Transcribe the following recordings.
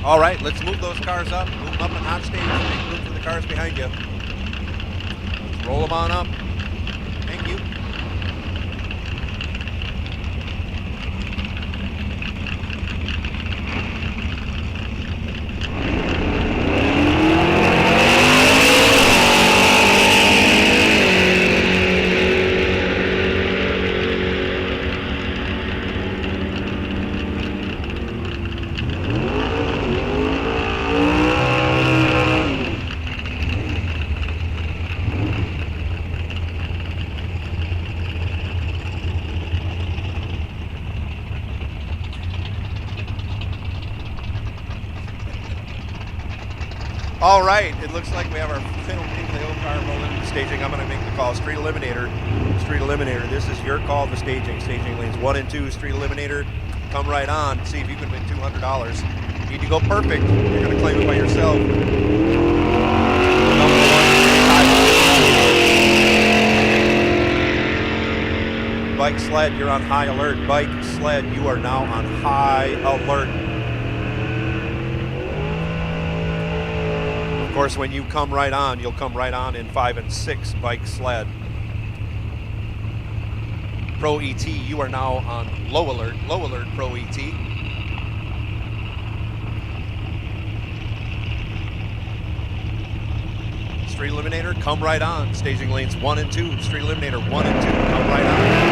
All right, let's move those cars up. Move them up in hot stage. Make room for the cars behind you. Let's roll them on up. Thank you. All right, it looks like we have our final car rolling into staging. I'm going to make the call. Street Eliminator. Street Eliminator, this is your call to staging. Staging lanes 1 and 2, Street Eliminator. Come right on. See if you can win $200. You need to go perfect. You're going to claim it by yourself. Bike Sled, you're on high alert. Bike Sled, you are now on high alert. Of course, when you come right on, you'll come right on in 5 and 6, Bike Sled. Pro ET, you are now on low alert. Low alert, Pro ET. Street Eliminator, come right on. Staging lanes 1 and 2. Street Eliminator 1 and 2, come right on.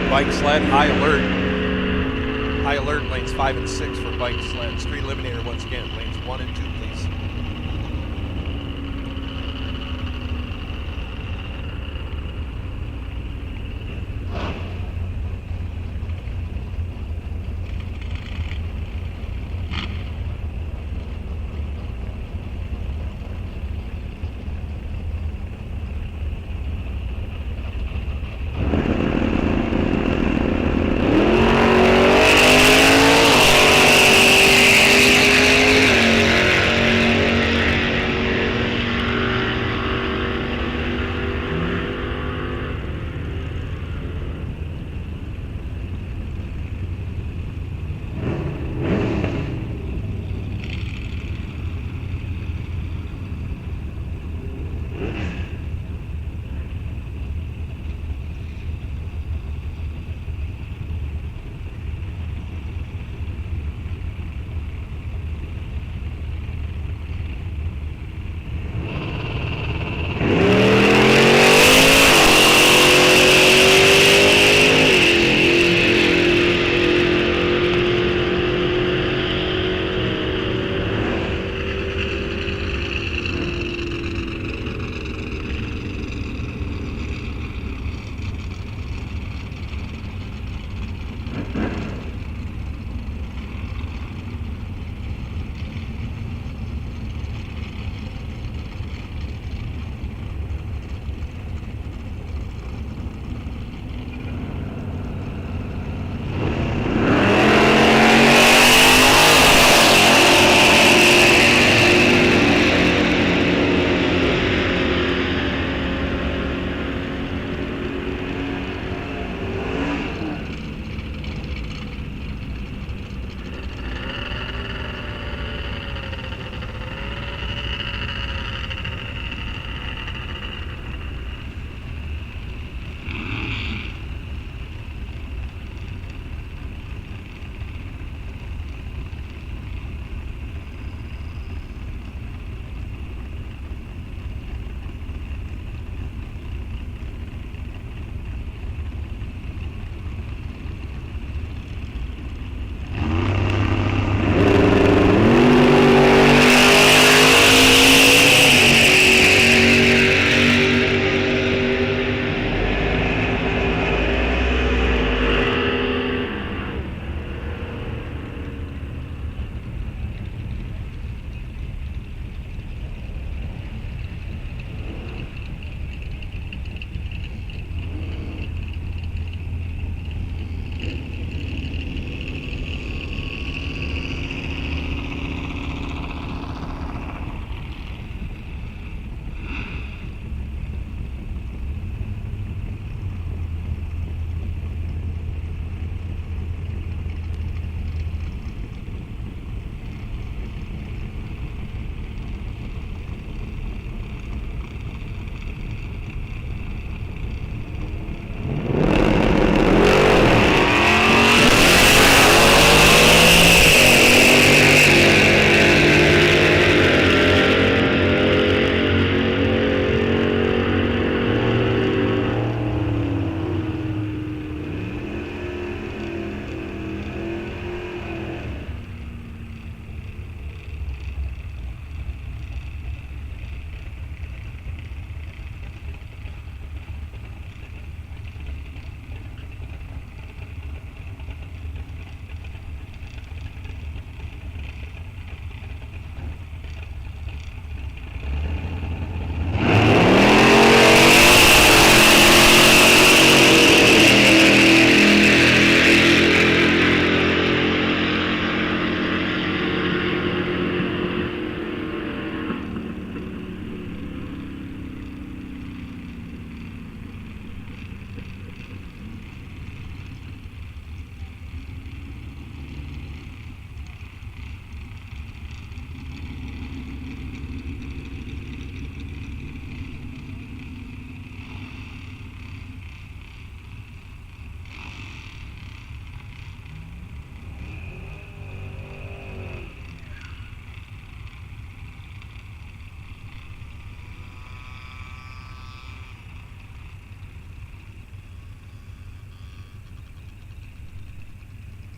Bike Sled, high alert. High alert, lanes 5 and 6 for Bike Sled. Street Eliminator once again, lanes 1 and 2, please.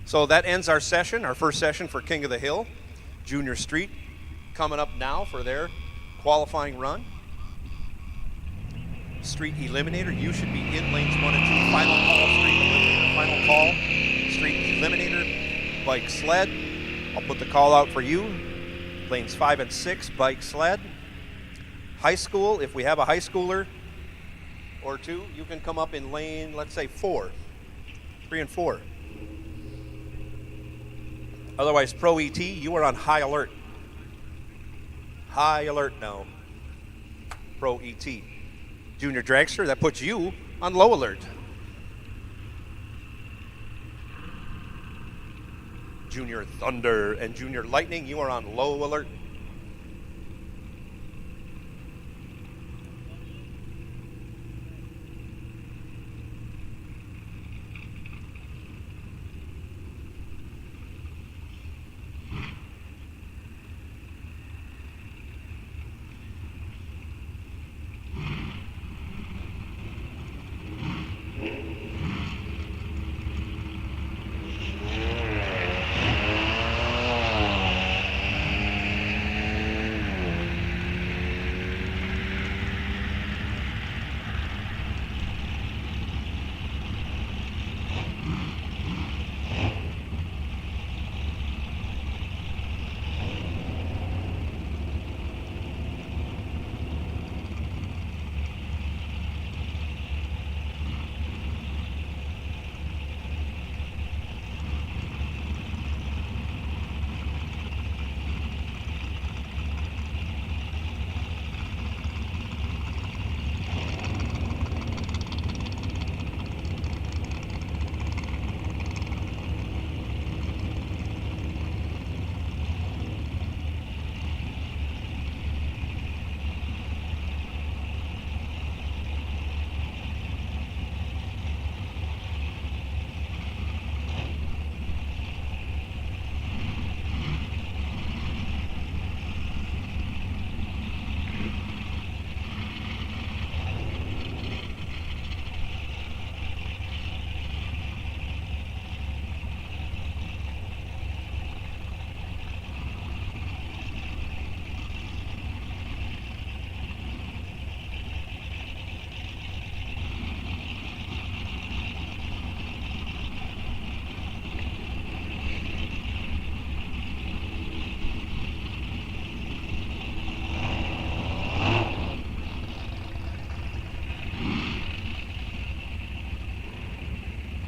So that ends our session, our first session for King of the Hill. Junior Street coming up now for their qualifying run. Street Eliminator, you should be in lanes 1 and 2. Final call, Street Eliminator. Final call, Street Eliminator. Bike Sled, I'll put the call out for you. Lanes 5 and 6, Bike Sled. High school, if we have a high schooler or two, you can come up in lane, let's say 4, 3 and 4. Otherwise, Pro ET, you are on high alert. High alert now. Pro ET. Junior Dragster, that puts you on low alert. Junior Thunder and Junior Lightning, you are on low alert.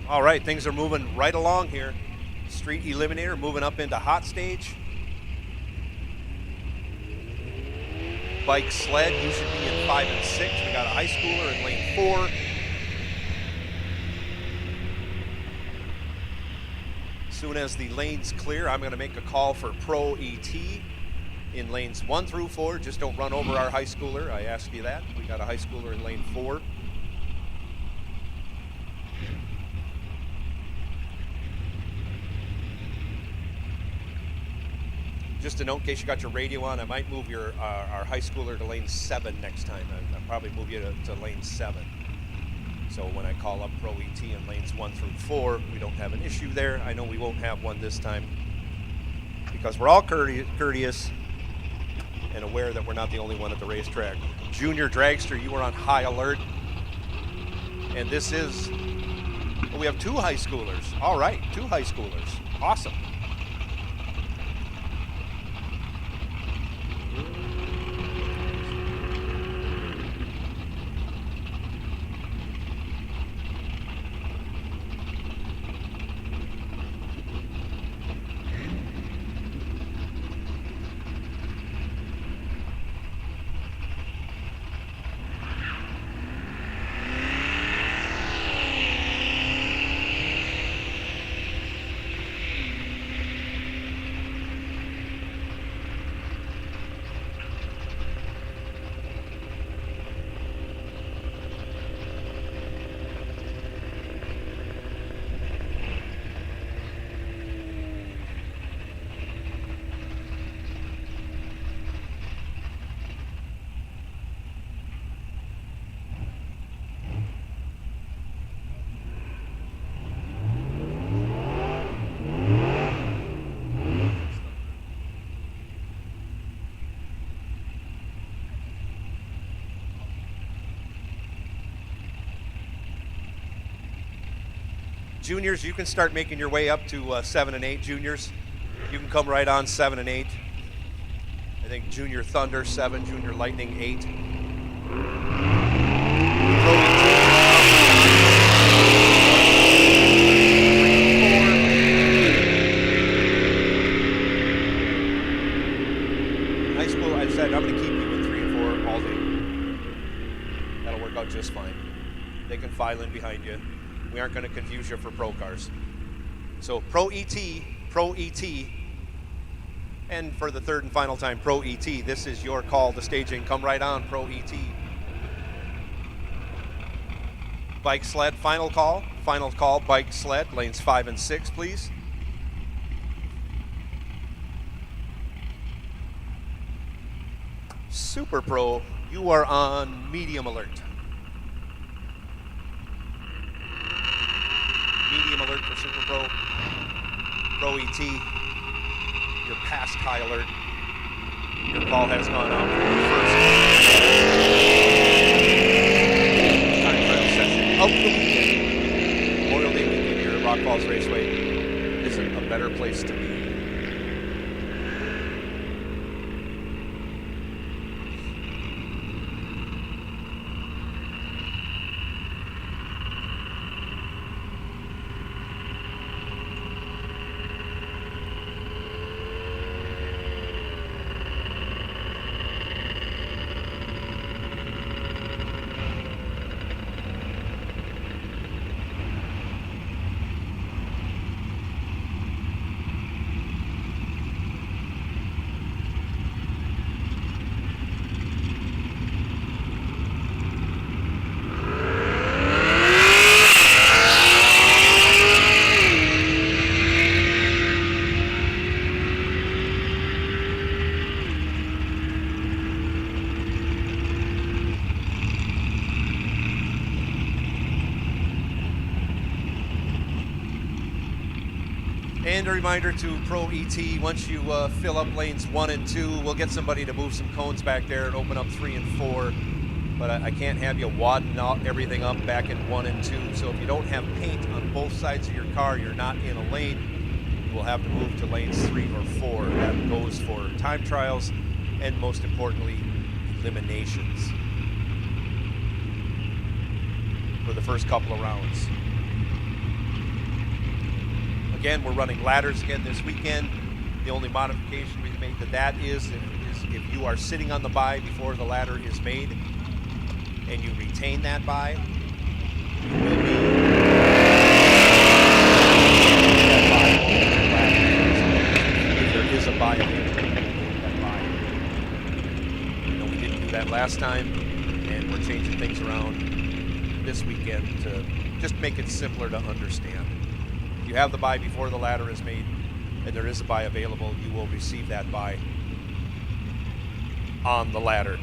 All right, things are moving right along here. Street Eliminator moving up into hot stage. Bike Sled, you should be in 5 and 6. We got a high schooler in lane 4. As soon as the lane's clear, I'm going to make a call for Pro ET in lanes 1 through 4. Just don't run over our high schooler. I asked you that. We got a high schooler in lane 4. Just a note, in case you got your radio on, I might move your our high schooler to lane 7 next time. I'll probably move you to lane 7. So when I call up Pro ET in lanes 1 through 4, we don't have an issue there. I know we won't have one this time because we're all courteous and aware that we're not the only one at the racetrack. Junior Dragster, you are on high alert. And this is, we have 2 high schoolers. All right, 2 high schoolers. Awesome. Juniors, you can start making your way up to 7 and 8. Juniors, you can come right on 7 and 8. I think Junior Thunder 7, Junior Lightning 8. I said I'm going to keep you in 3 and 4 all day. That'll work out just fine. They can file in behind you. We aren't going to confuse you for pro cars. So Pro ET, and for the third and final time, Pro ET. This is your call to staging. Come right on, Pro ET. Bike sled, final call, bike sled, lanes 5 and 6, please. Super Pro, you are on medium alert. Medium alert for Super Pro. Pro ET, you're past high alert. Your call has gone out for the first time trial session of the weekend. Memorial Day weekend here at Rock Falls Raceway isn't a better place to be. And a reminder to Pro ET, once you fill up lanes 1 and 2, we'll get somebody to move some cones back there and open up 3 and 4. But I can't have you wadding everything up back in 1 and 2. So if you don't have paint on both sides of your car, you're not in a lane, you will have to move to lanes 3 or 4. That goes for time trials and, most importantly, eliminations for the first couple of rounds. Again, we're running ladders again this weekend. The only modification we've made to that is if you are sitting on the bye before the ladder is made and you retain that bye, you will be if there is a bye available, that bye. You know, we didn't do that last time, and we're changing things around this weekend to just make it simpler to understand. You have the bye before the ladder is made and there is a bye available, you will receive that bye on the ladder.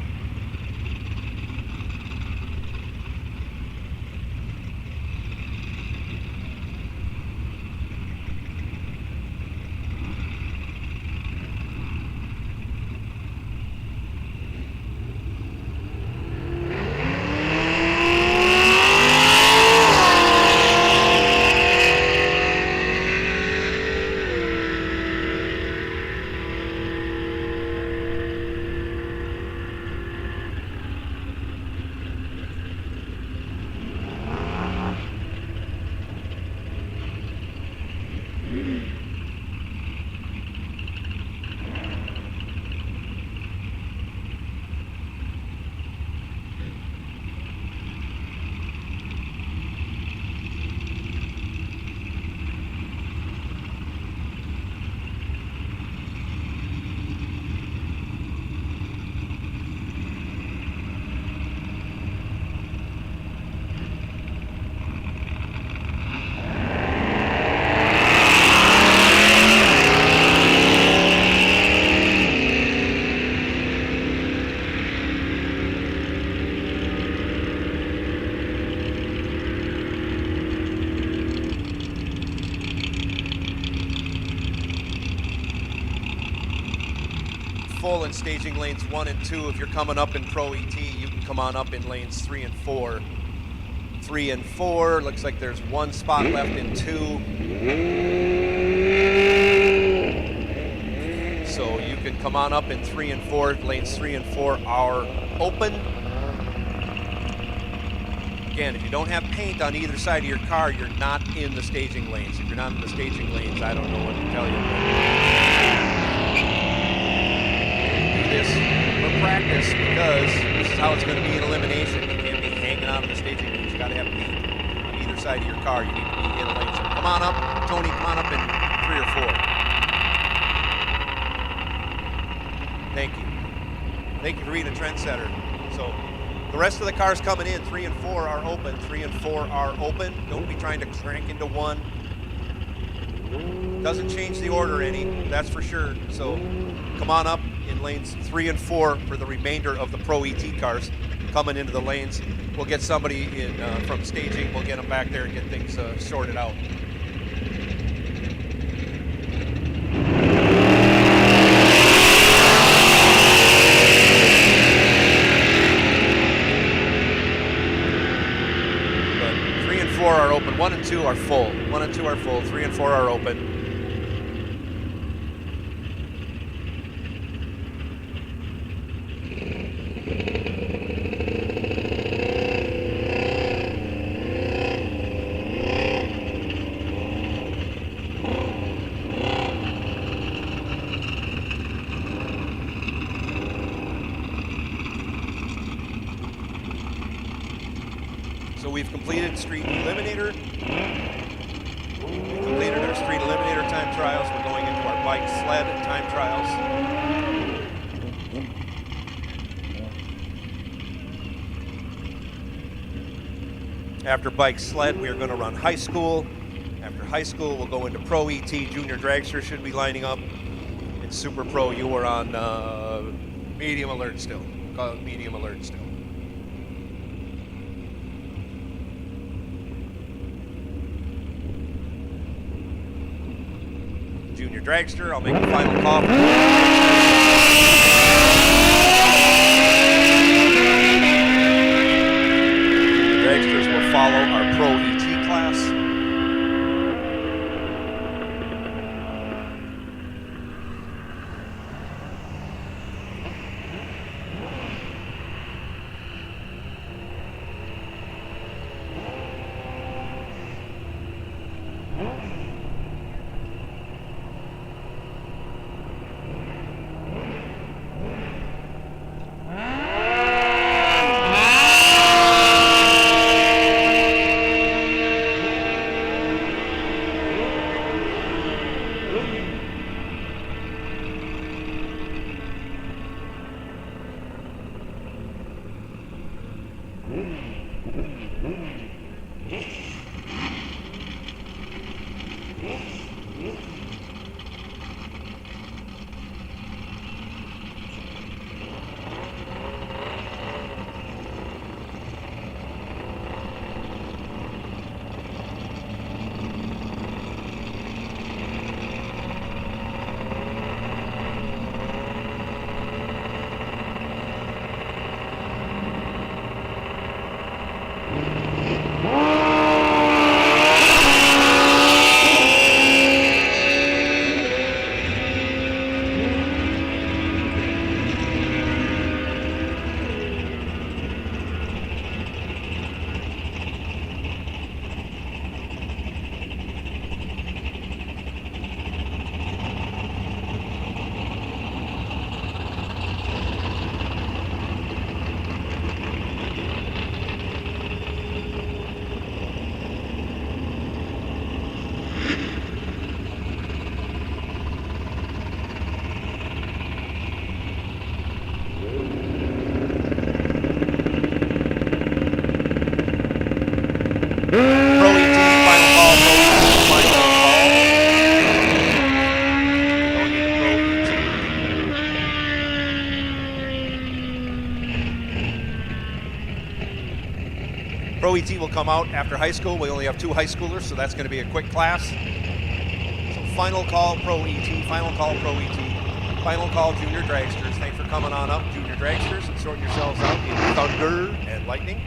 full in staging lanes 1 and 2. If you're coming up in Pro ET, you can come on up in lanes 3 and 4. 3 and 4. Looks like there's one spot left in 2. So you can come on up in 3 and 4. Lanes 3 and 4 are open. Again, if you don't have paint on either side of your car, you're not in the staging lanes. If you're not in the staging lanes, I don't know what to tell you. Do this for practice because this is how it's going to be in elimination. You can't be hanging out in the staging lanes. You got to have paint on either side of your car. You need to be in a lane. So come on up, Tony. Come on up in 3 or 4. Thank you. Thank you for being a trendsetter. So the rest of the cars coming in, 3 and 4 are open. 3 and 4 are open. Don't be trying to crank into 1. Doesn't change the order any, that's for sure. So come on up in lanes 3 and 4 for the remainder of the Pro ET cars coming into the lanes. We'll get somebody in from staging. We'll get them back there and get things sorted out. Are open. 1 and 2 are full. 1 and 2 are full. 3 and 4 are open. So we've completed Street Eliminator. We've completed our Street Eliminator time trials. We're going into our bike sled time trials. After bike sled, we are going to run high school. After high school, we'll go into Pro ET. Junior dragster should be lining up. And Super Pro, you are on medium alert still. Call it medium alert still. Junior dragster, I'll make the final call. The dragsters will follow our Pro ET class. Pro ET will come out after high school. We only have 2 high schoolers, so that's going to be a quick class. So final call Pro ET, final call Pro ET, final call Junior Dragsters. Thanks for coming on up, Junior Dragsters, and sorting yourselves out in thunder and lightning.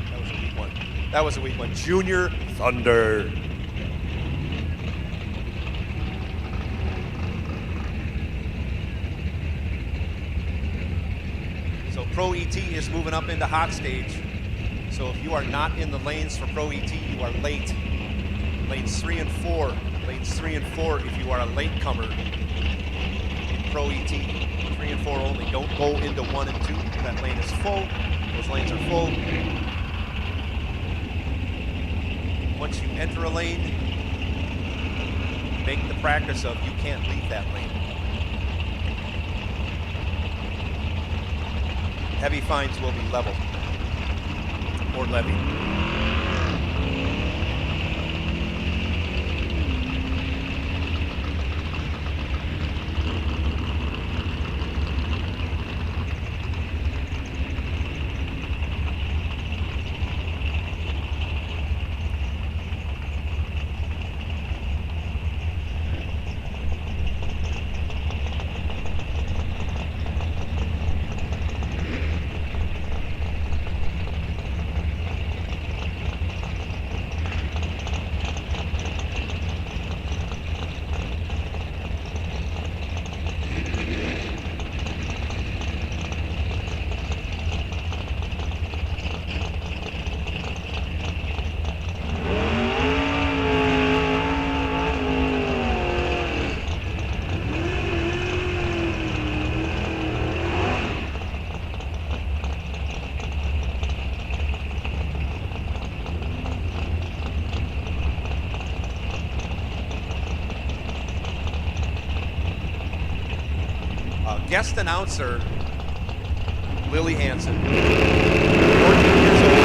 That was a weak one. That was a weak one. Junior Thunder. So Pro ET is moving up into hot stage. So if you are not in the lanes for Pro ET, you are late. Lanes 3 and 4. Lanes 3 and 4 if you are a latecomer in Pro ET. 3 and 4 only. Don't go into 1 and 2. That lane is full. Those lanes are full. Once you enter a lane, make the practice of you can't leave that lane. Heavy fines will be leveled or levied. Guest announcer, Lily Hansen, 14 years old.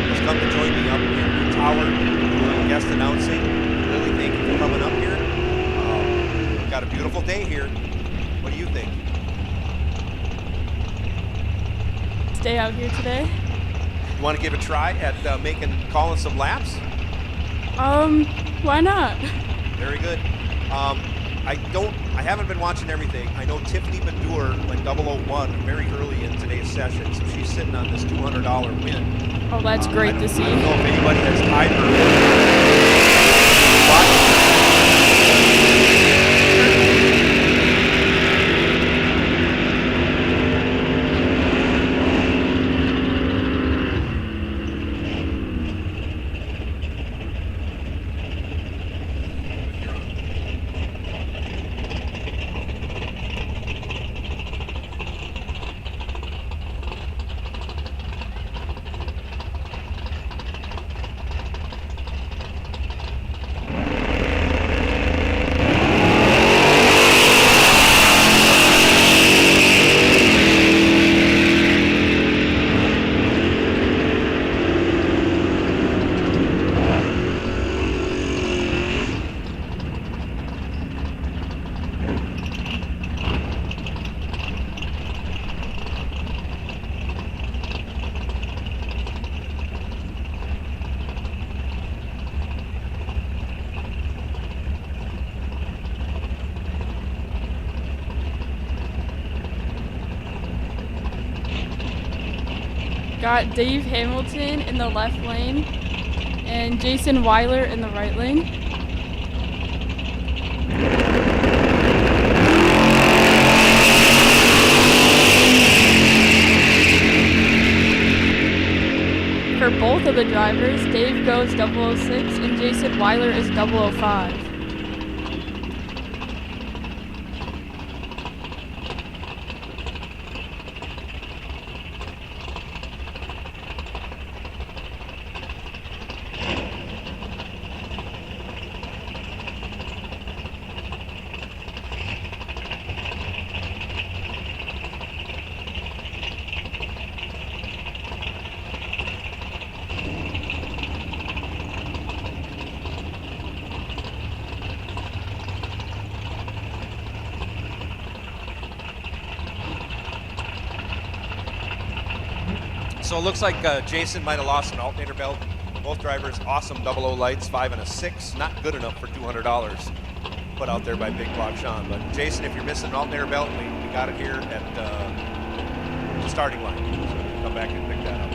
Has come to join me up in the tower doing guest announcing. Lily, thank you for coming up here. We've got a beautiful day here. What do you think? Stay out here today. You want to give a try at calling some laps? Why not? Very good. I haven't been watching everything. I know Tiffany Badur went 001 very early in today's session, so she's sitting on this $200 win. Oh, that's great to see. I don't know if anybody has tied her. Got Dave Hamilton in the left lane and Jason Weiler in the right lane. For both of the drivers, Dave goes 006 and Jason Weiler is 005. So it looks like Jason might have lost an alternator belt. Both drivers, awesome 00 lights, 5 and a 6. Not good enough for $200. put out there by Big Block Sean. But Jason, if you're missing an alternator belt, we got it here at the starting line. So come back and pick that up.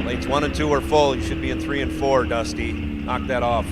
Lanes 1 and 2 are full. You should be in 3 and 4, Dusty. Knock that off.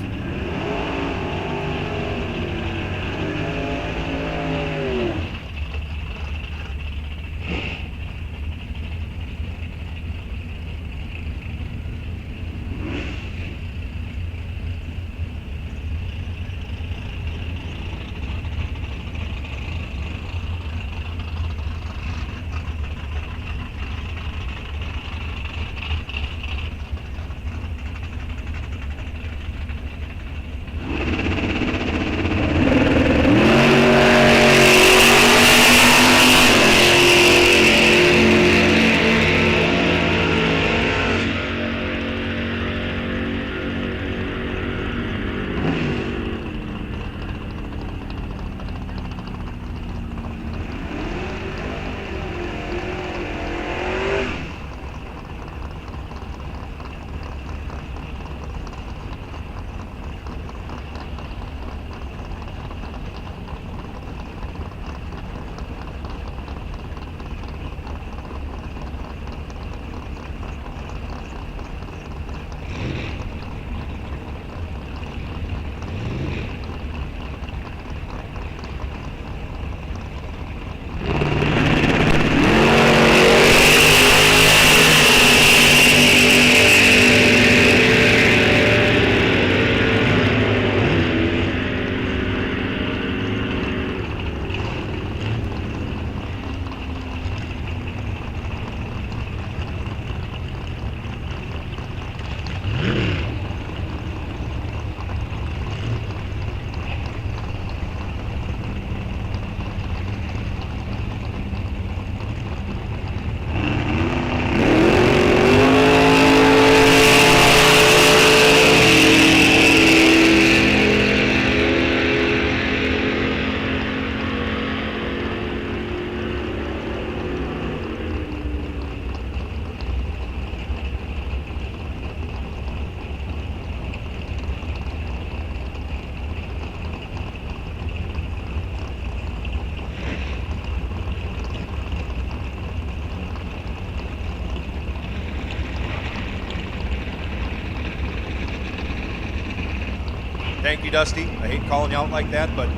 Thank you, Dusty. I hate calling you out like that, but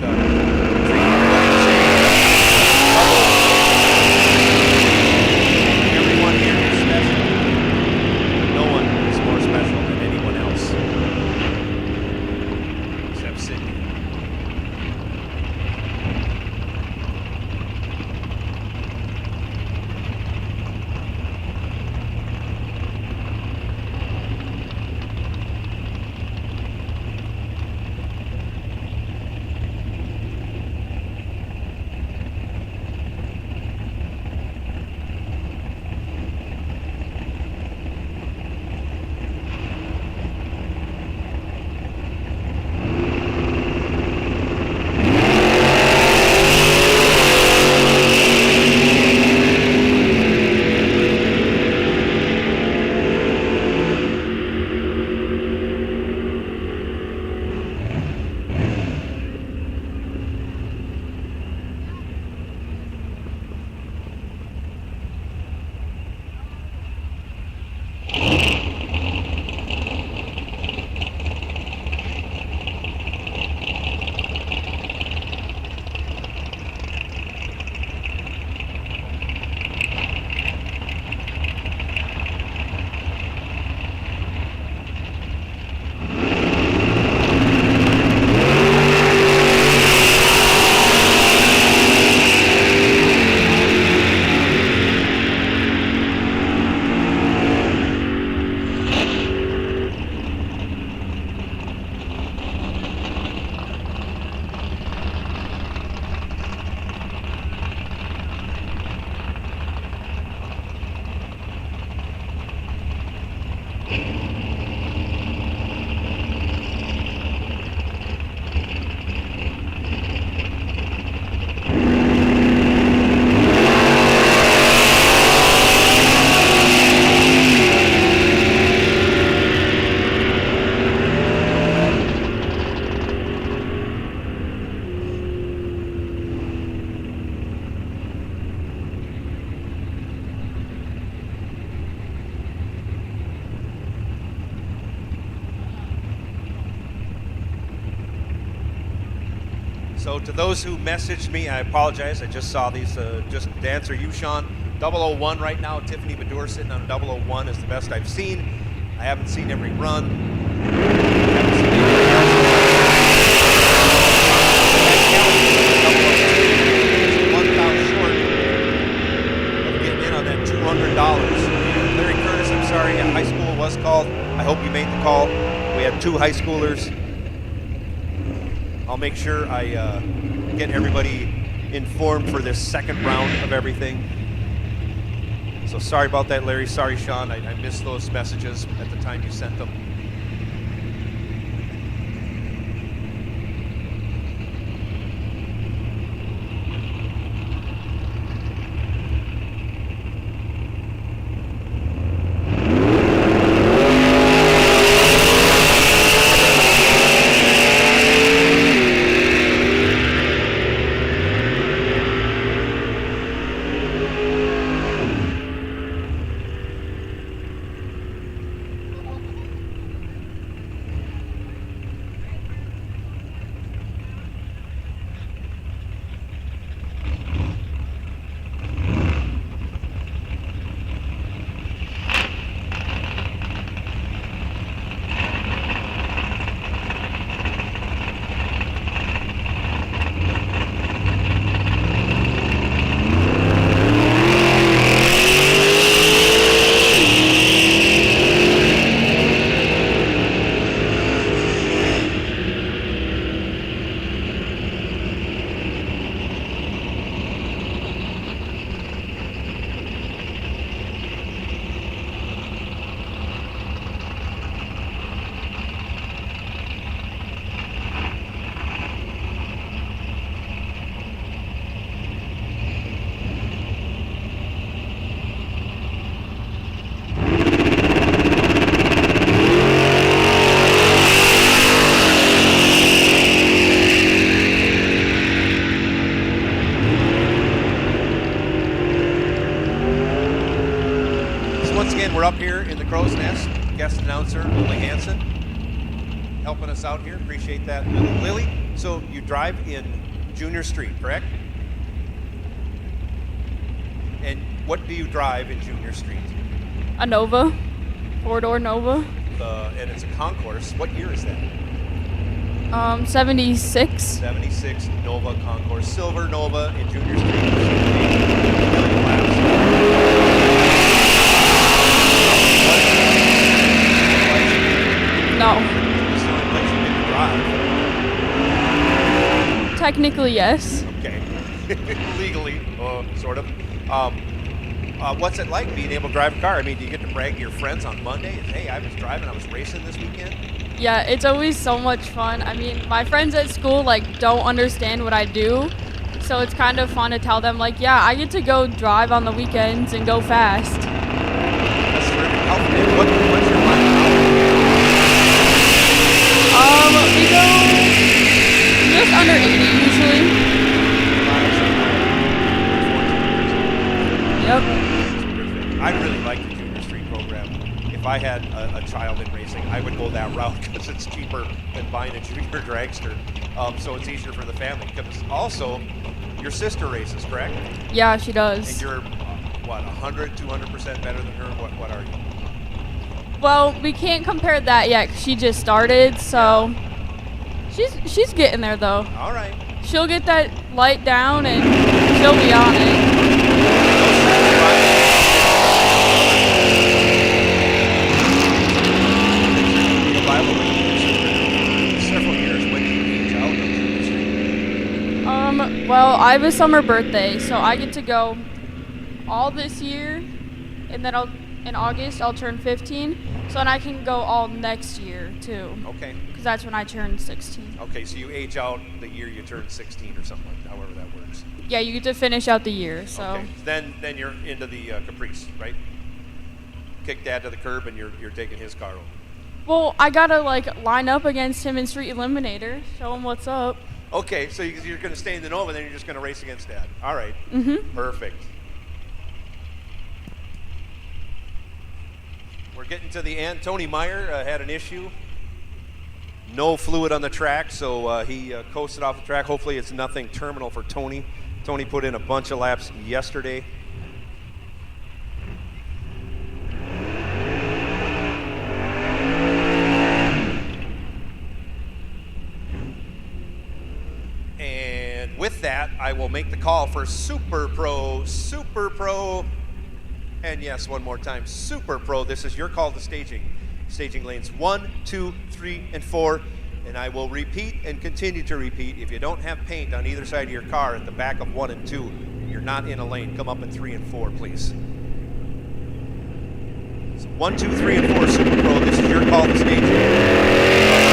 everyone here is special. No one is more special than anyone else, except Sydney. So to those who messaged me, I apologize. I just saw these. Just to answer you, Sean, 001 right now. Tiffany Badur sitting on a 001 is the best I've seen. I haven't seen every run. Haven't seen every $1,000 short of getting in on that $200. Larry Curtis, I'm sorry, high school was called. I hope you made the call. We had 2 high schoolers. I'll make sure I get everybody informed for this second round of everything. So sorry about that, Larry. Sorry, Sean. I missed those messages at the time you sent them. We're up here in the Crow's Nest. Guest announcer Lily Hansen helping us out here. Appreciate that, Lily. Lily, so you drive in Junior Street, correct? And what do you drive in Junior Street? A Nova, 4-door Nova. And it's a concourse. What year is that? 76. 76 Nova concourse. Silver Nova in Junior Street. No. This is the only place you get to drive. Technically, yes. Okay. Legally, sort of. What's it like being able to drive a car? I mean, do you get to brag to your friends on Monday? Hey, I was driving, I was racing this weekend? Yeah, it's always so much fun. I mean, my friends at school, like, don't understand what I do. So it's kind of fun to tell them, like, yeah, I get to go drive on the weekends and go fast. That's terrific. What's your line? We go just under 80 usually. Yep. I really like the Junior Street program. If I had a child in racing, I would go that route because it's cheaper than buying a junior dragster. So it's easier for the family. Because also, your sister races, correct? Yeah, she does. And you're, 100, 200% better than her? What are you? Well, we can't compare that yet 'cause she just started, so she's getting there though. All right. She'll get that light down and she'll be on it. Several years. When do you age out of the industry? Well, I have a summer birthday, so I get to go all this year, and then in August I'll turn 15, so then I can go all next year too. Okay. Because that's when I turn 16. Okay, so you age out the year you turn 16 or something like that, however that works. Yeah, you get to finish out the year, so. Okay. Then you're into the Caprice, right? Kick Dad to the curb and you're taking his car over. Well, I gotta line up against him in Street Eliminator, show him what's up. Okay, so you're going to stay in the Nova, then you're just going to race against Dad. All right. Mm-hmm. Perfect. We're getting to the end. Tony Meyer had an issue No fluid on the track, so he coasted off the track. Hopefully it's nothing terminal for Tony. Tony put in a bunch of laps yesterday. And with that, I will make the call for Super Pro, and yes, one more time, Super Pro. This is your call to staging. Staging lanes 1, 2, 3, and 4. And I will repeat and continue to repeat. If you don't have paint on either side of your car at the back of 1 and 2, you're not in a lane. Come up in 3 and 4, please. So 1, 2, 3, and 4, Super Pro. This is your call to staging.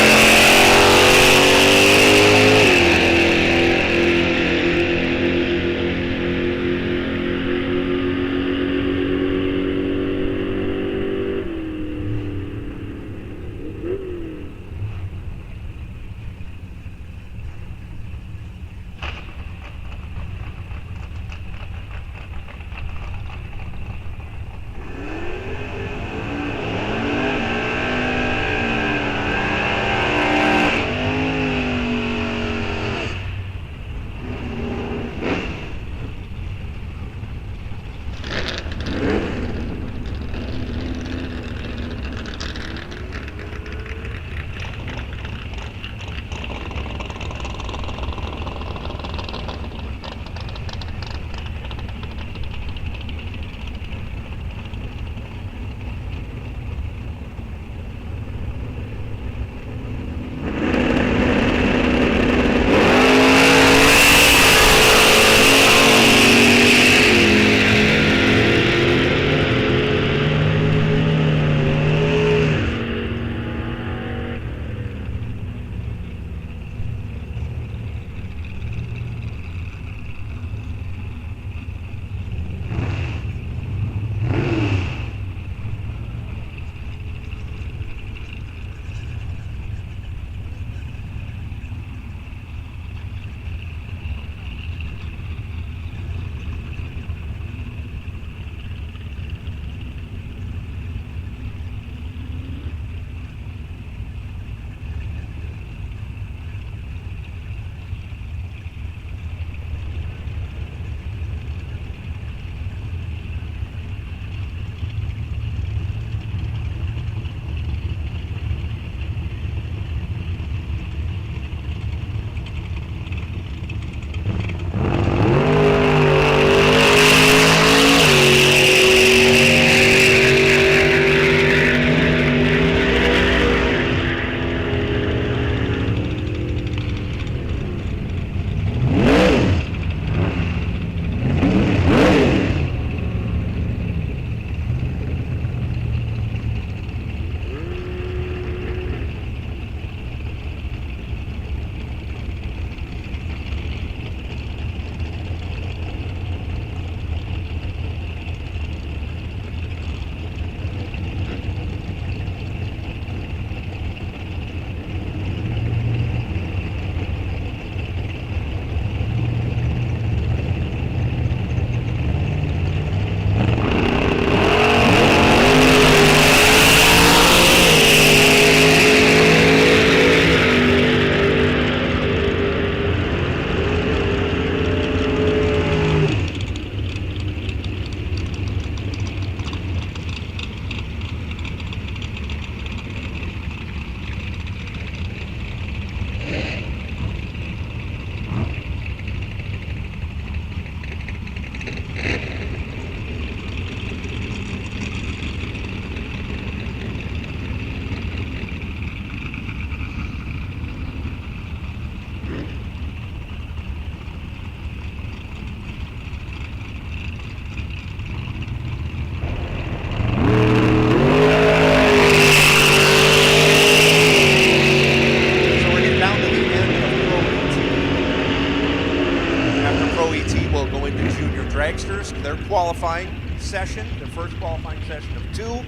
Their qualifying session, their first qualifying session of 2.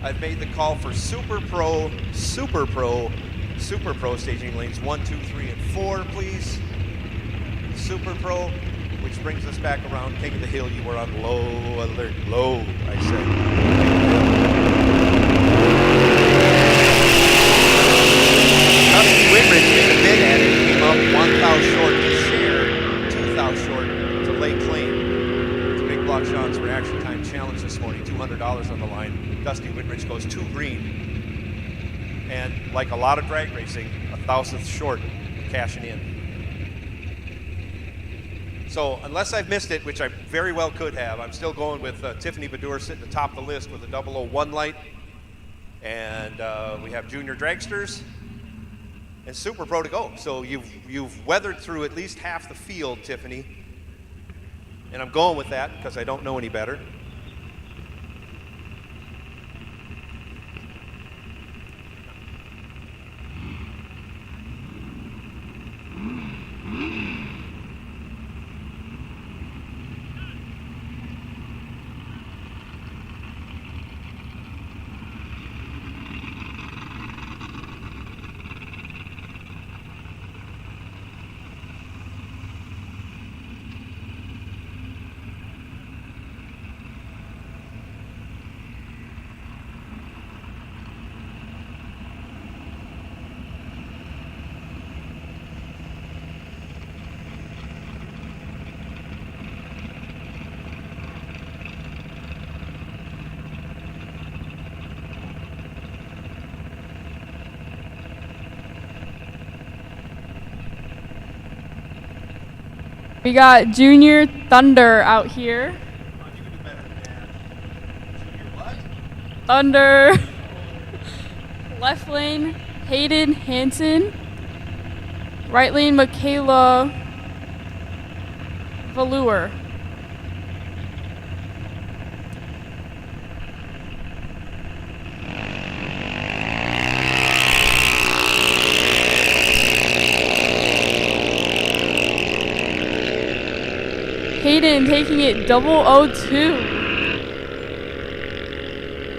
I've made the call for Super Pro staging lanes 1, 2, 3, and 4, please. Super Pro, which brings us back around King of the Hill. You were on low alert. Low, I said. green. And like a lot of drag racing, a thousandth short cashing in. So unless I've missed it, which I very well could have, I'm still going with Tiffany Badur sitting at the top of the list with a 001 light. And we have junior dragsters and Super Pro to go. So you've weathered through at least half the field, Tiffany. And I'm going with that because I don't know any better. We got Junior Thunder out here. Thunder. Left lane, Hayden Hansen. Right lane, Michaela Velour. Hayden taking it 002.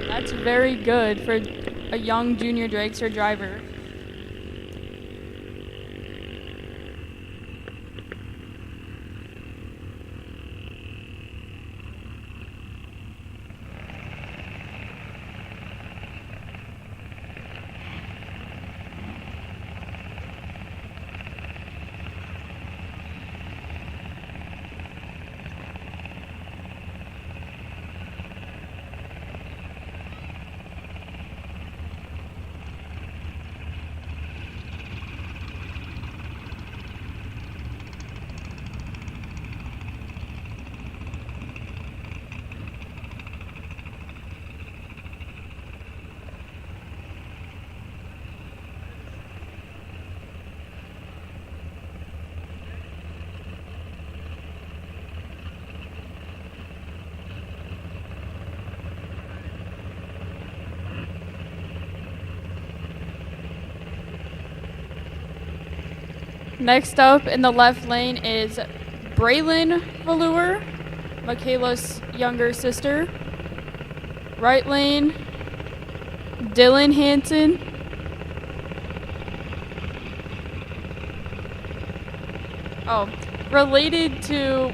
That's very good for a young junior dragster driver. Next up in the left lane is Braylon Velour, Michaela's younger sister. Right lane, Dylan Hansen. Oh, related to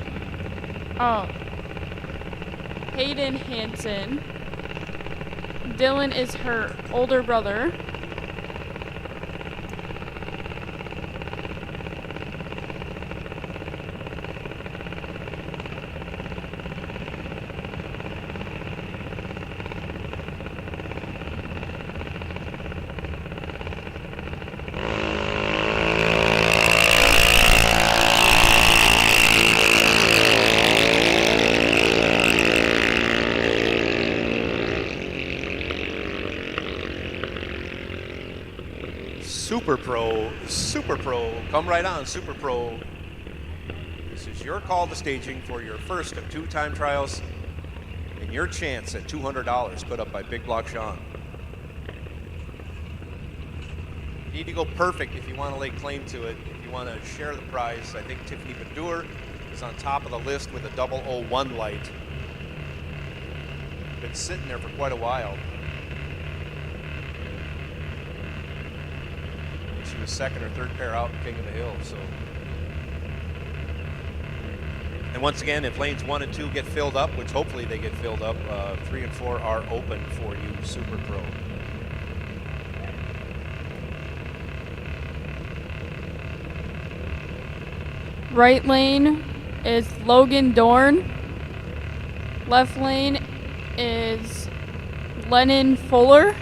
Hayden Hansen. Dylan is her older brother. Super Pro, come right on, Super Pro. This is your call to staging for your first of 2 time trials and your chance at $200 put up by Big Block Sean. You need to go perfect if you want to lay claim to it. If you want to share the prize, I think Tiffany Badur is on top of the list with a 001 light. Been sitting there for quite a while. She was second or third pair out in King of the Hill. So, and once again, if lanes 1 and 2 get filled up, which hopefully they get filled up, 3 and 4 are open for you, Super Pro. Right lane is Logan Dorn. Left lane is Lennon Fuller.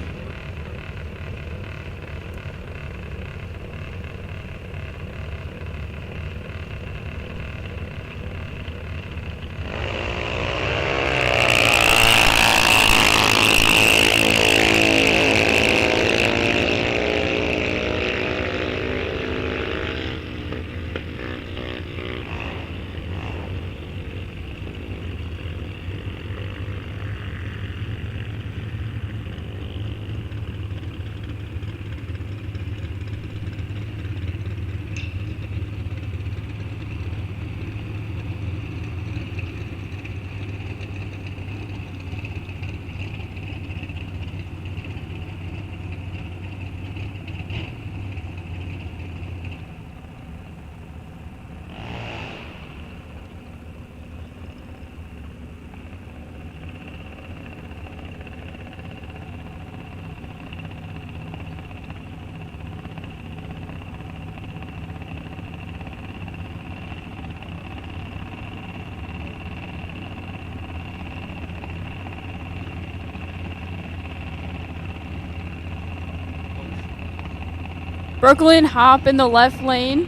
Brooklyn Hop in the left lane.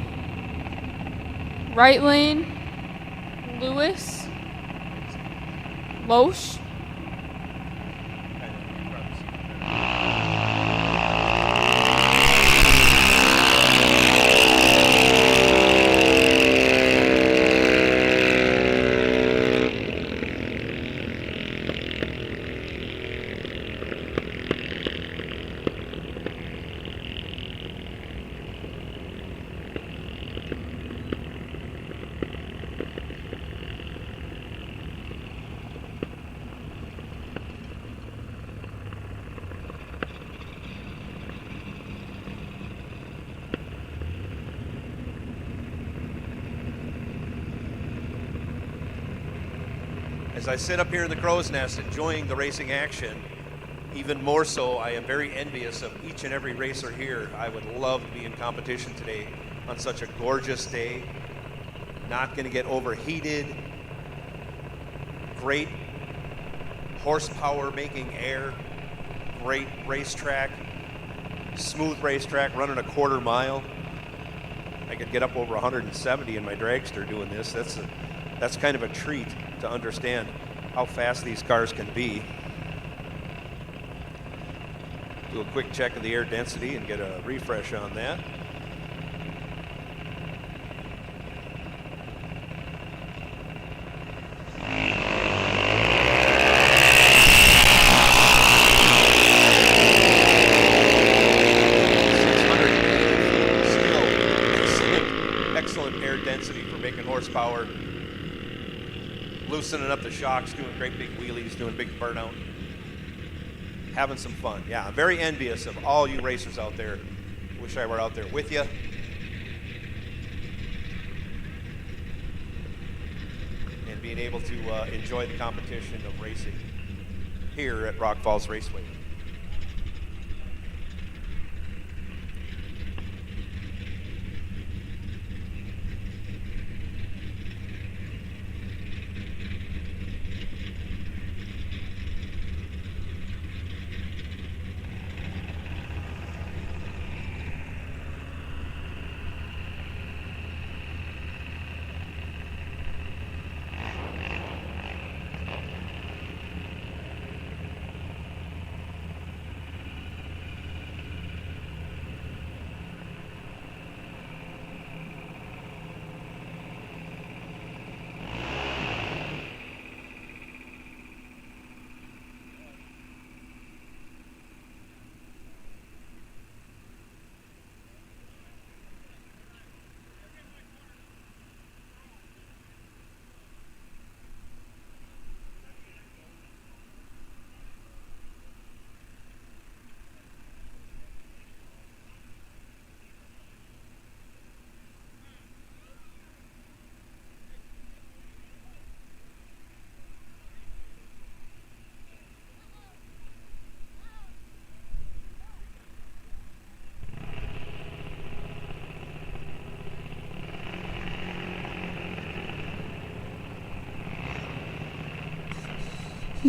Right lane, Lewis. Loesch. As I sit up here in the crow's nest enjoying the racing action, even more so, I am very envious of each and every racer here. I would love to be in competition today on such a gorgeous day. Not going to get overheated. Great horsepower making air. Great racetrack. Smooth racetrack, running a quarter mile. I could get up over 170 in my dragster doing this. That's kind of a treat to understand how fast these cars can be. Do a quick check of the air density and get a refresh on that. Still excellent air density for making horsepower. Loosening up the shocks, doing great big wheelies, doing big burnout. Having some fun. Yeah, I'm very envious of all you racers out there. Wish I were out there with you. And being able to enjoy the competition of racing here at Rock Falls Raceway.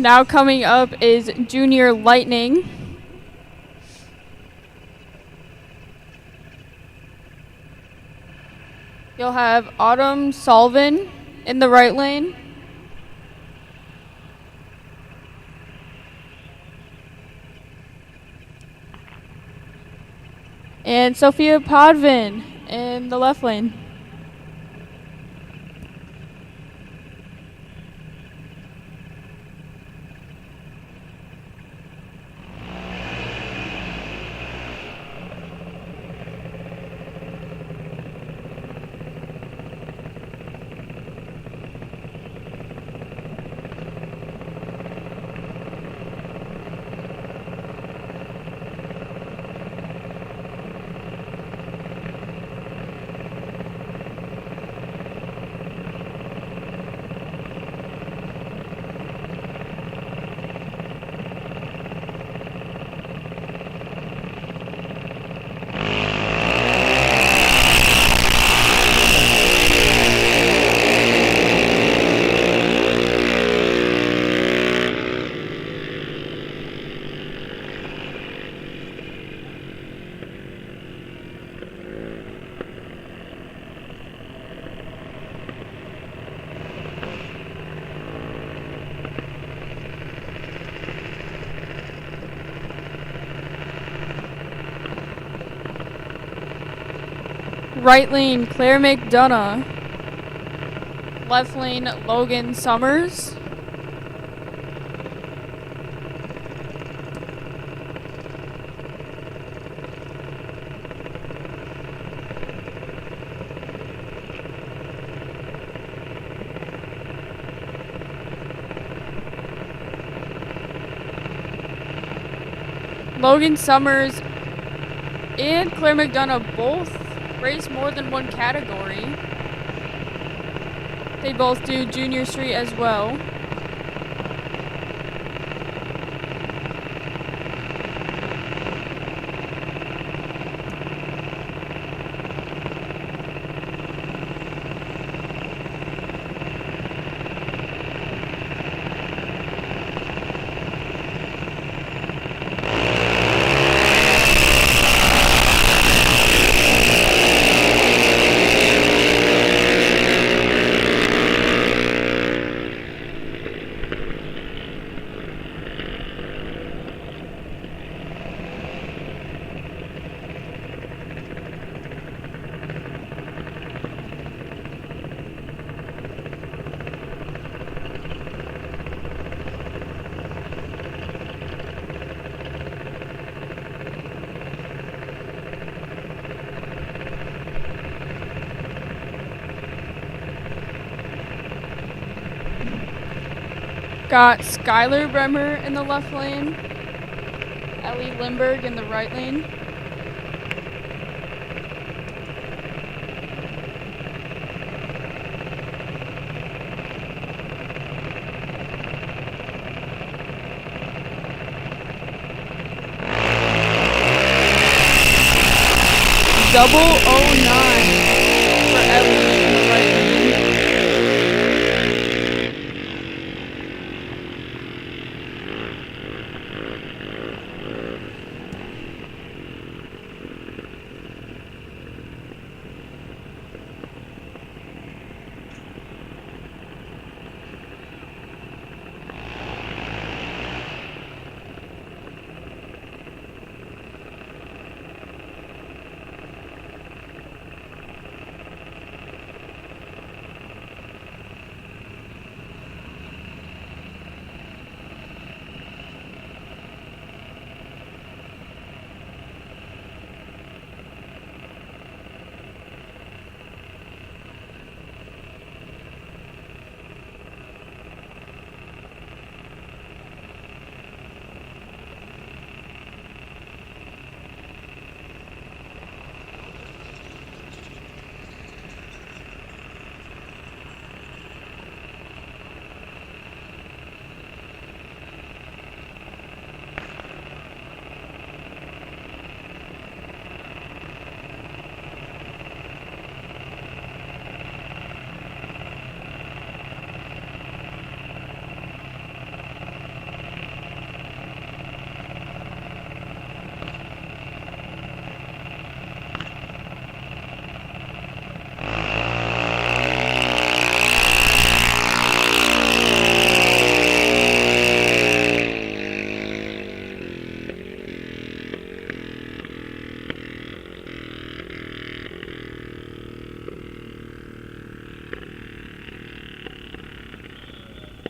Now coming up is Junior Lightning. You'll have Autumn Solvin in the right lane. And Sophia Podvin in the left lane. Right lane, Claire McDonough. Left lane, Logan Summers. Logan Summers and Claire McDonough both race more than one category. They both do junior street as well. Got Skylar Bremer in the left lane, Ellie Limberg in the right lane. Double 09 for Ellie in the right lane.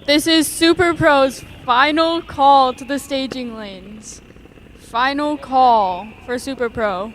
This is Super Pro's final call to the staging lanes. Final call for Super Pro.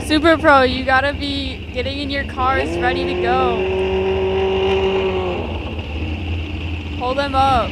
Super Pro, you gotta be getting in your cars ready to go. Hold them up.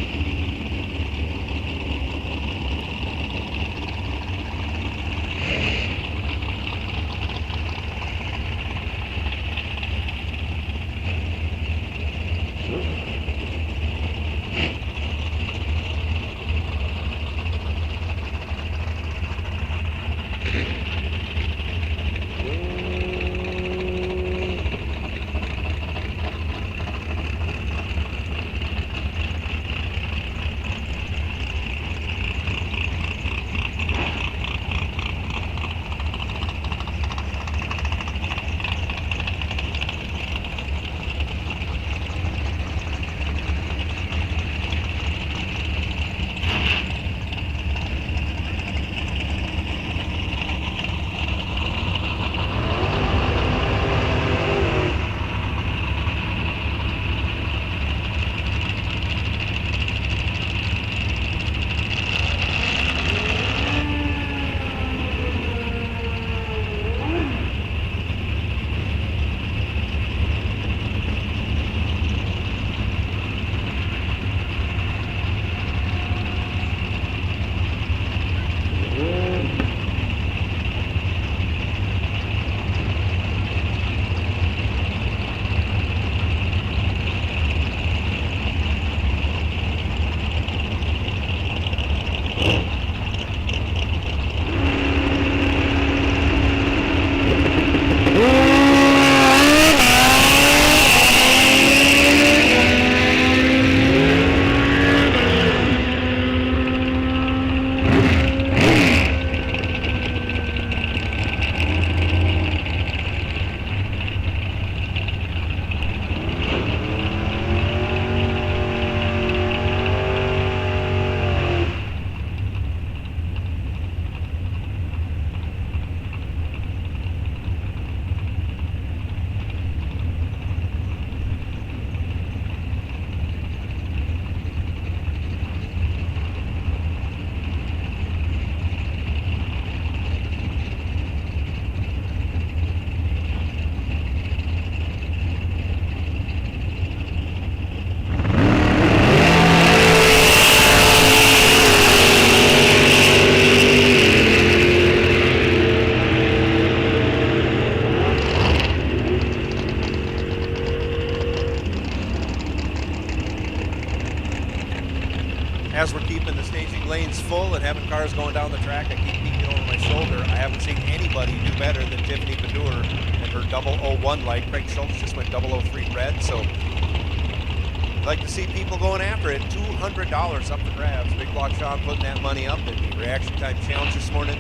As we're keeping the staging lanes full and having cars going down the track, I keep peeking over my shoulder. I haven't seen anybody do better than Tiffany Bedour and her 001 light. Craig Schultz just went 003 red, so I'd like to see people going after it. $200 up for grabs. Big Block Sean putting that money up in the reaction time challenge this morning.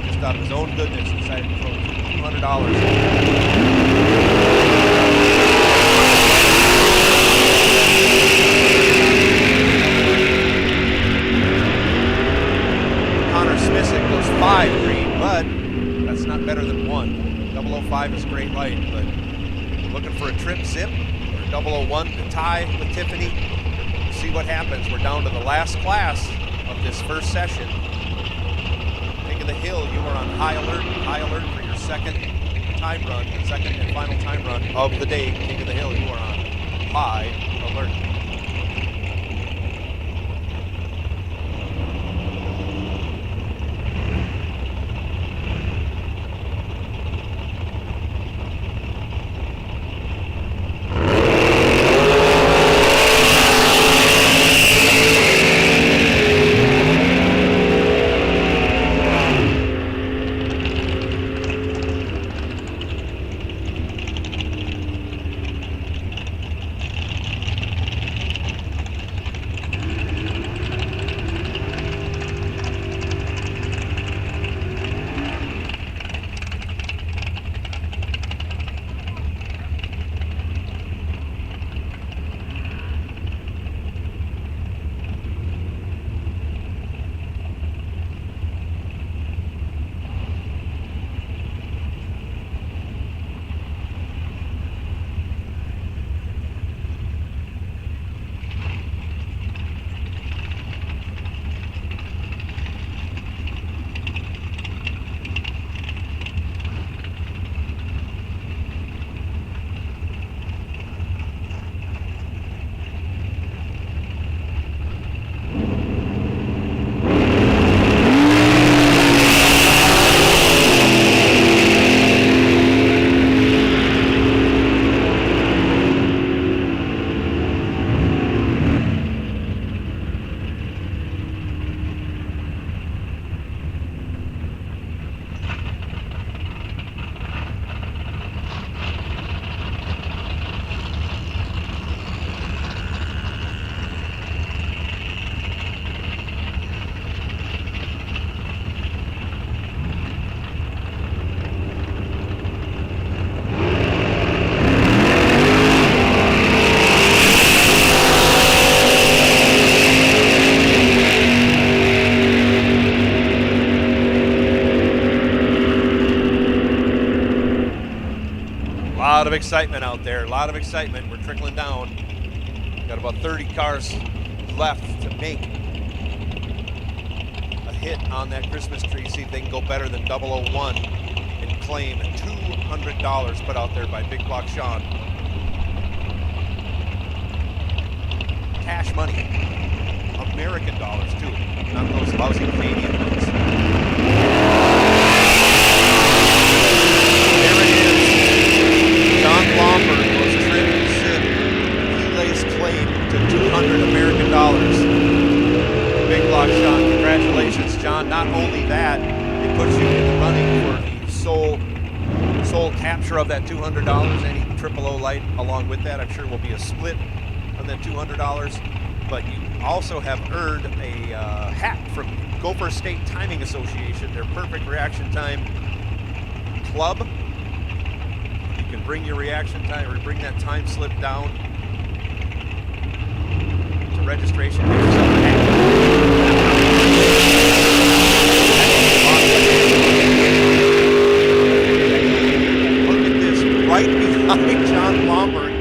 Just out of his own goodness, decided to throw $200. Smithson goes 5 green, but that's not better than 1. 005 is great light, but looking for a trip zip or 001 to tie with Tiffany. See what happens. We're down to the last class of this first session. King of the Hill, you are on high alert for your second time run, second and final time run of the day. King of the Hill, you are on high alert. lot of excitement out there. A lot of excitement. We're trickling down. Got about 30 cars left to make a hit on that Christmas tree. See if they can go better than 001 and claim $200 put out there by Big Block Sean. Cash money. American dollars too. Not those lousy Canadian ones. There it is. John Blomberg goes trip and sit. He lays claim to $200 American dollars. Big Block Sean, congratulations, John. Not only that, it puts you in the running for the sole capture of that $200. Any O light along with that. I'm sure will be a split on that $200. But you also have earned a hat from Gopher State Timing Association, their perfect reaction time club. You can bring your reaction time or bring that time slip down to registration. Get yourself a hat. Look at this, right behind John Blomberg,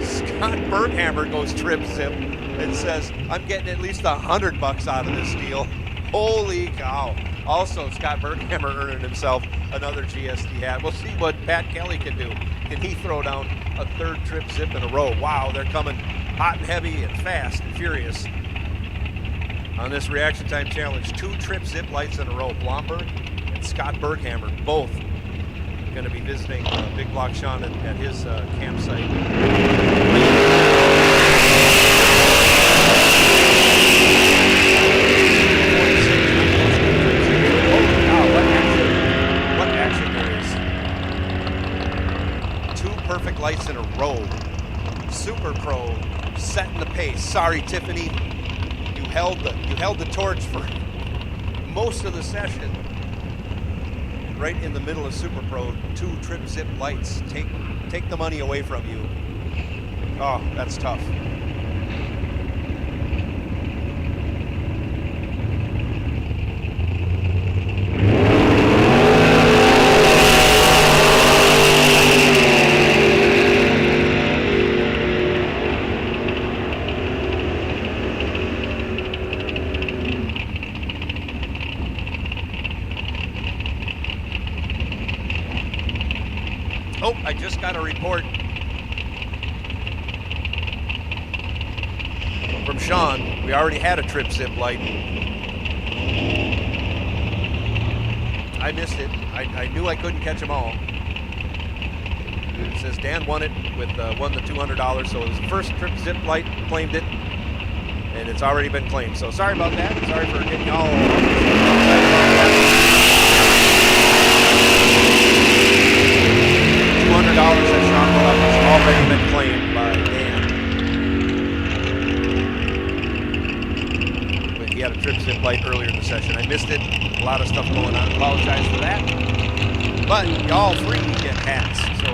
Scott Berghammer goes trip zip and says, I'm getting at least $100 out of this deal. Holy cow. Also, Scott Berghammer earning himself another GSD hat. We'll see what Pat Kelly can do. Can he throw down a third trip zip in a row? Wow, they're coming hot and heavy and fast and furious on this reaction time challenge. 2 trip zip lights in a row. Blomberg and Scott Berghammer both going to be visiting Big Block Sean at his campsite. Perfect lights in a row. Super Pro setting the pace. Sorry, Tiffany, you held the torch for most of the session. Right in the middle of Super Pro, 2 trip zip lights. Take the money away from you. Oh, that's tough. Oh, I just got a report from Sean. We already had a trip zip light. I missed it. I knew I couldn't catch them all. It says Dan won it with won the $200. So it was the first trip zip light, claimed it, and it's already been claimed. So sorry about that. Sorry for getting y'all $200 that Sean put up has already been claimed by Dan. But he had a trip zip light earlier in the session. I missed it. A lot of stuff going on. Apologize for that. But y'all free get hats. So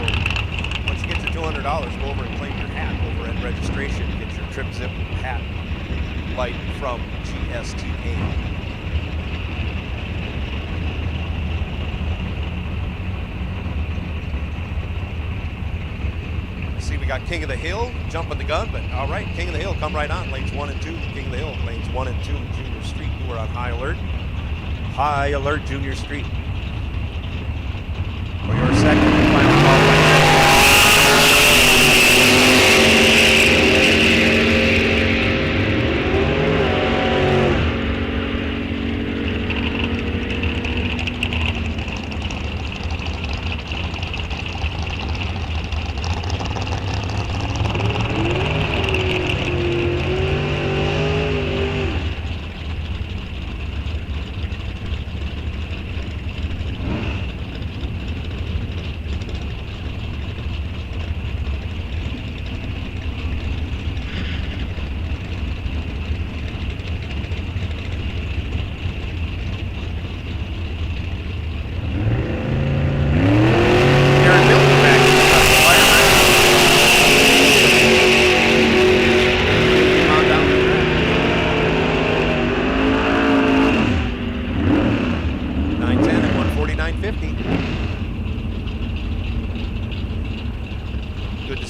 once you get to $200, go over and claim your hat over at registration. Get your trip zip hat light from GSTA. See, we got King of the Hill jumping the gun, but all right, King of the Hill, come right on. Lanes 1 and 2. King of the Hill, lanes 1 and 2, Junior Street. You were on high alert. High alert, Junior Street. For your second and final call.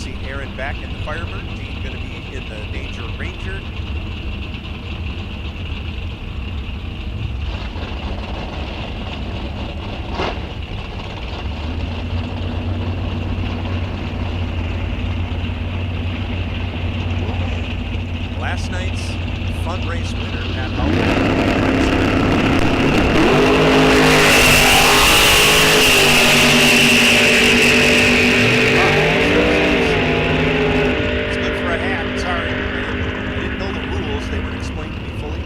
see Aaron back in the Firebird. Gene going to be in the Danger Ranger. Last night's fun race winner, Pat It's good for a hat. Sorry, I didn't know the rules. They weren't explained to me fully.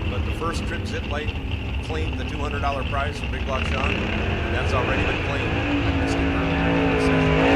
But the first trip zip light claimed the $200 prize from Big Block Sean, and that's already been claimed. I missed it earlier in the session.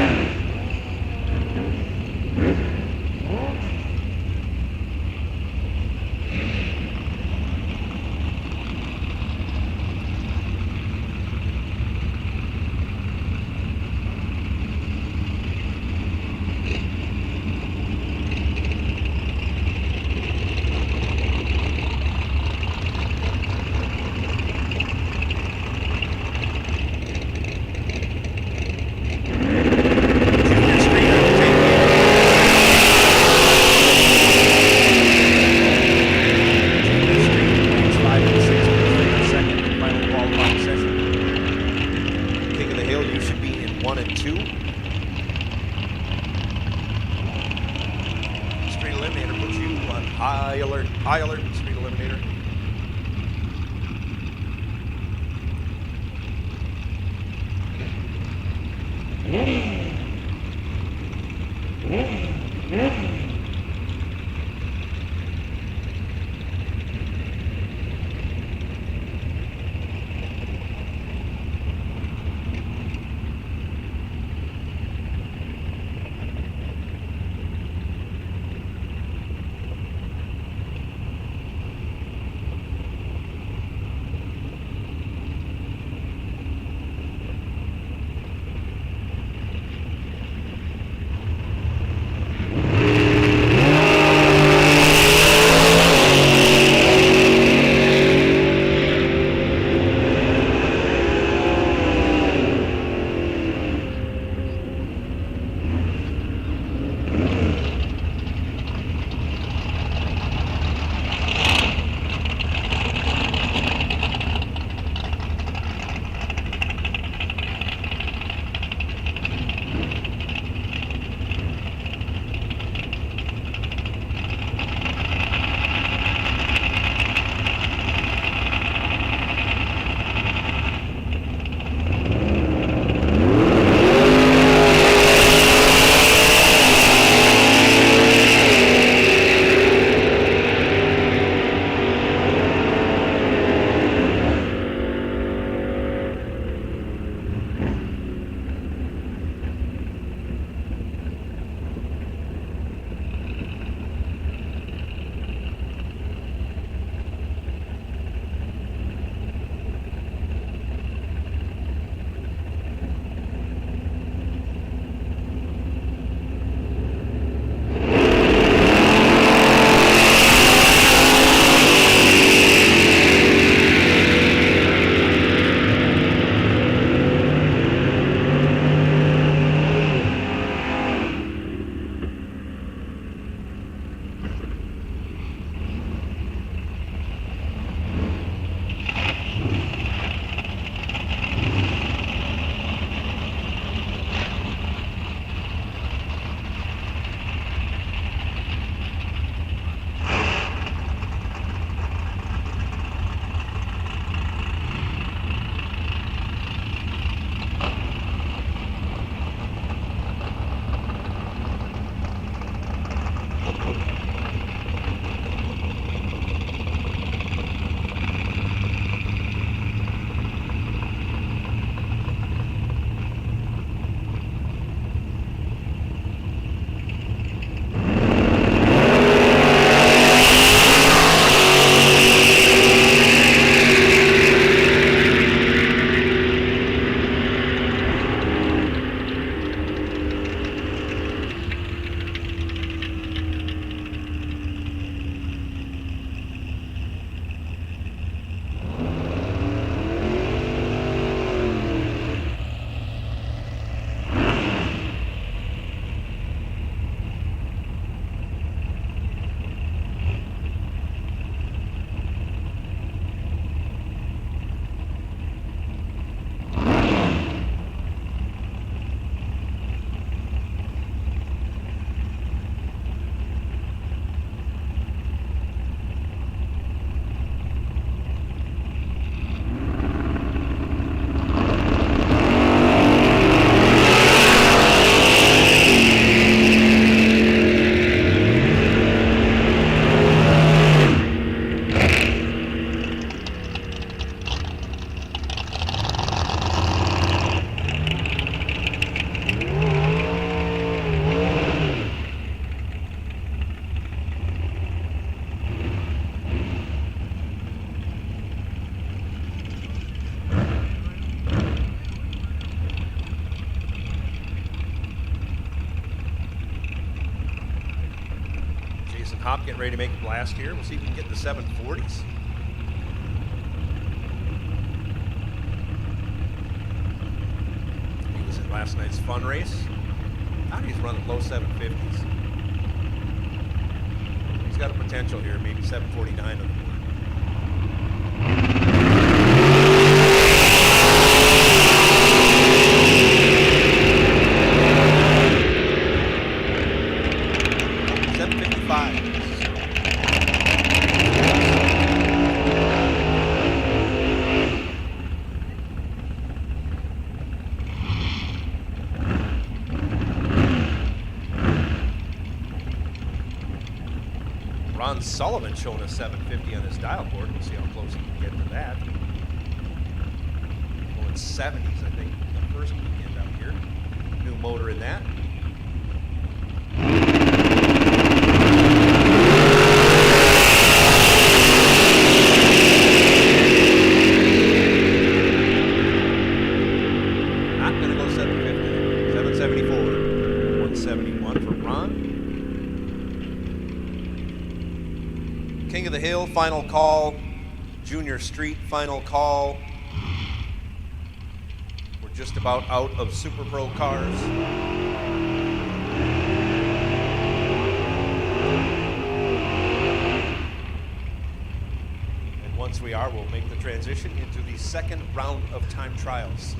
High alert, Street Eliminator. Hop getting ready to make a blast here. We'll see if we can get the 740s. He was in last night's fun race. Thought he's running low 750s. He's got a potential here, maybe 749 on the board. Sullivan showing a 750 on his dial board. We'll see how close he can get to that. Going 70s, I think, the first weekend out here. New motor in that. Not going to go 750. 774. 171 for Ron. King of the Hill, final call. Junior Street, final call. We're just about out of Super Pro cars. And once we are, we'll make the transition into the second round of time trials.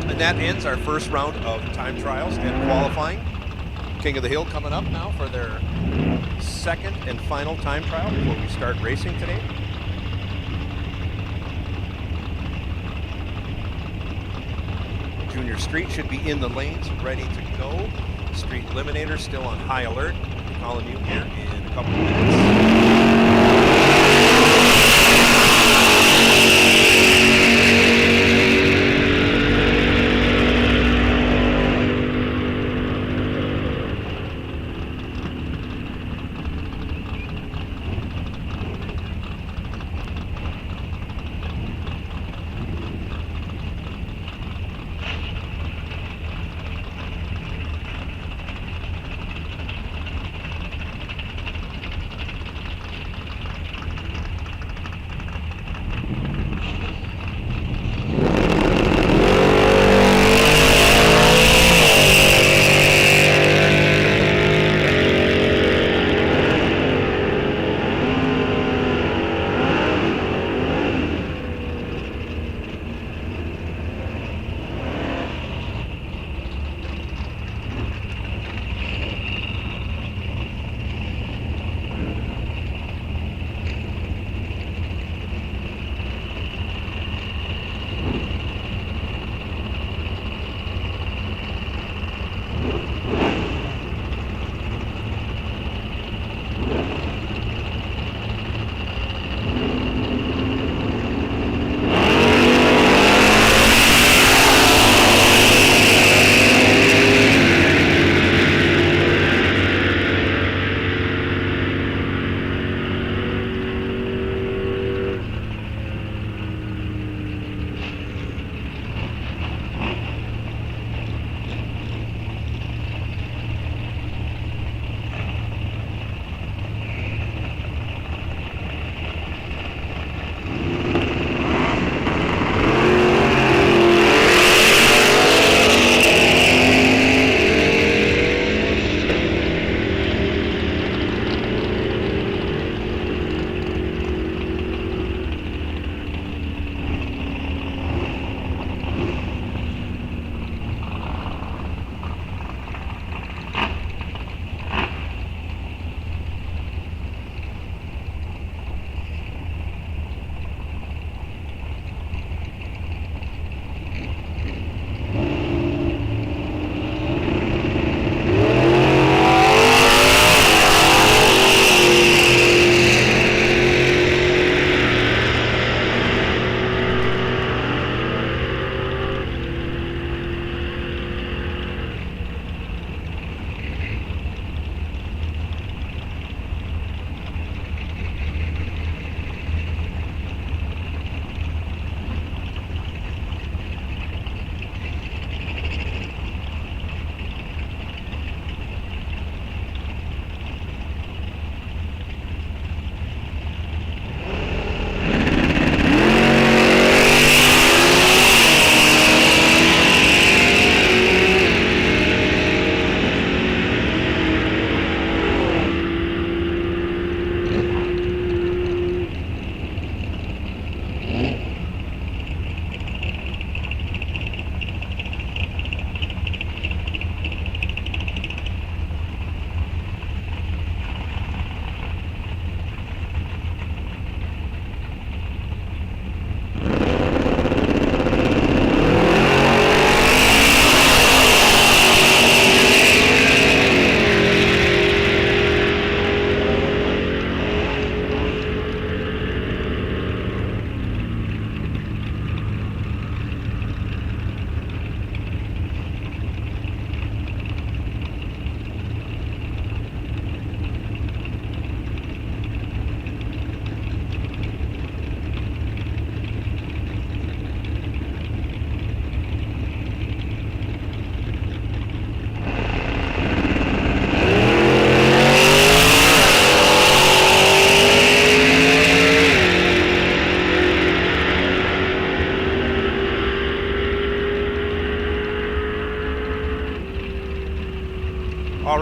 And that ends our first round of time trials and qualifying. King of the Hill coming up now for their second and final time trial before we start racing today. Junior Street should be in the lanes, ready to go. Street Eliminator still on high alert. Calling you here in a couple of minutes.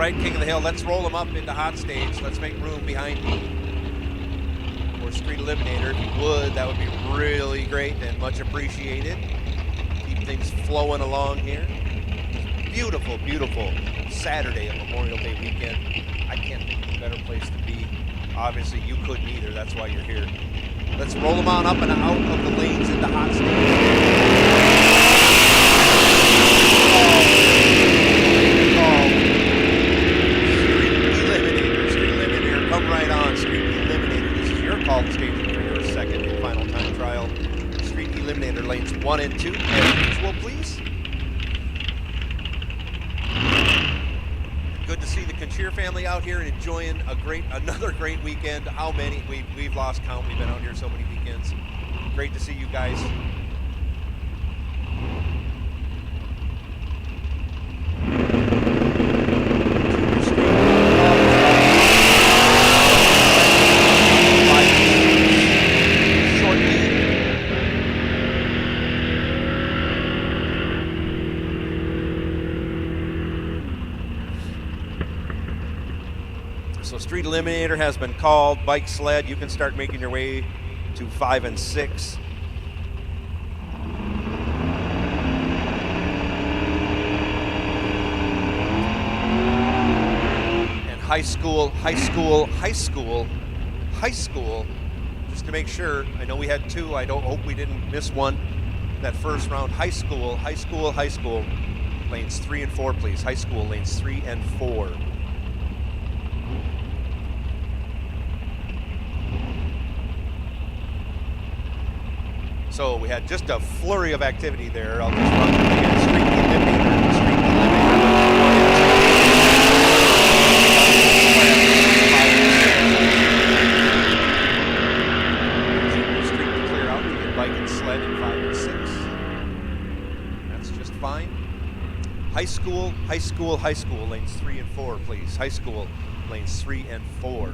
right, King of the Hill. Let's roll them up into hot stage. Let's make room behind me for Street Eliminator. If you would, that would be really great and much appreciated. Keep things flowing along here. Beautiful, beautiful Saturday of Memorial Day weekend. I can't think of a better place to be. Obviously, you couldn't either. That's why you're here. Let's roll them on up and out of the lanes into hot stage. Street Eliminator, come right on. Street Eliminator, this is your call to staging for your second and final time trial. Street Eliminator lanes 1 and 2, as usual, please. Good to see the Concheer family out here and enjoying another great weekend. How many? We've lost count. We've been out here so many weekends. Great to see you guys. So Street Eliminator has been called. Bike Sled, you can start making your way to 5 and 6. And high school, just to make sure. I know we had 2. I don't hope we didn't miss one that first round. High school. Lanes 3 and 4, please. High school lanes 3 and 4. So we had just a flurry of activity there. I'll just run through again. Street Eliminator. Street to clear out to get Bike and Sled in 5 and 6. That's just fine. High school, lanes 3 and 4, please. High school, lanes 3 and 4.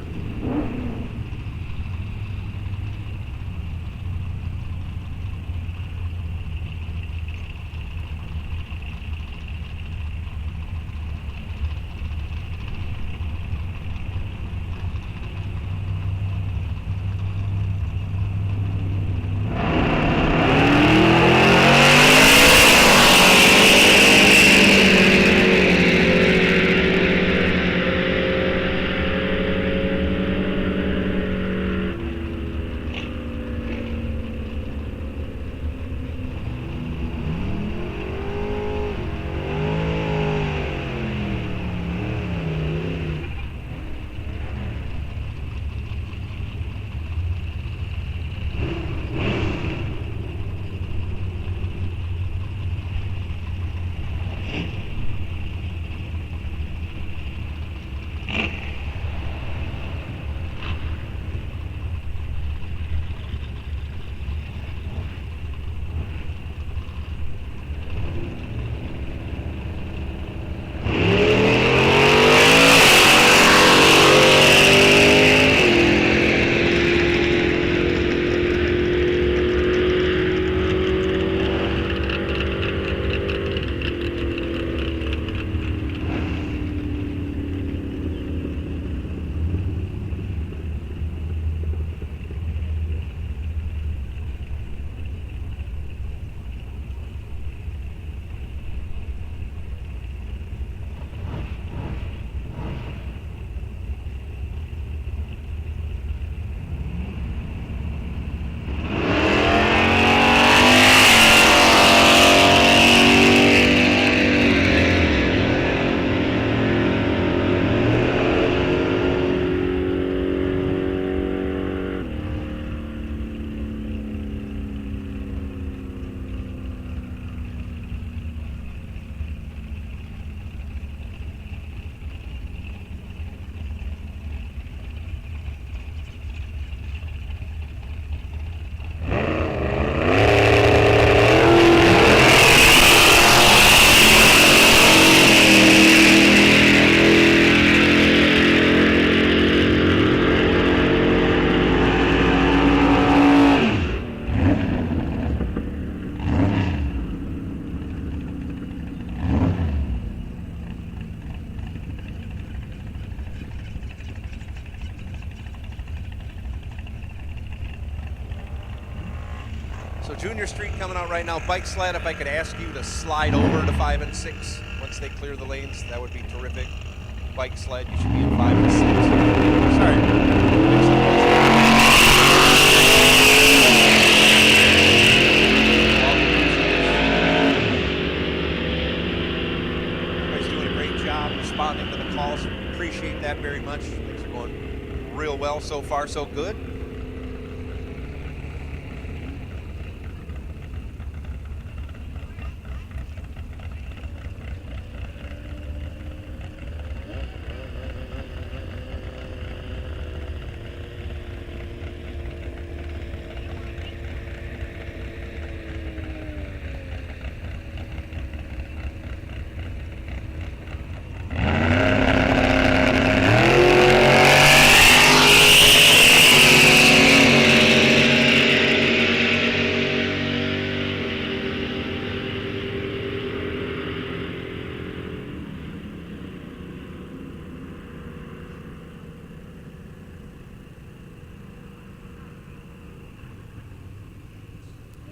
So Junior Street coming out right now. Bike Sled, if I could ask you to slide over to 5 and 6 once they clear the lanes, that would be terrific. Bike Sled, you should be in 5 and 6. Sorry. Everybody's doing a great job responding to the calls. Appreciate that very much. Things are going real well so far, so good.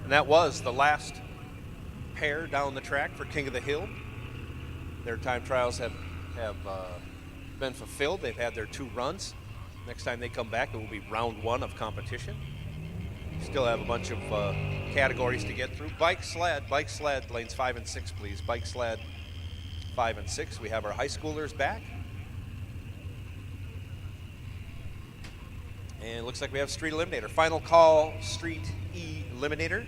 And that was the last pair down the track for King of the Hill. Their time trials have been fulfilled. They've had their 2 runs. Next time they come back, it will be round 1 of competition. Still have a bunch of categories to get through. Bike sled, lanes 5 and 6, please. Bike sled, 5 and 6. We have our high schoolers back. And it looks like we have Street Eliminator. Final call, Street Eliminator.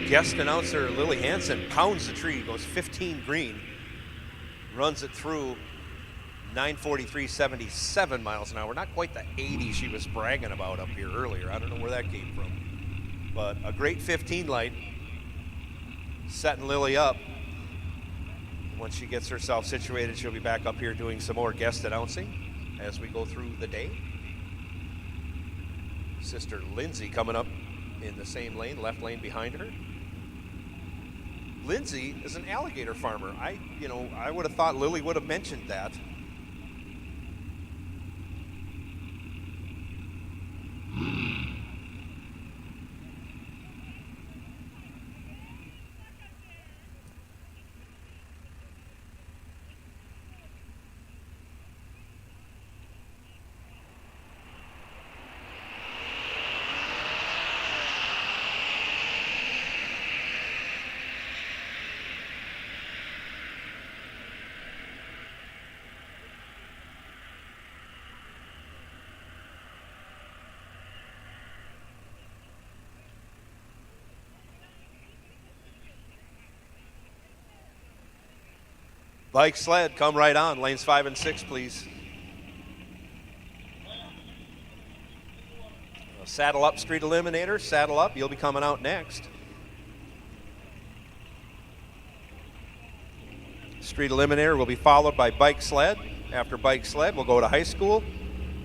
Guest announcer Lily Hansen pounds the tree, goes 15 green, runs it through 943.77 miles an hour. Not quite the 80 she was bragging about up here earlier. I don't know where that came from. But a great 15 light, setting Lily up. Once she gets herself situated, she'll be back up here doing some more guest announcing as we go through the day. Sister Lindsay coming up in the same lane, left lane behind her. Lindsay is an alligator farmer. I would have thought Lily would have mentioned that. Bike sled, come right on. Lanes 5 and 6, please. Saddle up, Street Eliminator. Saddle up. You'll be coming out next. Street Eliminator will be followed by Bike Sled. After Bike Sled, we'll go to high school.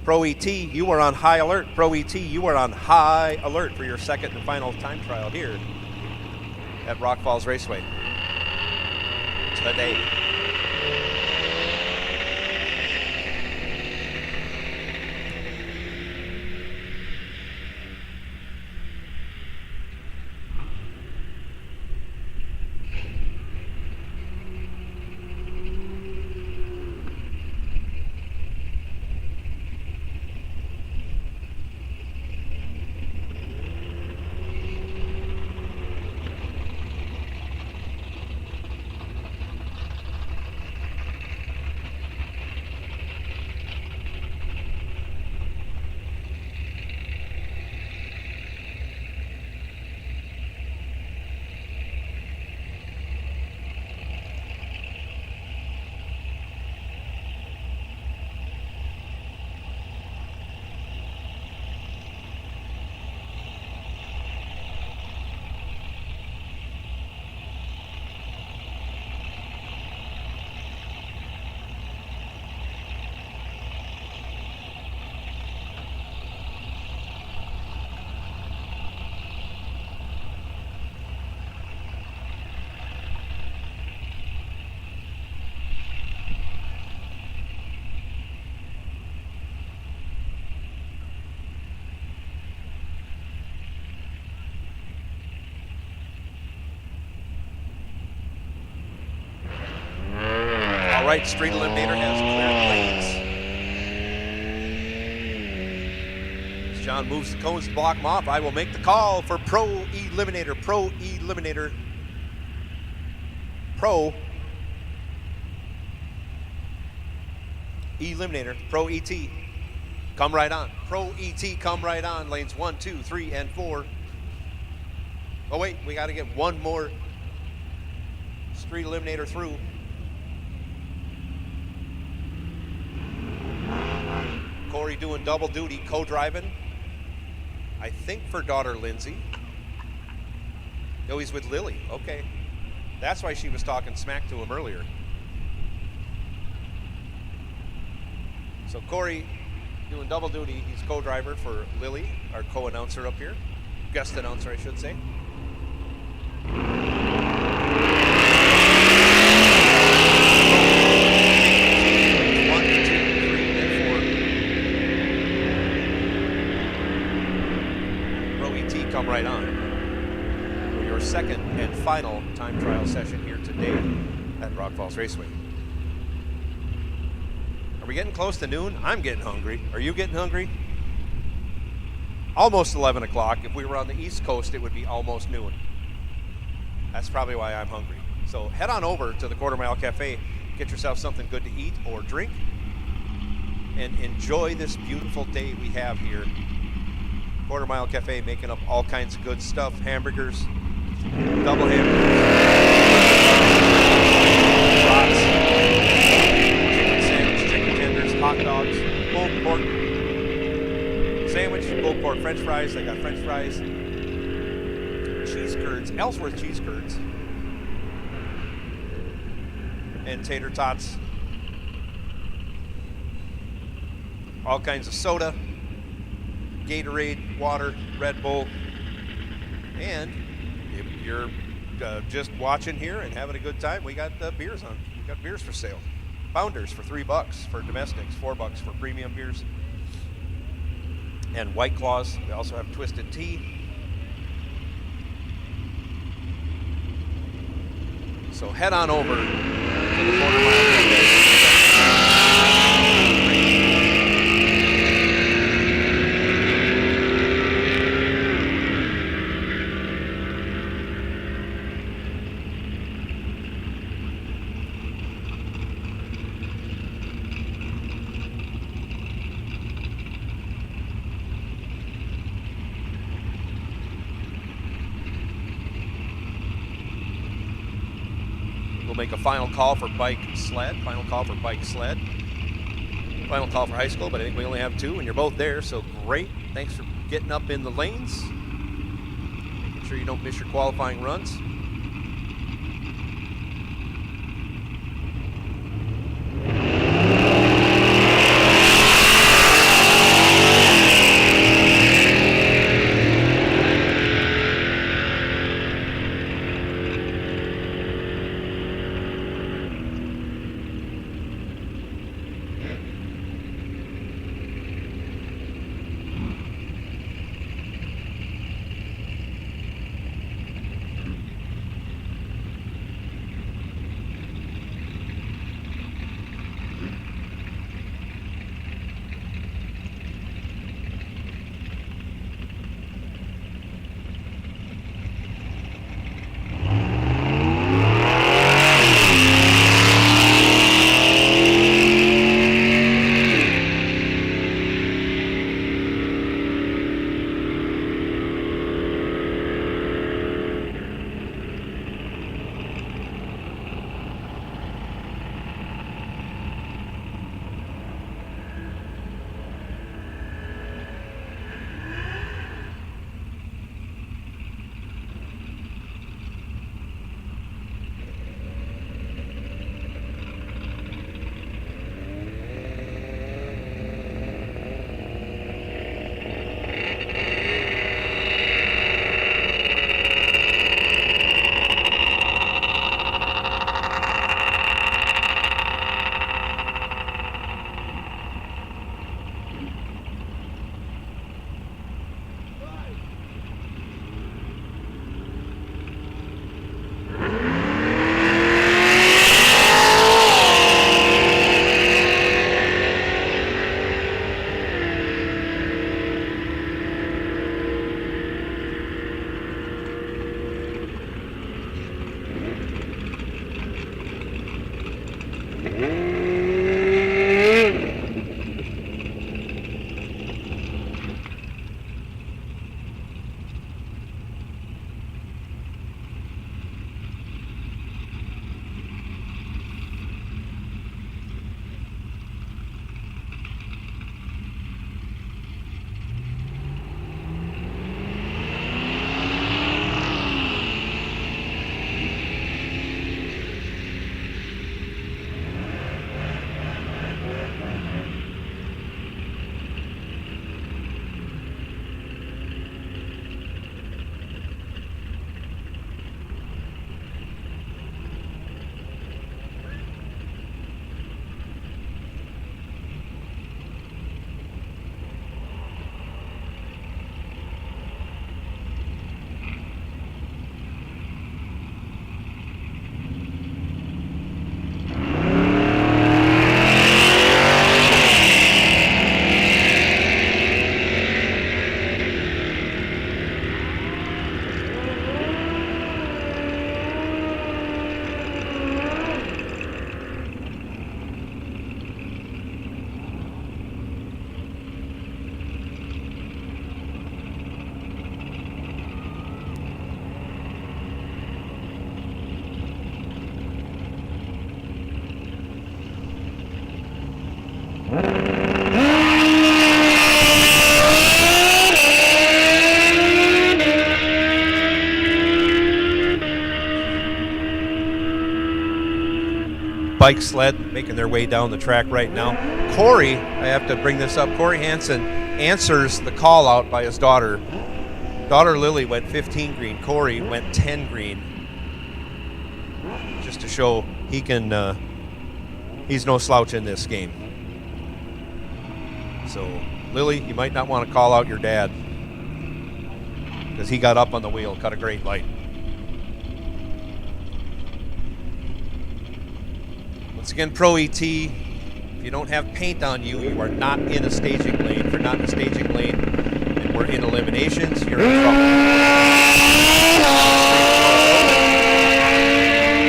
Pro ET, you are on high alert. Pro ET, you are on high alert for your second and final time trial here at Rock Falls Raceway today. All right, Street Eliminator has cleared lanes. As John moves the cones to block him off, I will make the call for Pro Eliminator. Pro Eliminator. Pro Eliminator. Pro ET. Come right on. Pro ET, come right on. Lanes 1, 2, 3, and 4. Oh, wait, we got to get one more Street Eliminator through. Corey doing double duty, co-driving. I think for daughter Lindsay. No, he's with Lily. Okay. That's why she was talking smack to him earlier. So Corey doing double duty. He's co-driver for Lily, our co-announcer up here. Guest announcer, I should say. One, two, three, and 4. Pro ET, come right on. For your second and final time trial session here today at Rock Falls Raceway. Are we getting close to noon? I'm getting hungry. Are you getting hungry? Almost 11 o'clock. If we were on the East Coast, it would be almost noon. That's probably why I'm hungry. So head on over to the Quarter Mile Cafe, get yourself something good to eat or drink, and enjoy this beautiful day we have here. Quarter Mile Cafe making up all kinds of good stuff. Hamburgers, double hamburgers, brats, hot dogs, pulled pork sandwich, pulled pork french fries. I got french fries, cheese curds, Ellsworth cheese curds, and tater tots. All kinds of soda, Gatorade, water, Red Bull. And if you're just watching here and having a good time, we got beers on. We got beers for sale. Founders for $3 for domestics, $4 for premium beers, and White Claws. We also have Twisted Tea. So head on over to the Quarter Mile Cafe. Make a final call for bike sled, final call for bike sled, final call for high school, but I think we only have 2 and you're both there, so great. Thanks for getting up in the lanes, making sure you don't miss your qualifying runs. Bike sled making their way down the track right now. Corey, I have to bring this up, Corey Hansen answers the call out by his daughter. Daughter Lily went 15 green. Corey went 10 green. Just to show he can, he's no slouch in this game. So, Lily, you might not want to call out your dad because he got up on the wheel, cut a great light. Once again, Pro ET, if you don't have paint on you, you are not in a staging lane. If you're not in a staging lane and we're in eliminations, you're in trouble.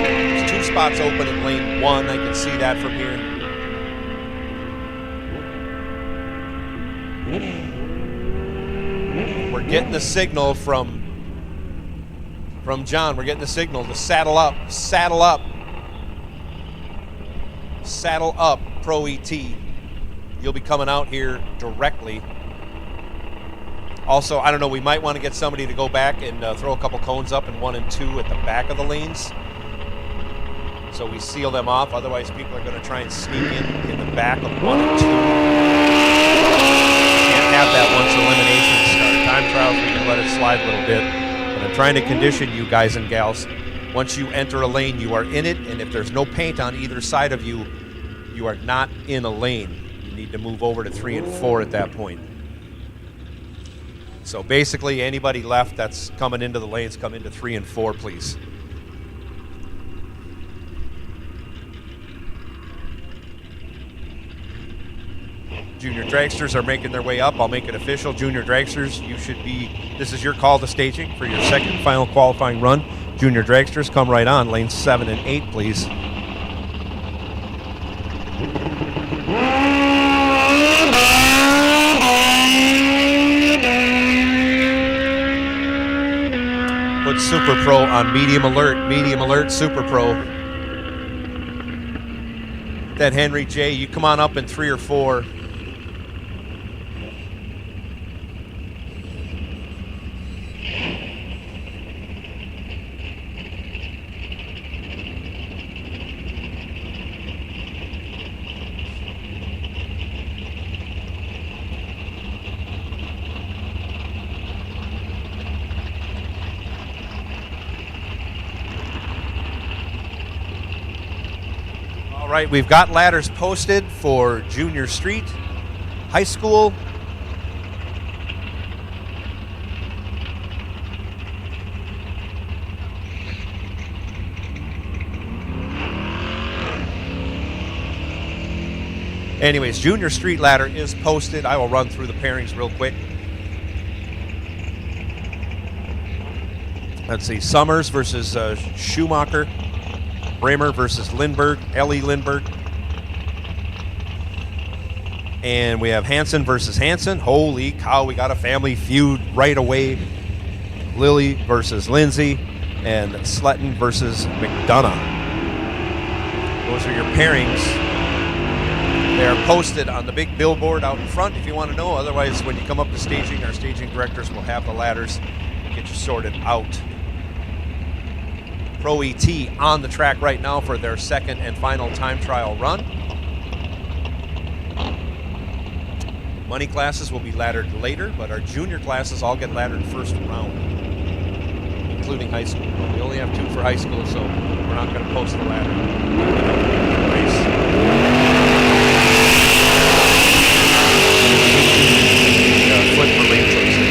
There's 2 spots open in lane 1. I can see that from here. We're getting the signal from John. We're getting the signal to saddle up, saddle up. Saddle up, Pro ET. You'll be coming out here directly. Also, I don't know, we might want to get somebody to go back and throw a couple cones up in 1 and 2 at the back of the lanes. So we seal them off. Otherwise, people are going to try and sneak in the back of 1 and 2. Can't have that once eliminations start. Time trials, we can let it slide a little bit. But I'm trying to condition you guys and gals. Once you enter a lane, you are in it, and if there's no paint on either side of you, you are not in a lane. You need to move over to 3 and 4 at that point. So basically, anybody left that's coming into the lanes, come into 3 and 4, please. Junior dragsters are making their way up. I'll make it official. Junior dragsters, you should be, this is your call to staging for your second final qualifying run. Junior dragsters, come right on. Lanes 7 and 8, please. Put Super Pro on medium alert, Super Pro. That Henry J, you come on up in 3 or 4. All right, we've got ladders posted for junior street, high school. Anyways, junior street ladder is posted. I will run through the pairings real quick. Let's see, Summers versus Schumacher. Bramer versus Lindbergh, Ellie Lindbergh. And we have Hansen versus Hansen. Holy cow, we got a family feud right away. Lily versus Lindsay, and Sletton versus McDonough. Those are your pairings. They are posted on the big billboard out in front if you want to know. Otherwise, when you come up to staging, our staging directors will have the ladders and get you sorted out. Pro ET on the track right now for their second and final time trial run. Money classes will be laddered later, but our junior classes all get laddered first round, including high school. We only have 2 for high school, so we're not going to post the ladder. Flip for lane choices.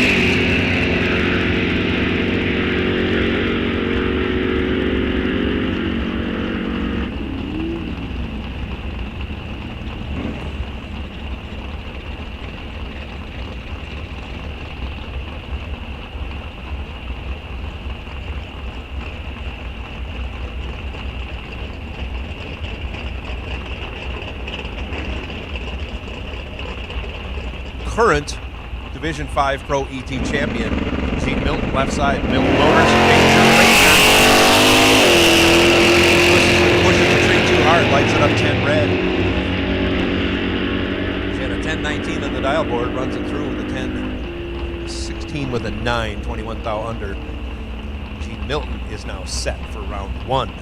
Current Division 5 Pro ET champion, Gene Milton, left side, Milton Motors, Ranger. Pushes the tree too hard, lights it up 10 red. 10-19 on the dial board, runs it through with a 10-16 with a 9, 21 thou under. Gene Milton is now set for round 1.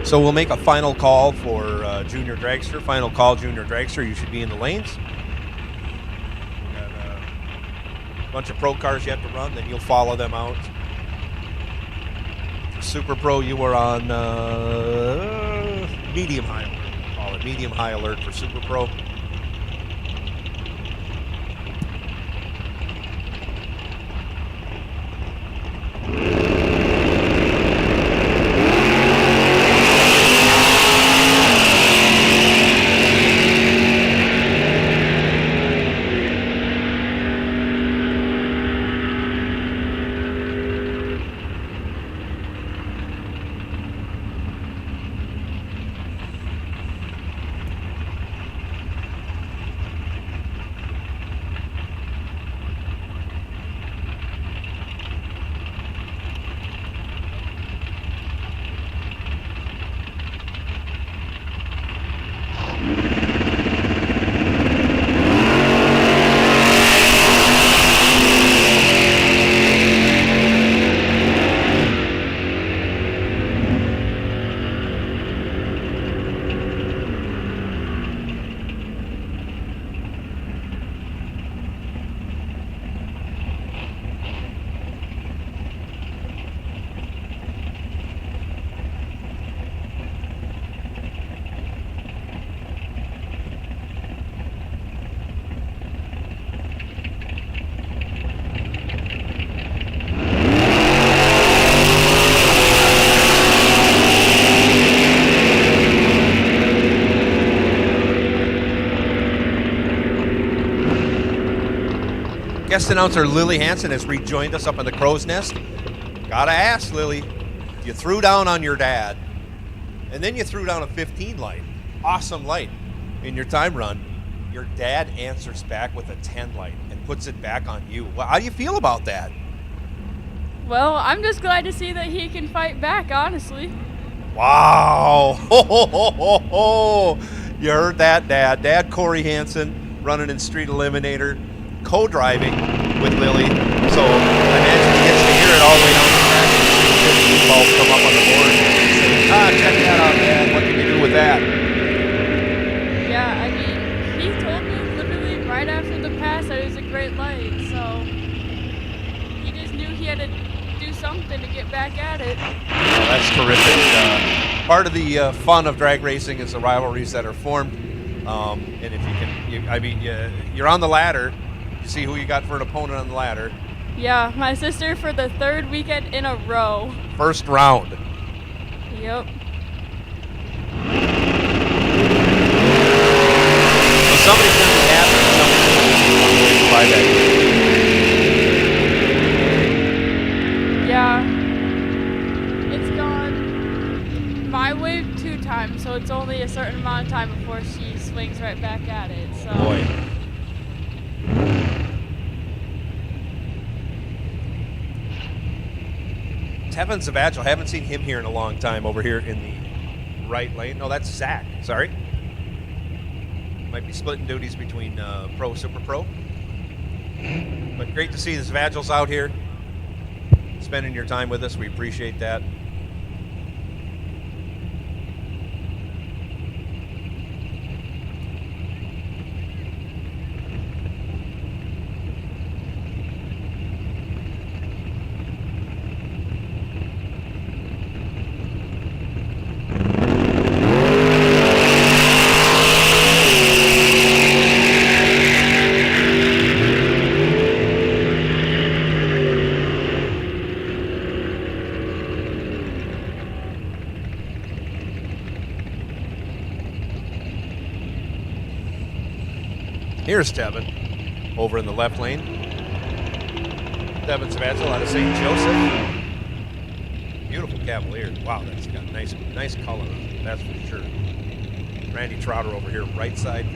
So we'll make a final call for Junior Dragster. Final call, Junior Dragster. You should be in the lanes. We got a bunch of pro cars yet to run, then you'll follow them out. Super Pro, you were on medium high alert. Call it medium high alert for Super Pro. Guest announcer Lily Hansen has rejoined us up in the crow's nest. Gotta ask, Lily, you threw down on your dad, and then you threw down a 15 light. Awesome light in your time run. Your dad answers back with a 10 light and puts it back on you. Well, how do you feel about that? Well, I'm just glad to see that he can fight back, honestly. Wow. Ho, ho, ho, ho, ho. You heard that, Dad. Dad Corey Hansen running in Street Eliminator, co-driving with Lily. So I imagine he gets to hear it all the way down the track. The balls come up on the board and say, check that out, Dad. What can you do with that? Yeah, I mean, he told me literally right after the pass that it was a great light, so he just knew he had to do something to get back at it. Well, that's terrific. Part of the fun of drag racing is the rivalries that are formed. And if you can, you're on the ladder. You see who you got for an opponent on the ladder. Yeah, my sister for the 3rd weekend in a row. First round. Yep. So somebody's going to be happy. Somebody's going to buy that. Yeah. It's gone my way 2 times, so it's only a certain amount of time before she swings right back at it. So. Boy. Tevin Zavagil, I haven't seen him here in a long time over here in the right lane. No, that's Zach. Sorry. Might be splitting duties between Pro, Super Pro. But great to see the Zavagils out here spending your time with us. We appreciate that. Here's Tevin over in the left lane. Tevin Zavagil out of St. Joseph. Beautiful Cavalier. Wow, that's got nice color on it, that's for sure. Randy Trotter over here, right side.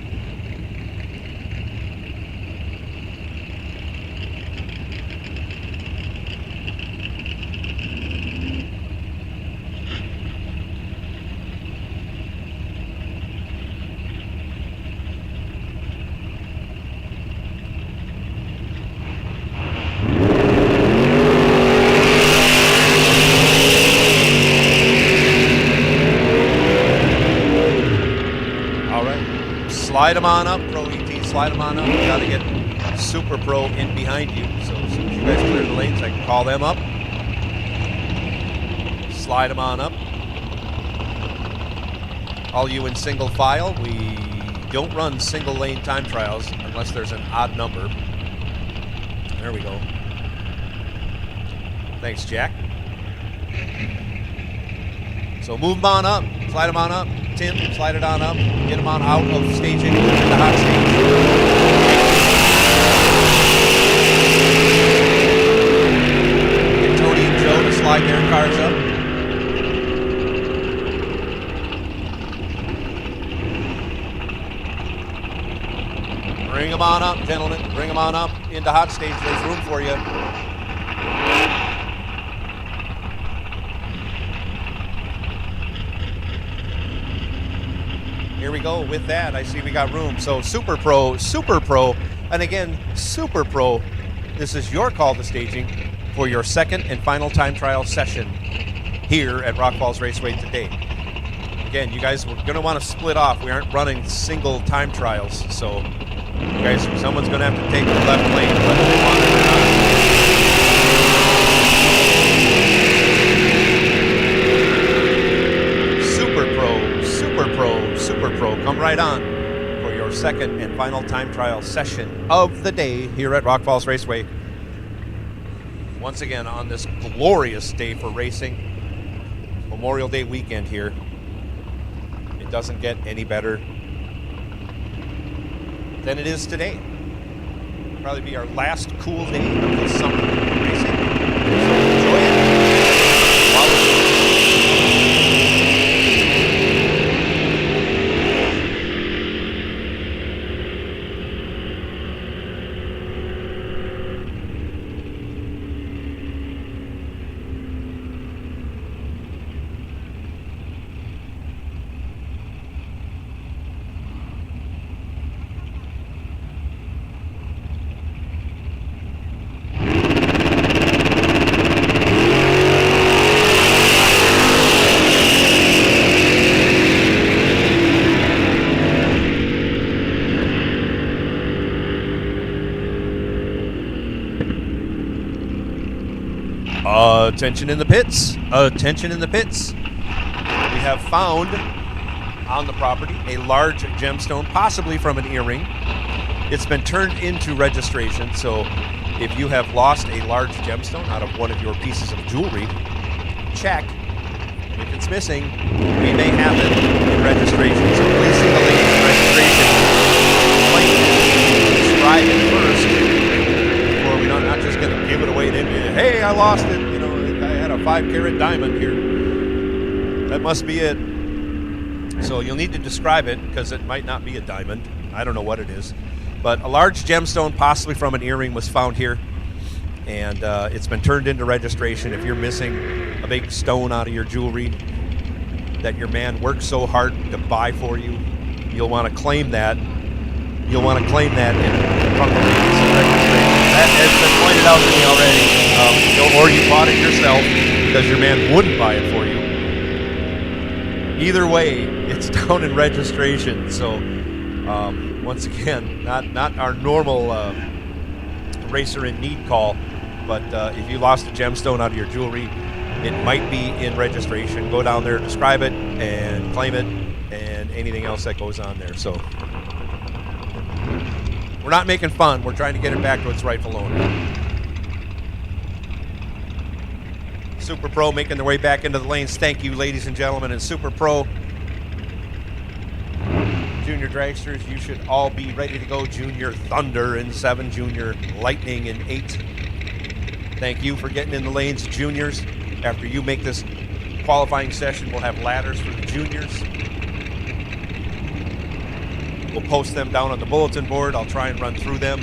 Slide them on up, Pro ET, slide them on up. You got to get Super Pro in behind you. So as soon as you guys clear the lanes, I can call them up. Slide them on up. All you in single file, we don't run single lane time trials unless there's an odd number. There we go. Thanks, Jack. So move them on up, slide them on up. Tim, slide it on up, get them on out of staging into the hot stage. Get Tony and Joe to slide their cars up. Bring them on up, gentlemen. Bring them on up into hot stage. There's room for you. Here we go with that. I see we got room. So Super Pro, and again, Super Pro, this is your call to staging for your 2nd and final time trial session here at Rock Falls Raceway today. Again, you guys, we're going to want to split off. We aren't running single time trials, so you guys, someone's going to have to take the left lane, whether they want it or not. Super Pro, come right on for your 2nd and final time trial session of the day here at Rock Falls Raceway. Once again on this glorious day for racing, Memorial Day weekend here. It doesn't get any better than it is today. Probably be our last cool day of the summer racing. So enjoy it. Attention in the pits. Attention in the pits. We have found on the property a large gemstone, possibly from an earring. It's been turned into registration, so if you have lost a large gemstone out of one of your pieces of jewelry, check. If it's missing, we may have it in registration. So please see the link in registration. Like, describe it first, or we're not just going to give it away to you. Hey, I lost it. You know, I had a 5-carat diamond here. That must be it. So you'll need to describe it because it might not be a diamond. I don't know what it is. But a large gemstone, possibly from an earring, was found here. And it's been turned into registration. If you're missing a big stone out of your jewelry that your man worked so hard to buy for you, you'll want to claim that. You'll want to claim that from the ladies in registration. That has been pointed out to me already. Or you bought it yourself because your man wouldn't buy it for you. Either way, it's down in registration. So once again, not our normal racer in need call, but if you lost a gemstone out of your jewelry, it might be in registration. Go down there, describe it, and claim it, and anything else that goes on there. So we're not making fun. We're trying to get it back to its rightful owner. Super Pro making their way back into the lanes. Thank you, ladies and gentlemen. And Super Pro Junior Dragsters, you should all be ready to go. Junior Thunder in 7, Junior Lightning in 8. Thank you for getting in the lanes, juniors. After you make this qualifying session, we'll have ladders for the juniors. We'll post them down on the bulletin board. I'll try and run through them.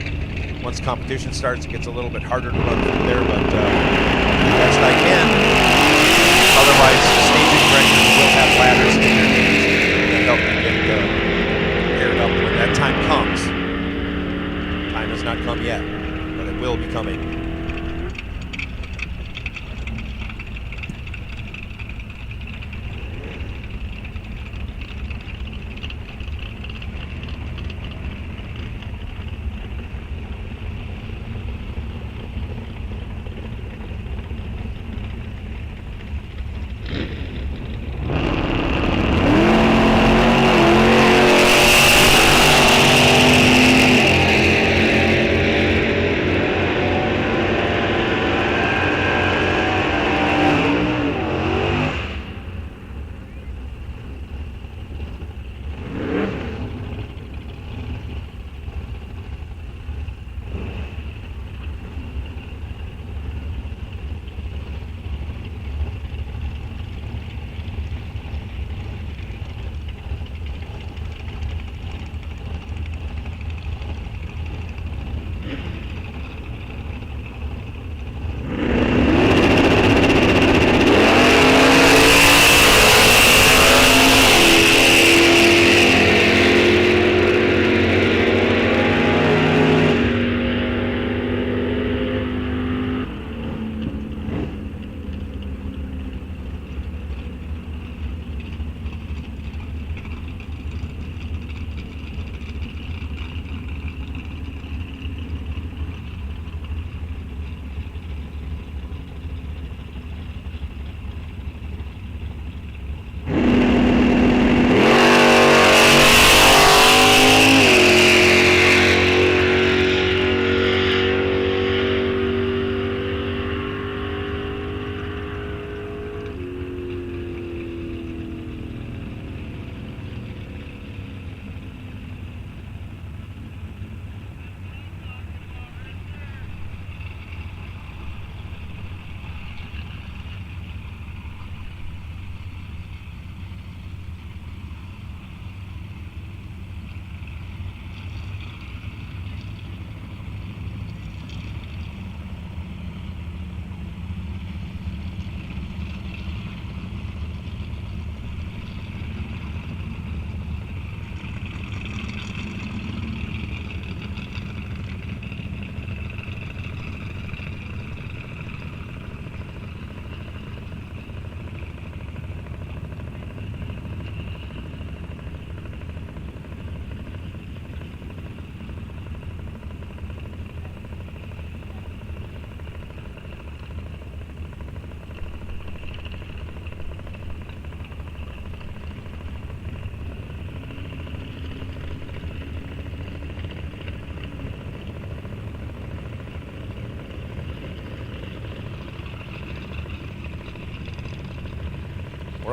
Once competition starts, it gets a little bit harder to run through there, but best I can. Otherwise, the staging directors will have ladders in their names that help you get paired up when that time comes. Time has not come yet, but it will be coming.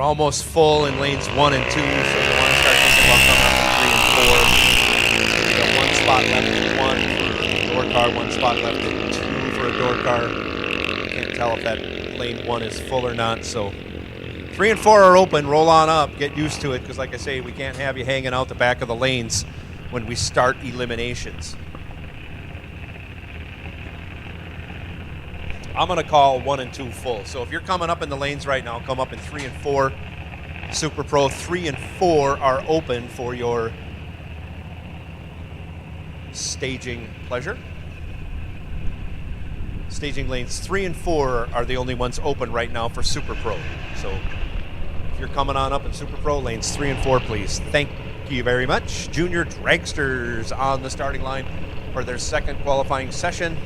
almost full in lanes 1 and 2, so you want to start thinking about coming up in 3 and 4. We got one spot left at 1 for a door car, one spot left at 2 for a door car. Can't tell if that lane 1 is full or not, so 3 and 4 are open. Roll on up, get used to it, because like I say, we can't have you hanging out the back of the lanes when we start eliminations. I'm going to call 1 and 2 full. So if you're coming up in the lanes right now, come up in 3 and 4. Super Pro 3 and 4 are open for your staging pleasure. Staging lanes 3 and 4 are the only ones open right now for Super Pro. So if you're coming on up in Super Pro, lanes 3 and 4, please. Thank you very much. Junior Dragsters on the starting line for their second qualifying session.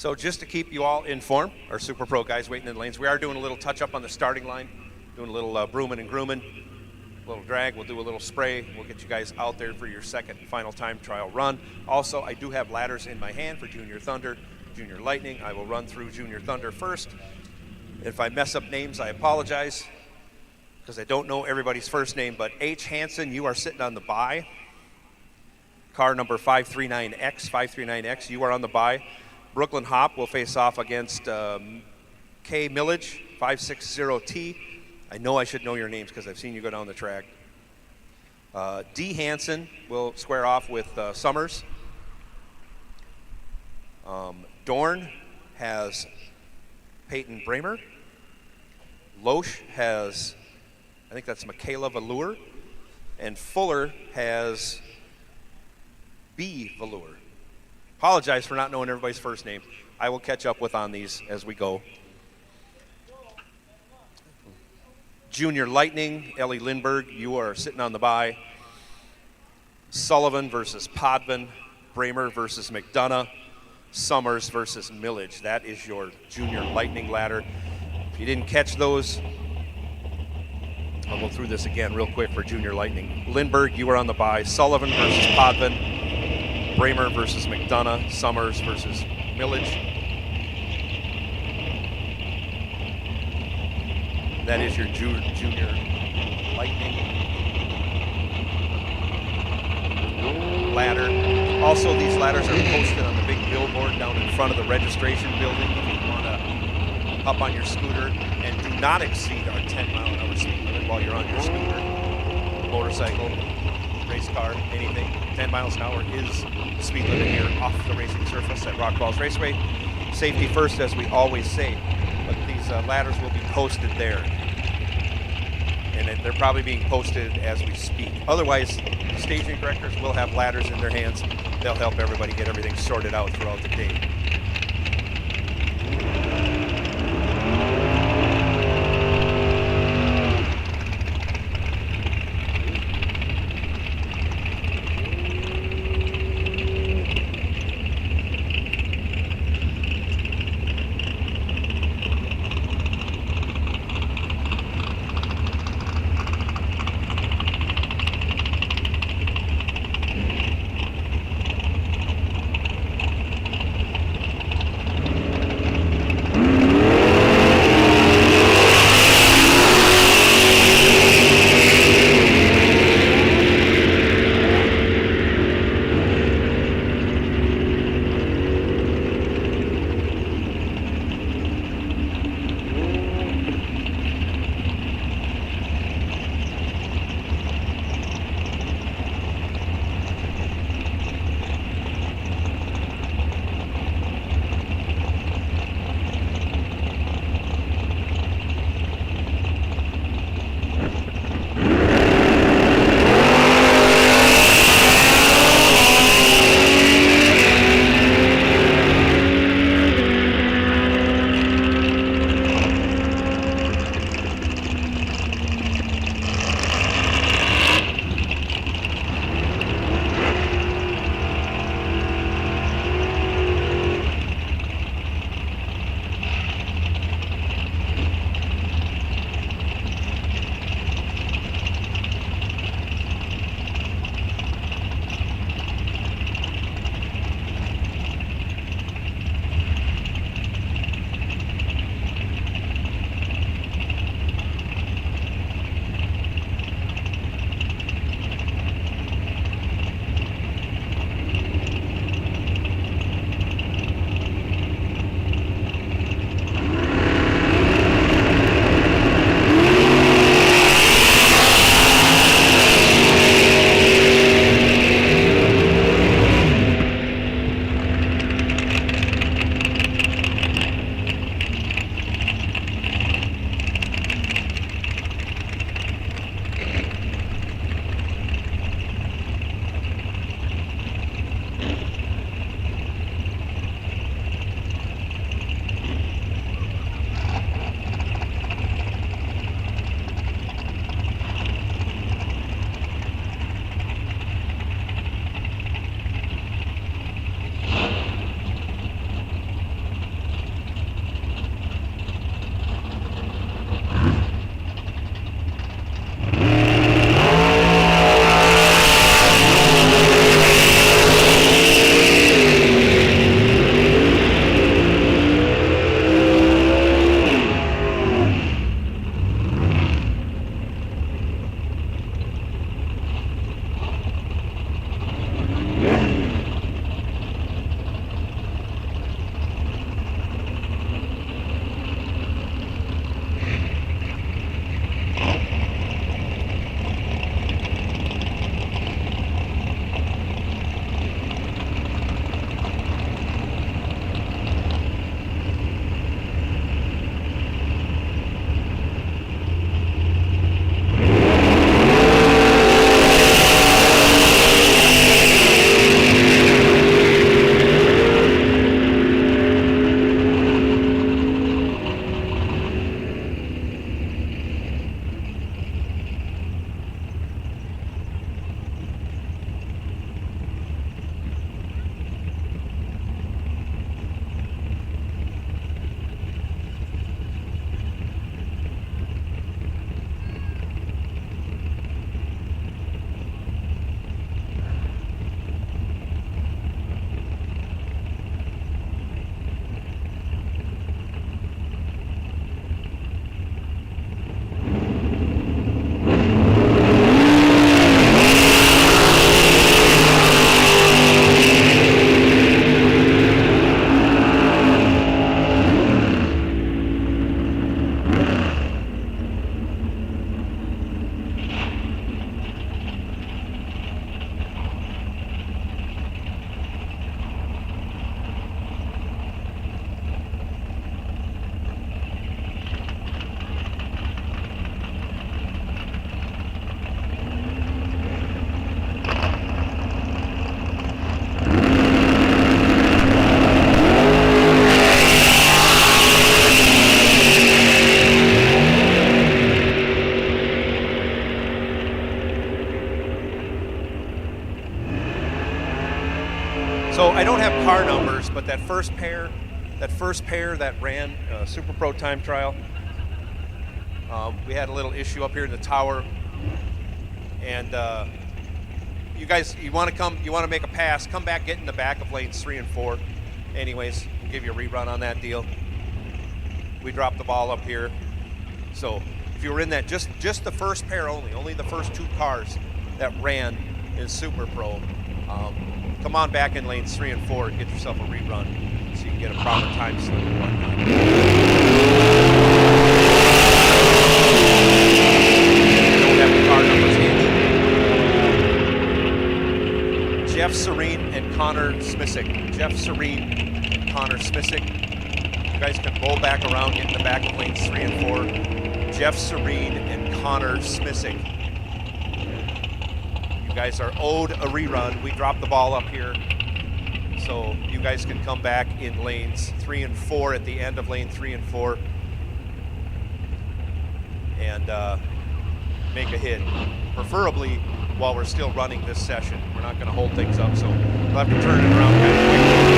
So just to keep you all informed, our Super Pro guys waiting in the lanes, we are doing a little touch-up on the starting line, doing a little brooming and grooming, a little drag, we'll do a little spray, we'll get you guys out there for your second and final time trial run. Also, I do have ladders in my hand for Junior Thunder, Junior Lightning. I will run through Junior Thunder first. If I mess up names, I apologize, because I don't know everybody's first name, but H. Hansen, you are sitting on the bye. Car number 539X, 539X, you are on the bye. Brooklyn Hop will face off against K. Millage, 560T. I know I should know your names because I've seen you go down the track. D. Hansen will square off with Summers. Dorn has Peyton Bramer. Loesch has, I think that's Michaela Valur. And Fuller has B. Valur. Apologize for not knowing everybody's first name. I will catch up with on these as we go. Junior Lightning, Ellie Lindbergh, you are sitting on the bye. Sullivan versus Podvin, Bramer versus McDonough, Summers versus Millage. That is your Junior Lightning ladder. If you didn't catch those, I'll go through this again real quick for Junior Lightning. Lindbergh, you are on the bye. Sullivan versus Podvin, Bramer versus McDonough, Summers versus Millage. That is your Junior Lightning ladder. Also, these ladders are posted on the big billboard down in front of the registration building if you want to hop on your scooter, and do not exceed our 10-mile-an-hour speed limit while you're on your scooter, motorcycle, race car, anything. 10 miles an hour is the speed limit here off the racing surface at Rock Falls Raceway. Safety first, as we always say, but these ladders will be posted there. And they're probably being posted as we speak. Otherwise, the staging directors will have ladders in their hands. They'll help everybody get everything sorted out throughout the day. So I don't have car numbers, but that first pair that ran Super Pro time trial, we had a little issue up here in the tower, and you guys, you want to make a pass, come back, get in the back of lanes 3 and 4. Anyways, we'll give you a rerun on that deal. We dropped the ball up here. So if you were in that, just the first pair only the first 2 cars that ran in Super Pro, come on back in lanes 3 and 4 and get yourself a rerun so you can get a proper time slip and whatnot. Don't have the car numbers handy. Jeff Serene and Connor Smisick. Jeff Serene and Connor Smisick. You guys can roll back around, get in the back of lanes 3 and 4. Jeff Serene and Connor Smisick. You guys are owed a rerun. We dropped the ball up here, so you guys can come back in lanes 3 and 4 at the end of lane 3 and 4 and make a hit, preferably while we're still running this session. We're not going to hold things up, so we'll have to turn it around kind of quickly.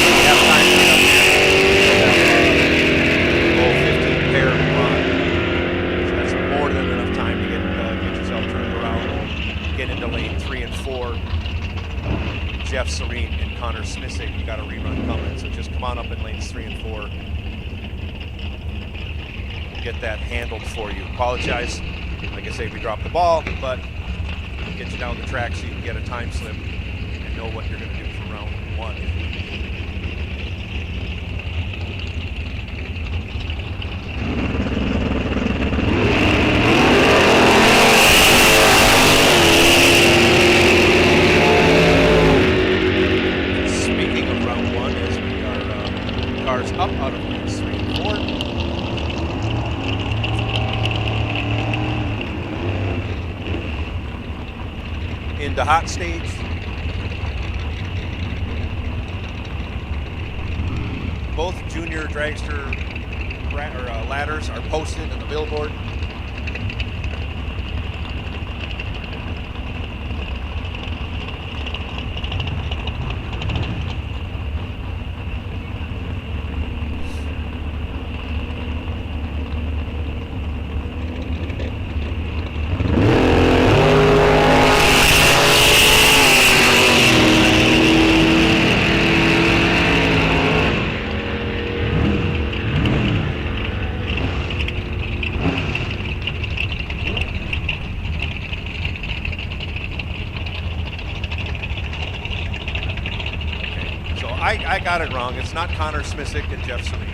We have time to get up here. 15 pair run. So that's more than enough time to get yourself turned around, get into lane 3 and 4. Jeff Serene and Connor Smisick, you got a rerun coming, so just come on up in lanes 3 and 4. Get that handled for you. Apologize. Like I say, we dropped the ball, but get you down the track so you can get a time slip and know what you're going to do for round 1. Speaking of round 1, as we are cars up out of lanes 3 and 4. Into hot stage. Both junior dragster ladders are posted in the billboard. I got it wrong. It's not Connor Smisick and Jeff Serene.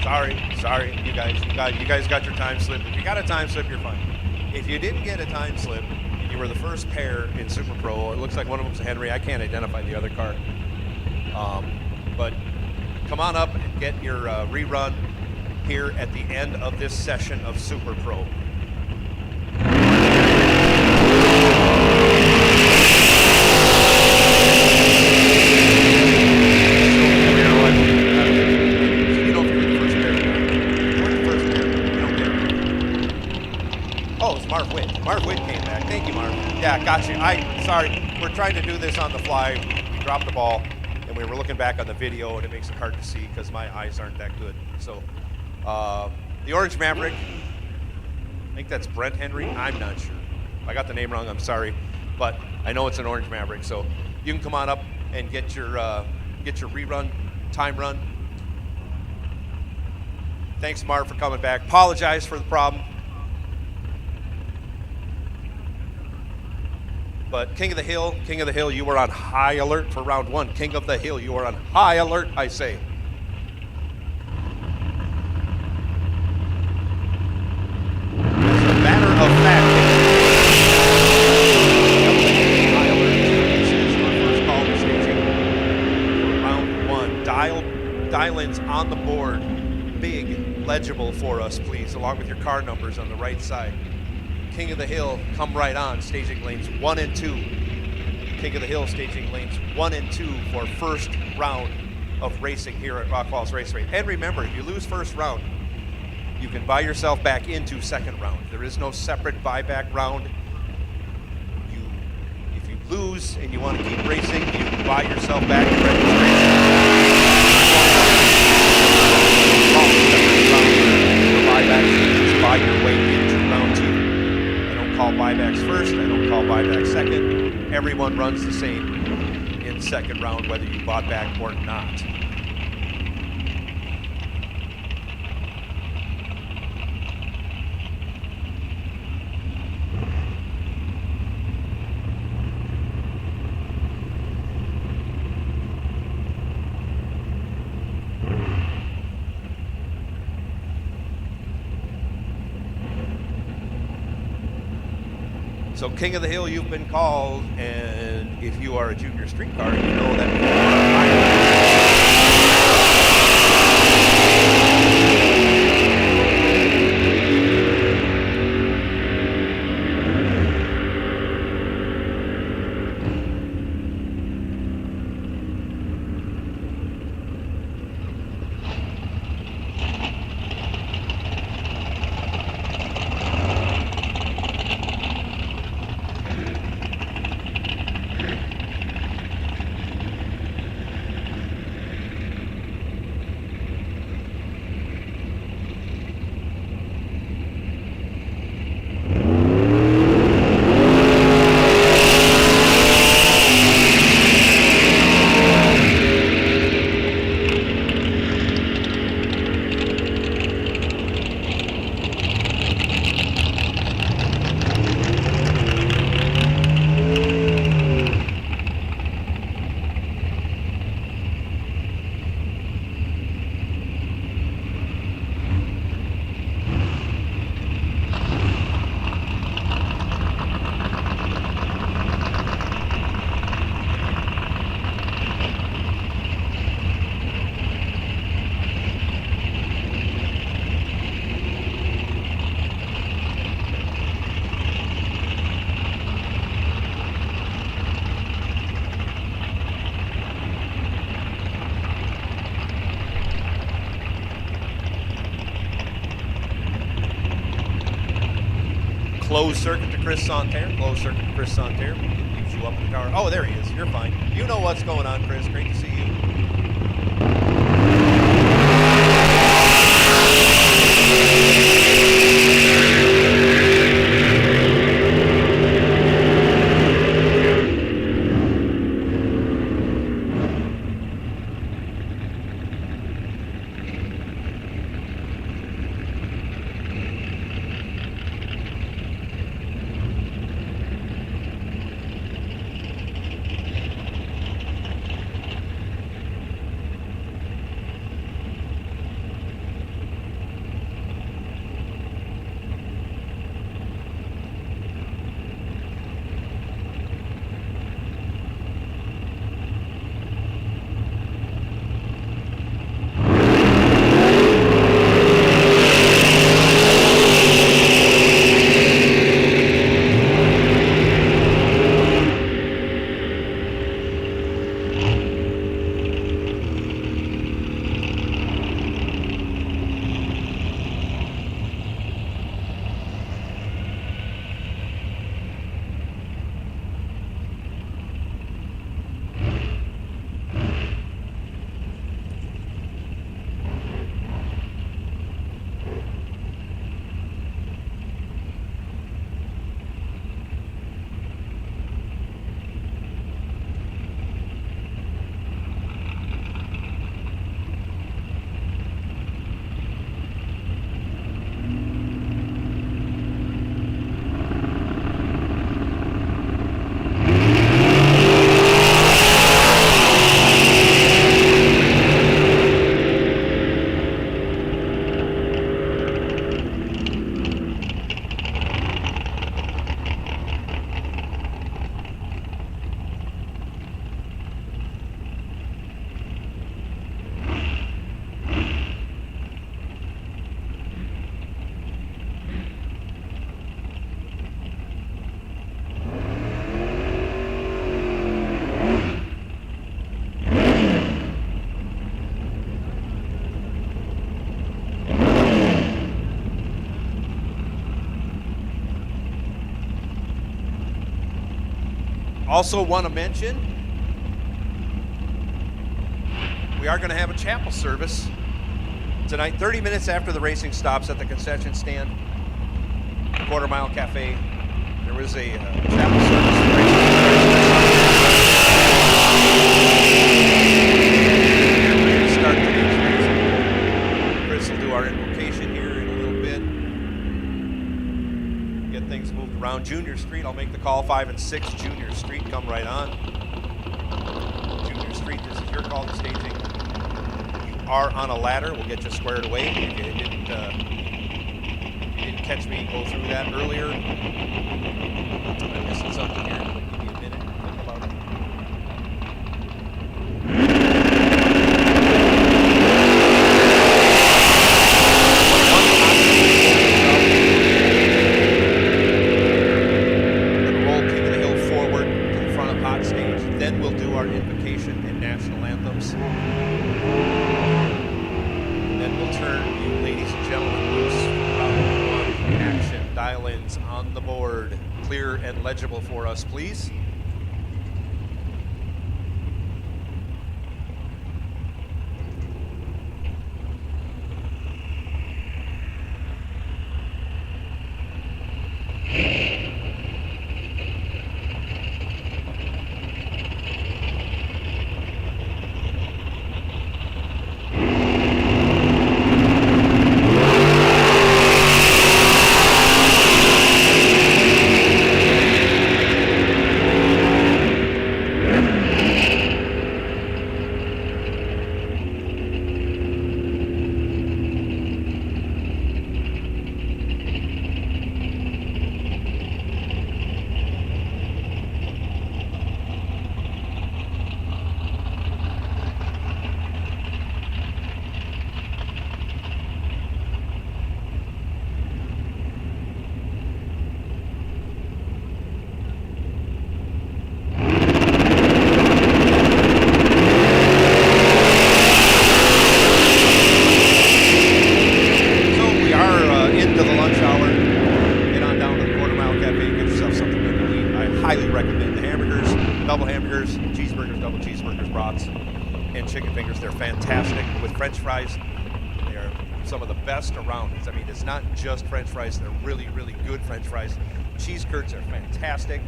Sorry, you guys got your time slip. If you got a time slip, you're fine. If you didn't get a time slip and you were the first pair in Super Pro, it looks like one of them's a Henry. I can't identify the other car. But come on up and get your rerun here at the end of this session of Super Pro. Marv Witt came back. Thank you, Marv. Yeah, got you. Sorry, we're trying to do this on the fly. We dropped the ball, and we were looking back on the video, and it makes it hard to see because my eyes aren't that good. So, the Orange Maverick, I think that's Brent Henry. I'm not sure. If I got the name wrong, I'm sorry, but I know it's an Orange Maverick. So you can come on up and get your rerun, time run. Thanks, Marv, for coming back. Apologize for the problem. But King of the Hill, you were on high alert for round 1. King of the Hill, you are on high alert, I say. As a matter of fact, high alert. This is our first call to staging for round 1. Dial-ins on the board, big, legible for us, please, along with your car numbers on the right side. King of the Hill, come right on, staging lanes 1 and 2. King of the Hill staging lanes 1 and 2 for first round of racing here at Rock Falls Raceway. And remember, if you lose first round, you can buy yourself back into second round. There is no separate buyback round. If you lose and you want to keep racing, you buy yourself back your registration. Buybacks, buy your way into round 2. I don't call buybacks first, I don't call buybacks second. Everyone runs the same in second round, whether you bought back or not. So King of the Hill, you've been called, and if you are a junior street car, you know that. Closed circuit to Chris Santerre. Closed circuit to Chris Santerre. Leaves you up in the car. Oh, there he is. You're fine. You know what's going on, Chris. Great to see you. Also want to mention, we are going to have a chapel service tonight, 30 minutes after the racing stops at the concession stand, Quarter Mile Cafe. There is a chapel service. We're going to start today's racing. Chris will do our invocation here in a little bit. Get things moved around. Junior Street, I'll make the call. 5 and 6 Junior Street, come right on. Junior Street, this is your call to staging. You are on a ladder. We'll get you squared away. If you didn't catch me go through that earlier. I'm missing something here. Give me a minute to think about it. Then roll King of the Hill forward to the front of hot stage. Then we'll do our invocation and national anthems. Then we'll turn you, ladies and gentlemen, loose for round one action. Dial-ins on the board. Clear and legible for us, please. French fries, they are some of the best around. I mean, it's not just French fries, they're really, really good French fries. Cheese curds are fantastic.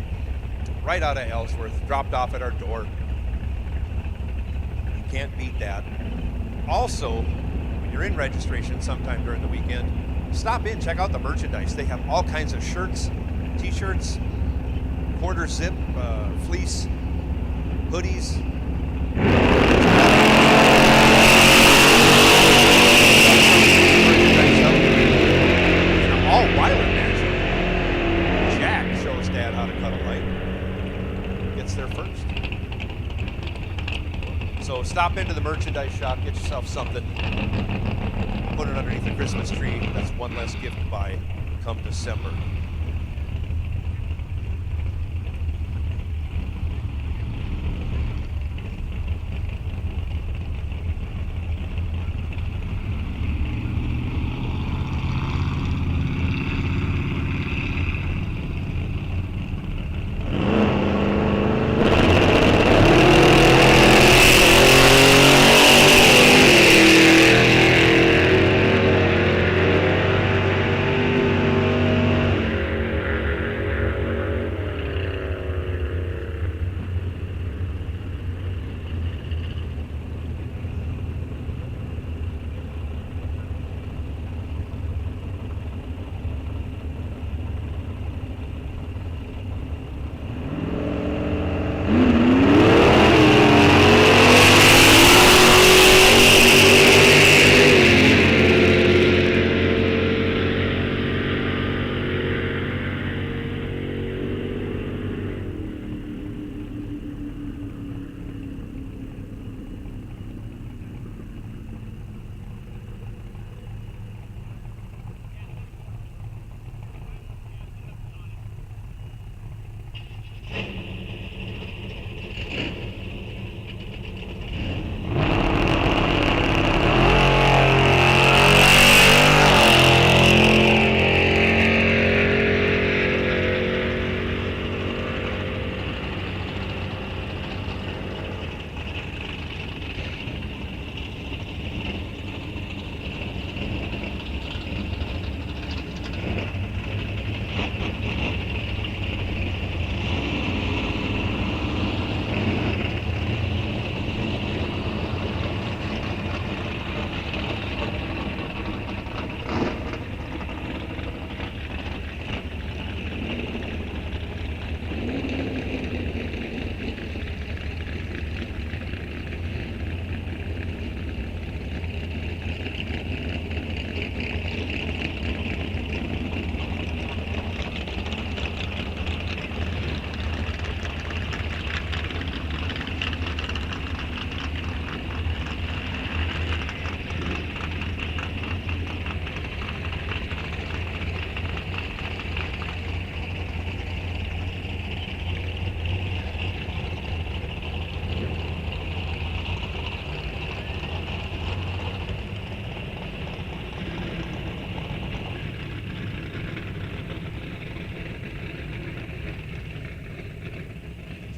Right out of Ellsworth, dropped off at our door. You can't beat that. Also, when you're in registration sometime during the weekend, stop in, check out the merchandise. They have all kinds of shirts, t-shirts, quarter zip, fleece, hoodies. All Weiler matches. Jack shows Dad how to cut a light. Gets there first. So stop into the merchandise shop, get yourself something. Put it underneath the Christmas tree. That's one less gift to buy come December.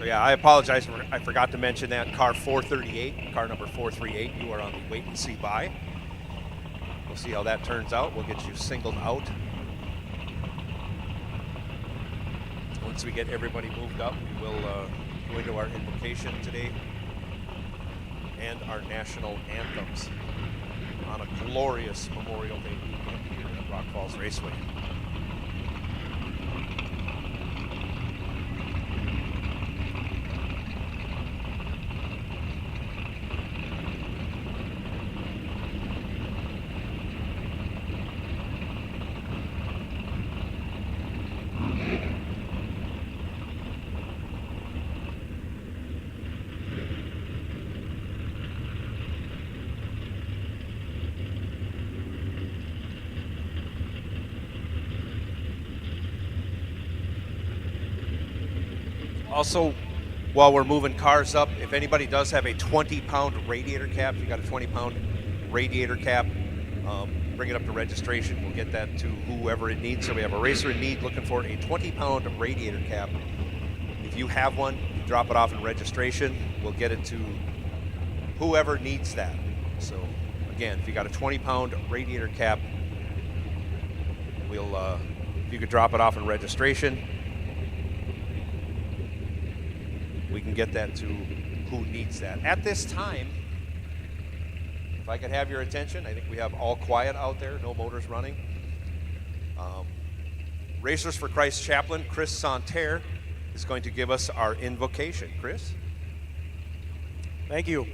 So yeah, I apologize. I forgot to mention that car 438, car number 438, you are on the wait and see by. We'll see how that turns out. We'll get you singled out. Once we get everybody moved up, we will go into our invocation today and our national anthems on a glorious Memorial Day weekend here at Rock Falls Raceway. Also, while we're moving cars up, if anybody does have a 20-pound radiator cap, if you got a 20-pound radiator cap, bring it up to registration. We'll get that to whoever it needs. So we have a racer in need looking for a 20-pound radiator cap. If you have one, you drop it off in registration. We'll get it to whoever needs that. So again, if you got a 20-pound radiator cap, we'll if you could drop it off in registration, we can get that to who needs that. At this time, if I could have your attention, I think we have all quiet out there, no motors running. Racers for Christ chaplain Chris Santerre is going to give us our invocation. Chris? Thank you.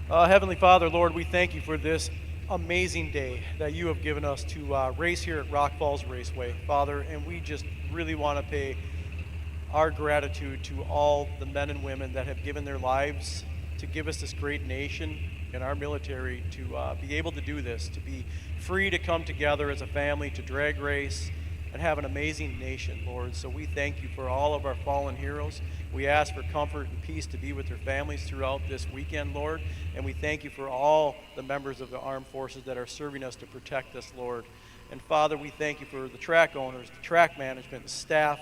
Heavenly Father, Lord, we thank you for this amazing day that you have given us to race here at Rock Falls Raceway, Father, and we just really want to pay our gratitude to all the men and women that have given their lives to give us this great nation and our military to be able to do this, to be free to come together as a family, to drag race, and have an amazing nation, Lord. So we thank you for all of our fallen heroes. We ask for comfort and peace to be with their families throughout this weekend, Lord. And we thank you for all the members of the armed forces that are serving us to protect us, Lord. And Father, we thank you for the track owners, the track management, the staff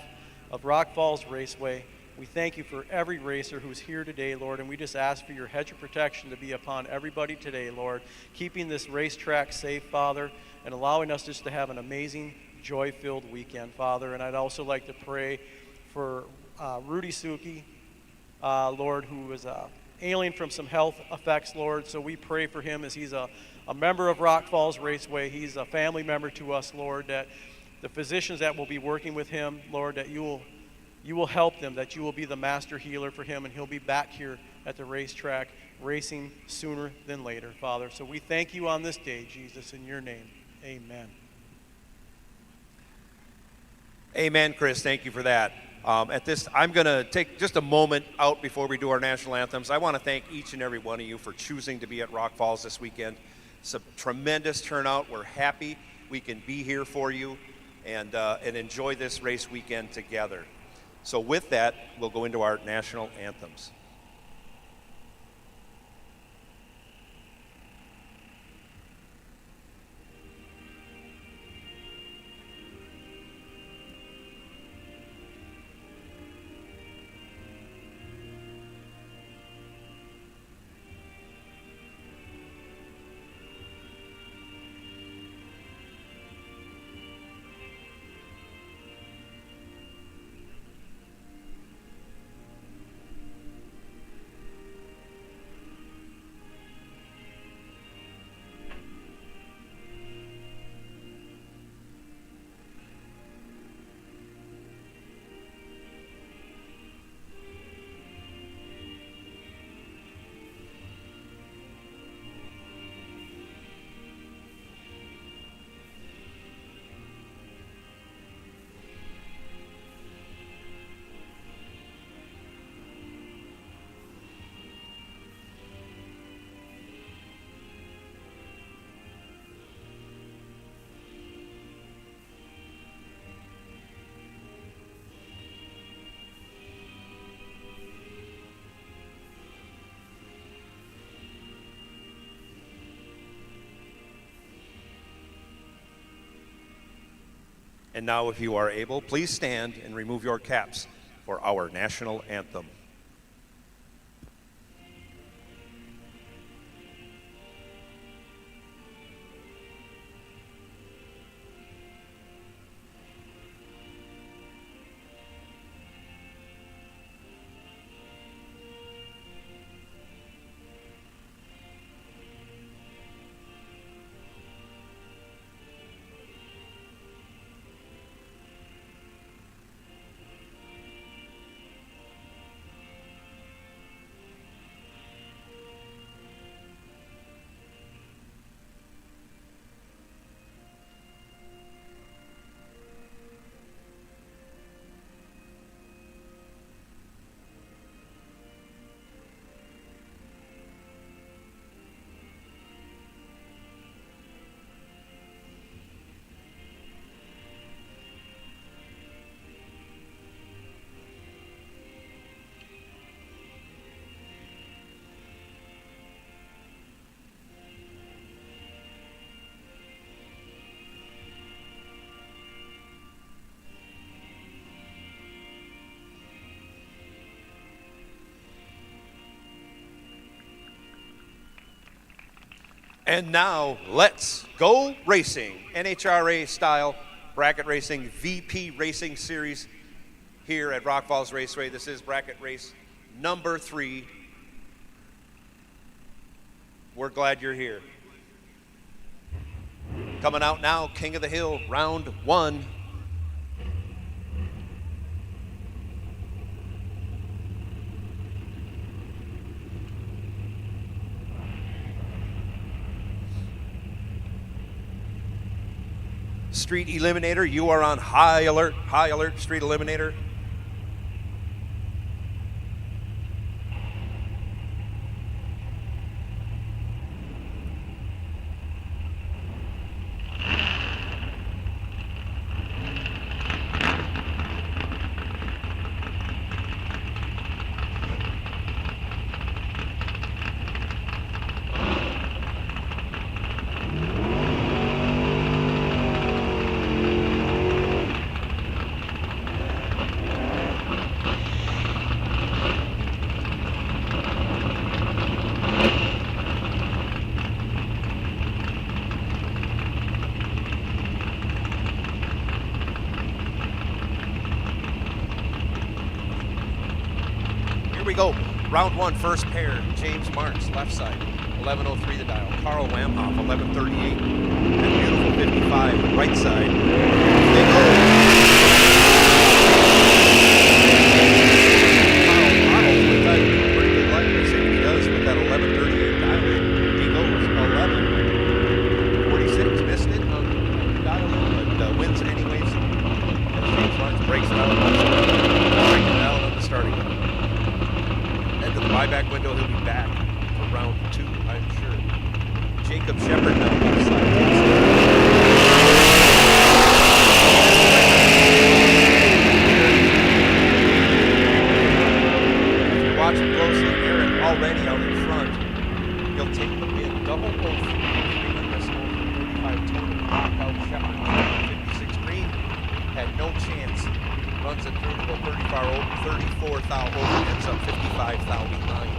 of Rock Falls Raceway. We thank you for every racer who's here today, Lord, and we just ask for your hedge of protection to be upon everybody today, Lord, keeping this racetrack safe, Father, and allowing us just to have an amazing, joy-filled weekend, Father. And I'd also like to pray for Rudy Suki, Lord, who is ailing from some health effects, Lord. So we pray for him as he's a member of Rock Falls Raceway. He's a family member to us, Lord, that the physicians that will be working with him, Lord, that you will help them, that you will be the master healer for him, and he'll be back here at the racetrack racing sooner than later, Father. So we thank you on this day, Jesus, in your name. Amen. Amen, Chris. Thank you for that. At this, I'm going to take just a moment out before we do our national anthems. I want to thank each and every one of you for choosing to be at Rock Falls this weekend. It's a tremendous turnout. We're happy we can be here for you and enjoy this race weekend together. So with that, we'll go into our national anthems. And now, if you are able, please stand and remove your caps for our national anthem. And now, let's go racing. NHRA style bracket racing, VP Racing Series here at Rock Falls Raceway. This is bracket race number 3. We're glad you're here. Coming out now, King of the Hill, round 1. Street Eliminator, you are on high alert, Street Eliminator. Here we go. Round 1, first pair. James Marks, left side, 11:03 the dial. Carl Wamhoff, 11:38. And beautiful 55, right side. They go. Carl Arnold with that pretty good light racing. He does with that 11:38 dial in. He goes 11:46. Missed it on the dial in, but wins anyways. As James Marks breaks it out. Breaking it out on the starting line. To the buyback window, he'll be back for round 2, I'm sure. Jacob Shepard now left side. If you're watching closely, Aaron already out in front. He'll take the win. Double 03 on this 35 total. Knockout Shepard, 56 green. Had no chance. Runs it through to go 34 thou over, ends up 55 thou behind.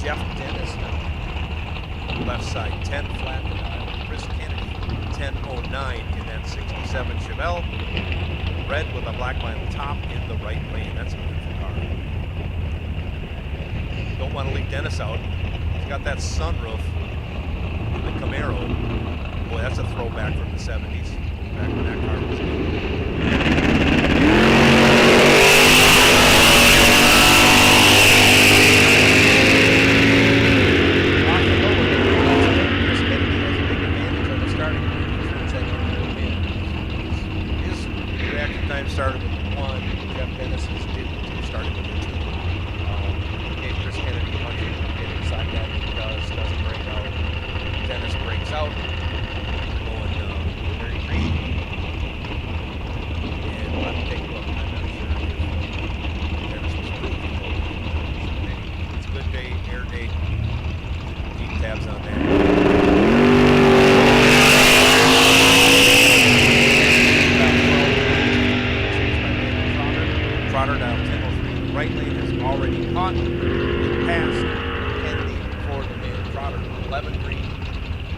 Jeff Dennis now, left side, 10 flat the dial. Chris Kennedy, 10:09 in that 67 Chevelle. Red with a black line top in the right lane. That's a beautiful car. Don't want to leave Dennis out. He's got that sunroof in the Camaro. Boy, that's a throwback from the 70s. Back when that car was new. Started with the 1, Jeff Dennis's didn't, started with the 2. Gave Chris Kennedy a bunch of inside that he doesn't break out. Dennis breaks out, going very green. And we'll have to take a look. I'm not sure if Dennis was approved. It's a good day, air day. Deep tabs on there. Trotter dial 1003. Right lane has already caught, passed Kennedy for the win. Trotter 11 green.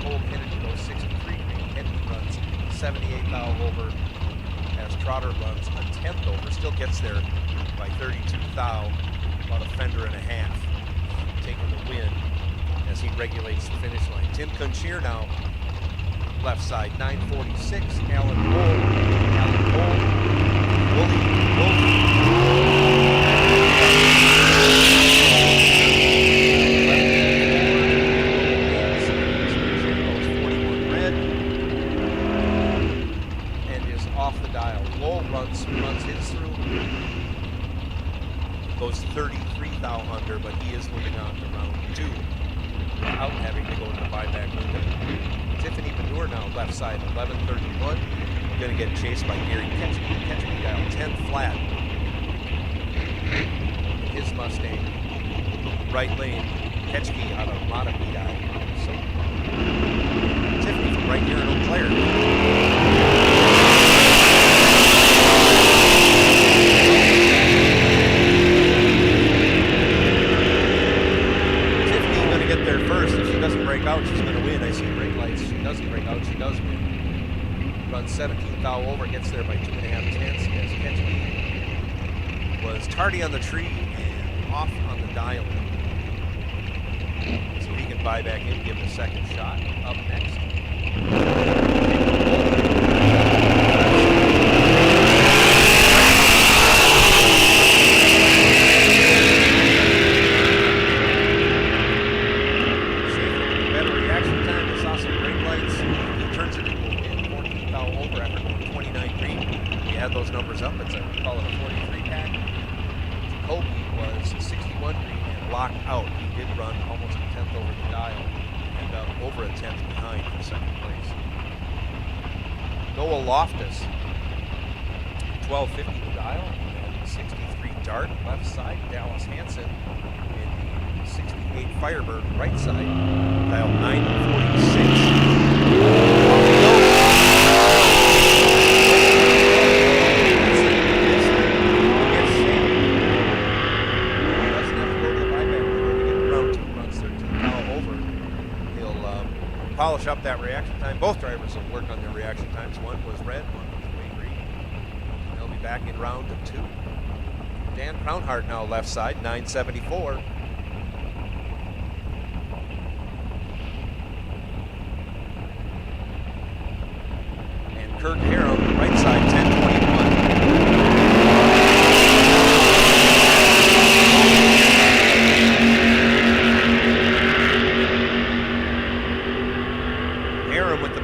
Cole Kennedy goes 63 green. Kennedy runs 78 thou over as Trotter runs a 10th over. Still gets there by 32 thou, about a fender and a half, taking the win as he regulates the finish line. Tim Kunshir now left side, 946. Alan Cole, Wooly, goes 41 red and is off the dial. Lowell runs his through, goes 33 thou under, but he is moving on to round 2 without having to go to the buyback window. Tiffany Manure now left side, 1131. Going to get chased by Gary Ketchke. Ketchke dial 10 flat. His Mustang. Right lane, Ketchke out of Matabidi. So, Tiffany from right here in Eau Claire. Tiffany going to get there first. If she doesn't break out, she's going to win. I see brake lights. She doesn't break out, she does win. Runs 17 thou over, gets there by 2.5 tenths as Ketchke was tardy on the tree and off on the dial. So he can buy back in, give it a second shot. Up next. Those numbers up. It's a, we call it a 43 pack. Jacoby was 61 green and locked out. He did run almost a 10th over the dial and over a 10th behind for second place. Noah Loftus, 1250 the dial and 63 dart left side. Dallas Hansen in the 68 Firebird right side, dial 946. Polish up that reaction time. Both drivers will work on their reaction times. One was red, one was way green. They'll be back in round 2. Dan Crownhart now left side, 974. And Kirk Harrow, right side, 1021.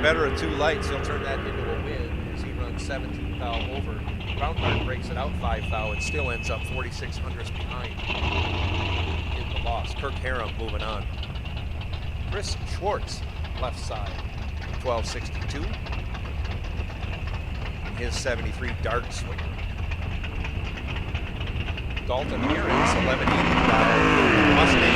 Better of 2 lights, he'll turn that into a win as he runs 17 thou over. Crownhart breaks it out 5 thou and still ends up 46 hundredths behind in the loss. Kirk Harum moving on. Chris Schwartz, left side, 1262. His 73 dart swinger. Dalton Aaron's 1180 Mustang.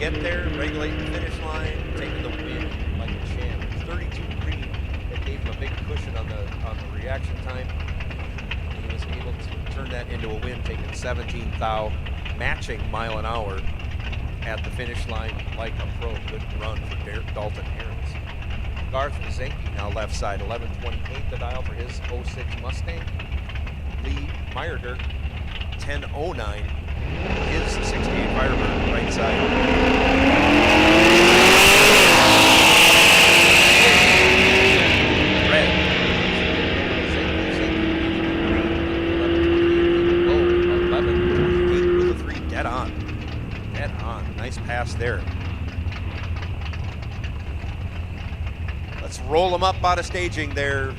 Get there, regulate the finish line, taking the win like a champ. 32 green, that gave him a big cushion on the reaction time. He was able to turn that into a win, taking 17 thou, matching mile an hour at the finish line like a pro. Good run for Dalton Harris. Garth Zenke now left side, 1128 the dial for his 06 Mustang. Lee Meyerder, 1009. His 68 Firebird right side. Red. 1128 with a 3. Dead on. Dead on. Nice pass there. Let's roll them up out of staging there,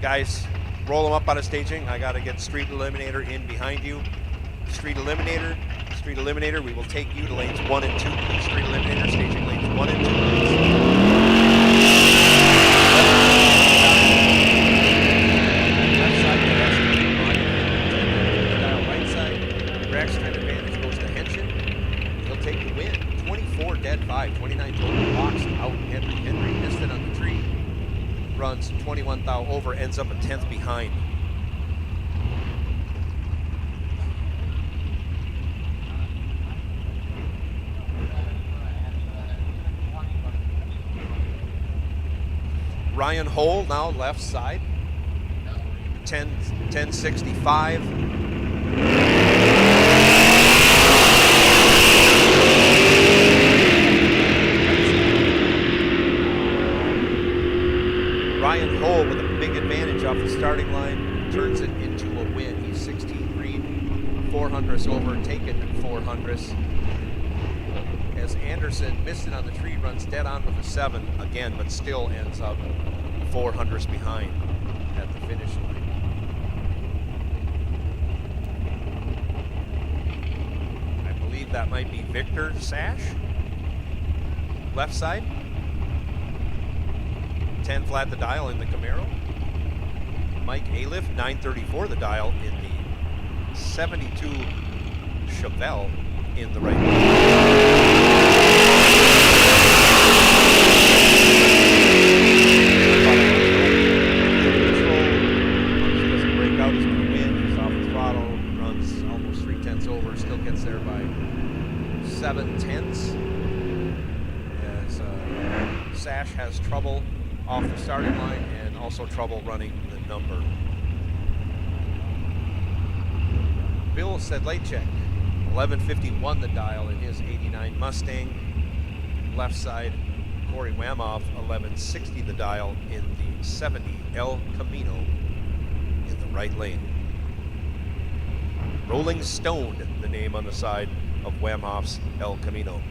guys. Roll them up out of staging. I got to get Street Eliminator in behind you. Street Eliminator, we will take you to lanes 1 and 2. Street Eliminator, staging lanes 1 and 2. Left side, right side. Drag straight advantage goes to Henshin. He'll take the win. 24 dead 5, 29 total, walks out. Henry missed it on the tree. Runs 21 thou over, ends up a 10th behind. Ryan Hole now left side. 1065. Ryan Hole with a big advantage off the starting line, turns it into a win. He's 16 green, 400s over, taken 400s. As Anderson missed it on the tree, runs dead on with a 7 again, but still ends up 400s behind at the finish line. I believe that might be Victor Sash, left side. 10 flat the dial in the Camaro. Mike Aliff, 934 the dial in the 72 Chevelle in the right doesn't break out, he's going to win. He's off the throttle, runs almost 3/10 over, still gets there by 7/10. As Sash has trouble off the starting line and also trouble running the number. Bill Sedlacek, 1151 the dial in his 89 Mustang. Left side, Corey Wamoff, 1160 the dial in the 70 El Camino in the right lane. Rolling Stone, the name on the side of Wamoff's El Camino.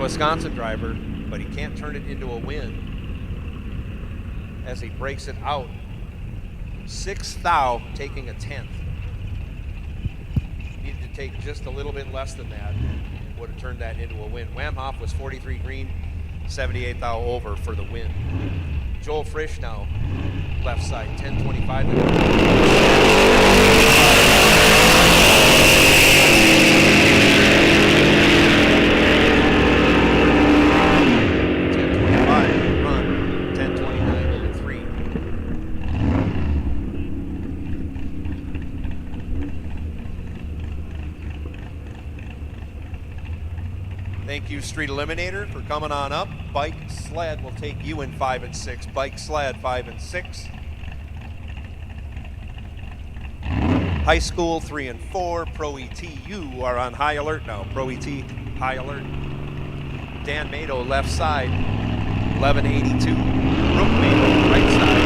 Wisconsin driver, but he can't turn it into a win as he breaks it out. 6 thou, taking a 10th. Needed to take just a little bit less than that. Would have turned that into a win. Wamhoff was 43 green, 78 thou over for the win. Joel Frisch now, left side, 1025. Thank you, Street Eliminator, for coming on up. Bike Sled will take you in 5 and 6. Bike Sled 5 and 6. High School 3 and 4. Pro ET, you are on high alert now. Pro ET, high alert. Dan Mado, left side, 1182. Brooke Mado, right side,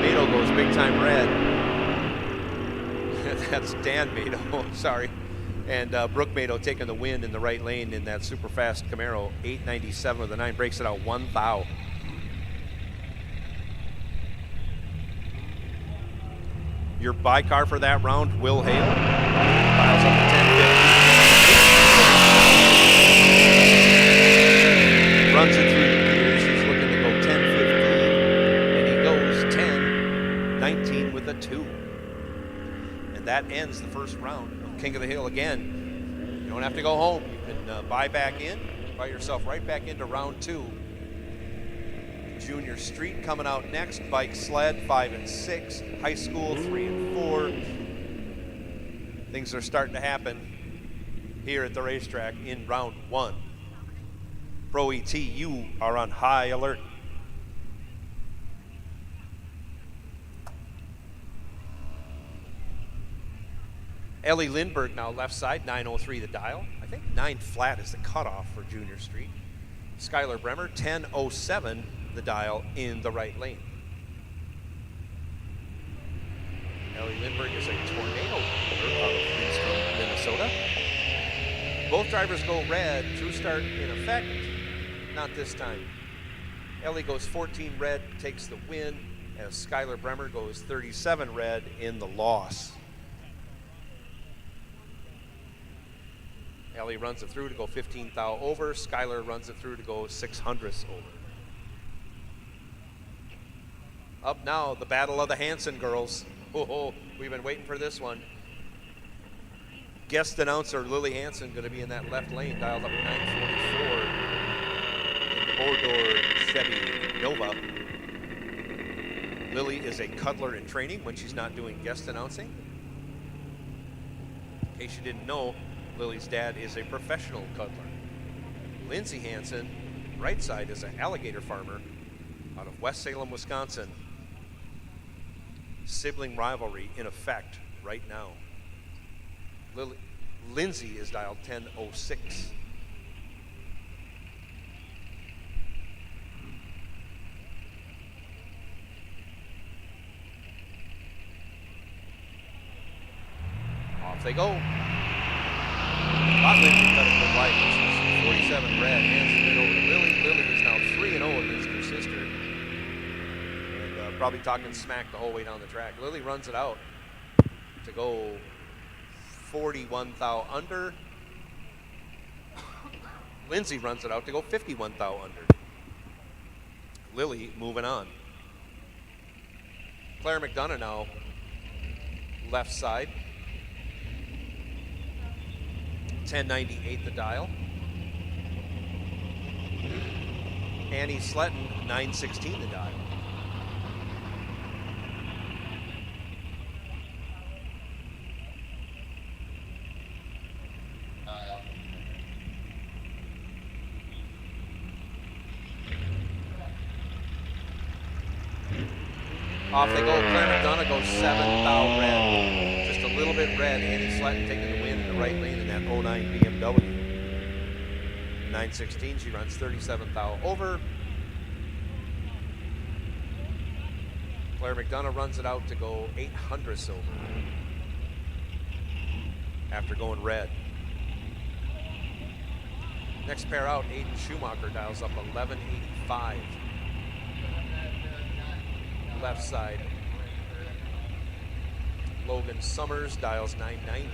892. Mado goes big time red. That's Dan Mado, sorry. And Brooke Mado taking the win in the right lane in that super fast Camaro. 897 with the 9, breaks it out 1 thou. Your buy car for that round, Will Hale. Files up to 1050. Runs it through the gears. He's looking to go 1050. And he goes 1019 with a 2. And that ends the first round of King of the Hill again. You don't have to go home. You can buy back in, buy yourself right back into round 2. Junior Street coming out next. Bike Sled 5 and 6. High School 3 and 4. Things are starting to happen here at the racetrack in round 1. Pro ET, you are on high alert. Ellie Lindbergh now left side, 903 the dial. I think 9 flat is the cutoff for Junior Street. Skylar Bremer, 1007 the dial in the right lane. Ellie Lindbergh is a tornado out of Princeton, Minnesota. Both drivers go red, true start in effect, not this time. Ellie goes 14 red, takes the win, as Skylar Bremer goes 37 red in the loss. Ellie runs it through to go 15 thou over. Skylar runs it through to go 600ths over. Up now, the battle of the Hanson girls. Oh, we've been waiting for this one. Guest announcer Lily Hanson going to be in that left lane, dialed up 944 in the Bordor Chevy Nova. Lily is a cuddler in training when she's not doing guest announcing. In case you didn't know, Lily's dad is a professional cuddler. Lindsay Hanson, right side, is an alligator farmer out of West Salem, Wisconsin. Sibling rivalry in effect right now. Lindsay is dialed 1006. Off they go. Thought Lindsay cut a good light. This is 47 red. Hands it over to Lily. Lily is now 3-0 against her sister. And probably talking smack the whole way down the track. Lily runs it out to go 41 thou under. Lindsay runs it out to go 51 thou under. Lily moving on. Claire McDonough now left side. 1098 the dial. Annie Sletton 916 the dial. Off they go. Claire McDonough goes 7 thou red. Just a little bit red. Annie Sletton taking the win in the right lane in that 09 BMW. 916, she runs 37 thou over. Claire McDonough runs it out to go 800ths over after going red. Next pair out, Aiden Schumacher dials up 1185. Left side. Logan Summers dials 990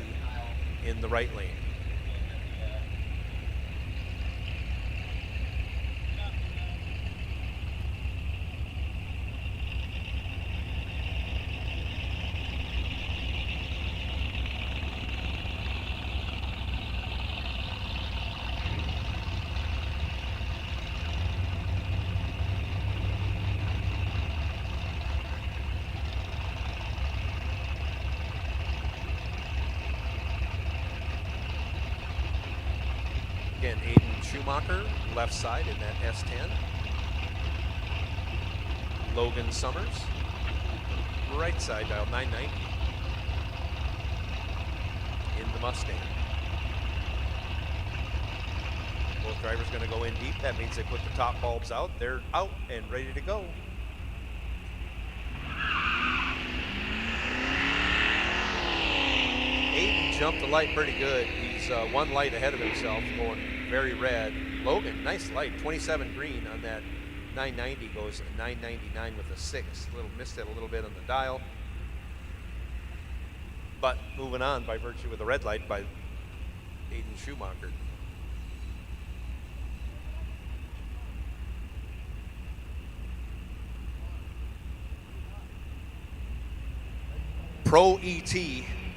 in the right lane. Again, Aiden Schumacher, left side in that S10. Logan Summers, right side, dial 990 in the Mustang. Both drivers going to go in deep. That means they put the top bulbs out. They're out and ready to go. Aiden jumped the light pretty good. He's one light ahead of himself, going very red. Logan, nice light, 27 green on that 990, goes 999 with a 6. Missed it a little bit on the dial. But moving on by virtue of the red light by Aiden Schumacher. Pro ET.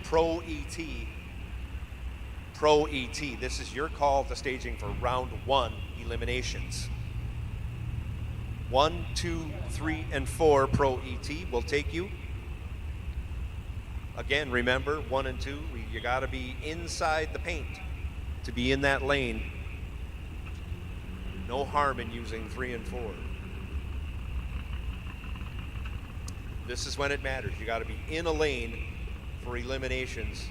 Pro ET. Pro ET. This is your call to staging for round 1 eliminations. 1, 2, 3, and 4 Pro ET will take you. Again, remember 1 and 2, you got to be inside the paint to be in that lane. No harm in using 3 and 4. This is when it matters. You got to be in a lane for eliminations.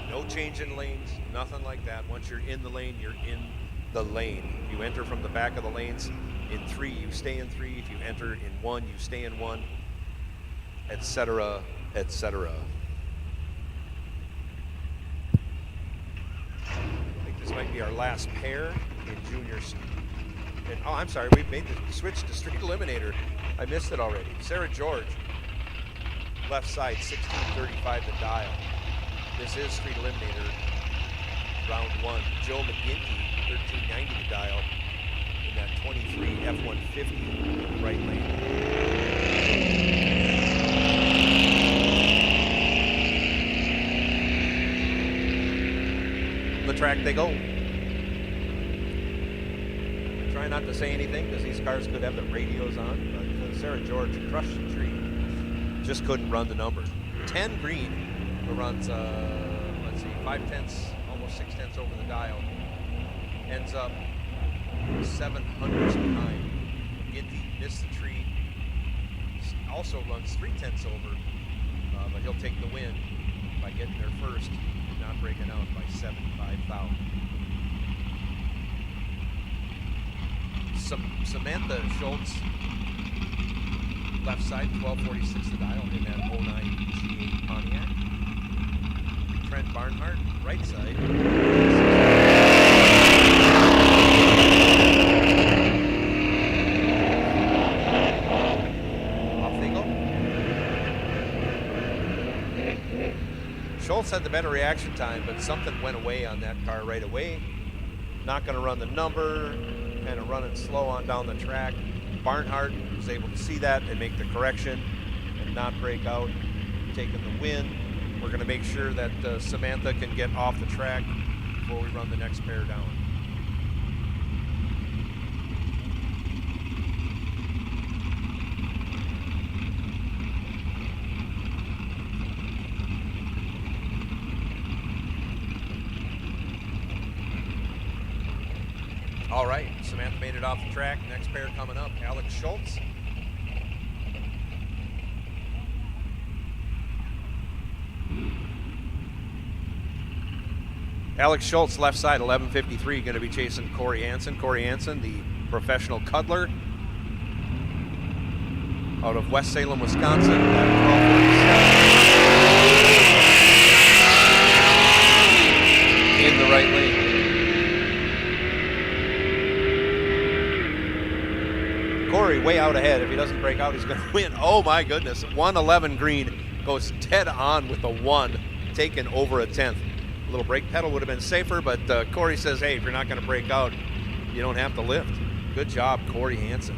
No change in lanes, nothing like that. Once you're in the lane, you're in the lane. You enter from the back of the lanes in 3, you stay in 3. If you enter in 1, you stay in 1, etc., etc. I think this might be our last pair in juniors. And, oh, I'm sorry, we've made the switch to Street Eliminator. I missed it already. Sarah George, left side, 1635 to dial. This is Street Eliminator. round one. Joe McGinty, 1390 to dial in that 23 F-150 right lane. The track they go. Try not to say anything because these cars could have the radios on, but Sarah George crushed the tree. Just couldn't run the number. 10 green, who runs, let's see, 5/10, almost 6/10 over the dial. Ends up 700 behind. Ginty missed the tree. Also runs 3/10 over, but he'll take the win by getting there first, not breaking out by 75,000. Samantha Schultz, left side, 1246 to dial in that 09 G8 Pontiac. Trent Barnhart, right side. Off they go. Schultz had the better reaction time, but something went away on that car right away. Not going to run the number. Kind of running slow on down the track. Barnhart was able to see that and make the correction and not break out, taking the win. We're going to make sure that Samantha can get off the track before we run the next pair down. All right, Samantha made it off the track. Next pair coming up, Alex Schultz. Alex Schultz, left side, 1153, going to be chasing Corey Hansen. Corey Hansen, the professional cuddler out of West Salem, Wisconsin. In the right lane. Corey way out ahead. If he doesn't break out, he's going to win. Oh my goodness. 111 green goes dead on with a 1, taken over a 10th. A little brake pedal would have been safer, but Corey says, hey, if you're not going to break out, you don't have to lift. Good job, Corey Hansen,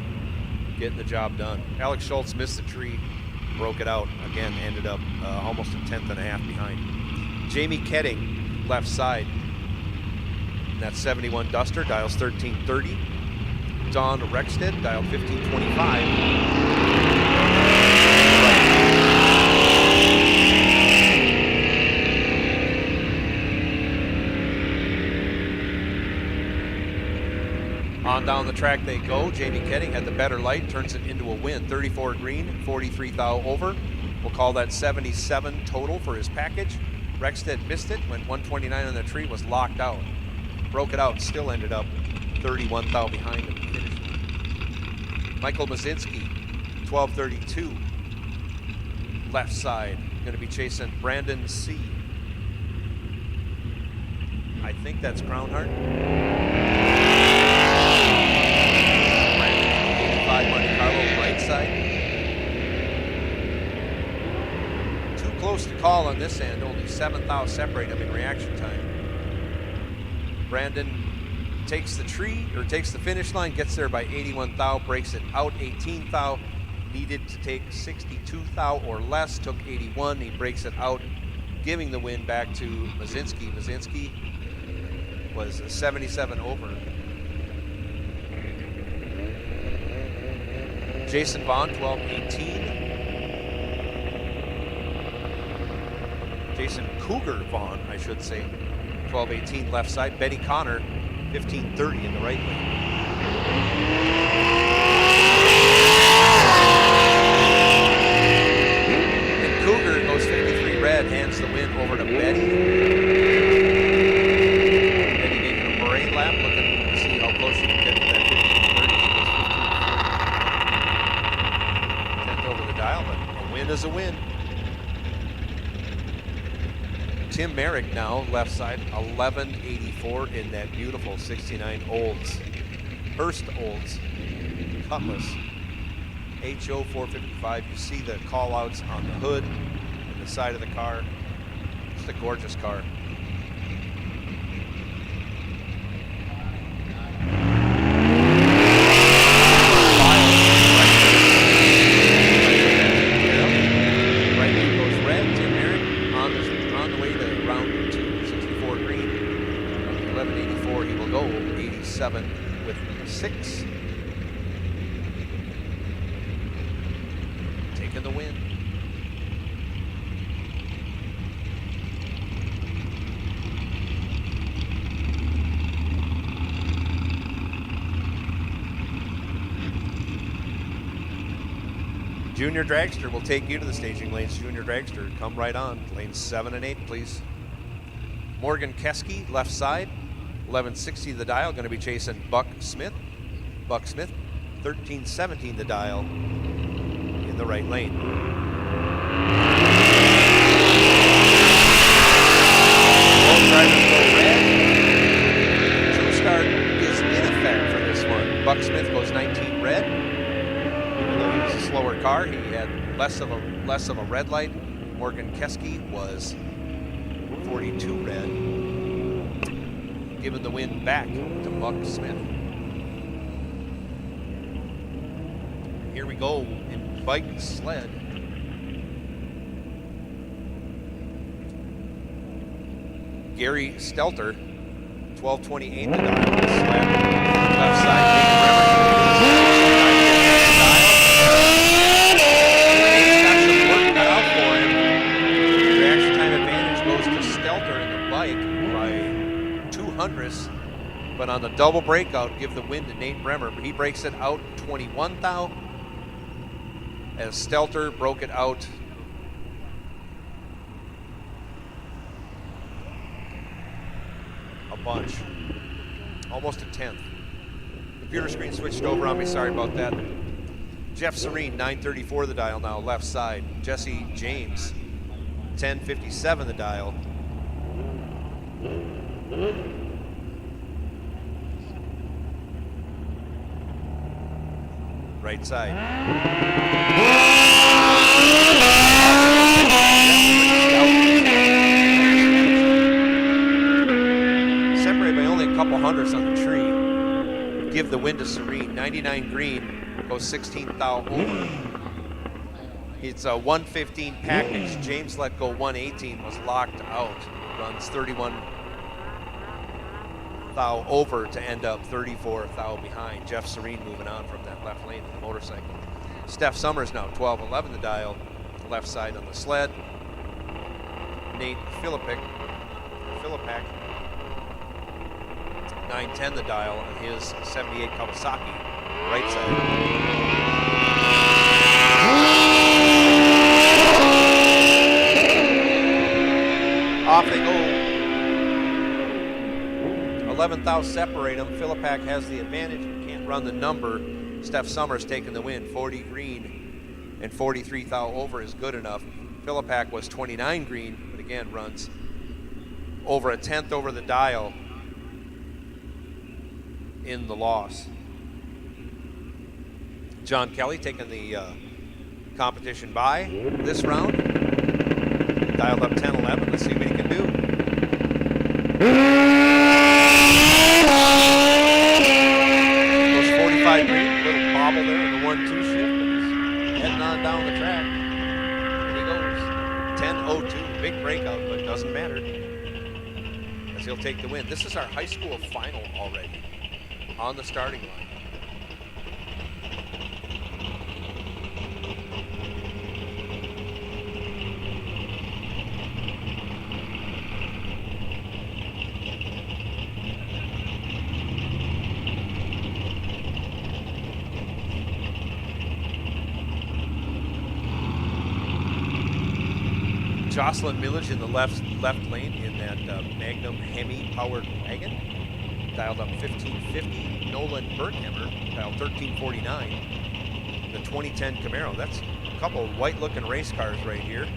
getting the job done. Alex Schultz missed the tree, broke it out. Again, ended up almost a 10th and a half behind. Jamie Ketting, left side. In that 71 Duster, dials 1330. Dawn Rexted, dialed 1525. On down the track they go. Jamie Ketting had the better light, turns it into a win. 34 green, 43 thou over. We'll call that 77 total for his package. Rexted missed it, went 129 on the tree, was locked out. Broke it out, still ended up 31 thou behind him. Michael Mazinski, 1232, left side, going to be chasing Brandon C. I think that's Crownheart. Brandon, 85 Monte Carlo, right side. Too close to call on this end, only 7 thou separate him in reaction time. Brandon takes the tree, or takes the finish line, gets there by 81 thou, breaks it out 18 thou, needed to take 62 thou or less, took 81, he breaks it out, giving the win back to Mazinski. Mazinski was a 77 over. Jason Vaughn, 1218. Jason Cougar Vaughn, I should say, 1218 left side. Betty Connor, 1530 in the right lane. And Cougar goes 53 red, hands the win over to Betty. Betty making a parade lap, looking to see how close she can get to that 1530. 10th over the dial, but a win is a win. Tim Merrick now, left side, 1184 in that beautiful 69 Olds. Hurst Olds, Cutlass, HO 455. You see the call outs on the hood and the side of the car. Just a gorgeous car. 11.84. He will go 87 with 6. Taking the win. Junior Dragster will take you to the staging lanes. Junior Dragster, come right on. Lanes 7 and 8, please. Morgan Keski, left side. 1160 the dial, going to be chasing Buck Smith. Buck Smith, 1317 the dial in the right lane. Both drivers go red. True start is in effect for this one. Buck Smith goes 19 red. Even though he was a slower car, he had less of a red light. Morgan Keski was 42 red, giving the win back to Buck Smith. Here we go in bike sled. Gary Stelter, 1228 the dial. Sled, left side, but on the double breakout, give the win to Nate Bremer. He breaks it out 21 thou, as Stelter broke it out a bunch, almost a tenth. Computer screen switched over on me, sorry about that. Jeff Serene, 934 the dial now, left side. Jesse James, 1057 the dial. Right side. Separated by only a couple hundredths on the tree. Give the win to Serene. 99 green, goes 16 thou over. It's a 115 package. James let go 118, was locked out. Runs 31 thou over to end up 34 thou behind. Jeff Serene moving on from that left lane of the motorcycle. Steph Summers now 1211 the dial, left side on the sled. Nate Philippak 910 the dial on his 78 Kawasaki, right side. Off they go. 11 thou separate them. Philippak has the advantage, but can't run the number. Steph Summers taking the win. 40 green and 43 thou over is good enough. Philippak was 29 green, but again runs over a tenth over the dial in the loss. John Kelly taking the competition by this round. Dialed up 10-11. Let's see what he can do. Goes 45 green, little bobble there in the 1-2 shift, but he's heading on down the track. And he goes 10:02, big breakout, but it doesn't matter, as he'll take the win. This is our high school final already on the starting line. Jocelyn Millage in the left lane in that Magnum Hemi powered wagon, dialed up 1550. Nolan Berghammer dialed 1349. The 2010 Camaro. That's a couple of white looking race cars right here.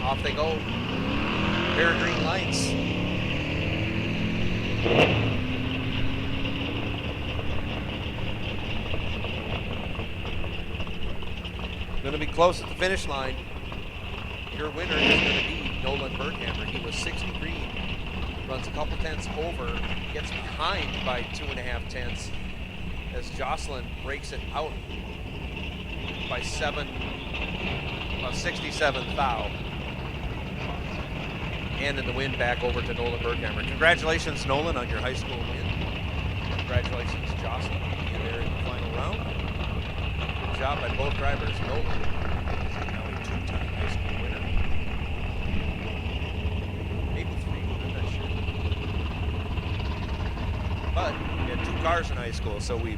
Off they go. Pair of green lights. Going to be close at the finish line. Your winner is going to be Nolan Berghammer. He was 60 green, runs a couple tenths over, gets behind by 2.5 tenths as Jocelyn breaks it out by 7 a 67th thou. And in the win back over to Nolan Berghammer. Congratulations, Nolan, on your high school win. Congratulations, Jocelyn, being there in the final round. Good job by both drivers. Nolan is now a two-time high school winner. Maybe three, I'm not sure. But we had two cars in high school, so we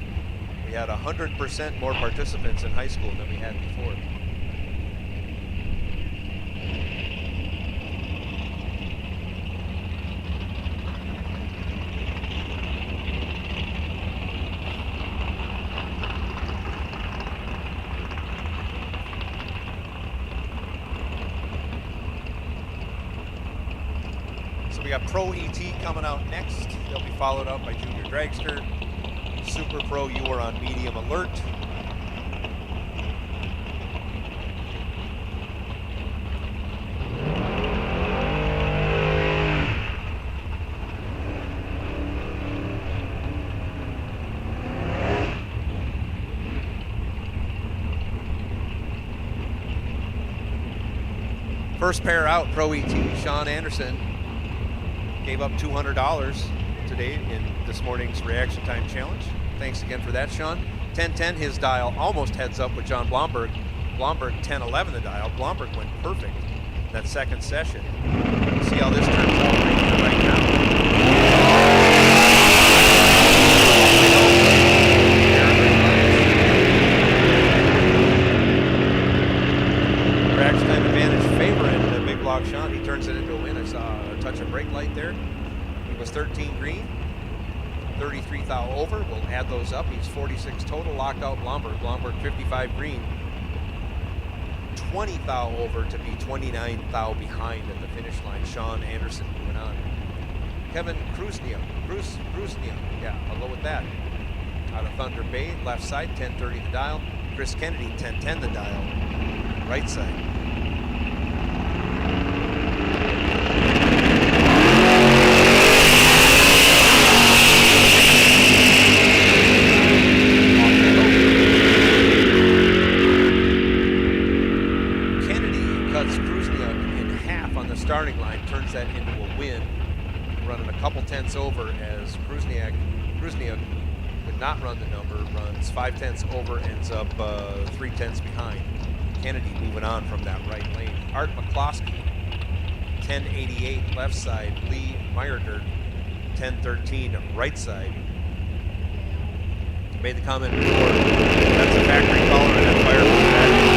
had 100% more participants in high school than we had before. We got Pro ET coming out next. They'll be followed up by Junior Dragster. Super Pro, you are on medium alert. First pair out, Pro ET, Sean Anderson. Gave up $200 today in this morning's reaction time challenge. Thanks again for that, Sean. 10-10, his dial almost heads up with John Blomberg. Blomberg 10-11 the dial. Blomberg went perfect that second session. See how this turns out right now. Reaction time advantage favoring the big block Sean. He turns it into a win. I saw a touch of brake light there. He was 13 green, 33 thou over. We'll add those up. He's 46 total. Locked out Blomberg. Blomberg 55 green, 20 thou over to be 29 thou behind at the finish line. Sean Anderson moving on. Kevin Krusnia. Yeah, I'll go with that. Out of Thunder Bay, left side, 1030 the dial. Chris Kennedy, 1010 the dial, right side. Starting line, turns that into a win, running a couple tenths over as Krusniak did not run the number, runs 5 tenths over, ends up 3 tenths behind. Kennedy moving on from that right lane. Art McCloskey, 1088 left side. Lee Meyerdirt, 1013 right side. Made the comment before, that's a factory color and that fire from that.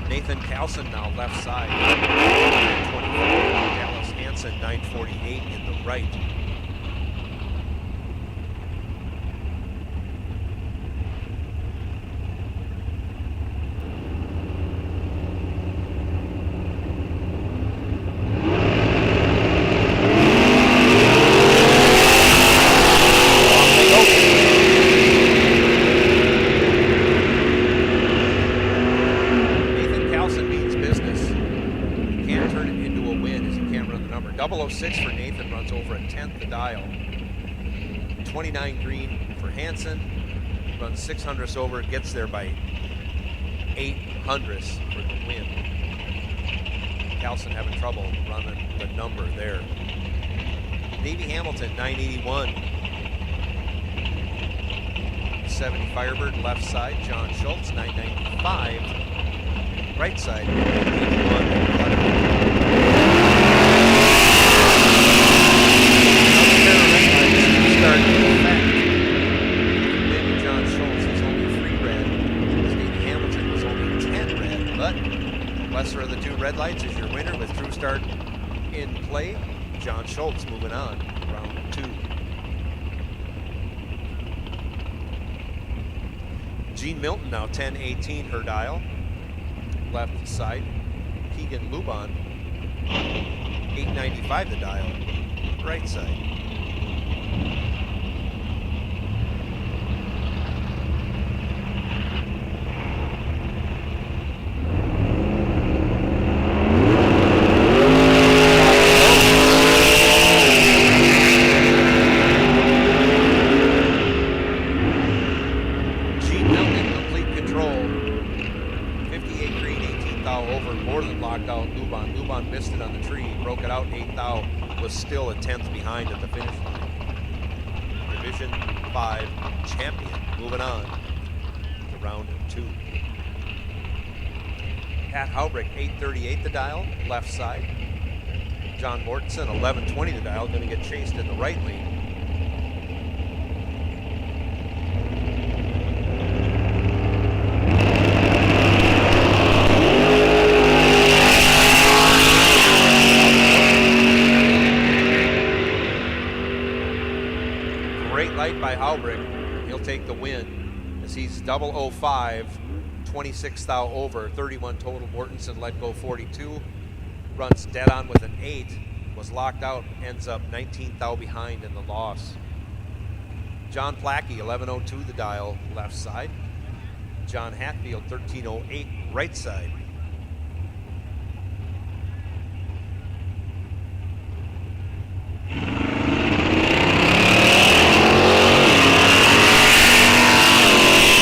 Nathan Carlson now left side, 924. Dallas Hansen, 948 in the right. Double 06 for Nathan, runs over a tenth the dial. 29 green for Hansen, runs 6 hundredths over, gets there by 8 hundredths for the win. Carlson having trouble running the number there. Davey Hamilton, 981. 70 Firebird, left side. John Schultz, 995. Right side, 81. John Schultz is only 3 red. Davey Hamilton was only 10 red, but lesser of the 2 red lights is your winner with True Start in play. John Schultz moving on, round 2. Jean Milton now 1018 her dial, left side. Keegan Lubon 895 the dial, right side. thou over, more than locked out Luban. Luban missed it on the tree, broke it out. 8th thou was still a 10th behind at the finish line. Division 5 champion moving on to round 2. Pat Haubrich, 8:38 the dial, left side. John Mortensen, 11:20 the dial, going to get chased in the right lane. Great light by Haubrich. He'll take the win as he's 005, 26 thou over, 31 total. Mortensen let go 42. Runs dead on with an 8, was locked out, ends up 19 thou behind in the loss. John Plackey, 11:02 the dial, left side. John Hatfield, 13:08 right side.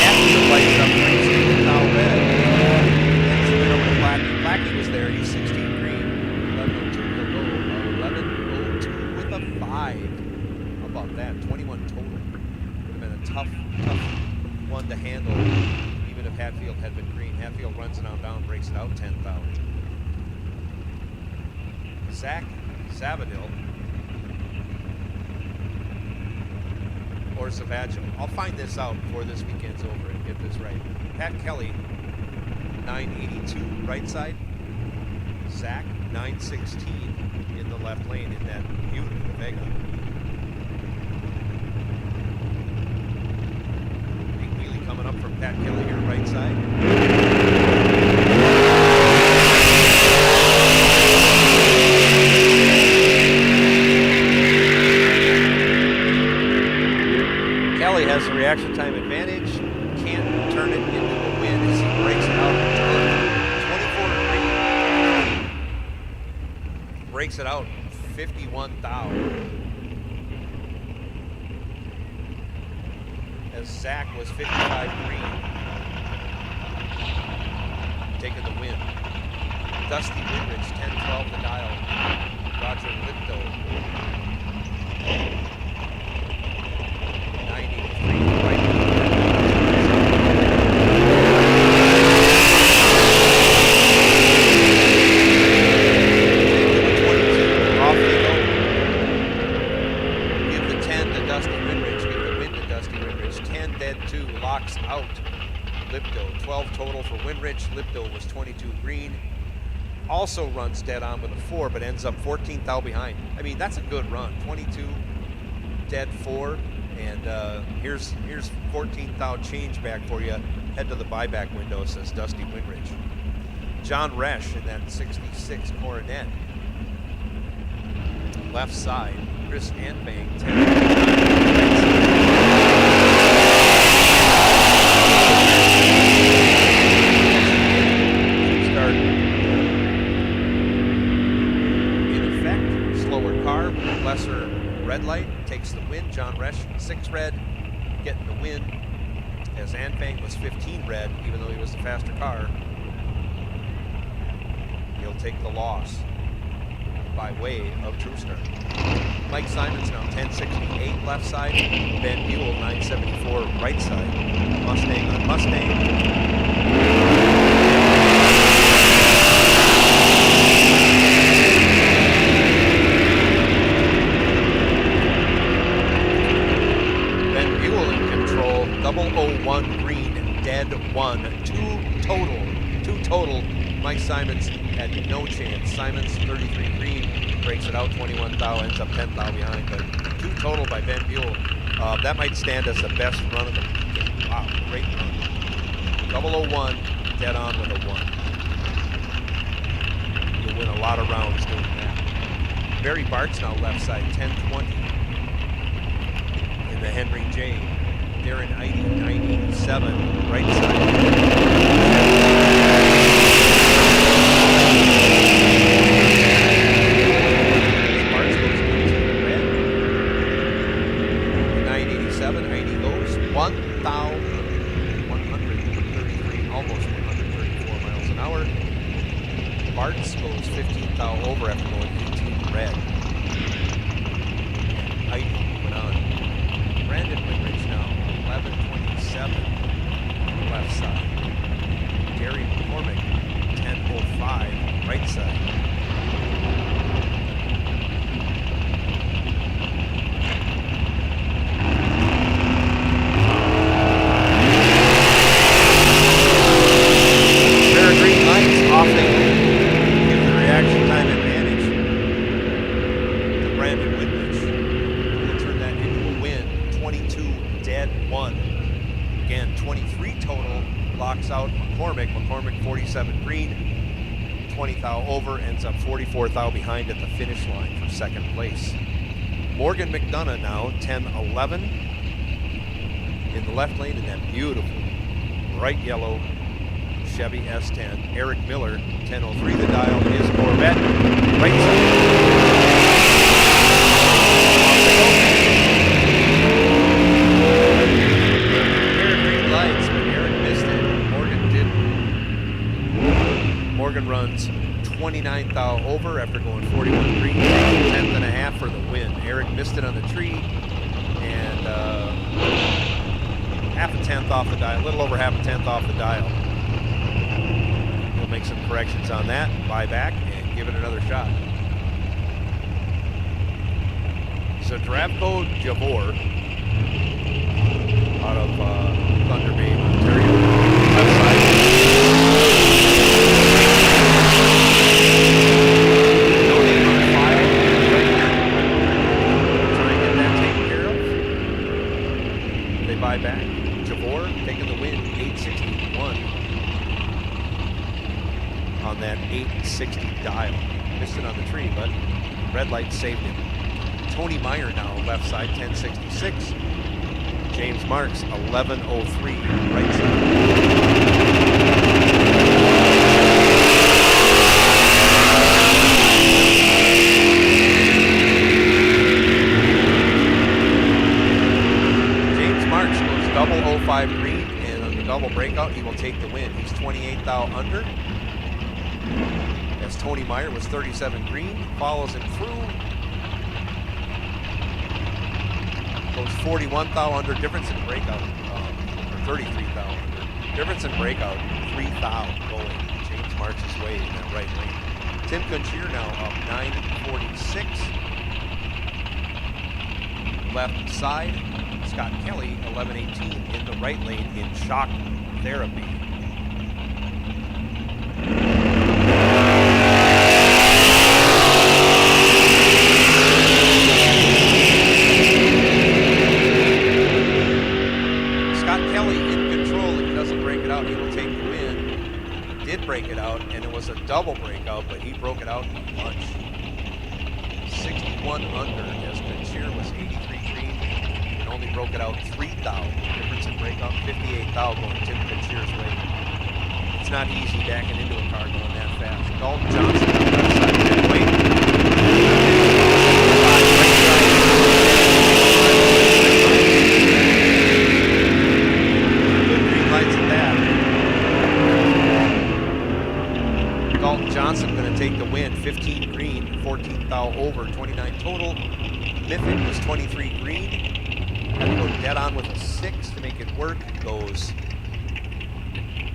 Hatfield lights up 16 thou red. That's a bit over to Plackey. Plackey was there, he's 16 green. 11:02 he'll go. 11:02 with a 5. How about that? 21 total. Would have been a tough one to handle, even if Hatfield had been green. Hatfield runs it on down, breaks it out 10 thou. Zach Savadil or Savagil. I'll find this out before this weekend's over and get this right. Pat Kelly, 982 right side. Zach, 916 in the left lane in that beautiful Vega. Big wheelie coming up from Pat Kelly here, right side. Kelly has the reaction time advantage, can't turn it into a win as he breaks it out. 24 green. Breaks it out, 51 thou. As Zach was 55 green, taking the win. Dusty Winrich, 10-12 the dial. Roger Lipto, 983 right. Off they go. Give the 10 to Dusty Winrich. Give the win to Dusty Winrich. 10 dead 2 locks out Lipto. 12 total for Winrich. Lipto was 22 green. Also runs dead on with a 4, but ends up 14 thou behind. I mean, that's a good run. 22 dead 4, and here's 14 thou change back for you. Head to the buyback window, says Dusty Winrich. John Resch in that 66 Coronet. Left side, Chris Anbang, 10. Start in effect, slower car, lesser red light, takes the win. John Resch, 6 red, getting the win, as Anbang was 15 red, even though he was the faster car. He'll take the loss by way of True Start. Mike Simons now 1068 left side. Ben Buell 974 right side. Mustang on Mustang. Ben Buell in control. 001 green, dead 1. 2 total. Mike Simons had no chance. Simons 33 green, breaks it out 21 thou, ends up 10 thou behind, but 2 total by Ben Buell. That might stand as the best run of the weekend. Wow, great run. 001, dead on with a 1. You'll win a lot of rounds doing that. Barry Bart's now left side, 1020 in the Henry J. Darren Eide, 987 right side. Bartz goes 15 thou over after going 18 red. Heidi moving on. Brandon Whitridge now 11:27 left side. Gary McCormick 10:05 right side. Off they go. Give the reaction time advantage to Brandon Whitridge. We'll turn that into a win. 22 dead 1. Again, 23 total. Locks out McCormick. McCormick 47 green. 20 thou over. Ends up 44 thou behind at the finish line for second place. Morgan McDonough now 10-11 in the left lane in that beautiful bright yellow Chevy S10. Eric Miller, 10:03 the dial, his Corvette, right side. Eric green lights, but Eric missed it. Morgan didn't. Morgan runs 29 thou over after going 41 green, 10th and a half for the win. Eric missed it on the tree, and half a tenth off the dial, a little over half a tenth off the dial. Make some corrections on that, buy back, and give it another shot. So Zdravko Javor out of Thunder Bay, Ontario. Left side. No name on file. Try and get that taken care of. They buy back. Javor taking the win, 861. On that 860 dial. Missed it on the tree, but red light saved him. Tony Meyer now left side, 1066. James Marks, 1103 right side. James Marks goes double 05 green, and on the double breakout, he will take the win. He's 28 thou under. As Tony Meyer was 37 green, follows him through. Goes 41 thou under, difference in breakout, or 33 thou under. Difference in breakout, 3 thou going James Marks' way in that right lane. Tim Kunchier now up 946. Left side, Scott Kelly 1118 in the right lane in shock therapy. Break it out, and it was a double breakout, but he broke it out in a bunch. 61 under as Kunchier was 83 green and only broke it out 3 thou. Difference in breakout, 58 thou going Tim Kunchier's way. It's not easy backing into a car going that fast. Dalton Johnson on the left side, didn't wait. Good green lights at that. Dalton Johnson going to take the win, 15 green, 14 thou over, 29 total. Miffin was 23 green. Had to go dead on with a 6 to make it work. Goes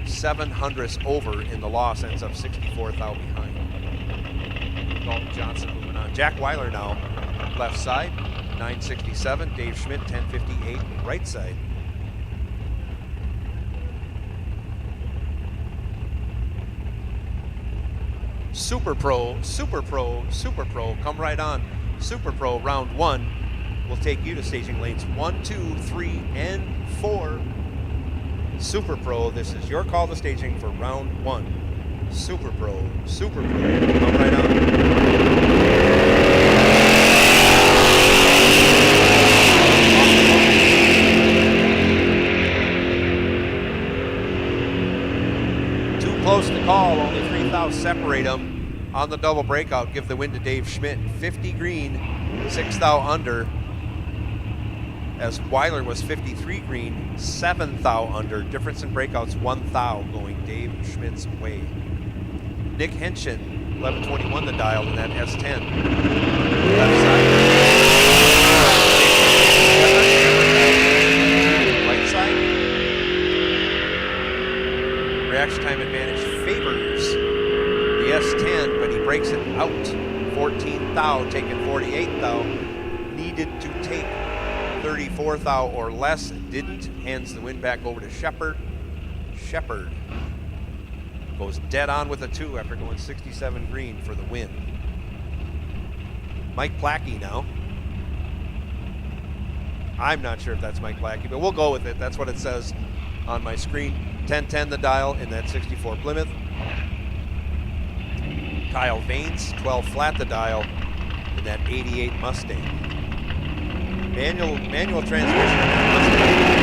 700ths over in the loss, ends up 64 thou behind. Dalton Johnson moving on. Jack Weiler now, left side, 967. Dave Schmidt, 1058, right side. Super Pro, Super Pro, Super Pro, come right on. Super Pro round 1 will take you to staging lanes 1, 2, 3, and 4. Super Pro, this is your call to staging for round 1. Super Pro, Super Pro, come right on. Close to call, only 3 thou separate them on the double breakout. Give the win to Dave Schmidt, 50 green, 6 thou under. As Weiler was 53 green, 7 thou under. Difference in breakouts, 1 thou going Dave Schmidt's way. Nick Henshin, 1121 the dial in that S10. Left side. Right side. Reaction time advantage favors the S10, but he breaks it out. 14 thou, taking 48 thou. Needed to take 34 thou or less, didn't. Hands the win back over to Shepard. Shepard goes dead on with a 2 after going 67 green for the win. Mike Plackey now. I'm not sure if that's Mike Plackey, but we'll go with it. That's what it says on my screen. 1010 the dial in that 64 Plymouth. Kyle Vanes, 12 flat the dial in that 88 Mustang. Manual transmission in that Mustang.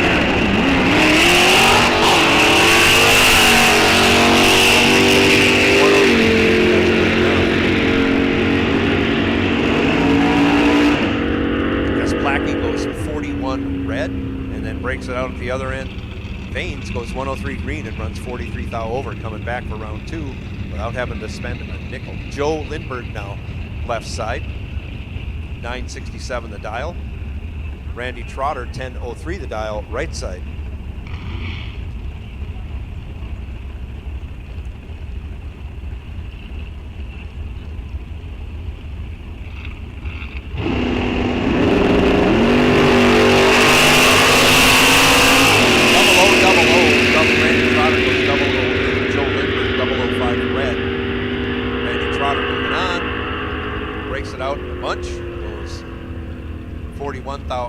Because Plackey goes 41 red and then breaks it out at the other end. Vanes goes 103 green and runs 43 thou over, coming back for round 2 without having to spend a nickel. Joe Lindbergh now left side, 967 the dial. Randy Trotter, 1003 the dial, right side.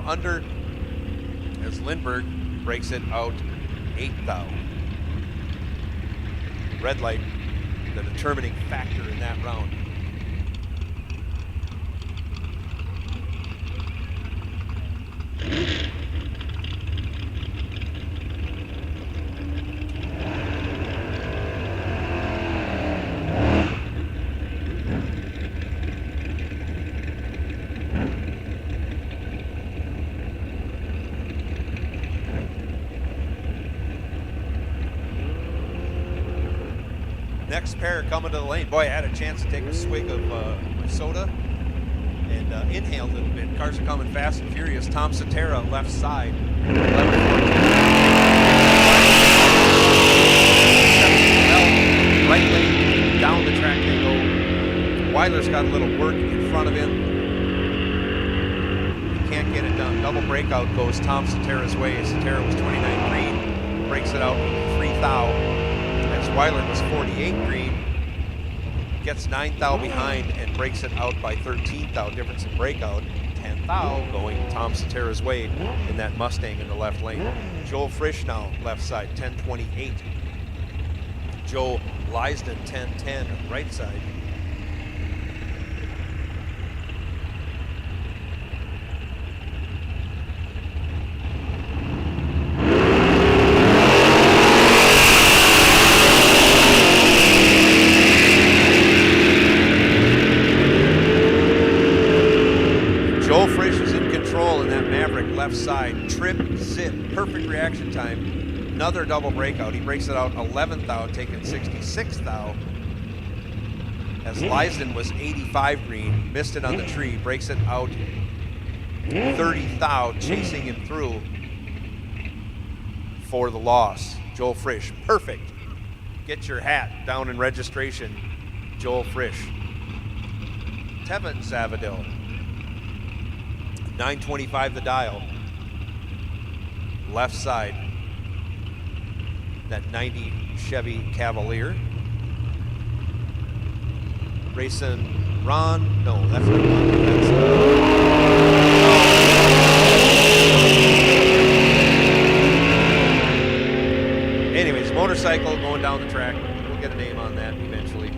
Under as Lindbergh breaks it out 8 thou. Red light, the determining factor in that round. Next pair coming to the lane. Boy, I had a chance to take a swig of my soda and inhale a little bit. Cars are coming fast and furious. Tom Cetera, left side. Right lane, down the track they go. Weiler's got a little work in front of him. He can't get it done. Double breakout goes Tom Cetera's way. Cetera was 29 green, breaks it out 3 thou. As Weiler was 48 green, gets 9 thou behind and breaks it out by 13 thou. Difference in breakout. 10 thou going Tom Cetera's way in that Mustang in the left lane. Joel Frisch now left side, 1028. Joe Leisden, 1010 right side. Side, trip, zip, perfect reaction time. Another double breakout. He breaks it out 11 thou, taking 66 thou. As Leisden was 85 green, missed it on the tree, breaks it out 30 thou, chasing him through for the loss. Joel Frisch, perfect. Get your hat down in registration. Joel Frisch. Tevin Zavadil, 925 the dial. Left side, that 90 Chevy Cavalier. Racing Ron, no, that's not Ron. That's, anyways, motorcycle going down the track. We'll get a name on that eventually.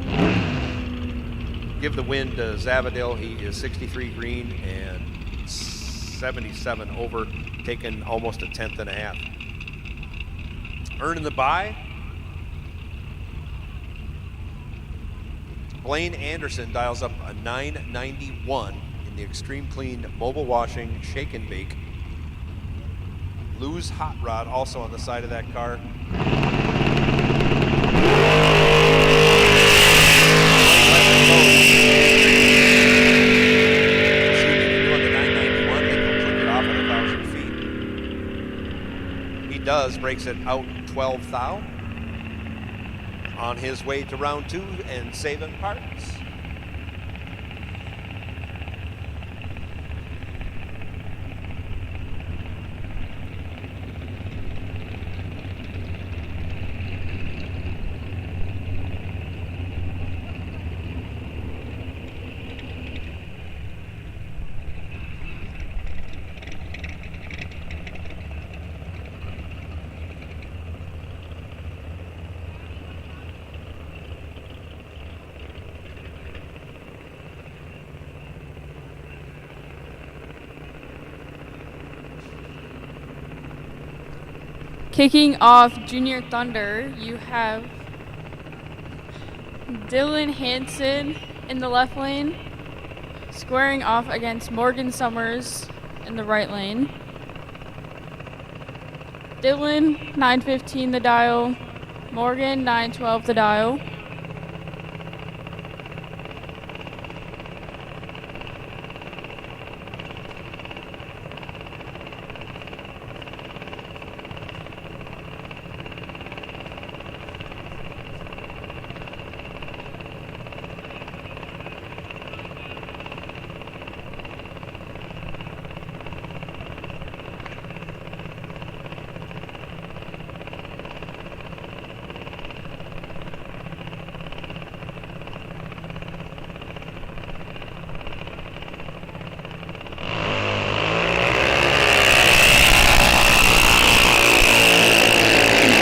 Give the win to Zavadil. He is 63 green and 77 over, taking almost a 10th and a half. Earning the bye. Blaine Anderson dials up a 991 in the Extreme Clean Mobile Washing Shake and Bake. Lou's Hot Rod also on the side of that car. breaks it out 12 thou. On his way to round 2 and saving parts. Kicking off Junior Thunder, you have Dylan Hansen in the left lane, squaring off against Morgan Summers in the right lane. Dylan, 915 the dial, Morgan, 912 the dial.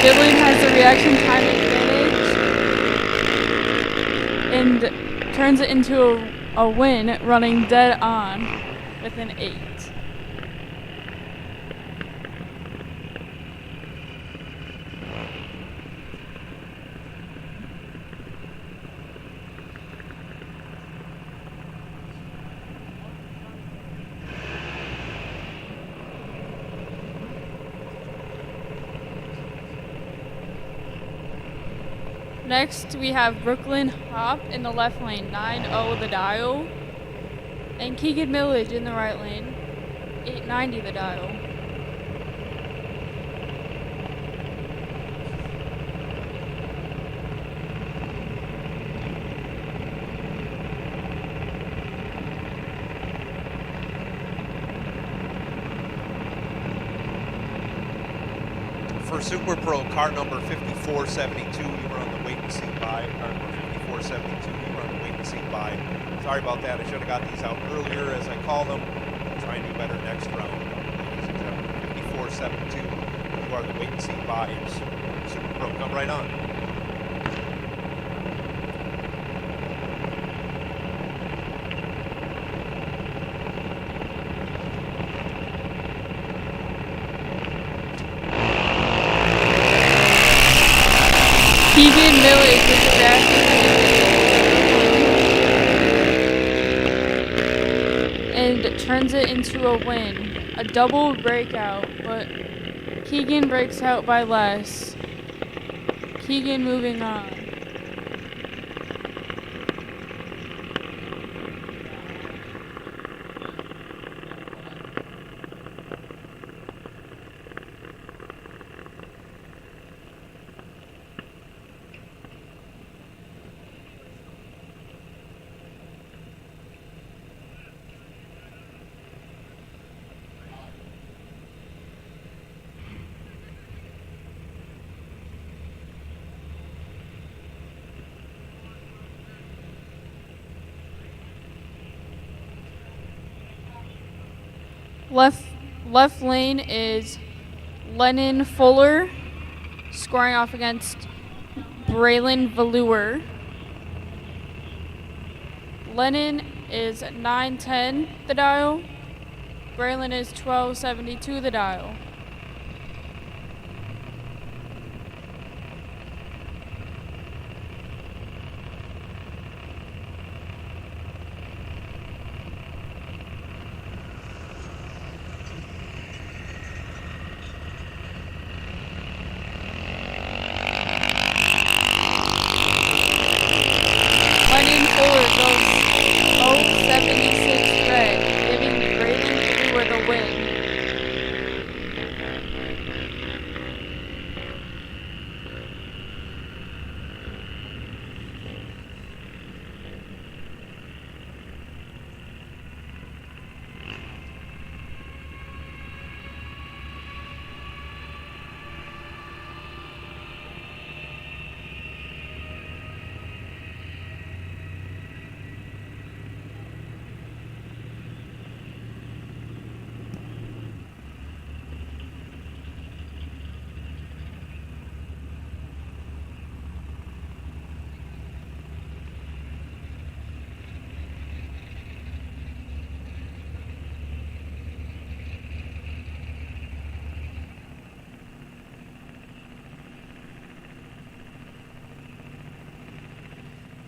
Dylan has the reaction time advantage and turns it into a win, running dead on with an 8. Next, we have Brooklyn Hop in the left lane, 9-0 the dial, and Keegan Millage in the right lane, 890 the dial. For Super Pro, car number 5472, you were on the wait and see buy. Car number 5472, you were on the wait and see buy. Sorry about that. I should have got these out earlier as I call them. I'll try and do better next round. Ladies and gentlemen, 5472, you are the wait and see buys. Super Pro, come right on. Keegan Millage is fastest and turns it into a win. A double breakout, but Keegan breaks out by less. Keegan moving on. Left lane is Lennon Fuller, scoring off against Braylon Velour. Lennon is 910 the dial. Braylon is 1272 the dial.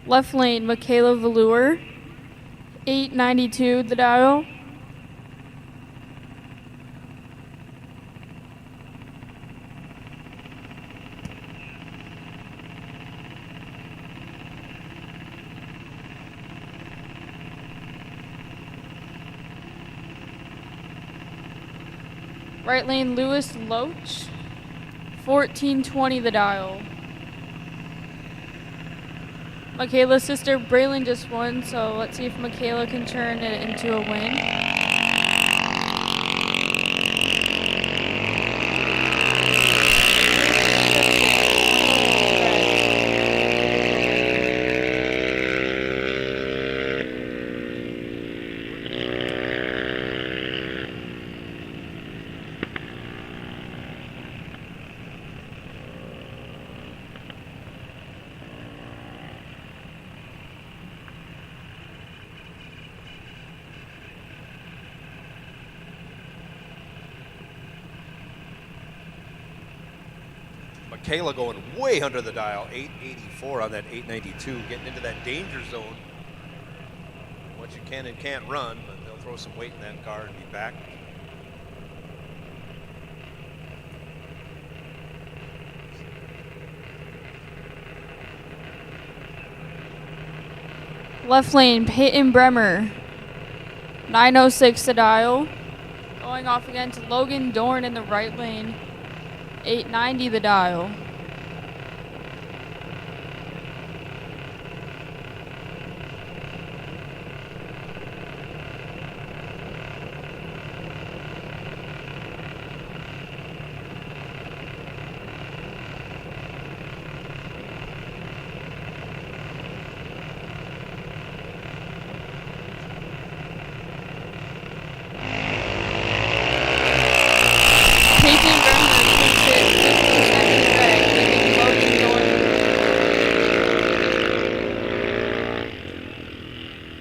Left lane, Michaela Velour, 892 the dial. Right lane, Lewis Loach, 1420 the dial. Michaela's sister Braylon just won, so let's see if Michaela can turn it into a win. Michaela going way under the dial, 884 on that 892, getting into that danger zone. What you can and can't run, but they'll throw some weight in that car and be back. Left lane, Peyton Bremer, 906 the dial. Going off against Logan Dorn in the right lane, 890 the dial.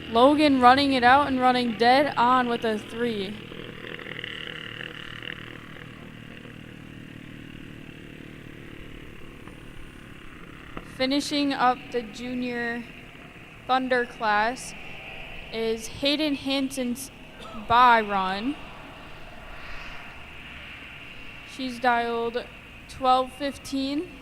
Logan running it out and running dead on with a 3. Finishing up the junior Thunder class is Hayden Hansen's bye run. She's dialed 1215.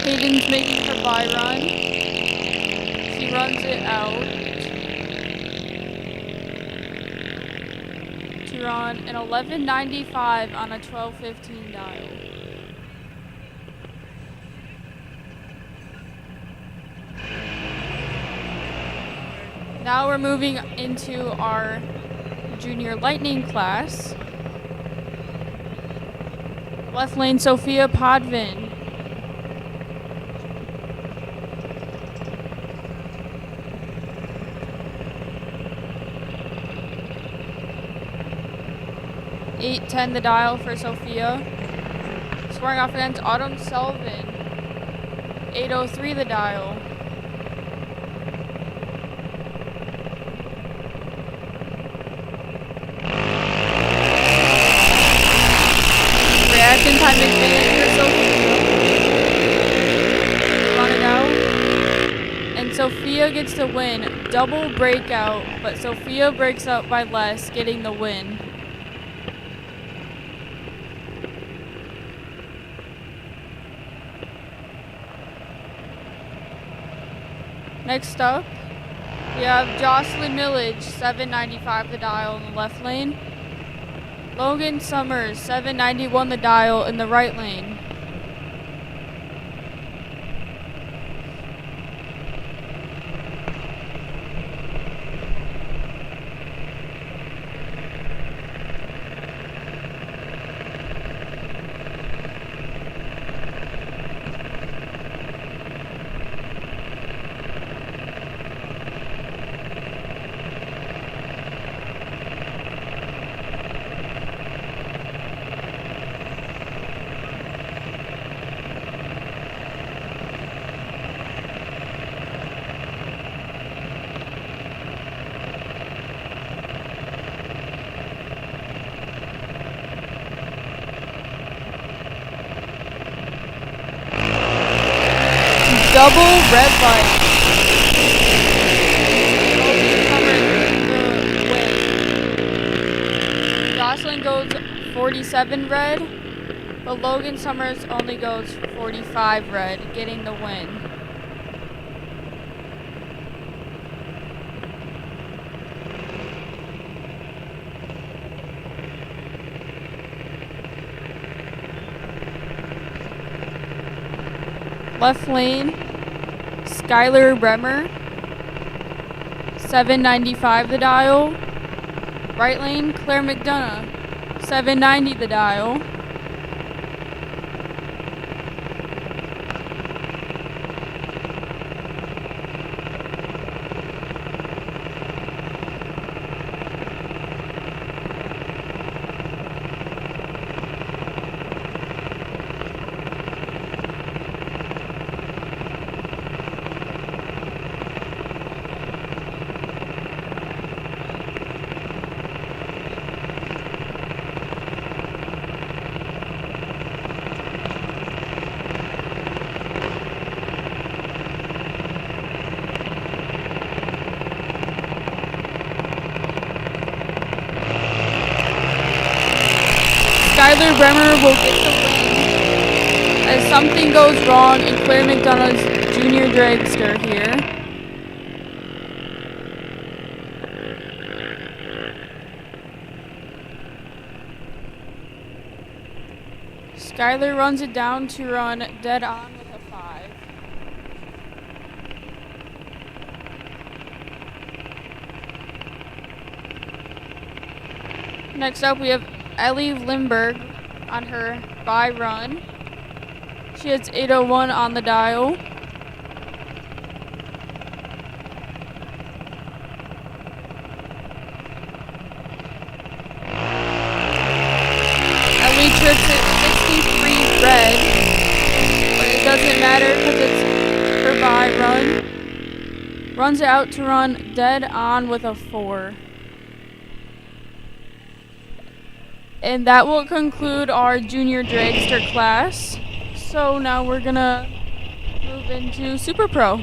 Hayden's making her bye run. She runs it out to run an 1195 on a 1215 dial. Now we're moving into our junior lightning class. Left lane, Sophia Podvin. 810 the dial for Sophia. Scoring off against Autumn Sullivan, 803 the dial. Reaction time advantage for Sophia. Run it out. And Sophia gets the win. Double breakout, but Sophia breaks out by less, getting the win. Next up, we have Jocelyn Millage, 795 the dial in the left lane. Logan Summers, 791 the dial in the right lane. double red light. Logan Summers the win. Gosling goes 47 red, but Logan Summers only goes 45 red, getting the win. Left lane, Skylar Bremer, 795 the dial. Right lane, Claire McDonough, 790 the dial. Skylar Bremer will get the win as something goes wrong in Claire McDonough's junior dragster here. Skylar runs it down to run dead on with a 5. Next up, we have Ellie Lindberg on her bye run. She has 801 on the dial. Ellie trips at 63 red, but it doesn't matter because it's her bye run. Runs it out to run dead on with a 4. And that will conclude our junior dragster class. So now we're gonna move into Super Pro.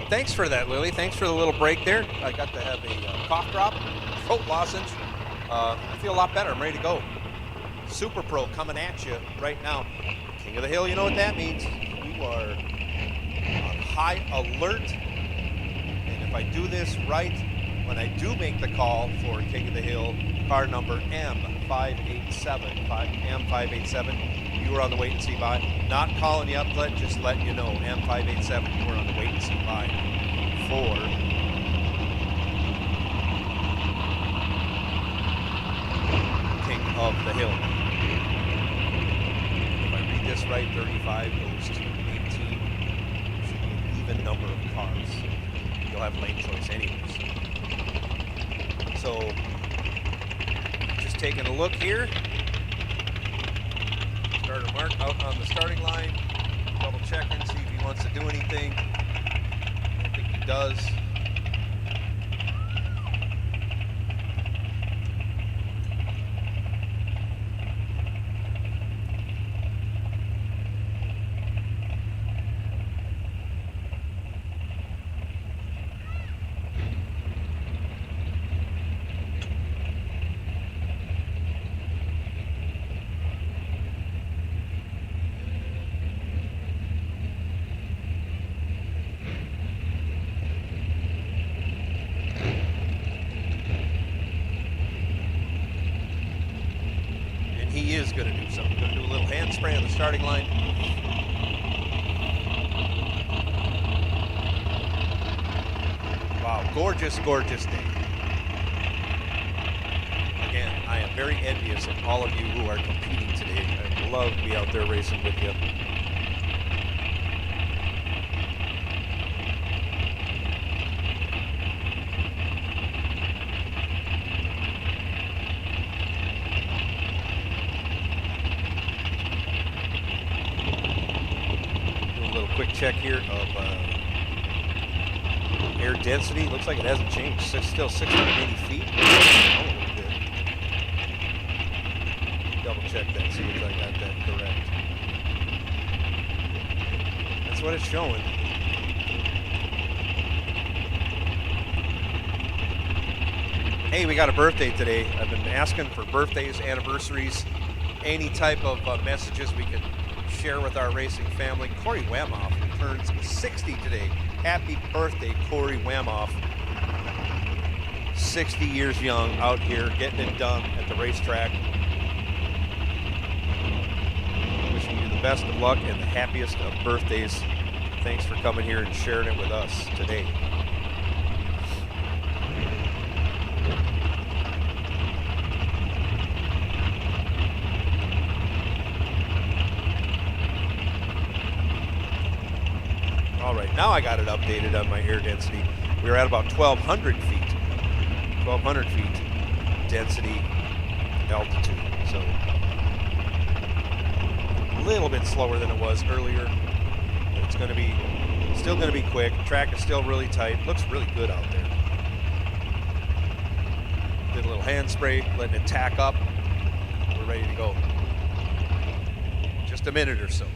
Thanks for that, Lily. Thanks for the little break there. I got to have a cough drop, throat lozenge. I feel a lot better. I'm ready to go. Super Pro coming at you right now. King of the Hill, you know what that means. You are on high alert. And if I do this right, when I do make the call for King of the Hill, car number M587, you were on the wait and see by. Not calling you up, just letting you know, M587, you were on the wait and see by for King of the Hill. If I read this right, 35 goes to 18. Should be an even number of cars. You'll have lane choice anyways. So, just taking a look here. Starter Mark out on the starting line. Double checking, see if he wants to do anything. I think he does. He is going to do something. Going to do a little hand spray on the starting line. Wow, gorgeous, gorgeous day. Again, I am very envious of all of you who are competing today. I'd love to be out there racing with you. Quick check here of air density. Looks like it hasn't changed. It's still 680 feet. Oh, good. Double check that, see if I got that correct. That's That's what it's showing. Hey, we got a birthday today. I've been asking for birthdays, anniversaries, any type of messages we can share with our racing family. Corey Wamoff turns 60 today. Happy birthday, Corey Wamoff. 60 years young out here getting it done at the racetrack. Wishing you the best of luck and the happiest of birthdays. Thanks for coming here and sharing it with us today. All right, now I got it updated on my air density. We were at about 1,200 feet. 1,200 feet density altitude. So a little bit slower than it was earlier. But it's going to be still going to be quick. Track is still really tight. Looks really good out there. Did a little hand spray, letting it tack up. We're ready to go. Just a minute or so.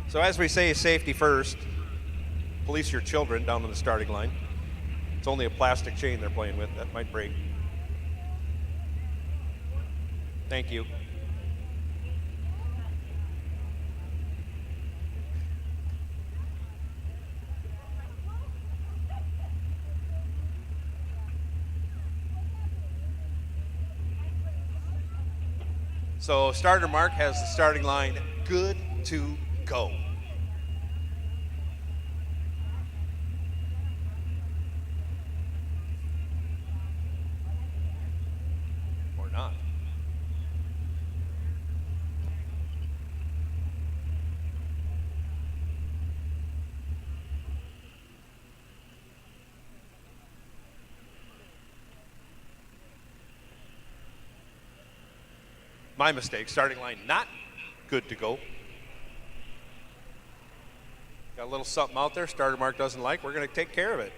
So as we say, safety first. Police your children down on the starting line. It's only a plastic chain they're playing with. That might break. Thank you. So starter Mark has the starting line good to go. Or not. My mistake, starting line not good to go. Got a little something out there starter Mark doesn't like. We're going to take care of it.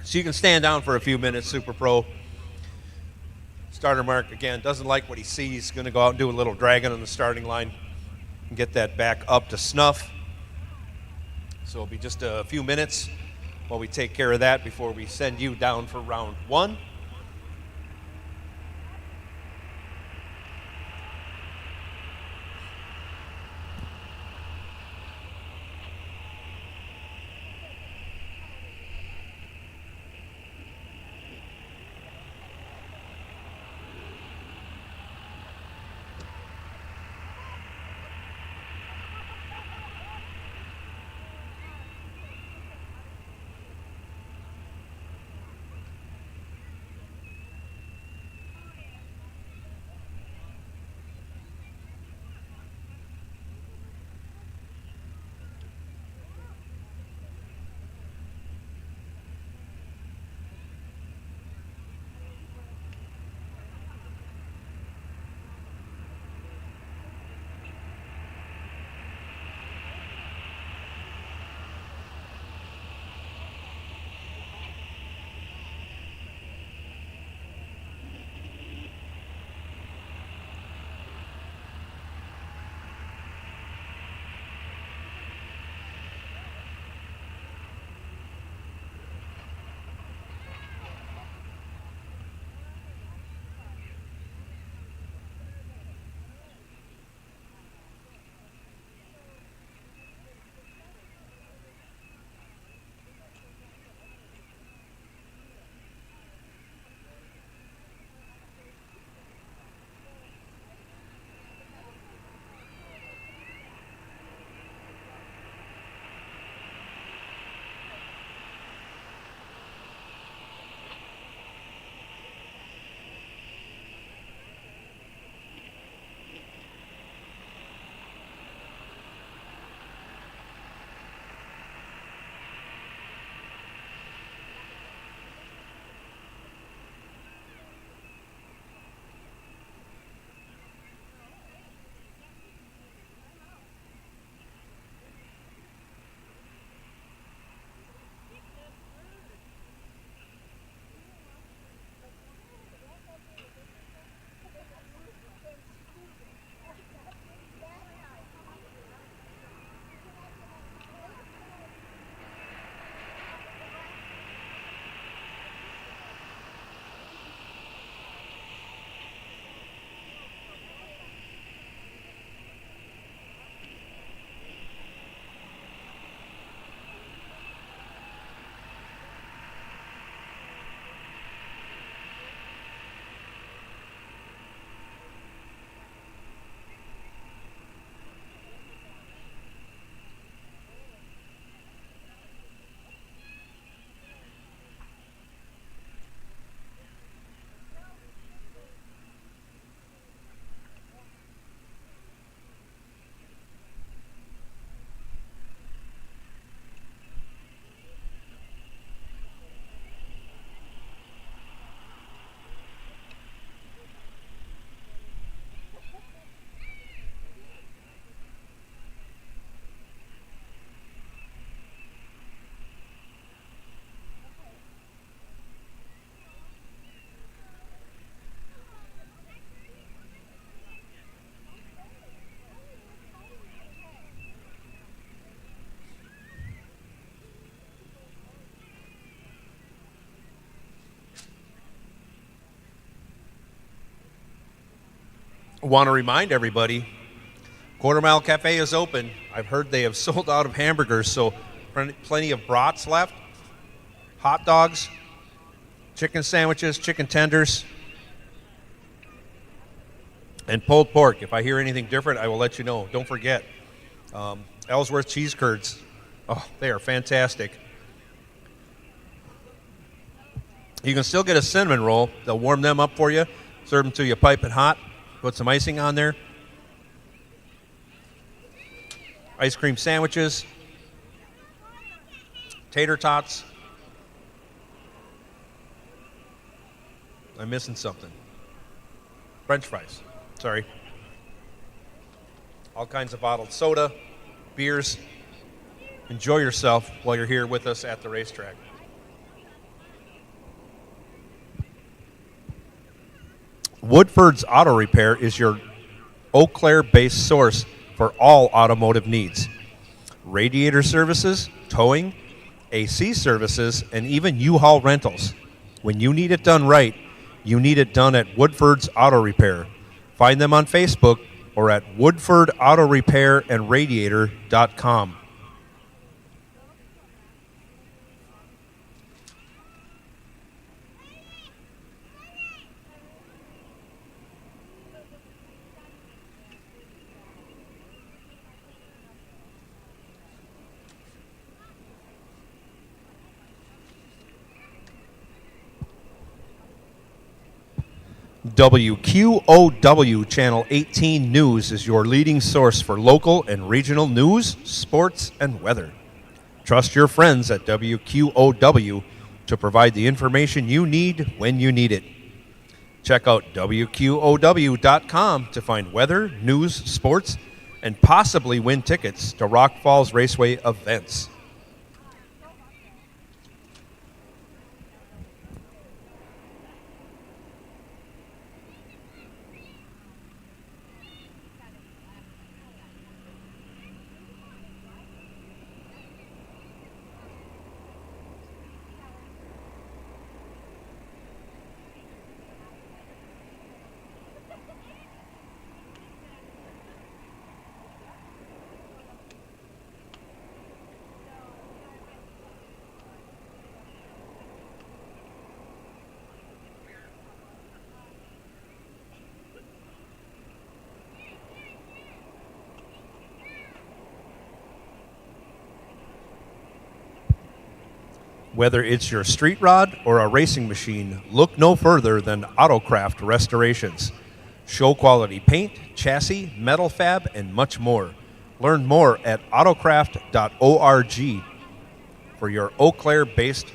So you can stand down for a few minutes, Super Pro. Starter Mark, again, doesn't like what he sees. Going to go out and do a little dragging on the starting line and get that back up to snuff. So it'll be just a few minutes while we take care of that before we send you down for round one. Want to remind everybody, Quarter Mile Cafe is open. I've heard they have sold out of hamburgers, so plenty of brats left, hot dogs, chicken sandwiches, chicken tenders, and pulled pork. If I hear anything different, I will let you know. Don't forget, Ellsworth cheese curds. Oh, they are fantastic. You can still get a cinnamon roll. They'll warm them up for you, serve them to you piping hot. Put some icing on there. Ice cream sandwiches. Tater tots. I'm missing something. French fries. Sorry. All kinds of bottled soda, beers. Enjoy yourself while you're here with us at the racetrack. Woodford's Auto Repair is your Eau Claire-based source for all automotive needs. Radiator services, towing, AC services, and even U-Haul rentals. When you need it done right, you need it done at Woodford's Auto Repair. Find them on Facebook or at woodfordautorepairandradiator.com. WQOW Channel 18 News is your leading source for local and regional news, sports, and weather. Trust your friends at WQOW to provide the information you need when you need it. Check out WQOW.com to find weather, news, sports, and possibly win tickets to Rock Falls Raceway events. Whether it's your street rod or a racing machine, look no further than Autocraft Restorations. Show quality paint, chassis, metal fab, and much more. Learn more at autocraft.org for your Eau Claire-based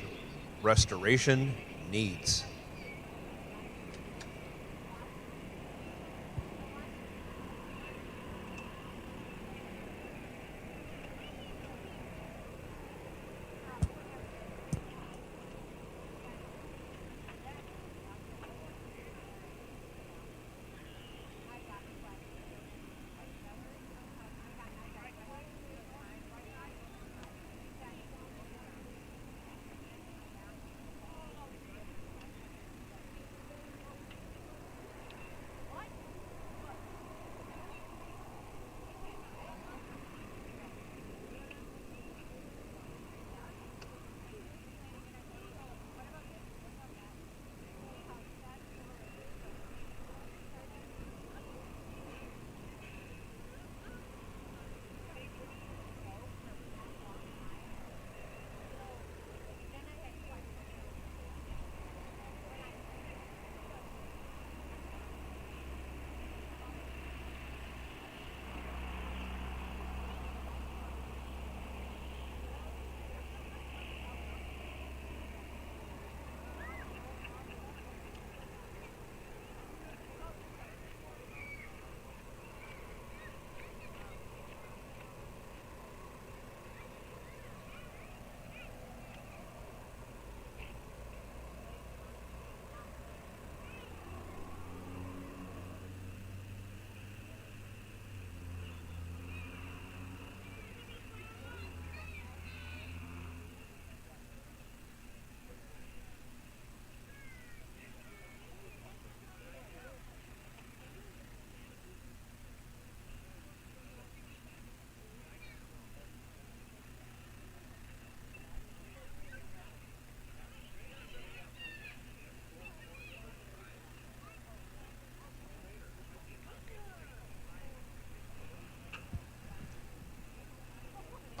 restoration needs.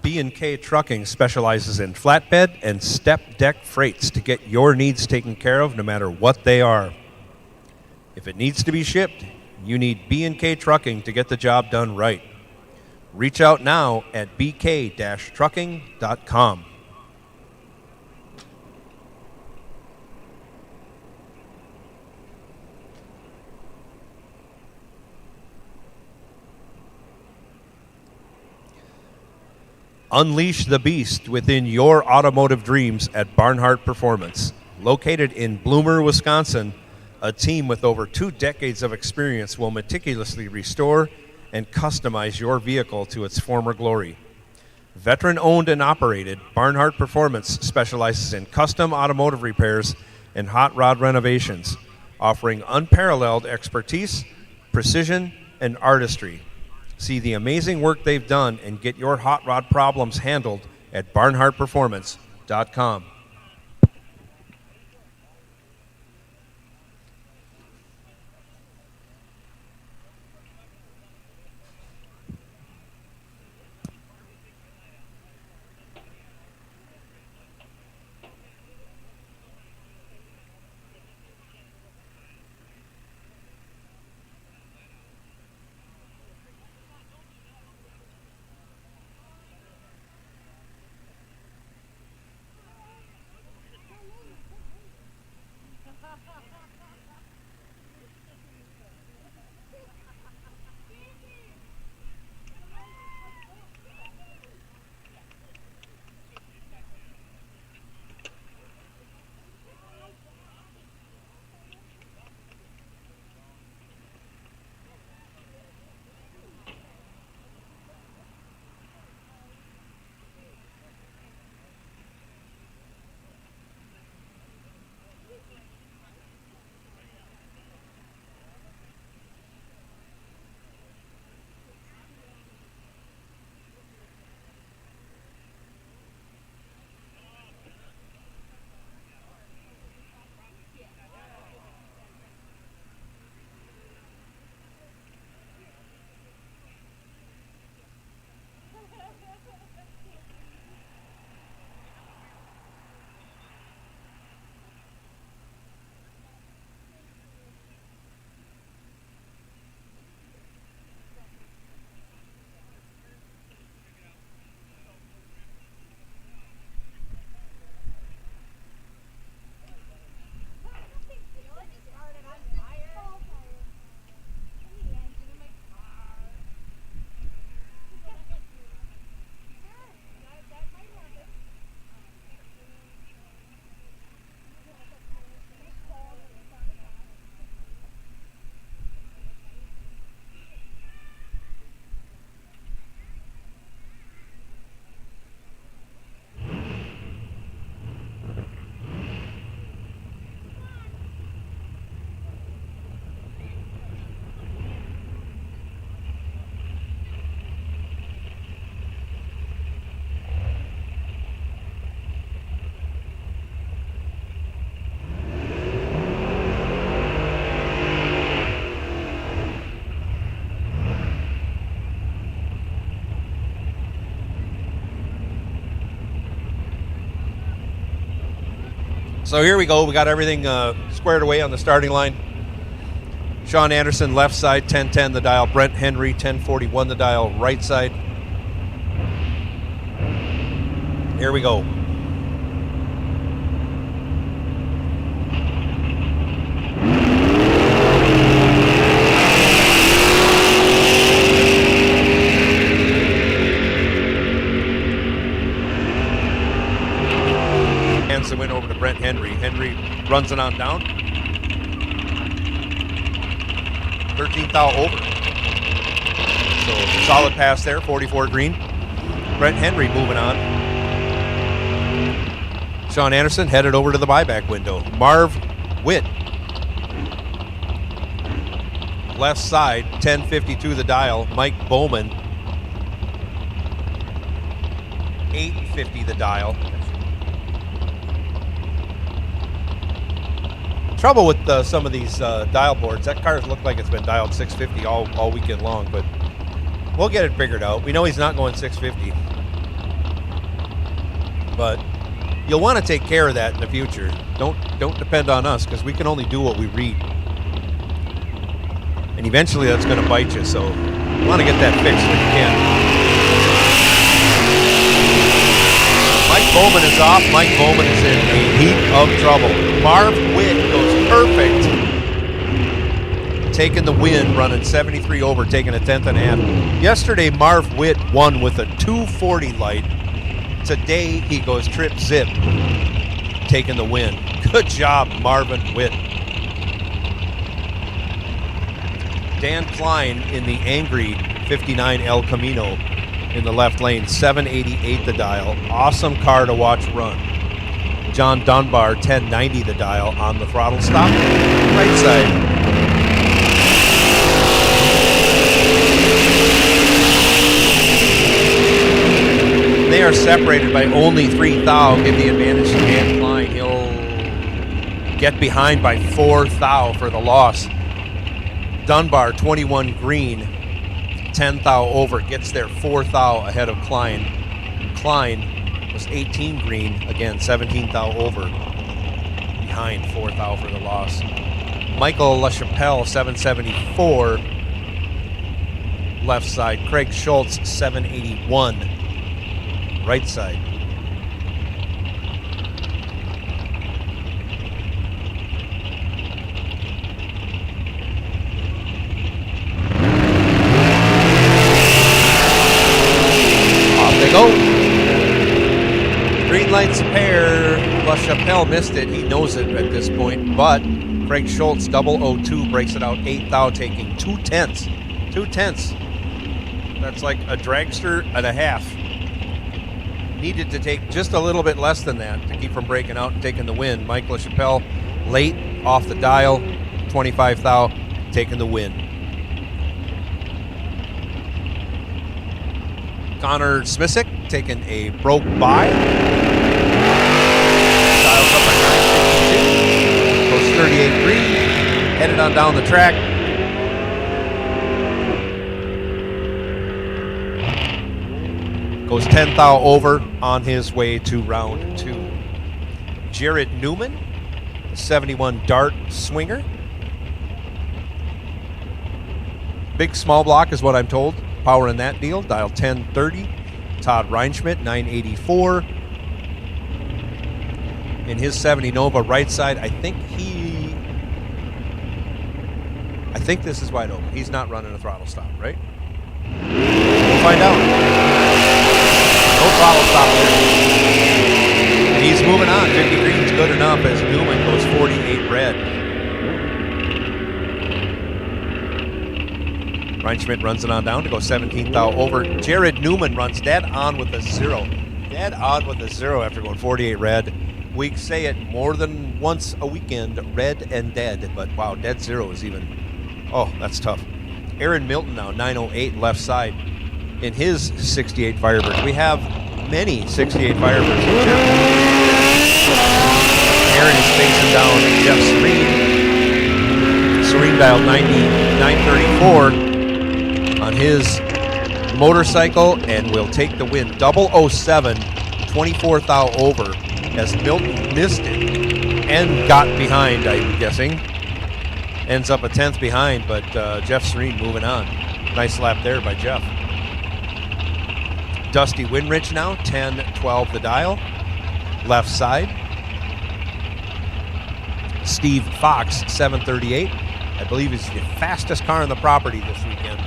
B&K Trucking specializes in flatbed and step deck freights to get your needs taken care of no matter what they are. If it needs to be shipped, you need B&K Trucking to get the job done right. Reach out now at bk-trucking.com. Unleash the beast within your automotive dreams at Barnhart Performance. Located in Bloomer, Wisconsin, A team with over 2 decades of experience will meticulously restore and customize your vehicle to its former glory. Veteran owned and operated, Barnhart Performance specializes in custom automotive repairs and hot rod renovations, offering unparalleled expertise, precision, and artistry. See the amazing work they've done and get your hot rod problems handled at barnhartperformance.com. So here we go. We got everything squared away on the starting line. Sean Anderson, left side, 1010 the dial. Brent Henry, 1041 the dial, right side. Here we go. The win over to Brent Henry. Henry runs it on down. 13th thou over. So solid pass there, 44 green. Brent Henry moving on. Sean Anderson headed over to the buyback window. Marv Witt. Left side, 1052 the dial. Mike Bowman. 850 the dial. Trouble with some of these dial boards, that car's look like it's been dialed 650 all weekend long, but we'll get it figured out. We know he's not going 650, but you'll want to take care of that in the future. Don't depend on us, because we can only do what we read, and eventually that's going to bite you. So you want to get that fixed when you can. Mike Bowman is off. Mike Bowman is in a heap of trouble. Marv Witt goes perfect. Taking the win, running 73 over, taking a 10th and a half. Yesterday, Marv Witt won with a 240 light. Today, he goes trip zip, taking the win. Good job, Marvin Witt. Dan Klein in the angry 59 El Camino in the left lane, 788 the dial. Awesome car to watch run. John Dunbar, 1090 the dial on the throttle stop, right side. They are separated by only 3 thou. Give the advantage to Dan Klein. He'll get behind by 4 thou for the loss. Dunbar, 21 green, 10 thou over, gets there 4 thou ahead of Klein. Klein was 18 green, again 17 thou over, behind 4 thou for the loss. Michael LaChapelle, 774, left side. Craig Schultz, 781, right side. Go. Green lights pair. LaChapelle missed it. He knows it at this point, but Craig Schultz, 002, breaks it out 8 thou, taking 2 tenths. 2 tenths. That's like a dragster and a half. Needed to take just a little bit less than that to keep from breaking out and taking the win. Mike LaChapelle, late off the dial, 25 thou, taking the win. Connor Smisek taking a broke by. Dials up at 952. Goes 38 green. Headed on down the track. Goes 10 thou over on his way to round 2. Jared Newman, 71 dart swinger. Big small block is what I'm told. Power in that deal, dial 1030. Todd Reinschmidt, 984. In his 70 Nova right side, I think this is wide open. He's not running a throttle stop, right? We'll find out. No throttle stop here. And he's moving on. 50 green's good enough as Newman goes 48 red. Reinschmidt runs it on down to go 17 thou over. Jared Newman runs dead on with a 0. Dead on with a 0 after going 48 red. We say it more than once a weekend, red and dead, but wow, dead 0 is even, oh, that's tough. Aaron Milton now, 908 left side in his 68 Firebird. We have many 68 Firebirds. Aaron is facing down Jeff Serene. Serene dialed 934. On his motorcycle, and will take the win. 007, 24 thou over, as Milton missed it and got behind, I'm guessing. Ends up a 10th behind, but Jeff Serene moving on. Nice lap there by Jeff. Dusty Winrich now, 10-12 the dial, left side. Steve Fox, 738. I believe he's the fastest car on the property this weekend.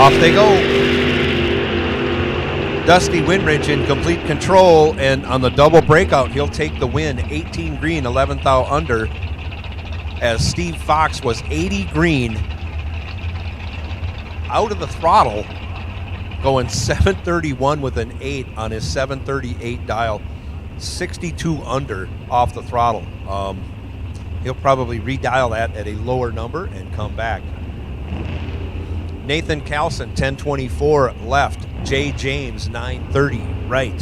Off they go. Dusty Winrich in complete control, and on the double breakout, he'll take the win. 18 green, 11 thou under, as Steve Fox was 80 green out of the throttle, going 731 with an 8 on his 738 dial, 62 under off the throttle. He'll probably redial that at a lower number and come back. Nathan Carlson, 1024 left. Jay James, 930 right.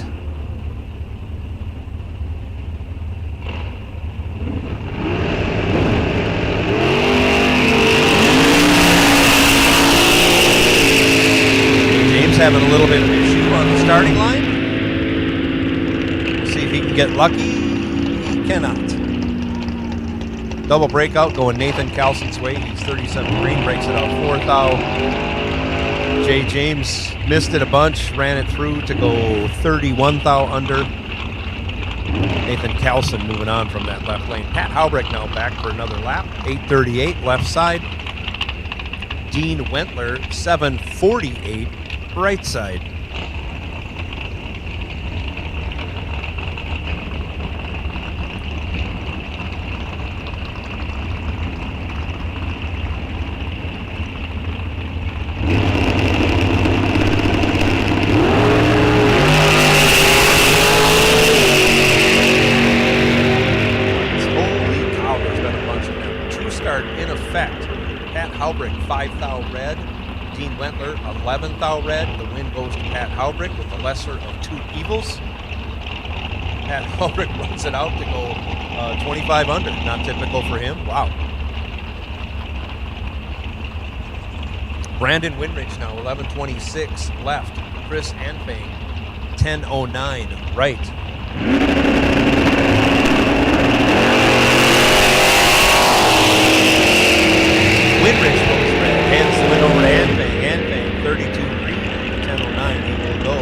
James having a little bit of issue on the starting line. We'll see if he can get lucky. He cannot. Double breakout going Nathan Carlson's way. He's 37 green, breaks it out 4 thou. Jay James missed it a bunch, ran it through to go 31 thou under. Nathan Carlson moving on from that left lane. Pat Haubrich now back for another lap. 8:38 left side. Dean Wentler, 7:48 right side. Holy cow, there's been a bunch of them. True start in effect. Pat Haubrick, 5 thou red. Dean Wentler, 11 thou red. The win goes to Pat Haubrick with the lesser of two evils. Pat Haubrick runs it out to go 25 under. Not typical for him. Wow. Brandon Winridge now, 11:26 left. Chris Anfang, 10:09 right. Winridge goes red, hands the win over to Anfang. Anfang, 32 green, 10:09. He will go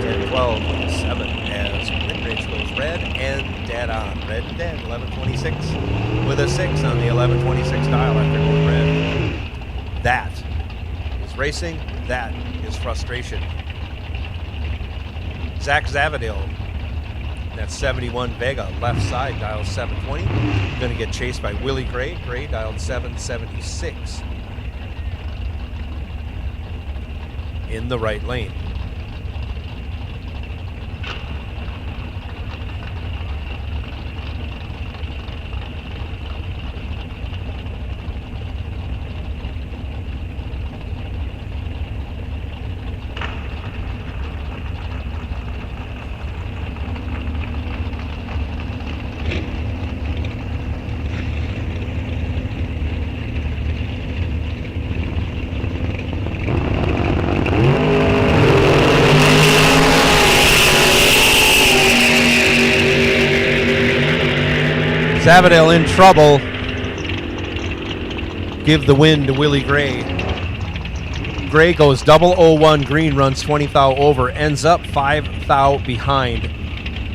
10:12 7 as Winridge goes red and dead on. Red and dead, 11:26 with a 6 on the 11:26 dial after going red. That is racing. That is frustration. Zach Zavadil, that's 71 Vega, left side, dial 720. Going to get chased by Willie Gray. Gray dialed 776 in the right lane. Zavadil in trouble. Give the win to Willie Gray. Gray goes 001 green, runs 20 thou over, ends up 5 thou behind.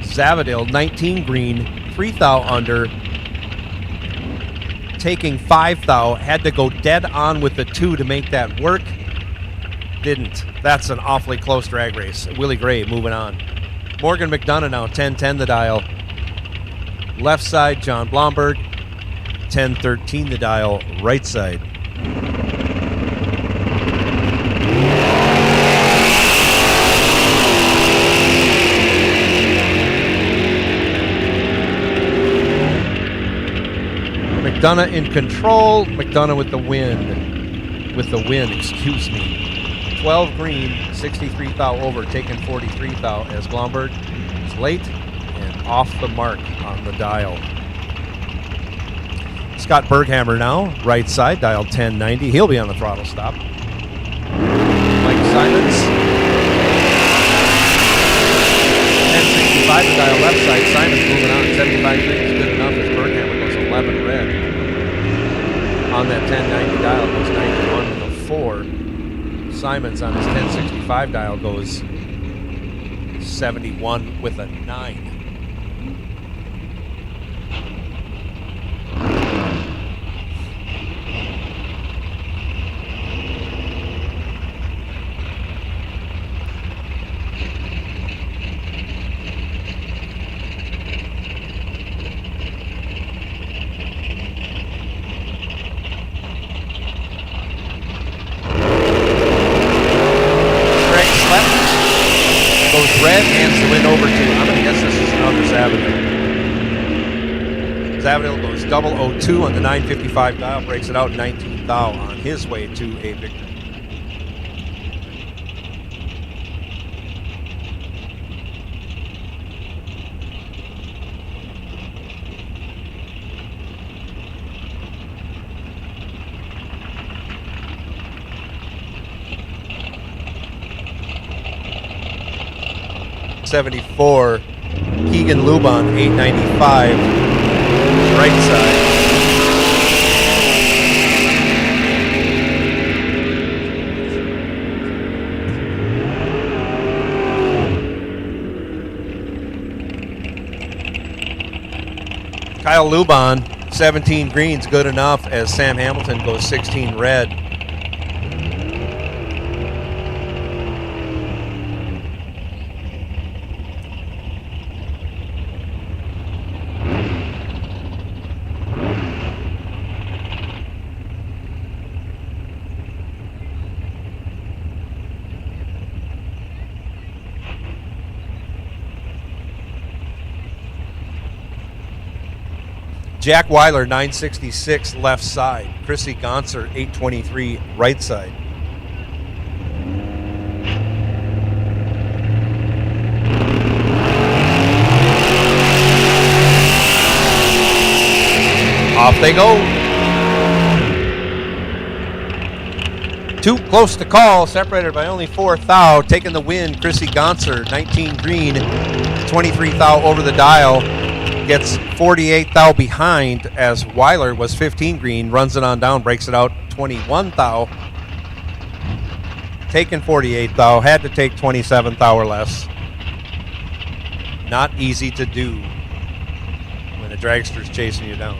Zavadil 19 green, 3 thou under, taking 5 thou, had to go dead on with the 2 to make that work. Didn't. That's an awfully close drag race. Willie Gray moving on. Morgan McDonough now 10-10 the dial. Left side, John Blomberg. 10-13 the dial, right side. McDonough in control. McDonough with the win. Excuse me. 12 green, 63 thou over, taking 43 thou as Blomberg is late and off the mark on the dial. Scott Berghammer now, right side, dial 1090. He'll be on the throttle stop. Mike Simons. 1065 to dial left side. Simons moving on. 75 is good enough as Berghammer goes 11 red. On that 1090 dial goes 91 with a 4. Simons on his 1065 dial goes 71 with a 9. Red hands the win over to, I'm going to guess this is another Zavadil. Zavadil goes 002 on the 955 dial, breaks it out 19 thou on his way to a victory. .74, Keegan Lubon, 895, right side. Kyle Lubon, 17 greens, good enough as Sam Hamilton goes 16 red. Jack Weiler, 966 left side. Chrissy Gonser, 823 right side. Off they go. Too close to call, separated by only 4 thou. Taking the win, Chrissy Gonser, 19 green, 23 thou over the dial. Gets 48 thou behind as Weiler was 15 green, runs it on down, breaks it out 21 thou. Taking 48 thou, had to take 27 thou or less. Not easy to do when a dragster's chasing you down.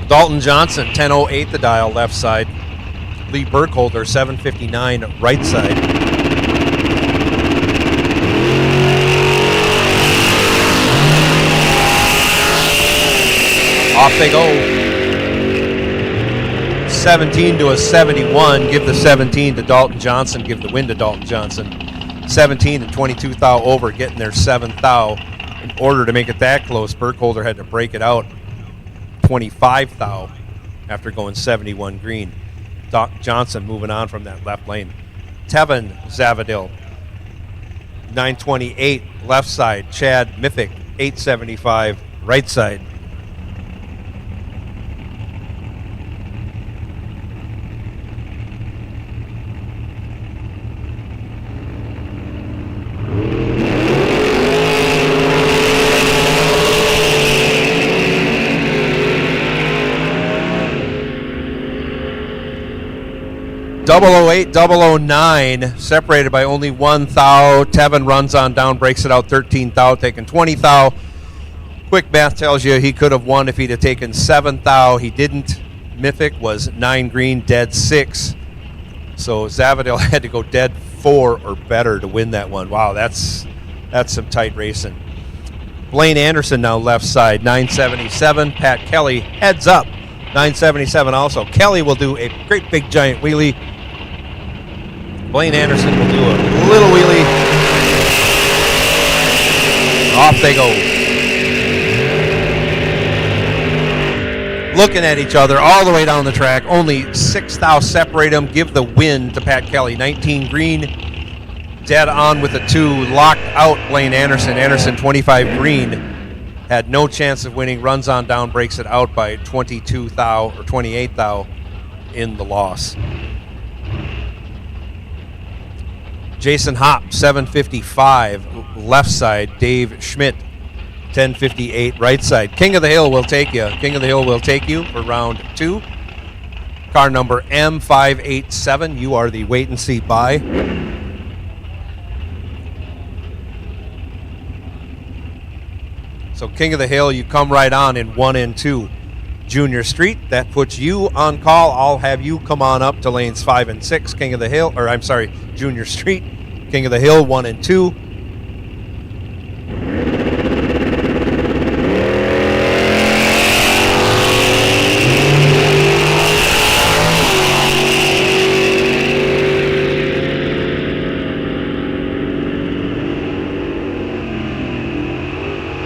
Dalton Johnson, 10:08 the dial, left side. Lee Burkholder, 7:59 right side. Off they go. 17 to a 71. Give the 17 to Dalton Johnson. Give the win to Dalton Johnson. 17 and 22 thou over, getting their 7th thou. In order to make it that close, Burkholder had to break it out 25 thou after going 71 green. Doc Johnson moving on from that left lane. Tevin Zavadil, 928 left side. Chad Mythic, 875 right side. .008, .009, separated by only 1 thou. Tevin runs on down, breaks it out 13 thou, taking 20 thou. Quick math tells you he could have won if he'd have taken 7 thou. He didn't. Mythic was 9 green, dead 6. So Zavadil had to go dead 4 or better to win that one. Wow, that's some tight racing. Blaine Anderson now left side, 977. Pat Kelly heads up, 977 also. Kelly will do a great big giant wheelie. Blaine Anderson will do a little wheelie. Off they go. Looking at each other all the way down the track. Only 6 thou separate them. Give the win to Pat Kelly. 19 green. Dead on with a 2. Locked out Blaine Anderson. Anderson 25 green. Had no chance of winning. Runs on down. Breaks it out by 22 thou or 28 thou in the loss. Jason Hopp, 755 left side. Dave Schmidt, 1058 right side. King of the Hill will take you. King of the Hill will take you for round 2. Car number M587. You are the wait and see buy. So King of the Hill, you come right on in 1 and 2. Junior Street, that puts you on call. I'll have you come on up to lanes 5 and 6. King of the Hill, or I'm sorry, Junior Street. King of the Hill, 1 and 2.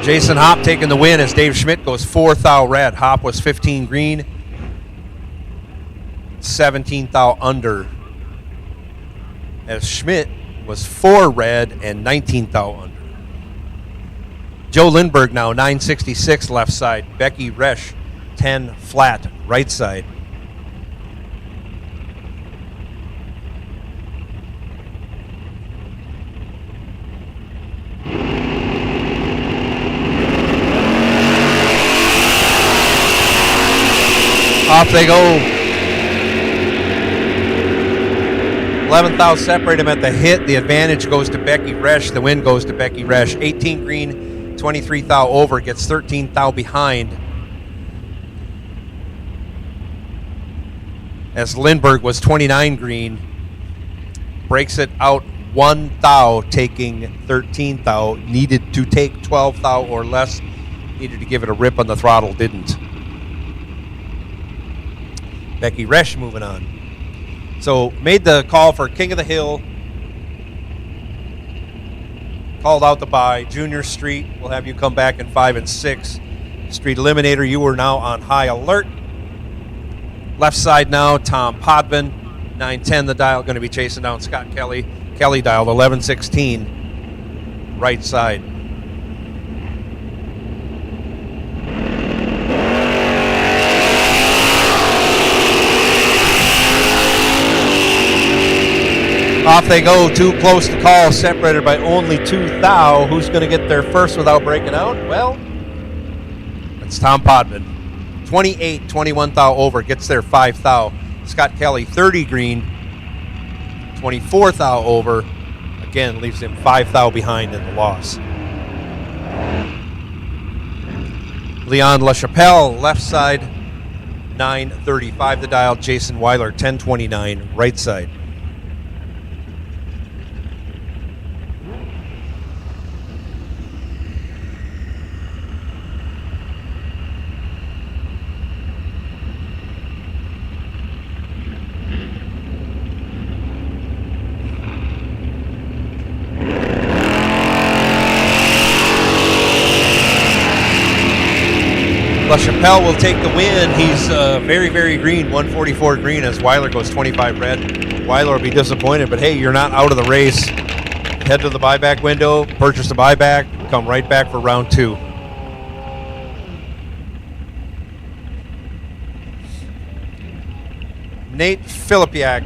Jason Hopp taking the win as Dave Schmidt goes 4 thou red. Hopp was 15 green, 17 thou under. As Schmidt was 4 red and 19 thou under. Joe Lindbergh now 966 left side. Becky Resch 10 flat right side. Off they go. 11 thou separate him at the hit. The advantage goes to Becky Resch. The win goes to Becky Resch. 18 green, 23 thou over. Gets 13 thou behind. As Lindbergh was 29 green. Breaks it out 1 thou, taking 13 thou. Needed to take 12 thou or less. Needed to give it a rip on the throttle. Didn't. Becky Resch moving on. So made the call for King of the Hill. Called out the bye. Junior Street, we'll have you come back in 5 and 6. Street Eliminator, you are now on high alert. Left side now, Tom Podvin. 910 the dial, going to be chasing down Scott Kelly. Kelly dialed 1116. Right side. Off they go, too close to call, separated by only 2 thou. Who's going to get there first without breaking out? Well, it's Tom Podvin. 28, 21 thou over, gets there 5 thou. Scott Kelly, 30 green, 24 thou over. Again, leaves him 5 thou behind in the loss. Leon LaChapelle, left side, 935 the dial. Jason Weiler, 1029, right side. LaChapelle will take the win. He's very, very green, 144 green as Weiler goes 25 red. Weiler will be disappointed, but hey, you're not out of the race. Head to the buyback window, purchase the buyback, come right back for round 2. Nate Philippiak.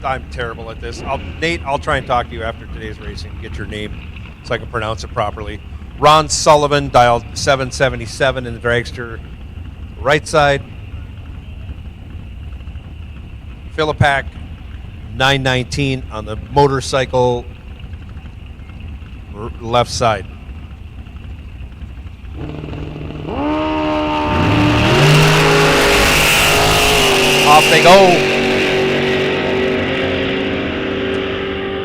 I'm terrible at this. Nate, I'll try and talk to you after today's racing, get your name so I can pronounce it properly. Ron Sullivan dialed 777 in the dragster right side. Philippak 919 on the motorcycle left side. Off they go.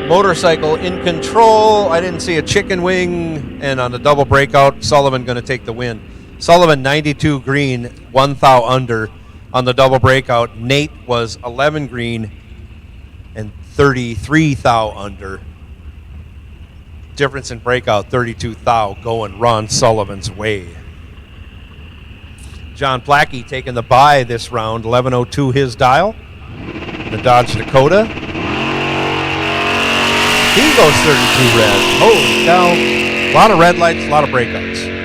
Motorcycle in control. I didn't see a chicken wing. And on the double breakout, Sullivan going to take the win. Sullivan 92 green, 1 thou under on the double breakout. Nate was 11 green and 33 thou under. Difference in breakout, 32 thou going Ron Sullivan's way. John Plackey taking the bye this round, 11:02 his dial. The Dodge Dakota. He goes 32 red. Holy cow. A lot of red lights, a lot of breakouts.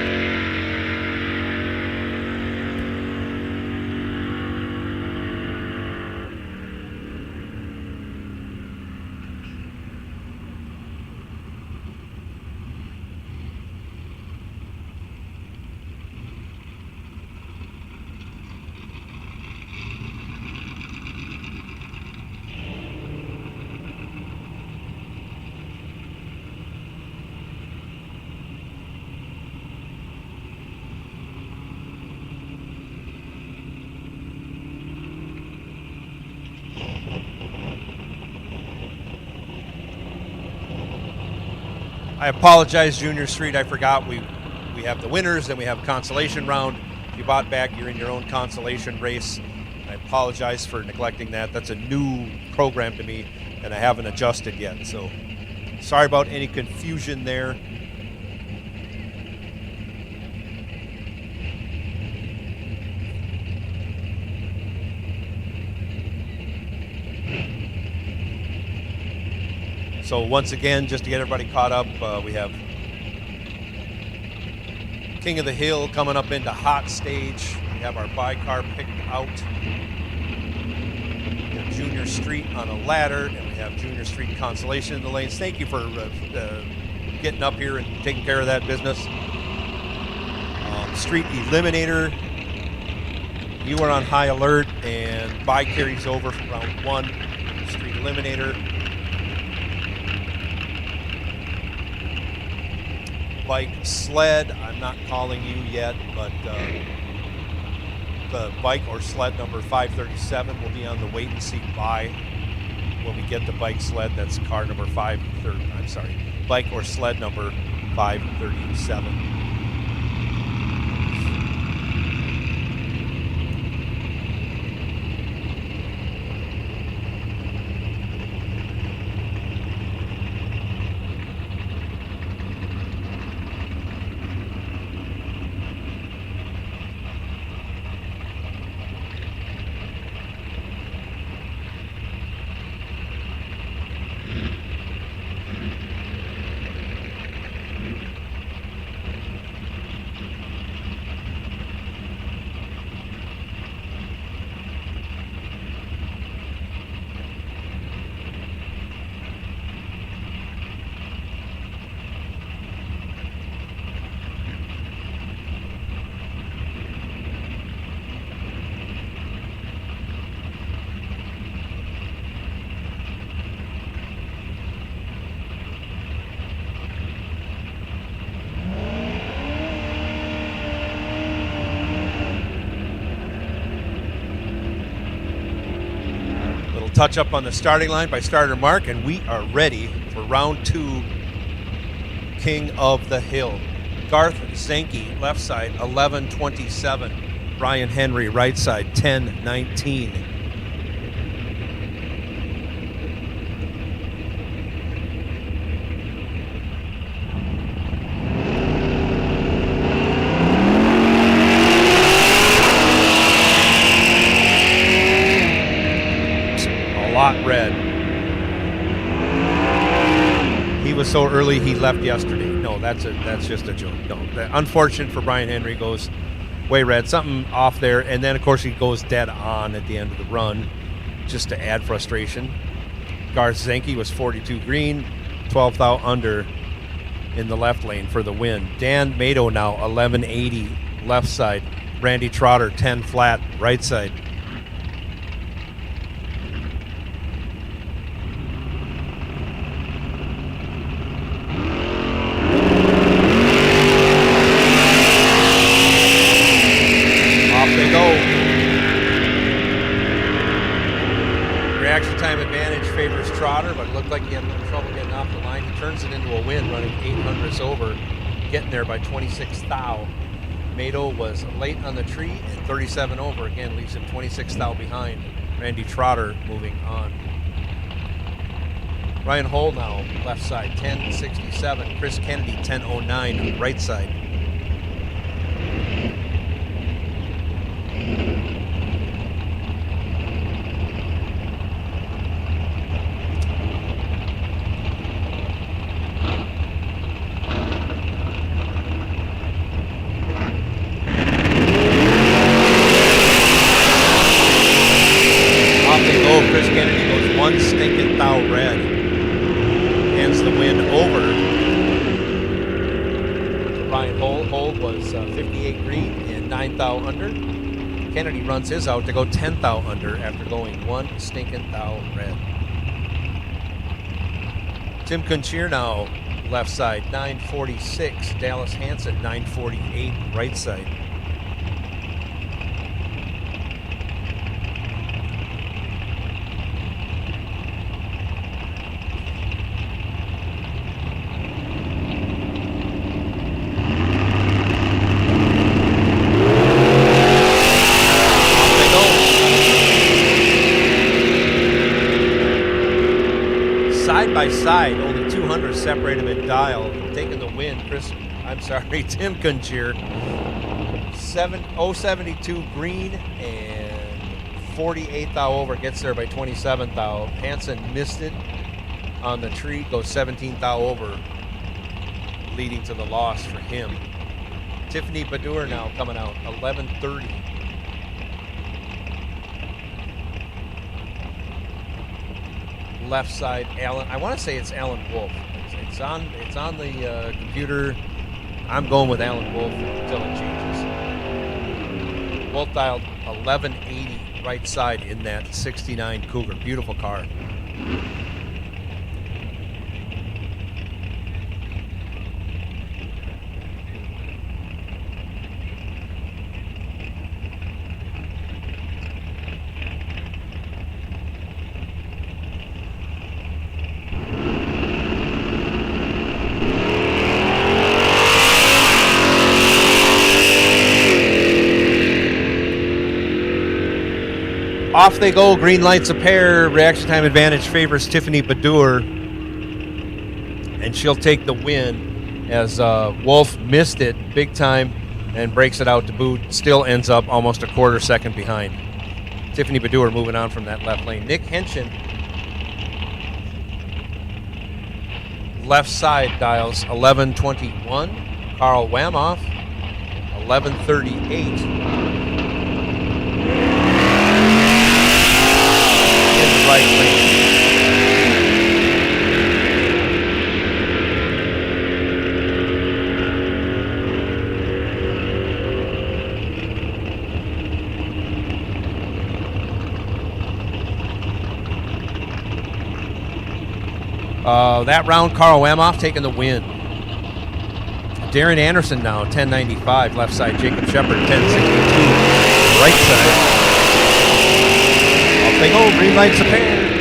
I apologize, Junior Street. I forgot we have the winners, then we have consolation round. If you bought back, you're in your own consolation race. I apologize for neglecting that. That's a new program to me, and I haven't adjusted yet. So sorry about any confusion there. So once again, just to get everybody caught up, we have King of the Hill coming up into hot stage. We have our bi-car picked out. We have Junior Street on a ladder, and we have Junior Street Consolation in the lanes. Thank you for getting up here and taking care of that business. Street Eliminator, you are on high alert, and bye carries over from round 1. Street Eliminator. Bike Sled, I'm not calling you yet, but the bike or sled number 537 will be on the wait and see bye. When we get the bike sled, that's car number 530. I'm sorry, bike or sled number 537. touch up on the starting line by starter Mark, and we are ready for round 2, King of the Hill. Garth Zenke, left side, 11:27. Brian Henry, right side, 10:19. Red. He was so early he left yesterday. No, that's just a joke. No, unfortunate for Brian Henry, goes way red. Something off there, and then of course he goes dead on at the end of the run, just to add frustration. Garth Zenke was 42 green, 12th out under in the left lane for the win. Dan Mato now 1180 left side. Randy Trotter 10 flat right side. Trotter, but it looked like he had a little trouble getting off the line. He turns it into a win, running 800ths over, getting there by 26 thou. Mato was late on the tree and 37 over. Again, leaves him 26 thou behind. Randy Trotter moving on. Ryan Hull now, left side, 10:67. Chris Kennedy, 10:09, right side. Kennedy runs his out to go 10th thou under after going 1 stinking thou red. Tim Kuncheer now left side, 9:46. Dallas Hansen, 9:48 right side. By side, only 200 separate him at dial. Taking the win, Tim Kuncheer, 072 green and 48 thou over, gets there by 27 thou. Hansen missed it on the tree, goes 17 thou over, leading to the loss for him. Tiffany Badur now coming out, 11:30. Left side, Alan. I want to say it's Alan Wolf. It's on the computer. I'm going with Alan Wolf until it changes. Wolf dialed 1180 right side in that 69 Cougar. Beautiful car. Off they go, green lights a pair. Reaction time advantage favors Tiffany Badur, and she'll take the win as Wolf missed it big time and breaks it out to boot. Still ends up almost a quarter second behind. Tiffany Badur moving on from that left lane. Nick Henshin, left side, dials 1121. Carl Wamoff, 1138. Right lane. That round, Carl Wamoff taking the win. Darren Anderson now, 1095, left side. Jacob Shepard, 1062, right side. Off they go, green lights a pair.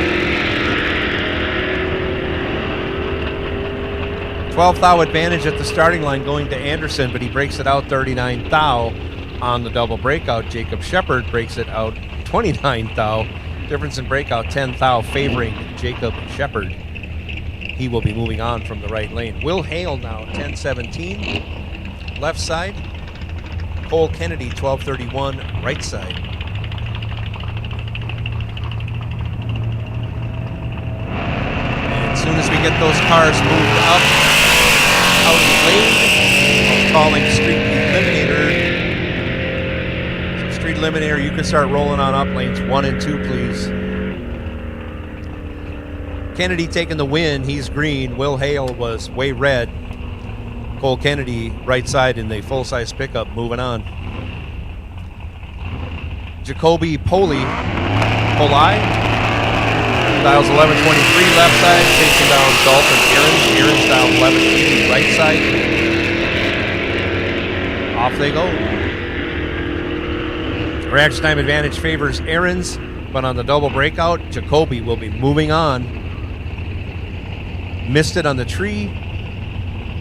12 thou advantage at the starting line going to Anderson, but he breaks it out 39 thou on the double breakout. Jacob Shepard breaks it out 29 thou. Difference in breakout 10 thou favoring Jacob Shepard. He will be moving on from the right lane. Will Hale now 10-17 left side. Cole Kennedy 12-31 right side. And as soon as we get those cars moved up out of the lane, I'm calling Street Eliminator. So Street Eliminator, you can start rolling on up lanes 1 and 2, please. Kennedy taking the win. He's green. Will Hale was way red. Cole Kennedy right side in the full-size pickup moving on. Jacoby Poli dials 1123 left side, chasing down Dalton Aaron's. Aaron's dial 1180 right side. Off they go. Reaction time advantage favors Aaron's, but on the double breakout, Jacoby will be moving on. Missed it on the tree,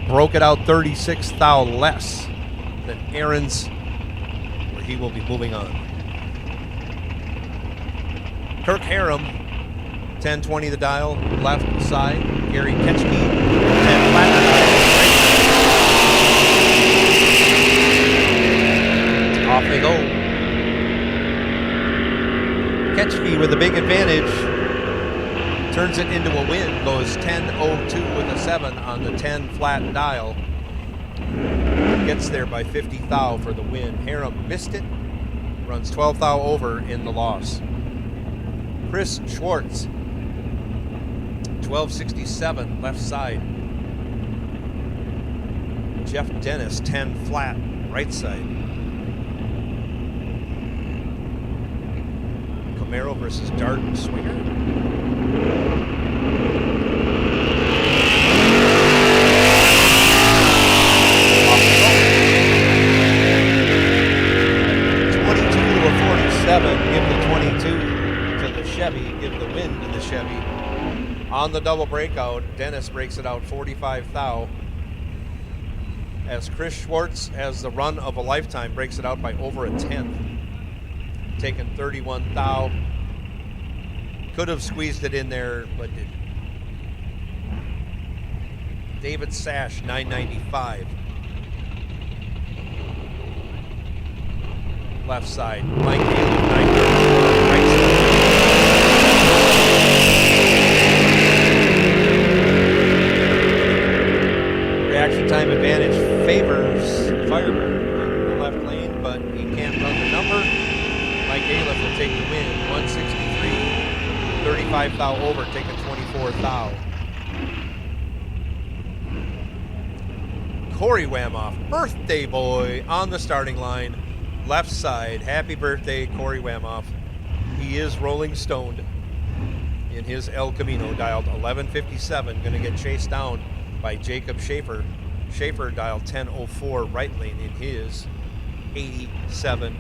broke it out 36 thou less than Aaron's, where he will be moving on. Kirk Harum, 1020 the dial, left side. Gary Ketchke, 10 flat right. Off they go. Ketchke with a big advantage. Turns it into a win, goes 10.02 with a 7 on the 10 flat dial. Gets there by 50 thou for the win. Harum missed it, runs 12 thou over in the loss. Chris Schwartz, 1267 left side. Jeff Dennis, 10 flat right side. Camaro versus Dart Swinger. 22-47, give the 22 to the Chevy, give the win to the Chevy. On the double breakout, Dennis breaks it out 45 thou. As Chris Schwartz has the run of a lifetime, breaks it out by over a 10th. Taking 31 thou. Could have squeezed it in there, but didn't. David Sash, 995. Left side. Mike Haley, 934. Right side. Reaction time advantage favors Firebird in the left lane, but he can't run the number. Mike Aliff will take the win. 163, 35 thou over, taking 24 thou. Corey Wamoff, birthday boy, on the starting line. Left side. Happy birthday, Corey Wamoff. He is rolling stoned in his El Camino, dialed 1157. Going to get chased down by Jacob Schaefer. Schaefer dialed 1004 right lane in his 87.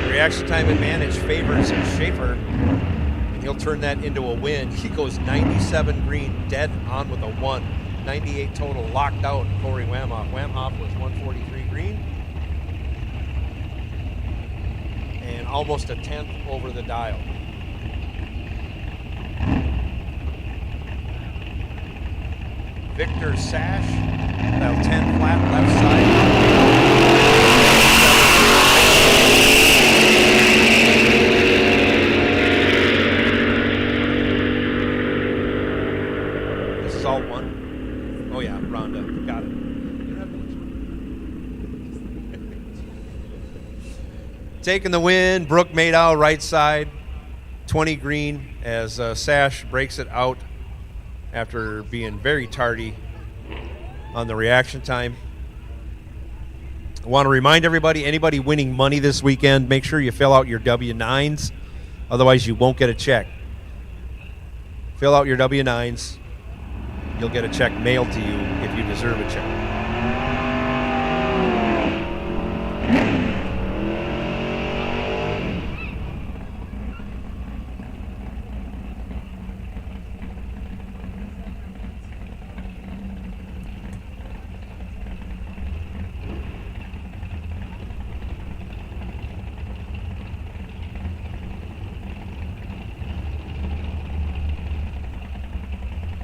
Reaction time advantage favors Schaefer, and he'll turn that into a win. He goes 97 green, dead on with a 1. 98 total, locked out. Corey Wamoff. Wamoff was 143 green. And almost a 10th over the dial. Victor Sash, dial 10 flat left side. This is all one. Oh yeah, Rhonda, got it. Taking the win, Brooke Madow, right side, 20 green, as Sash breaks it out after being very tardy on the reaction time. I want to remind everybody, anybody winning money this weekend, make sure you fill out your W-9s, otherwise you won't get a check. Fill out your W-9s, you'll get a check mailed to you if you deserve a check.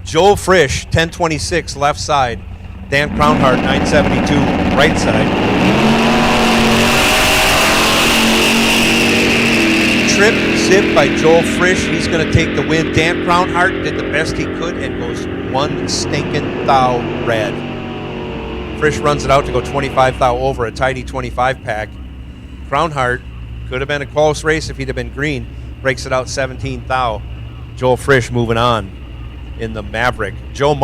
Joel Frisch, 1026, left side. Dan Crownhart, 972, right side. Trip zip by Joel Frisch. He's going to take the win. Dan Crownhart did the best he could and goes one stinking thou red. Frisch runs it out to go 25 thou over, a tidy 25 pack. Crownhart could have been a close race if he'd have been green. Breaks it out 17 thou. Joel Frisch moving on in the Maverick. James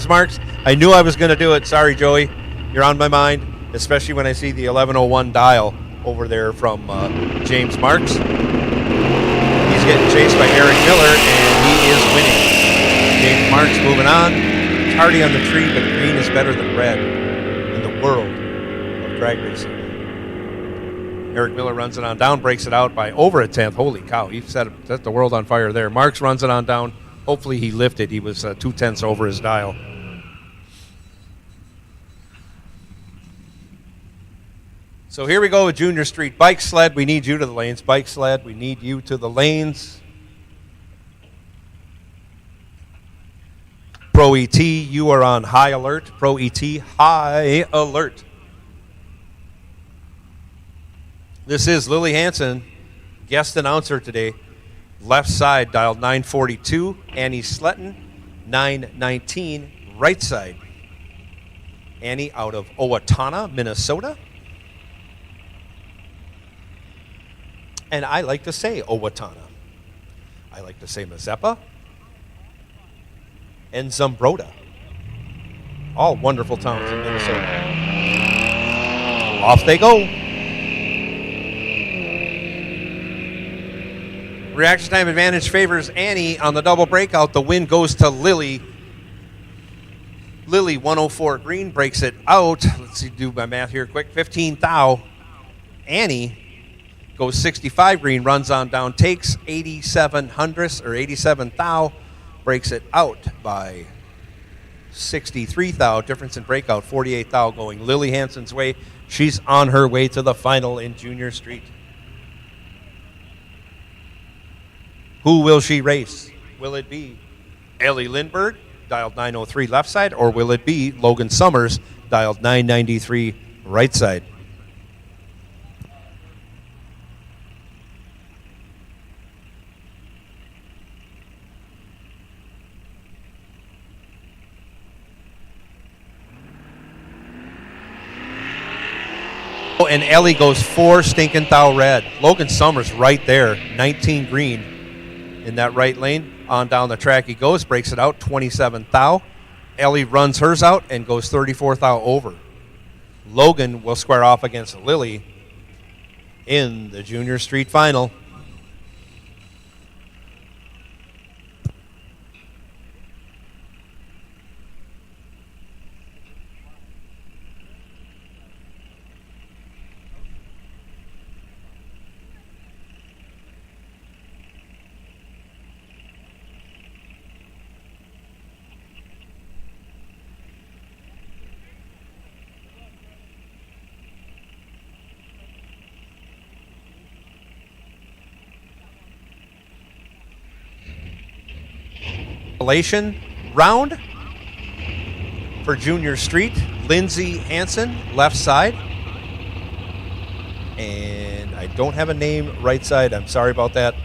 Marks. I knew I was going to do it. Sorry, Joey. You're on my mind, especially when I see the 1101 dial over there from James Marks. He's getting chased by Eric Miller, and he is winning. James Marks moving on. Tardy on the tree, but green is better than red in the world of drag racing. Eric Miller runs it on down, breaks it out by over a tenth. Holy cow, he set the world on fire there. Marks runs it on down. Hopefully he lifted. He was 2/10 over his dial. So here we go with Junior Street. Bike Sled, we need you to the lanes. Bike Sled, we need you to the lanes. Pro ET, you are on high alert. Pro ET, high alert. This is Lily Hansen, guest announcer today. Left side, dialed 942. Annie Sletton, 919. Right side. Annie out of Owatonna, Minnesota. And I like to say Owatonna. I like to say Mazeppa and Zumbrota. All wonderful towns in Minnesota. Off they go. Reaction time advantage favors Annie on the double breakout. The win goes to Lily. Lily, 104 green, breaks it out. Let's see, do my math here quick. 15 thou. Annie goes 65 green, runs on down, takes 87 hundredths or 87 thou, breaks it out by 63 thou. Difference in breakout, 48 thou going Lily Hansen's way. She's on her way to the final in Junior Street. Who will she race? Will it be Ellie Lindbergh, dialed 903 left side, or will it be Logan Summers, dialed 993 right side? And Ellie goes 4 stinking thou red. Logan Summers right there, 19 green in that right lane. On down the track he goes, breaks it out, 27 thou. Ellie runs hers out and goes 34 thou over. Logan will square off against Lily in the Junior Street Final. Consolation round for Junior Street. Lindsay Hansen, left side. And I don't have a name right side. I'm sorry about that.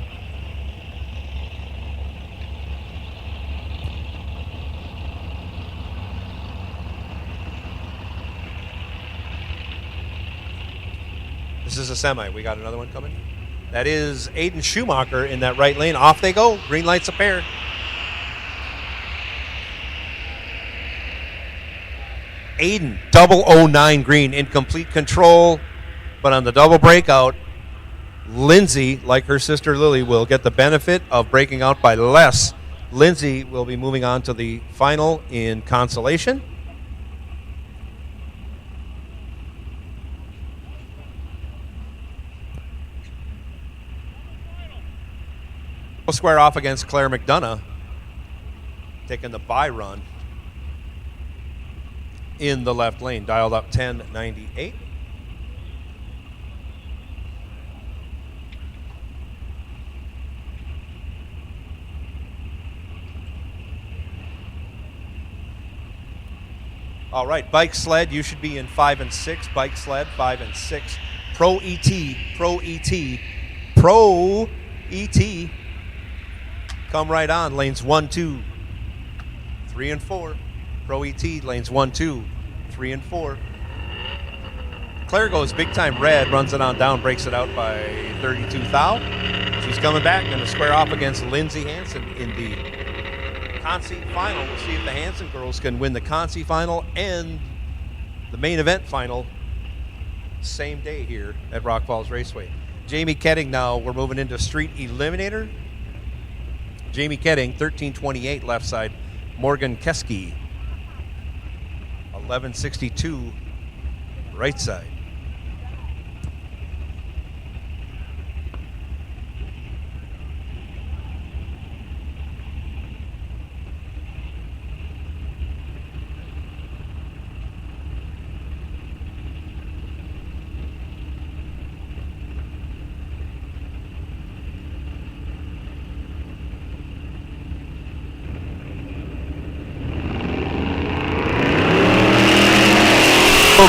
This is a semi. We got another one coming. That is Aiden Schumacher in that right lane. Off they go. Green lights a pair. Aiden, 009 green, in complete control. But on the double breakout, Lindsay, like her sister Lily, will get the benefit of breaking out by less. Lindsay will be moving on to the final in Consolation. We'll square off against Claire McDonough, taking the bye run in the left lane, dialed up 1098. All right, bike sled, you should be in 5 and 6. Bike sled, 5 and 6. Pro ET, Pro ET, Pro ET. Come right on, lanes 1, 2, 3, and 4. Pro ET, lanes 1, 2, 3, and 4. Claire goes big time red, runs it on down, breaks it out by 32 thou. She's coming back, going to square off against Lindsay Hansen in the Consi final. We'll see if the Hansen girls can win the Consi final and the main event final same day here at Rock Falls Raceway. Jamie Ketting now, we're moving into Street Eliminator. Jamie Ketting, 1328 left side. Morgan Keski, 1162 right side.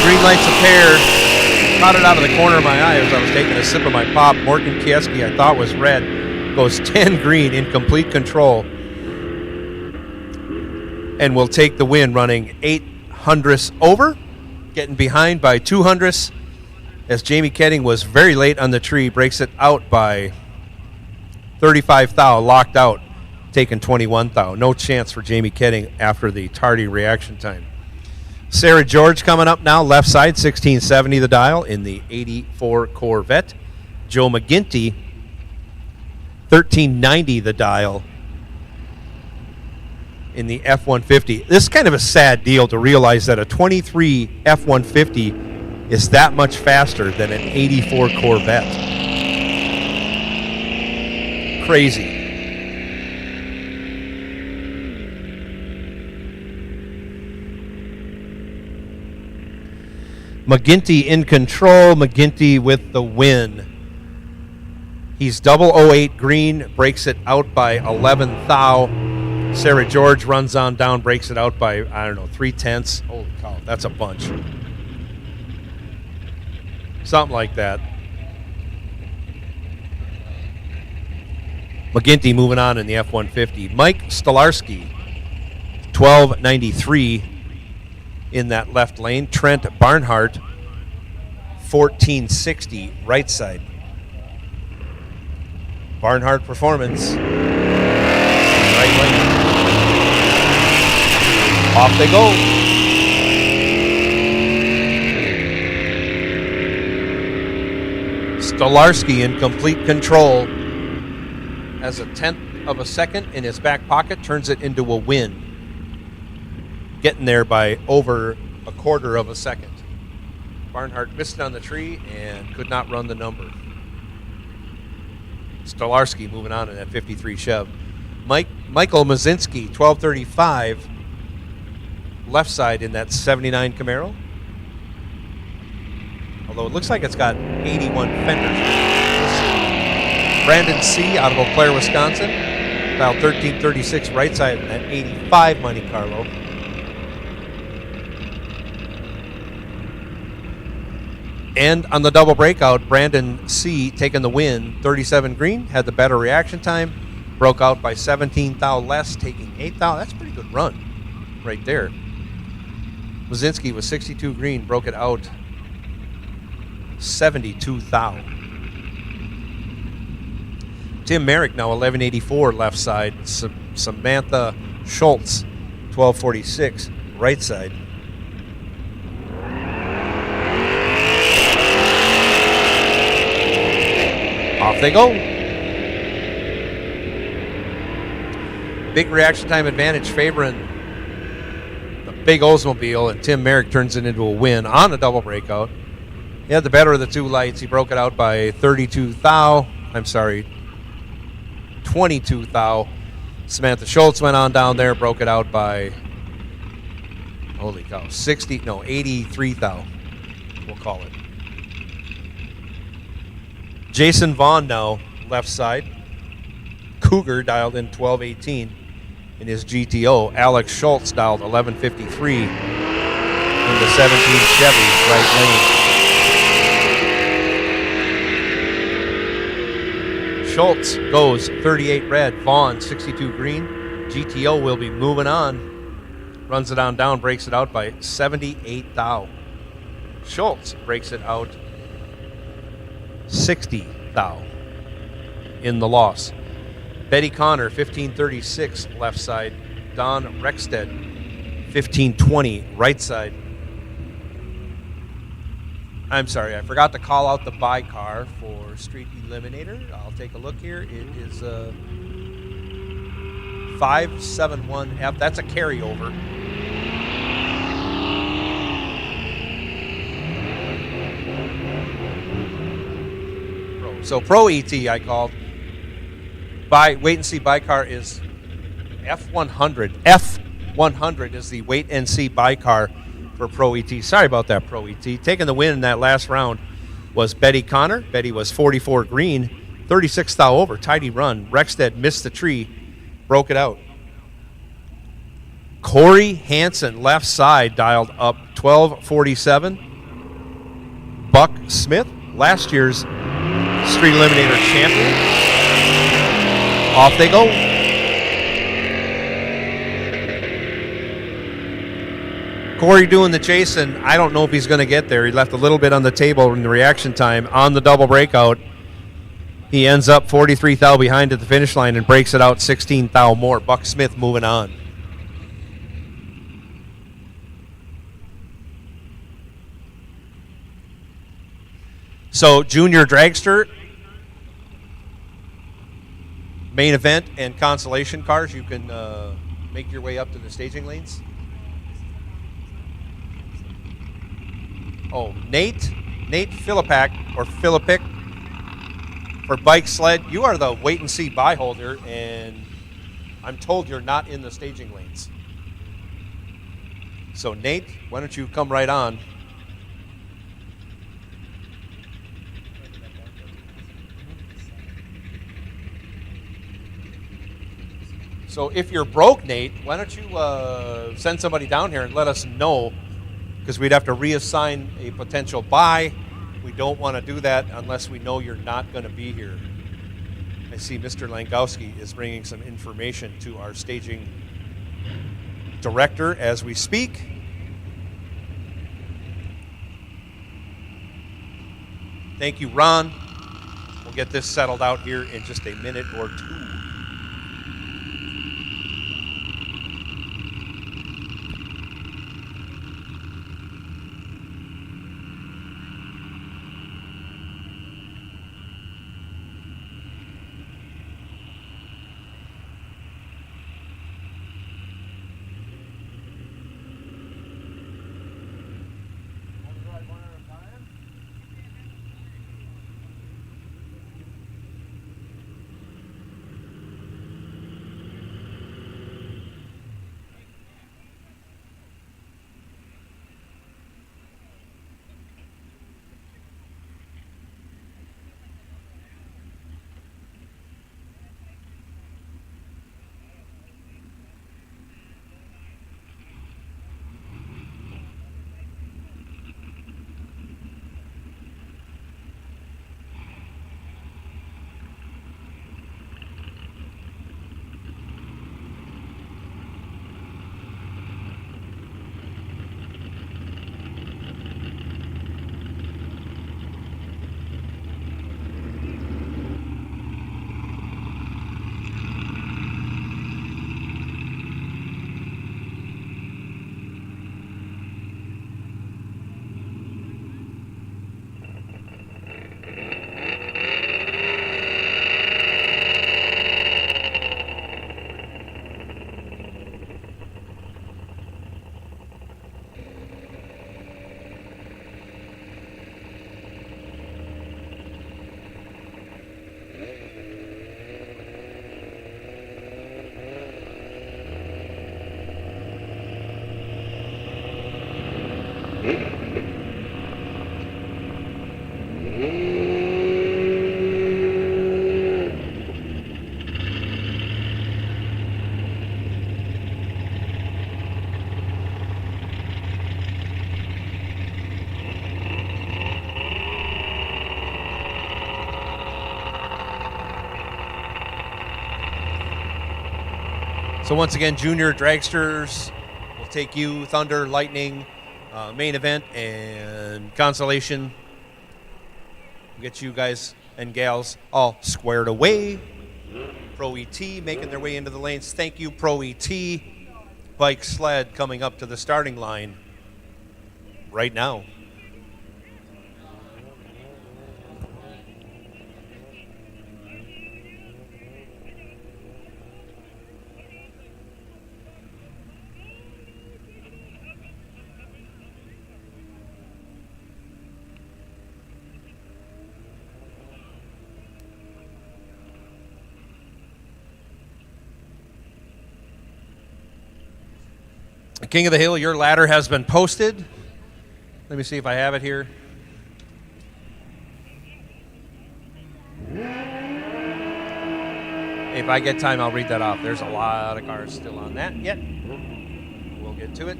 Green lights a pair. Caught it out of the corner of my eye as I was taking a sip of my pop. Morgan Kieski, I thought was red, goes 10 green in complete control and will take the win, running 8 hundredths over, getting behind by 2 hundredths as Jamie Ketting was very late on the tree, breaks it out by 35 thou, locked out, taking 21 thou. No chance for Jamie Ketting after the tardy reaction time. Sarah George coming up now, left side, 1670 the dial in the 84 Corvette. Joe McGinty, 1390 the dial in the F-150. This is kind of a sad deal to realize that a 23 F-150 is that much faster than an 84 Corvette. Crazy. McGinty in control, McGinty with the win. He's 008 green, breaks it out by 11 thou. Sarah George runs on down, breaks it out by, 3/10. Holy cow, that's a bunch. Something like that. McGinty moving on in the F-150. Mike Stolarski, 1293. In that left lane. Trent Barnhart, 1460 right side. Barnhart Performance, right lane. Off they go. Stolarski in complete control. Has a 10th of a second in his back pocket, turns it into a win. Getting there by over a quarter of a second. Barnhart missed on the tree and could not run the number. Stolarski moving on in that 53 Chev. Michael Mazinski, 1235, left side in that 79 Camaro. Although it looks like it's got 81 fenders. Brandon C. out of Eau Claire, Wisconsin. Dial 1336 right side in that 85 Monte Carlo. And on the double breakout, Brandon C. taking the win, 37 green, had the better reaction time, broke out by 17 thou less, taking 8 thou. That's a pretty good run right there. Wazinski was 62 green, broke it out 72 thou. Tim Merrick now 1184 left side. Samantha Schultz 1246 right side. Off they go. Big reaction time advantage favoring the big Oldsmobile, and Tim Merrick turns it into a win on a double breakout. He had the better of the two lights. He broke it out by 32 thou. 22 thou. Samantha Schultz went on down there, broke it out by, holy cow, 83 thou, we'll call it. Jason Vaughn now, left side. Cougar dialed in 1218 in his GTO. Alex Schultz dialed 1153 in the 17 Chevy, right lane. Schultz goes 38 red, Vaughn 62 green. GTO will be moving on. Runs it on down, breaks it out by 78 thou. Schultz breaks it out 60 thou in the loss. Betty Connor 1536 left side. Don Rexted 1520 right side. I'm sorry, I forgot to call out the buy car for Street Eliminator. I'll take a look here. It is 571F. That's a carryover. So Pro ET I called. Wait and see buy car is F100. F100 is the wait and see buy car for Pro ET. Sorry about that, Pro ET. Taking the win in that last round was Betty Connor. Betty was 44 green, 36 thou over, tidy run. Rexted missed the tree, broke it out. Corey Hansen, left side, dialed up 1247. Buck Smith, last year's Street Eliminator champion. Off they go. Corey doing the chase, and I don't know if he's going to get there. He left a little bit on the table in the reaction time on the double breakout. He ends up 43 thou behind at the finish line and breaks it out 16 thou more. Buck Smith moving on. So junior dragster, main event and consolation cars, you can make your way up to the staging lanes. Oh, Nate Philippak or Philippic for Bike Sled. You are the wait and see buy holder, and I'm told you're not in the staging lanes. So Nate, why don't you come right on? So if you're broke, Nate, why don't you send somebody down here and let us know, because we'd have to reassign a potential buy. We don't want to do that unless we know you're not going to be here. I see Mr. Langowski is bringing some information to our staging director as we speak. Thank you, Ron. We'll get this settled out here in just a minute or two. So once again, junior dragsters will take you, Thunder, Lightning, main event, and Consolation. We'll get you guys and gals all squared away. Pro ET making their way into the lanes. Thank you, Pro ET. Bike Sled coming up to the starting line right now. King of the Hill, your ladder has been posted. Let me see if I have it here. If I get time, I'll read that off. There's a lot of cars still on that yet. We'll get to it.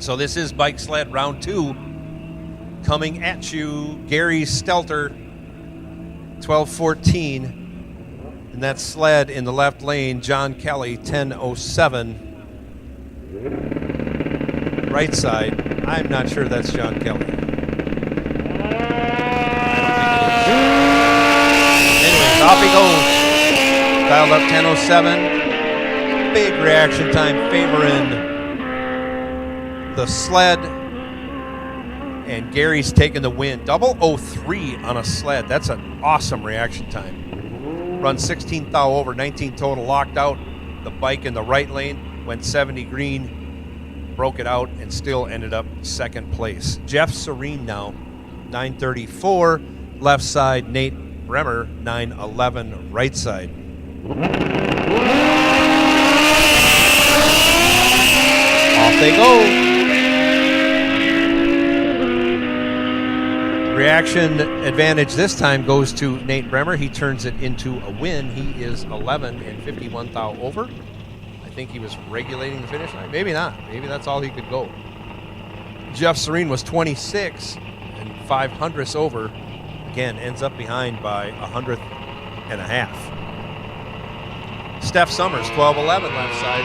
So this is Bike Sled round 2. Coming at you, Gary Stelter, 12:14. And that's Sled in the left lane, John Kelly, 10:07. Right side, I'm not sure that's John Kelly. Anyways, off he goes. Dialed up 10:07. Big reaction time favoring the Sled. And Gary's taking the win. 003 on a Sled. That's an awesome reaction time. Run 16 thou over, 19 total, locked out. The bike in the right lane went 70 green, broke it out, and still ended up second place. Jeff Serene now, 934. Left side, Nate Bremer, 911. Right side. Off they go. Reaction advantage this time goes to Nate Bremer. He turns it into a win. He is 11 and 51 thou over. I think he was regulating the finish line. Maybe not. Maybe that's all he could go. Jeff Serene was 26 and 500ths over. Again, ends up behind by a 100th and a half. Steph Summers, 12-11 left side.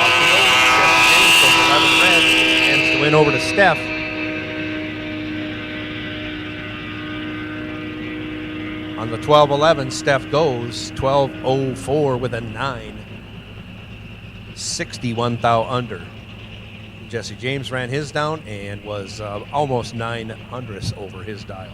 Off the goal. Jesse James goes 11 red. Ends the win over to Steph. On the 12-11, Steph goes 12:04 with a 9. 61 thou under. Jesse James ran his down and was almost 900ths over his dial.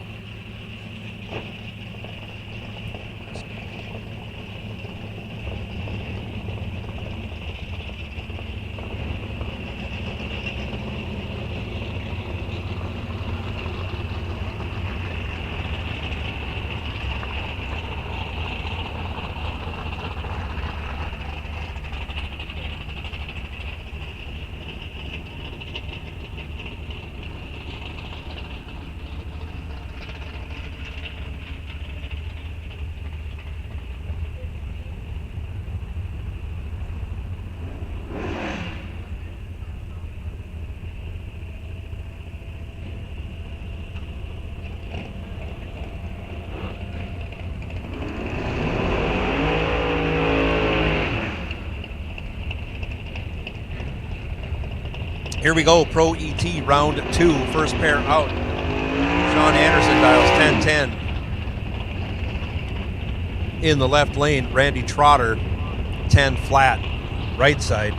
Here we go, Pro ET round 2, first pair out. Sean Anderson dials 10-10. In the left lane, Randy Trotter, 10 flat, right side.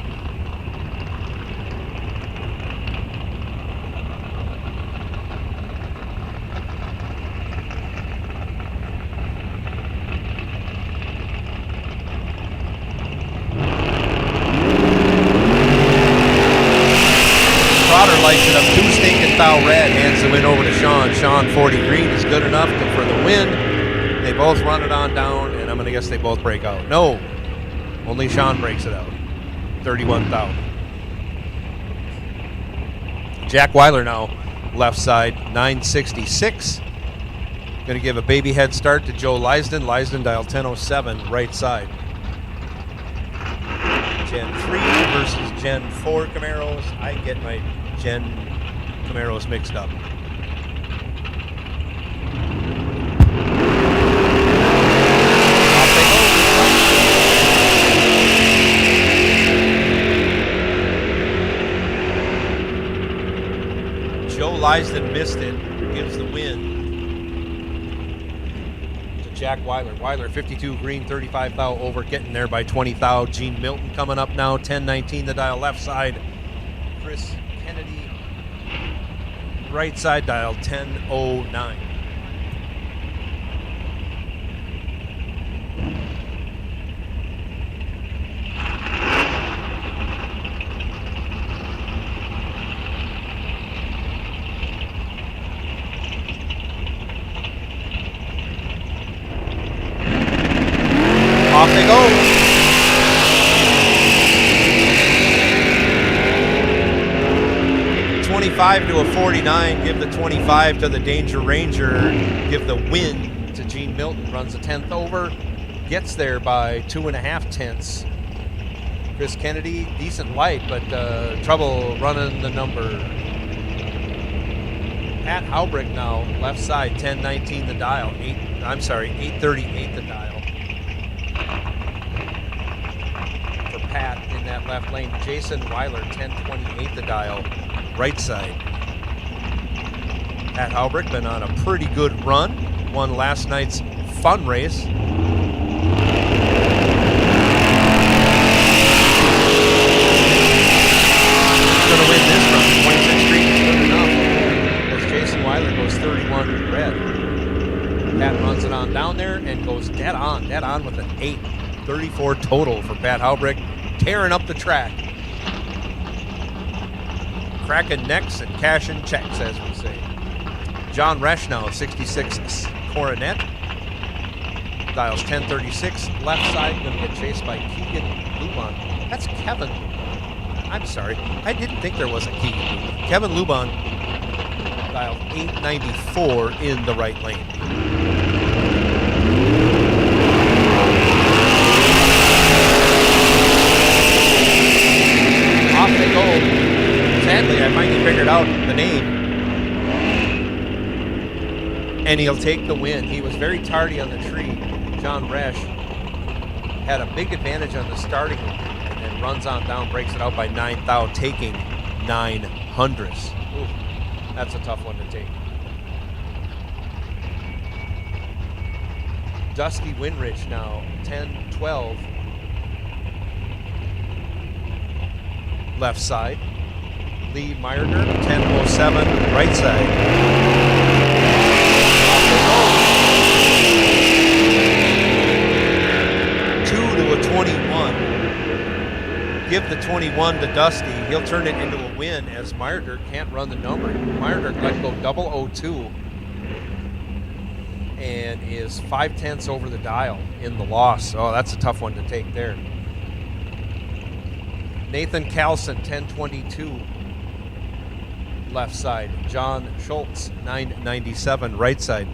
Lights it up, 2 stinking thou red, hands the win over to Sean. Sean 40 green is good enough for the win. They both run it on down, and I'm going to guess they both break out. No, only Sean breaks it out. 31 thou. Jack Weiler now, left side, 966. Going to give a baby head start to Joe Lisden. Lisden dial 1007, right side. Gen 3 versus Gen 4 Camaros. I get my Gen Camaros mixed up. Surprised and missed it. Gives the win to Jack Weiler. Weiler 52 green, 35 thou over, getting there by 20 thou. Gene Milton coming up now, 10-19 the dial left side. Chris Kennedy right side dial, 10-09. Off they go. $25 to a 49. Give the 25 to the Danger Ranger. Give the win to Gene Milton. Runs a 10th over. Gets there by 2.5 tenths. Chris Kennedy, decent light, but trouble running the number. Pat Haubrick now, left side, 10-19 the dial. 8:38 the dial. Pat in that left lane. Jason Weiler, 10-28 the dial, right side. Pat Haubrick been on a pretty good run. Won last night's fun race. Going to win this run. 26th Street is good enough. As Jason Weiler goes 31 red. Pat runs it on down there and goes dead on with an 8. 34 total for Pat Haubrick. Tearing up the track. Cracking necks and cashing checks, as we say. John Reschnow, 66 Coronet. Dials 1036. Left side, going to get chased by Keegan Lubon. That's Kevin. I'm sorry. I didn't think there was a Keegan Lubon. Kevin Lubon, dial 894 in the right lane. Off they go. Sadly, I finally figured out the name. And he'll take the win. He was very tardy on the tree. John Resch had a big advantage on the starting line and then runs on down, breaks it out by 9 thou, taking 900ths. Ooh, that's a tough one to take. Dusty Winrich now, 10-12. Left side. Lee Meyerder, 10-07, right side. Off they go. 2 to a 21. Give the 21 to Dusty. He'll turn it into a win as Meyerder can't run the number. Meyerder let go 002 and is 5 tenths over the dial in the loss. Oh, that's a tough one to take there. Nathan Carlson, 10-22, left side. John Schultz, 997, right side.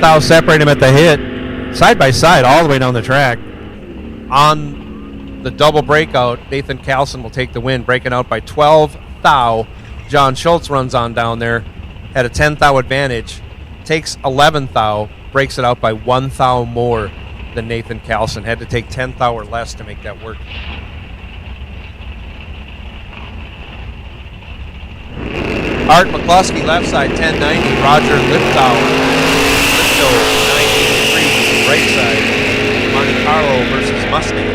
Thou separate him at the hit, side by side, all the way down the track. On the double breakout, Nathan Carlson will take the win, breaking out by 12 thou. John Schultz runs on down there, had a 10 thou advantage, takes 11 thou, breaks it out by 1 thou more than Nathan Carlson. Had to take 10 thou or less to make that work. Art McCluskey, left side, 1090. Roger Liptow, 983, right side. Monte Carlo versus Mustang.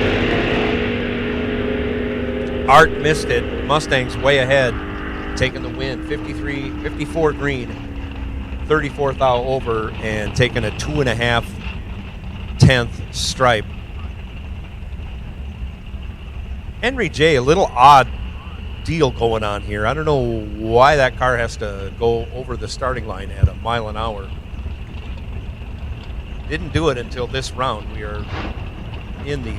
Art missed it. Mustang's way ahead, taking the win. 54 green, 34 thou over, and taking a 2.5 tenth stripe. Henry J, a little odd deal going on here. I don't know why that car has to go over the starting line at a mile an hour. Didn't do it until this round. We are in the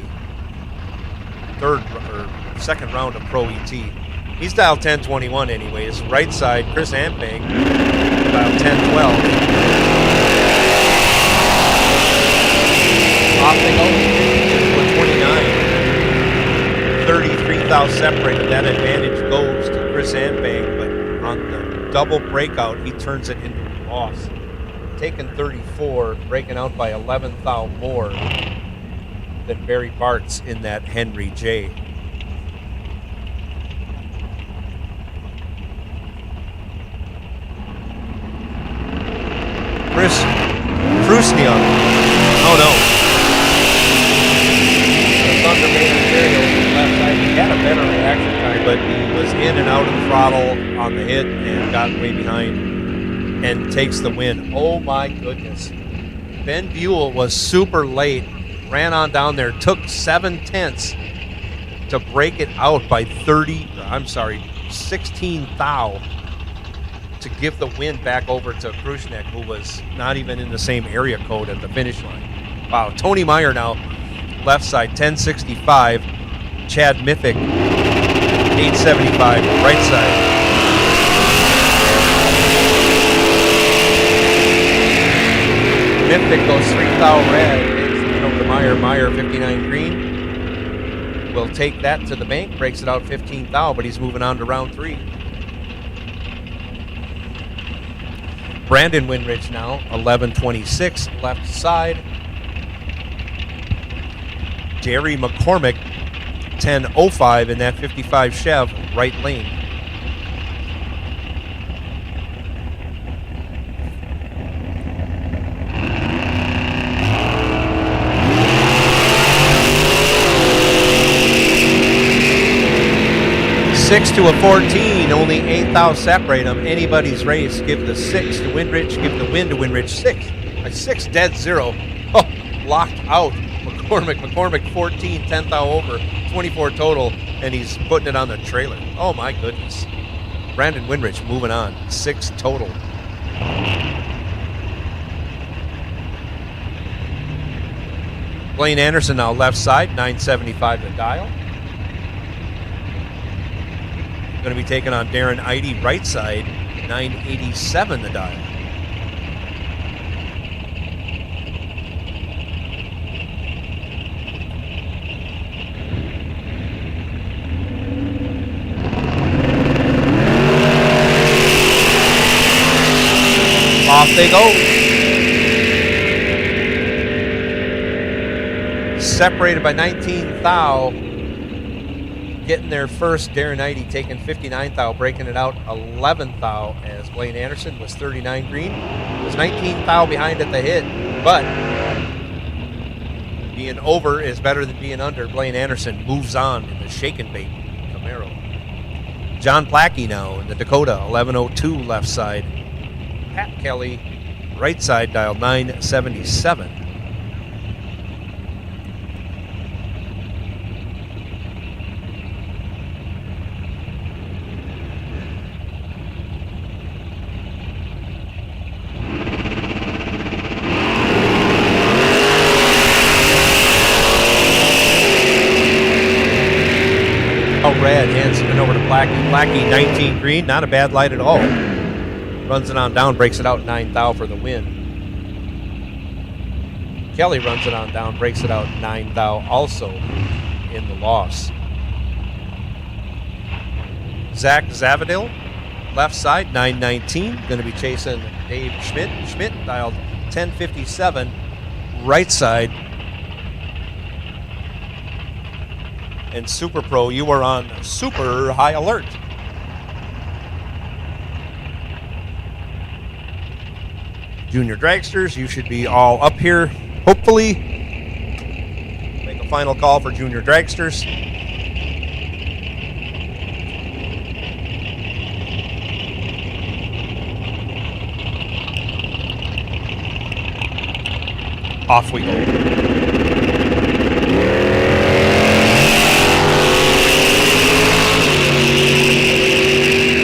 second round of Pro ET. He's dialed 1021 anyways. Right side, Chris Amping, dialed 1012. Off they go. 29. 33 thou separated. That advantage goes to Chris Amping, but on the double breakout, he turns it into a loss. Taking 34, breaking out by 11 thou more than Barry Bartz in that Henry J. Chris Krusniak. Oh no. The Thunder Bay Ontario left side. He had a better reaction time, but he was in and out of the throttle on the hit and got way behind and takes the win. Oh my goodness. Ben Buell was super late, ran on down there, took 7/10 to break it out by 16 thou to give the win back over to Krusniak, who was not even in the same area code at the finish line. Wow. Tony Meyer now, left side, 1065. Chad Miffick, 875, right side. Miffick goes 3 thou red, takes the win over to Meyer. Meyer, 59 green. Will take that to the bank, breaks it out 15 thou, but he's moving on to round 3. Brandon Winrich now, 1126, left side. Jerry McCormick, 1005 in that 55 Chev, right lane. Six to a 14, only 8 thou separate them. Anybody's race. Give the 6 to Winrich, give the win to Winrich. 6 dead 0. Oh, locked out. McCormick 14, 10 thou over, 24 total, and he's putting it on the trailer. Oh my goodness. Brandon Winrich moving on, 6 total. Blaine Anderson now left side, 975 to dial. Going to be taking on Darren Eide right side, 987 the dial. Off they go. Separated by 19 thou. Getting there first, Darren Eide taking 59 thou, breaking it out 11 thou as Blaine Anderson was 39 green. Was 19 thou behind at the hit, but being over is better than being under. Blaine Anderson moves on in the shake and bake Camaro. John Plackey now in the Dakota, 1102 left side. Pat Kelly, right side, dial 977. Red, hands it over to Plackey. Plackey, 19 green, not a bad light at all. Runs it on down, breaks it out 9 thou for the win. Kelly runs it on down, breaks it out 9 thou also in the loss. Zach Zavadil, left side, 919. Going to be chasing Dave Schmidt. Schmidt dialed 1057, right side. And Super Pro, you are on super high alert. Junior dragsters, you should be all up here. Hopefully, make a final call for junior dragsters. Off we go.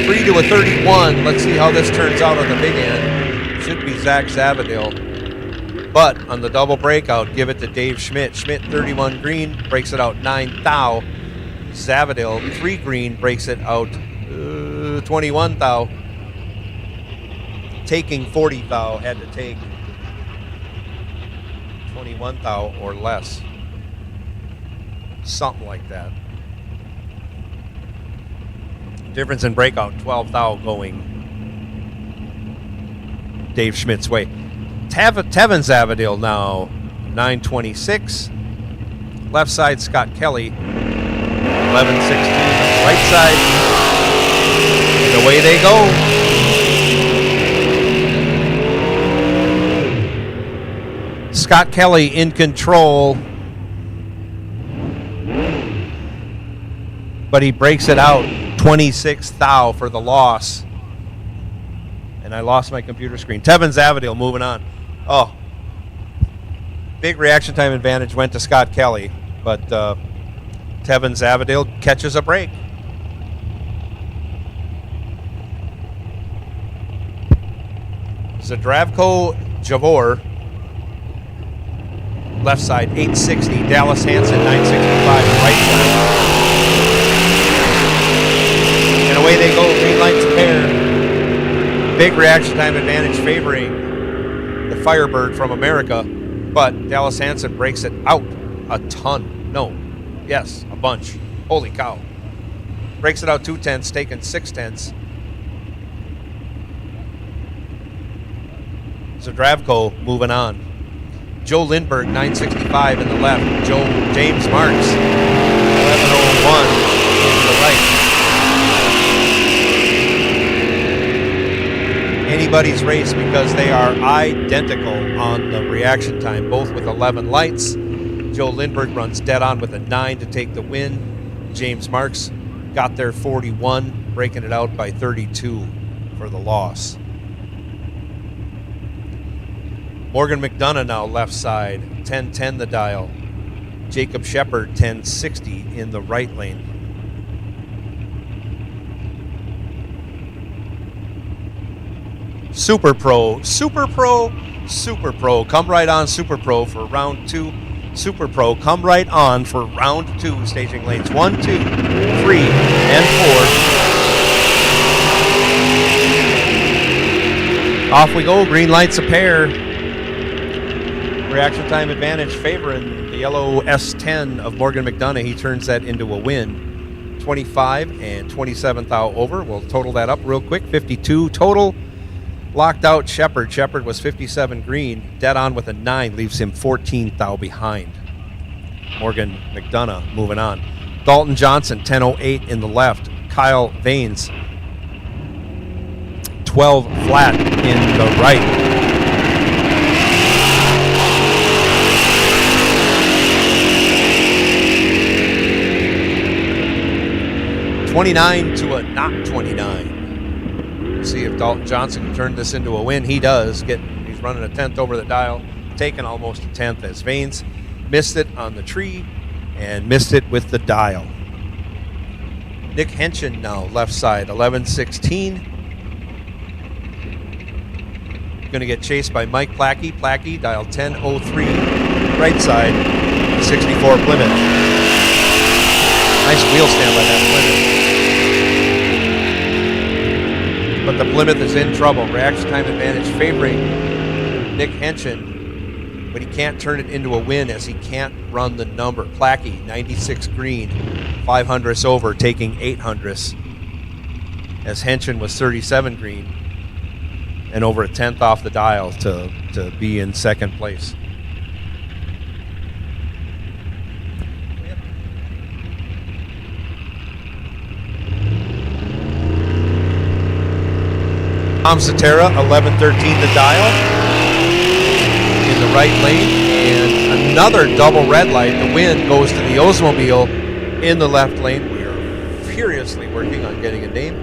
3 to a 31. Let's see how this turns out on the big end. Should be Zach Zavadil. But on the double breakout, give it to Dave Schmidt. Schmidt, 31 green, breaks it out 9 thou. Zavadil, 3 green, breaks it out 21 thou. Taking 40 thou, had to take 21 thou or less. Something like that. Difference in breakout, 12 thou going Dave Schmidt's way. Tevin Zavadil now 926. Left side, Scott Kelly 1116. Right side, and away they go. Scott Kelly in control, but he breaks it out. 26th thou for the loss. And I lost my computer screen. Tevin Zavadil moving on. Oh, big reaction time advantage went to Scott Kelly, but Tevin Zavadil catches a break. Zdravko Javor, left side, 860. Dallas Hansen, 965, right side. And away they go, green lights pair. Big reaction time advantage favoring the Firebird from America, but Dallas Hansen breaks it out a ton. No, yes, a bunch. Holy cow. Breaks it out 2 tenths, taking 6 tenths. Zdravko moving on. Joe Lindbergh, 965 in the left. James Marks, 1101 in the right. Anybody's race because they are identical on the reaction time, both with 11 lights. Joe Lindbergh runs dead on with a 9 to take the win. James Marks got there 41, breaking it out by 32 for the loss. Morgan McDonough now left side, 1010 the dial. Jacob Shepard, 1060 in the right lane. Super Pro, come right on Super Pro for round 2. Super Pro, come right on for round 2, staging lanes 1, 2, 3, and 4. Off we go, green lights a pair. Reaction time advantage favoring the yellow S10 of Morgan McDonough. He turns that into a win. 25 and 27th thou over. We'll total that up real quick. 52 total. Locked out Shepard. Shepard was 57 green. Dead on with a 9. Leaves him 14th thou behind. Morgan McDonough moving on. Dalton Johnson, 10:08 in the left. Kyle Vanes, 12 flat in the right. 29 to a not 29. See if Dalton Johnson can turn this into a win. He does. He's running a 10th over the dial, taking almost a 10th as Vanes missed it on the tree and missed it with the dial. Nick Henshin now left side, 11:16. Going to get chased by Mike Plackey. Plackey dial 10:03, right side, 64 Plymouth. Nice wheel stand by that Plymouth. But the Plymouth is in trouble. Reaction time advantage favoring Nick Henshin, but he can't turn it into a win as he can't run the number. Plackey, 96 green, 500ths over, taking 800ths, as Henshin was 37 green and over a 10th off the dial to be in second place. Tom Cetera, 11:13 the dial in the right lane, and another double red light. The win goes to the Oldsmobile in the left lane. We are furiously working on getting a name.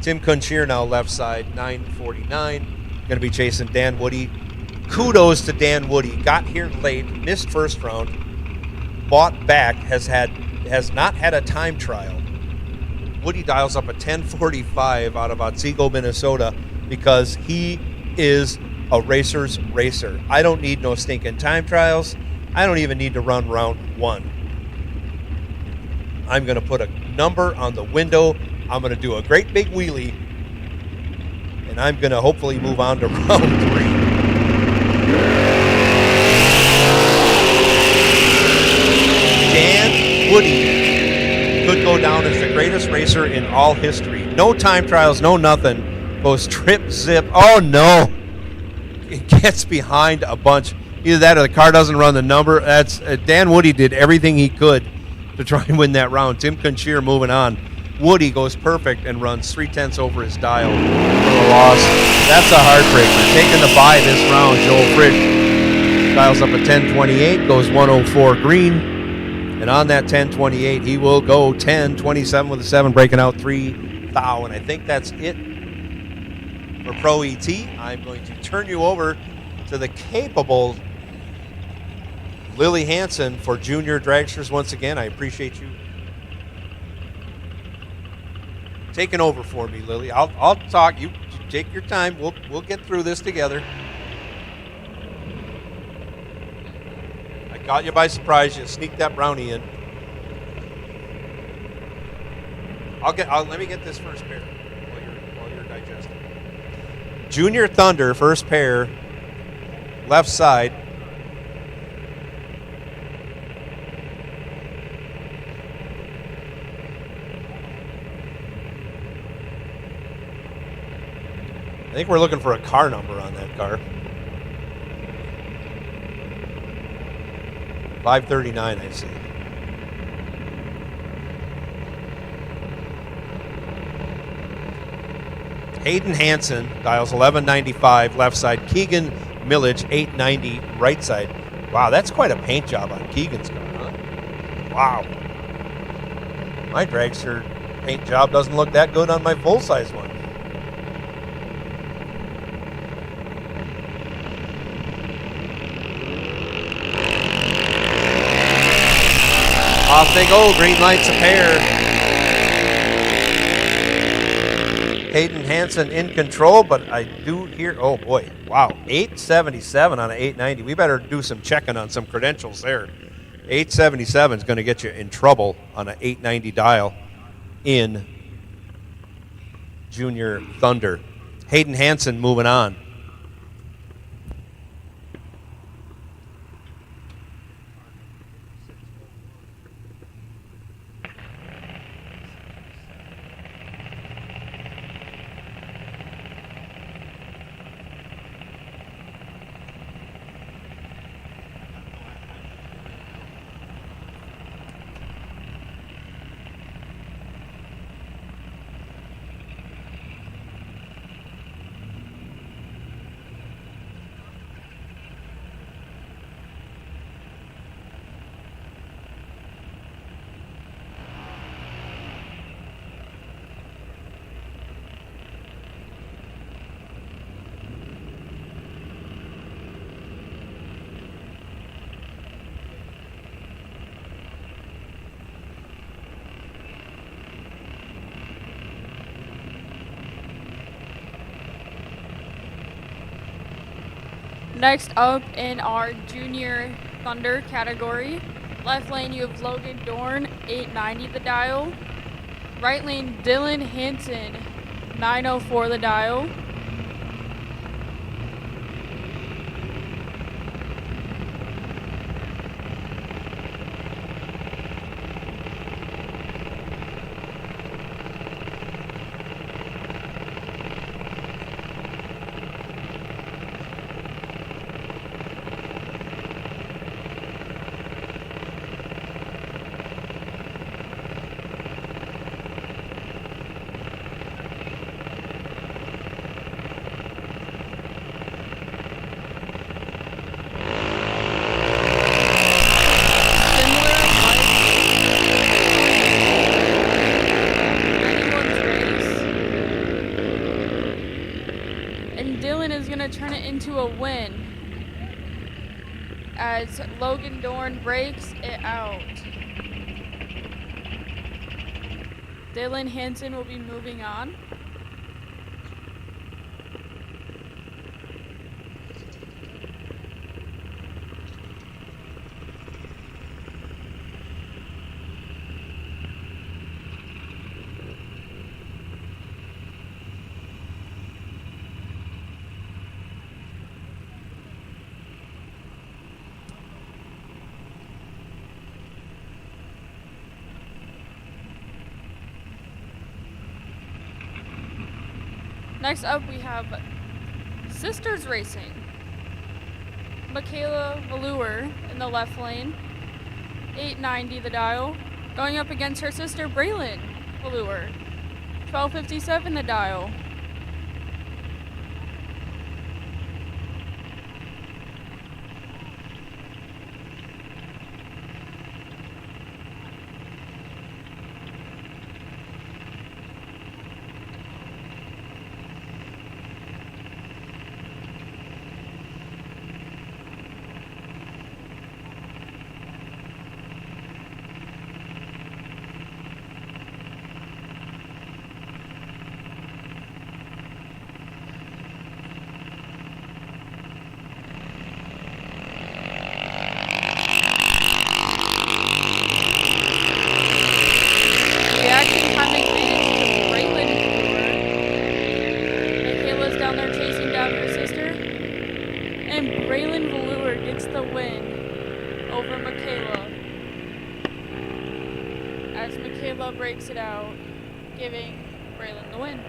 Tim Kunchier now left side, 9:49. Going to be chasing Dan Woody. Kudos to Dan Woody. Got here late, missed first round, bought back, has not had a time trial. Woody dials up a 10:45 out of Otsego, Minnesota, because he is a racer's racer. I don't need no stinking time trials. I don't even need to run round 1. I'm going to put a number on the window. I'm going to do a great big wheelie, and I'm going to hopefully move on to round 3. Woody could go down as the greatest racer in all history. No time trials, no nothing. Goes trip, zip. Oh, no. It gets behind a bunch. Either that or the car doesn't run the number. That's Dan Woody did everything he could to try and win that round. Tim Conchier moving on. Woody goes perfect and runs 3/10 over his dial for the loss. That's a heartbreaker. Taking the bye this round, Joel Frisch dials up a 10:28, goes 104 green. And on that 10:28, he will go 10:27 with a 7, breaking out 3 thou. And I think that's it for Pro ET. I'm going to turn you over to the capable Lily Hansen for junior dragsters once again. I appreciate you taking over for me, Lily. I'll talk. You take your time. We'll get through this together. I caught you by surprise. You sneaked that brownie in. Let me get this first pair while you're digesting. Junior Thunder, first pair, left side. I think we're looking for a car number on that car. 539, I see. Hayden Hansen dials 1195 left side. Keegan Millage 890 right side. Wow, that's quite a paint job on Keegan's car, huh? Wow. My dragster paint job doesn't look that good on my full-size one. Off they go, green lights a pair. Hayden Hansen in control, but I do hear, oh boy, wow, 877 on an 890. We better do some checking on some credentials there. 877 is going to get you in trouble on an 890 dial in Junior Thunder. Hayden Hansen moving on. Next up in our Junior Thunder category, left lane you have Logan Dorn, 890 the dial. Right lane Dylan Hansen, 904 the dial. Turn it into a win as Logan Dorn breaks it out. Dylan Hansen will be moving on. Next up, we have Sisters Racing. Michaela Velour in the left lane, 890 the dial, going up against her sister Braylon Velour, 1257 the dial. Reaction time advantage to Braylon Velour. Michaela's down there chasing down her sister. And Braylon Velour gets the win over Michaela. As Michaela breaks it out, giving Braylon the win.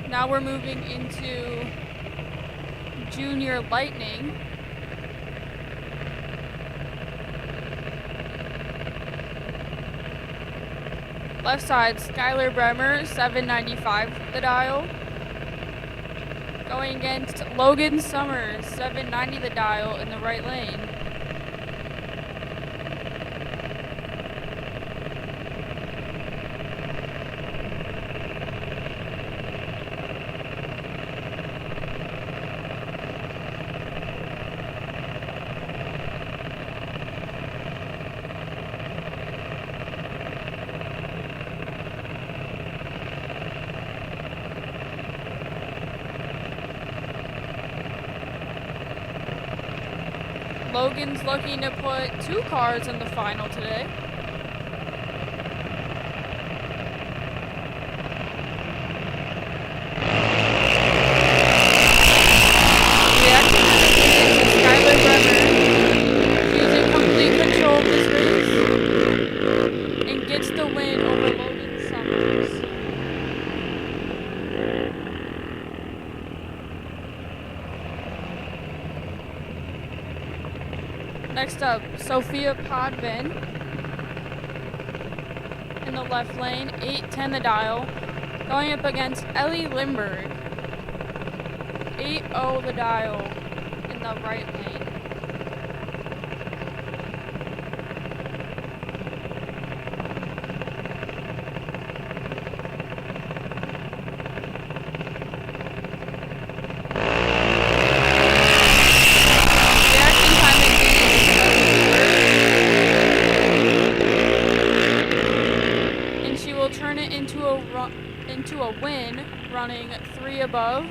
Now we're moving into Junior Lightning. Left side, Skylar Bremer, 795 the dial. Going against Logan Summers, 790 the dial in the right lane. Logan's looking to put 2 cars in the final today. Reaction to Skylar Bremer, using complete control of this race, and gets the win over Logan Summers. Next up, Sophia Podvin in the left lane, 810 the dial, going up against Ellie Lindbergh, 80 the dial in the right lane. Into a win, running 3 above.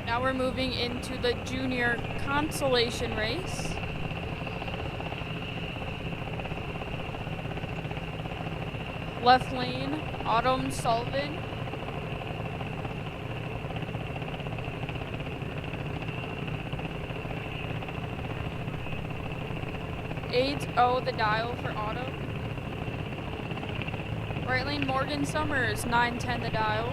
Now we're moving into the junior consolation race. Left lane, Autumn Sullivan. The dial for Autumn. Right lane, Morgan Summers, 910 the dial.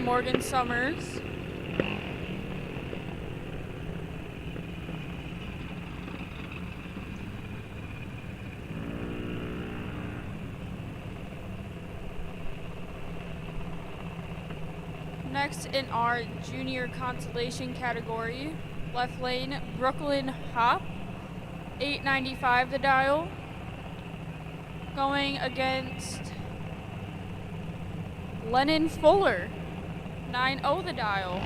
Morgan Summers. Next in our junior consolation category, left lane, Brooklyn Hop, 895 the dial, going against Lennon Fuller, 90 the dial.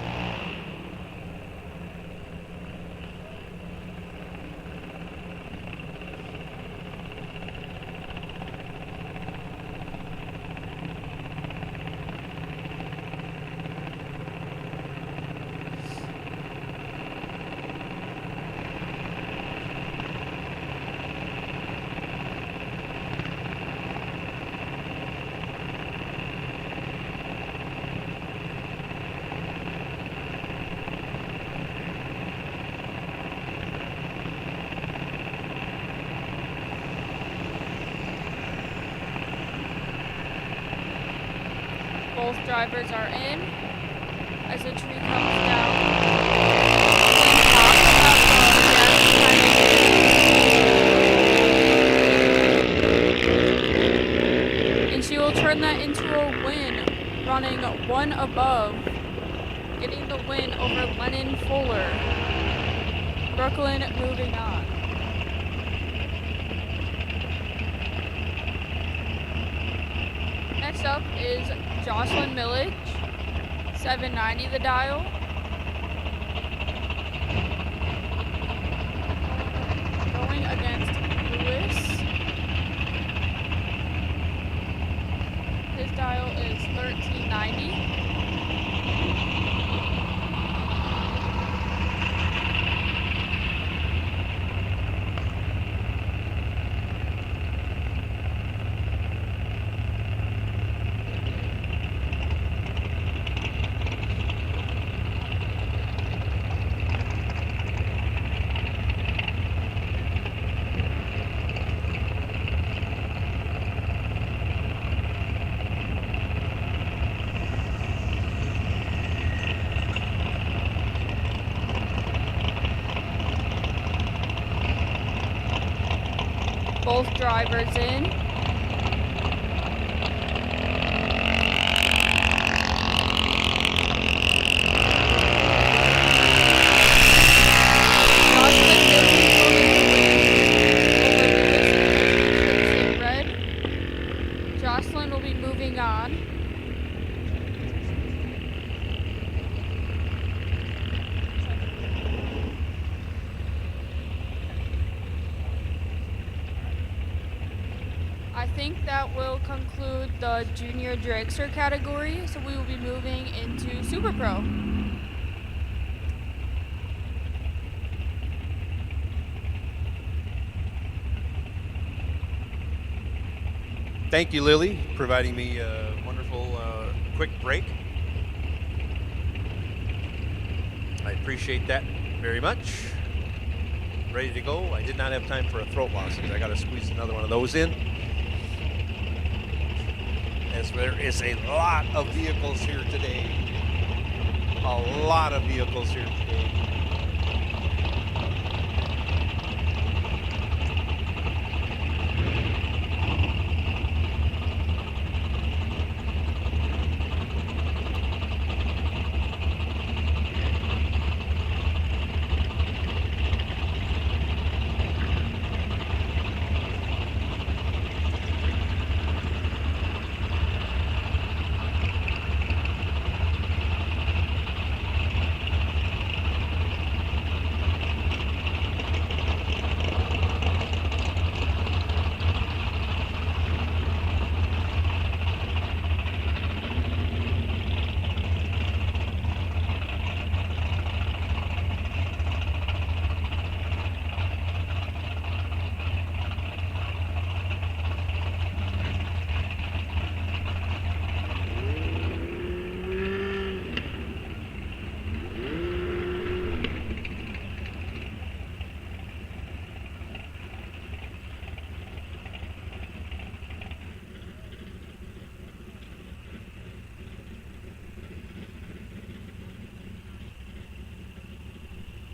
Both drivers are in as the tree comes down. And she will turn that into a win, running one above, getting the win over Lennon Fuller. Brooklyn moving on. Next up is Jocelyn Millage, 790 the dial. Going against Lewis. His dial is 1390. Both drivers in. Jocelyn will be moving on. I think that will conclude the junior dragster category, so we will be moving into Super Pro. Thank you, Lily, providing me a wonderful quick break. I appreciate that very much. Ready to go. I did not have time for a throat loss because I got to squeeze another one of those in. As there is a lot of vehicles here today. A lot of vehicles here today.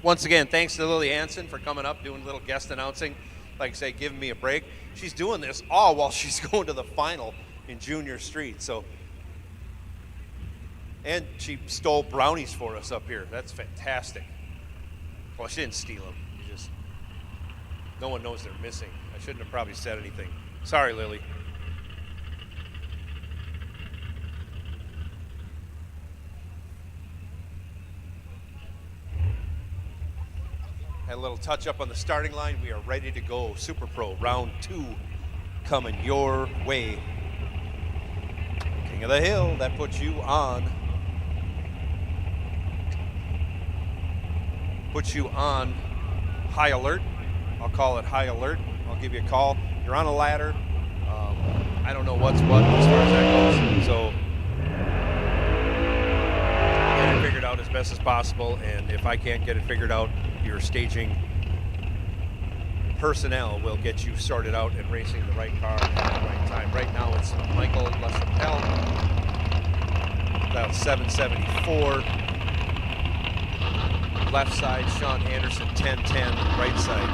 Once again, thanks to Lily Hansen for coming up, doing a little guest announcing. Like I say, giving me a break. She's doing this all while she's going to the final in Junior Street. So, and she stole brownies for us up here. That's fantastic. Well, she didn't steal them. Just no one knows they're missing. I shouldn't have probably said anything. Sorry, Lily. Had a little touch up on the starting line. We are ready to go. Super Pro round 2 coming your way. King of the Hill, that puts you on. Puts you on high alert. I'll call it high alert. I'll give you a call. You're on a ladder. I don't know what's what as far as that goes. So get it figured out as best as possible. And if I can't get it figured out, your staging personnel will get you sorted out and racing the right car at the right time. Right now it's Michael LaChapelle, about 774. Left side, Sean Anderson, 1010. Right side.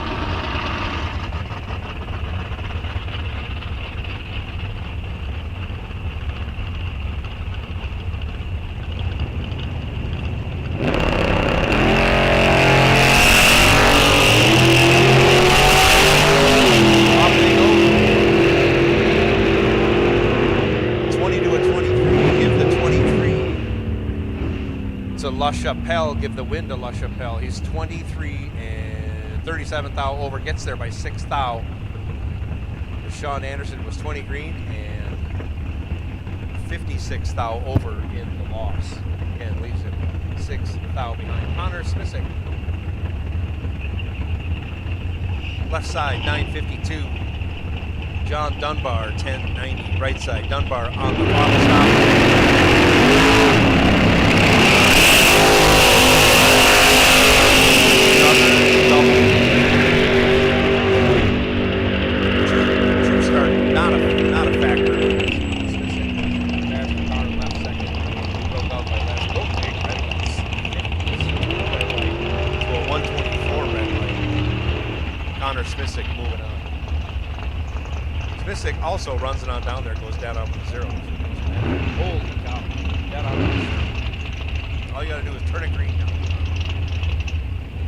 LaChapelle, give the win to LaChapelle. He's 23 and 37 thou over, gets there by 6 thou. Sean Anderson was 20 green and 56 thou over in the loss, and leaves him 6 thou behind. Connor Smissick, left side 952. John Dunbar 1090. Right side Dunbar on the bottom stop. True start, not a factor. Fast car left second. Broke out by last. Oh, big red lights. Red light to a 124 red light. Connor Smissick moving on. Smissick also runs it on down there, goes down out with 0. Holy cow. Down out with 0. All you gotta do is turn it green now.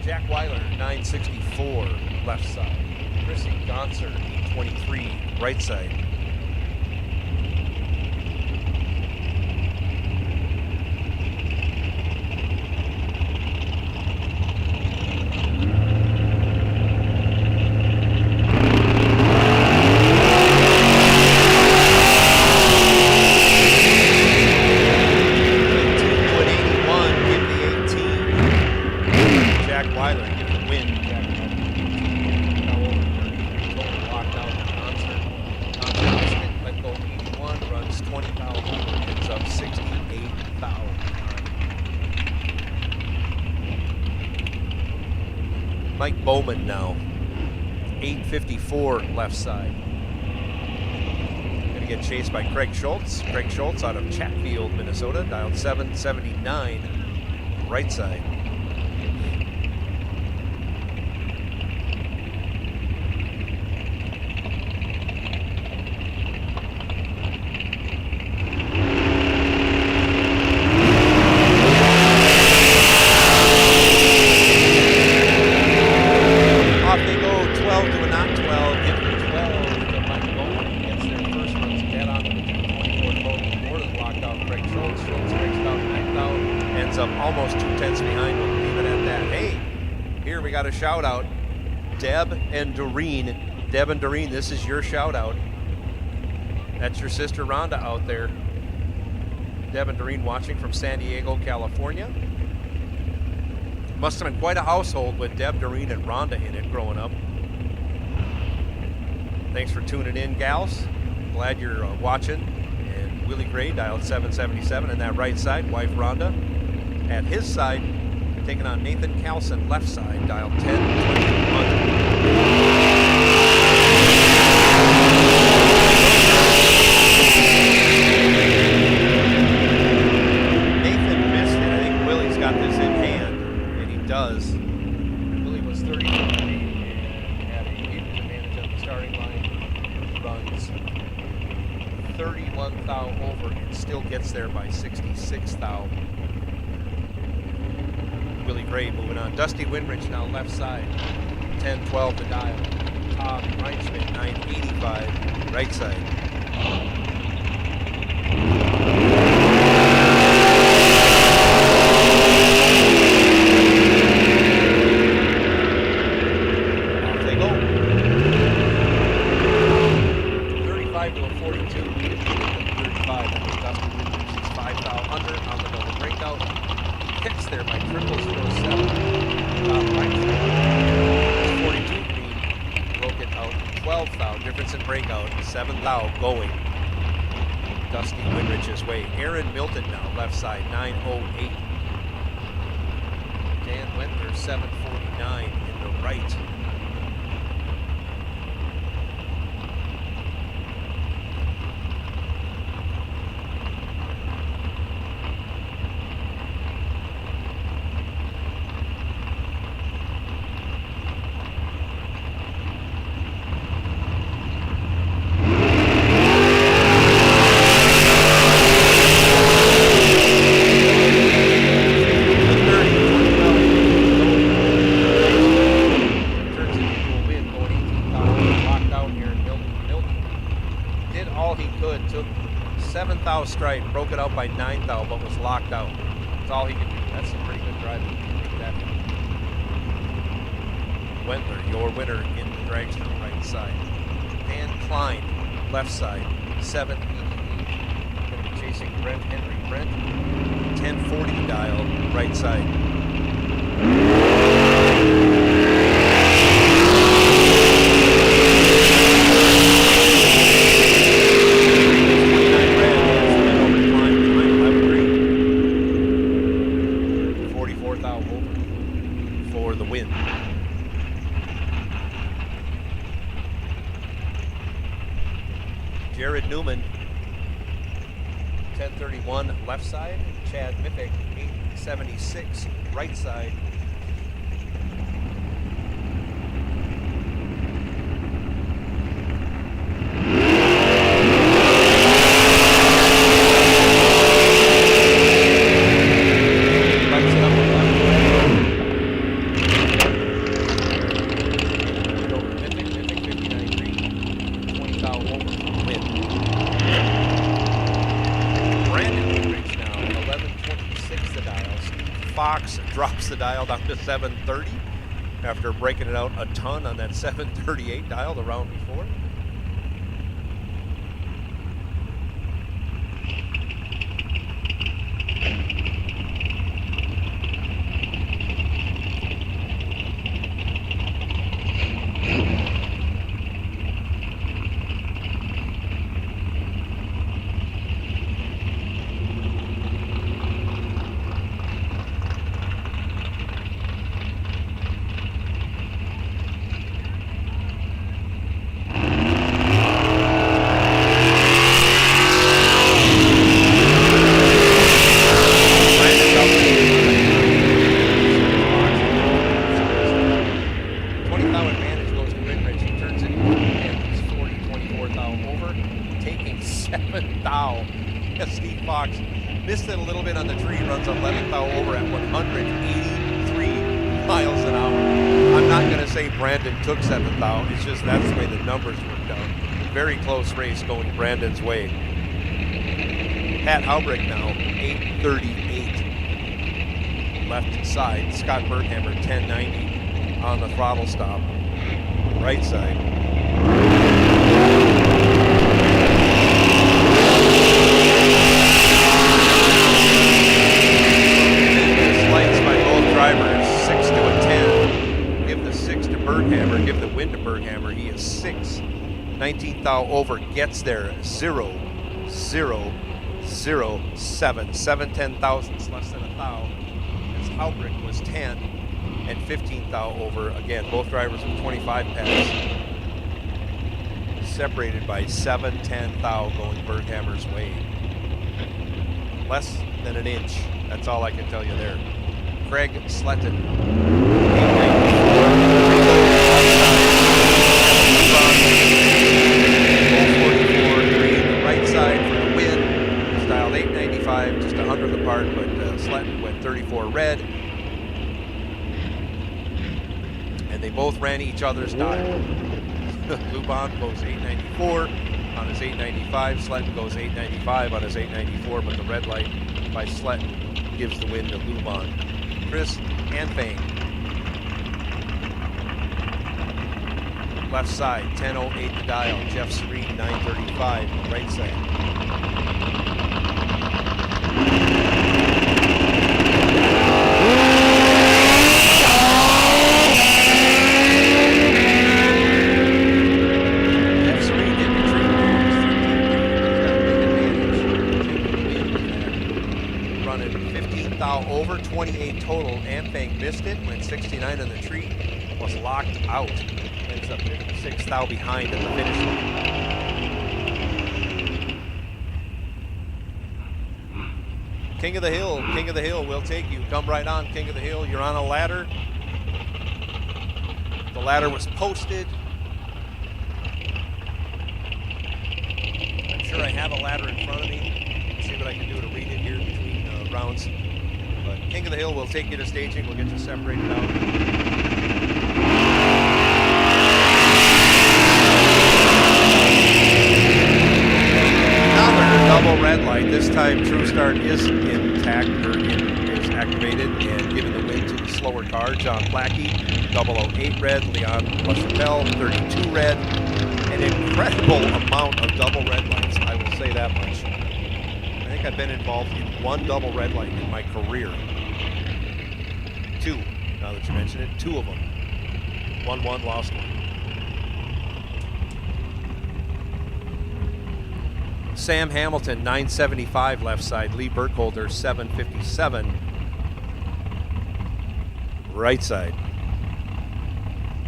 Jack Weiler, 964, left side. Chrissy Gonser, 823, right side. Mike Bowman now, 854 left side. Gonna get chased by Craig Schultz. Craig Schultz out of Chatfield, Minnesota, dialed 779 right side. Shout out, Deb and Doreen. Deb and Doreen, this is your shout out. That's your sister Rhonda out there. Deb and Doreen watching from San Diego, California. Must have been quite a household with Deb, Doreen, and Rhonda in it growing up. Thanks for tuning in, gals. Glad you're watching. And Willie Gray dialed 777, and that right side, wife Rhonda. At his side, taking on Nathan Carlson, left side, dial 10-20-100. Nathan missed it. I think Willie's got this in hand, and he does. 1 thou over and still gets there by 66 thou. Really great. Moving on. Dusty Winrich now left side. 10-12 to dial. Todd Reinschmidt 985 right side. Off they go. 35 to a 42. 35. That was Dusty Winrich. He's 5 thou under on the double breakout. Gets there by 0007. Reinschmidt. 42 green. Broke it out. 12 thou. Difference in breakout. 7 thou going. Dusty Winrich's way. Aaron Milton now left side. 908. Dan Wentler 749 in the right. Stripe, broke it out by 9 thou, but was locked out. That's all he could do. That's some pretty good driving. Make that happen. Wentler, your winner in the dragster right side. Dan Klein, left side, 788. Going to be chasing Brent Henry. Brent, 1040 dial, right side. Jared Newman, 1031 left side. Chad Mippick, 876 right side. Drops the dial down to 730 after breaking it out a ton on that 738 dial the round before. Missed it a little bit on the tree, runs 11th thou over at 183 miles an hour. I'm not going to say Brandon took 7th thou, it's just that's the way the numbers worked out. Very close race going Brandon's way. Pat Haubrick now, 838. Left side, Scott Berghammer, 1090 on the throttle stop. Right side. Drivers 6 to a 10. Give the 6 to Berghammer. Give the win to Berghammer. He is 6. 19th thou over. Gets there. 0, 0, 0, 7. 7 10,000ths less than a thou. As Haubrick was 10 and 15th thou over. Again, both drivers with 25 pads. Separated by 7 10 thou going Berghammer's way. Less than an inch. That's all I can tell you there. Craig Sletton, 894 green, right side for the win. both ran each other's dial. Luban goes 894 on his 895. Sled goes 895 on his 894, but the red light by Sled gives the win to Luban. Chris and Fang. Left side, 1008 the dial. Jeff Serene, 935. Right side. Jeff Serene hit the tree. He's got a big advantage. Running 15 thou over, 28 total. Ampang missed it, went 69 on the tree, was locked out. Ends up 56 thou behind at the finish line. King of the Hill will take you. Come right on, King of the Hill. You're on a ladder. The ladder was posted. I'm sure I have a ladder in front of me. Let's see what I can do to read it here between rounds. But King of the Hill will take you to staging. We'll get you separated out. Double red light. This time True Start is intact, or is activated and given the win to the slower car, John Blackie. 008 red, Leon LaChapelle, 32 red. An incredible amount of double red lights, I will say that much. I think I've been involved in one double red light in my career. Two, now that you mention it, two of them. Won one, lost one. Sam Hamilton, 975 left side. Lee Burkholder, 757 right side.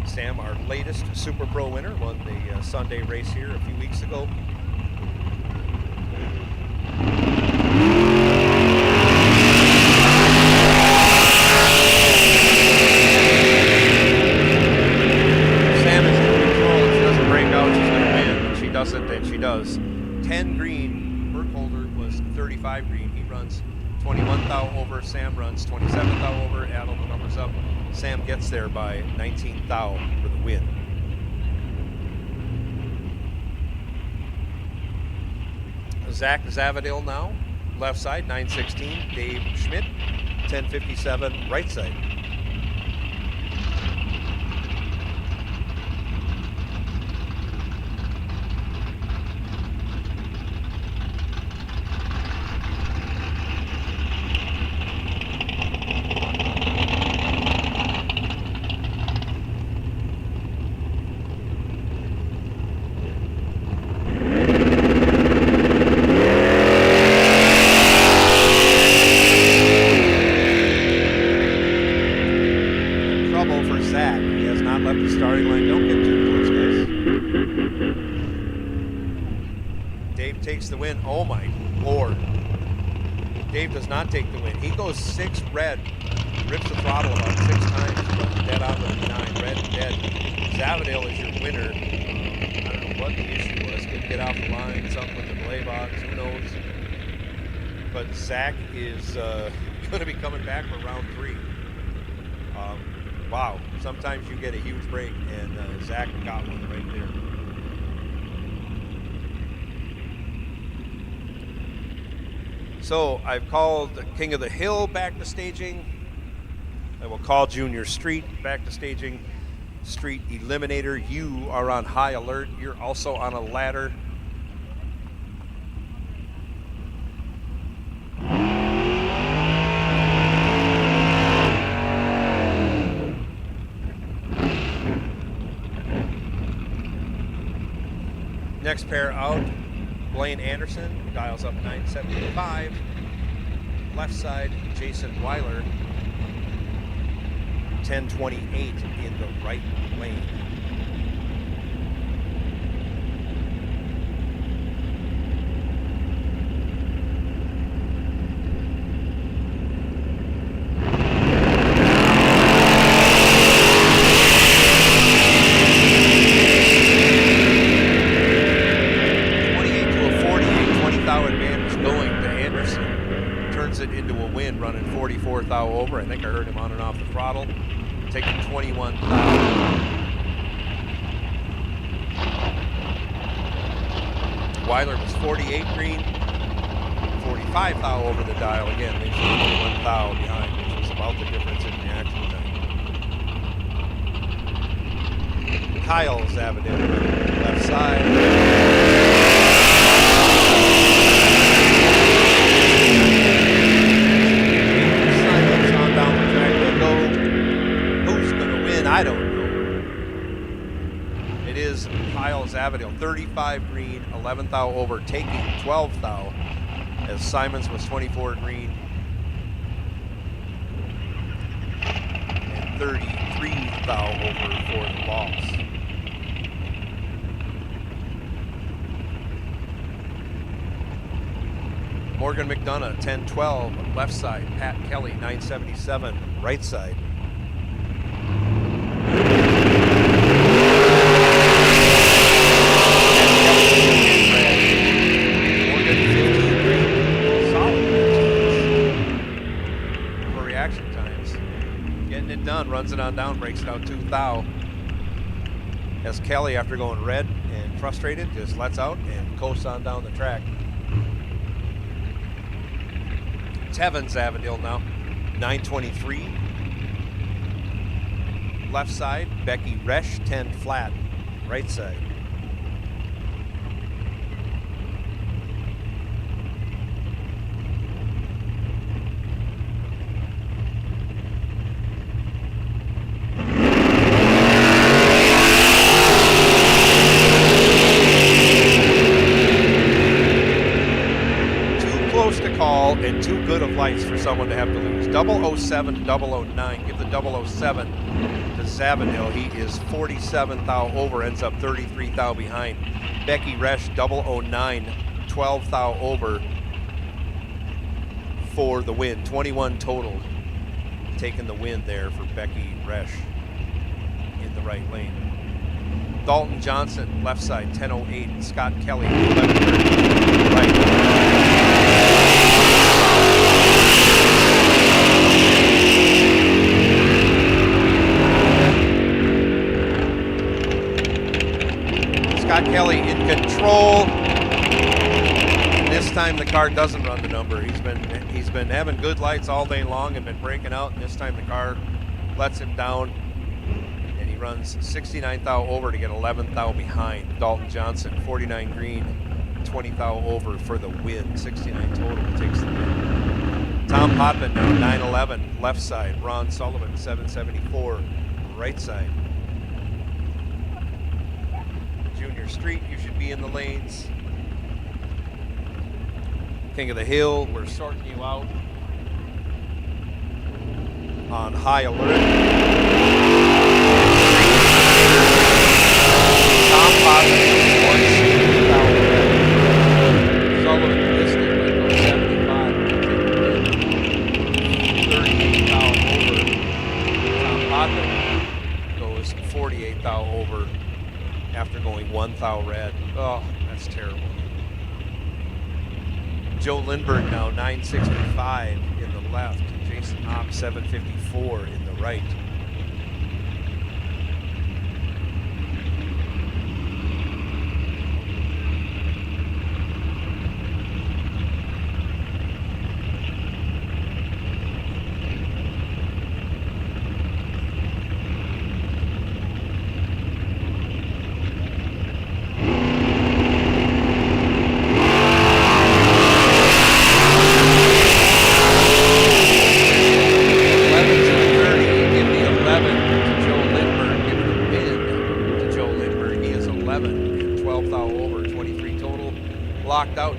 Sam, our latest Super Pro winner, won the Sunday race here a few weeks ago. Sam is in control. If she doesn't break out, she's going to win. If she doesn't, then she does. 10 green, Burkholder was 35 green. He runs 21 thou over. Sam runs 27 thou over. Add all the numbers up. Sam gets there by 19 thou for the win. Zach Zavadil now, left side, 916. Dave Schmidt, 1057, right side. Takes the win. Oh my Lord. Dave does not take the win. He goes 6 red, rips the throttle about 6 times, but dead out of 9, red dead. Zavadil is your winner. I don't know what the issue was. Couldn't get off the line, something with the delay box, who knows. But Zach is going to be coming back for round 3. Wow, sometimes you get a huge break, and Zach got one right there. So I've called King of the Hill back to staging. I will call Junior Street back to staging. Street Eliminator, you are on high alert. You're also on a ladder. Next pair out. Blaine Anderson dials up 975. Left side, Jason Weiler, 1028 in the right lane. Running 44 thou over. I think I heard him on and off the throttle. Taking 21 thou. Weiler was 48 green, 45 thou over the dial. Again, leaves 21 thou behind, which was about the difference in reaction time. Kyle Zavadil, left side. Silence on down the track. They go. Who's going to win? I don't know. It is Kyle Zavadil, 35 green, 11 thou over, taking 12 thou, as Simons was 24 green and 33 thou over for the loss. Morgan McDonough, 10-12, left side. Pat Kelly, 977, right side. Morgan, 15 green, solid 15s for reaction times. Getting it done, runs it on down, breaks it out 2 thou. As Kelly, after going red and frustrated, just lets out and coasts on down the track. Tevin Zavadil now, 923. Left side, Becky Resch, 10 flat, right side. And too good of lights for someone to have to lose. 007 to 009. Give the 007 to Zavadil. He is 47 thou over, ends up 33 thou behind. Becky Resch, 009, 12 thou over for the win. 21 total, taking the win there for Becky Resch in the right lane. Dalton Johnson, left side, 10:08. Scott Kelly, 11:30, right. Scott Kelly in control. This time the car doesn't run the number. He's been having good lights all day long and been breaking out, and this time the car lets him down, and he runs 69 thou over to get 11 thou behind. Dalton Johnson, 49 green, 20 thou over for the win. 69 total, takes the win. Tom Potvin now, 911, left side. Ron Sullivan, 774, right side. Junior Street, you should be in the lanes. King of the Hill, we're sorting you out on high alert. Tom Potvin, 160,000. Sullivan Disney, goes 75. 38 thou over. Tom Potvin goes 48 thou over after going 1 thou red. Oh, that's terrible. Joe Lindbergh now, 965 in the left. Jason Hopp, 754 in the right.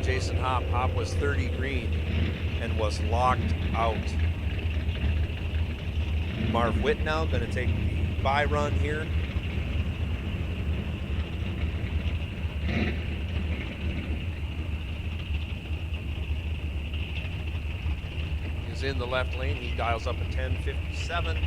Jason Hopp. Hopp was 30 green and was locked out. Marv Witt now going to take the bye run here. He's in the left lane. He dials up a 10:57.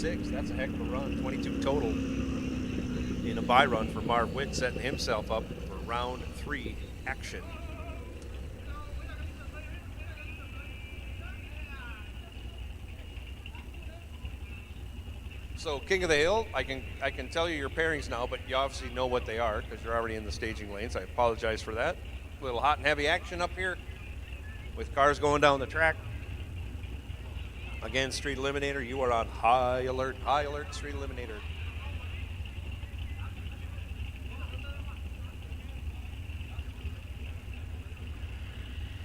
26. That's a heck of a run. 22 total in a bye run for Marv Witt, setting himself up for round 3 action. So King of the Hill, I can tell you your pairings now, but you obviously know what they are because you're already in the staging lanes. I apologize for that. A little hot and heavy action up here with cars going down the track. Again, Street Eliminator, you are on high alert, Street Eliminator.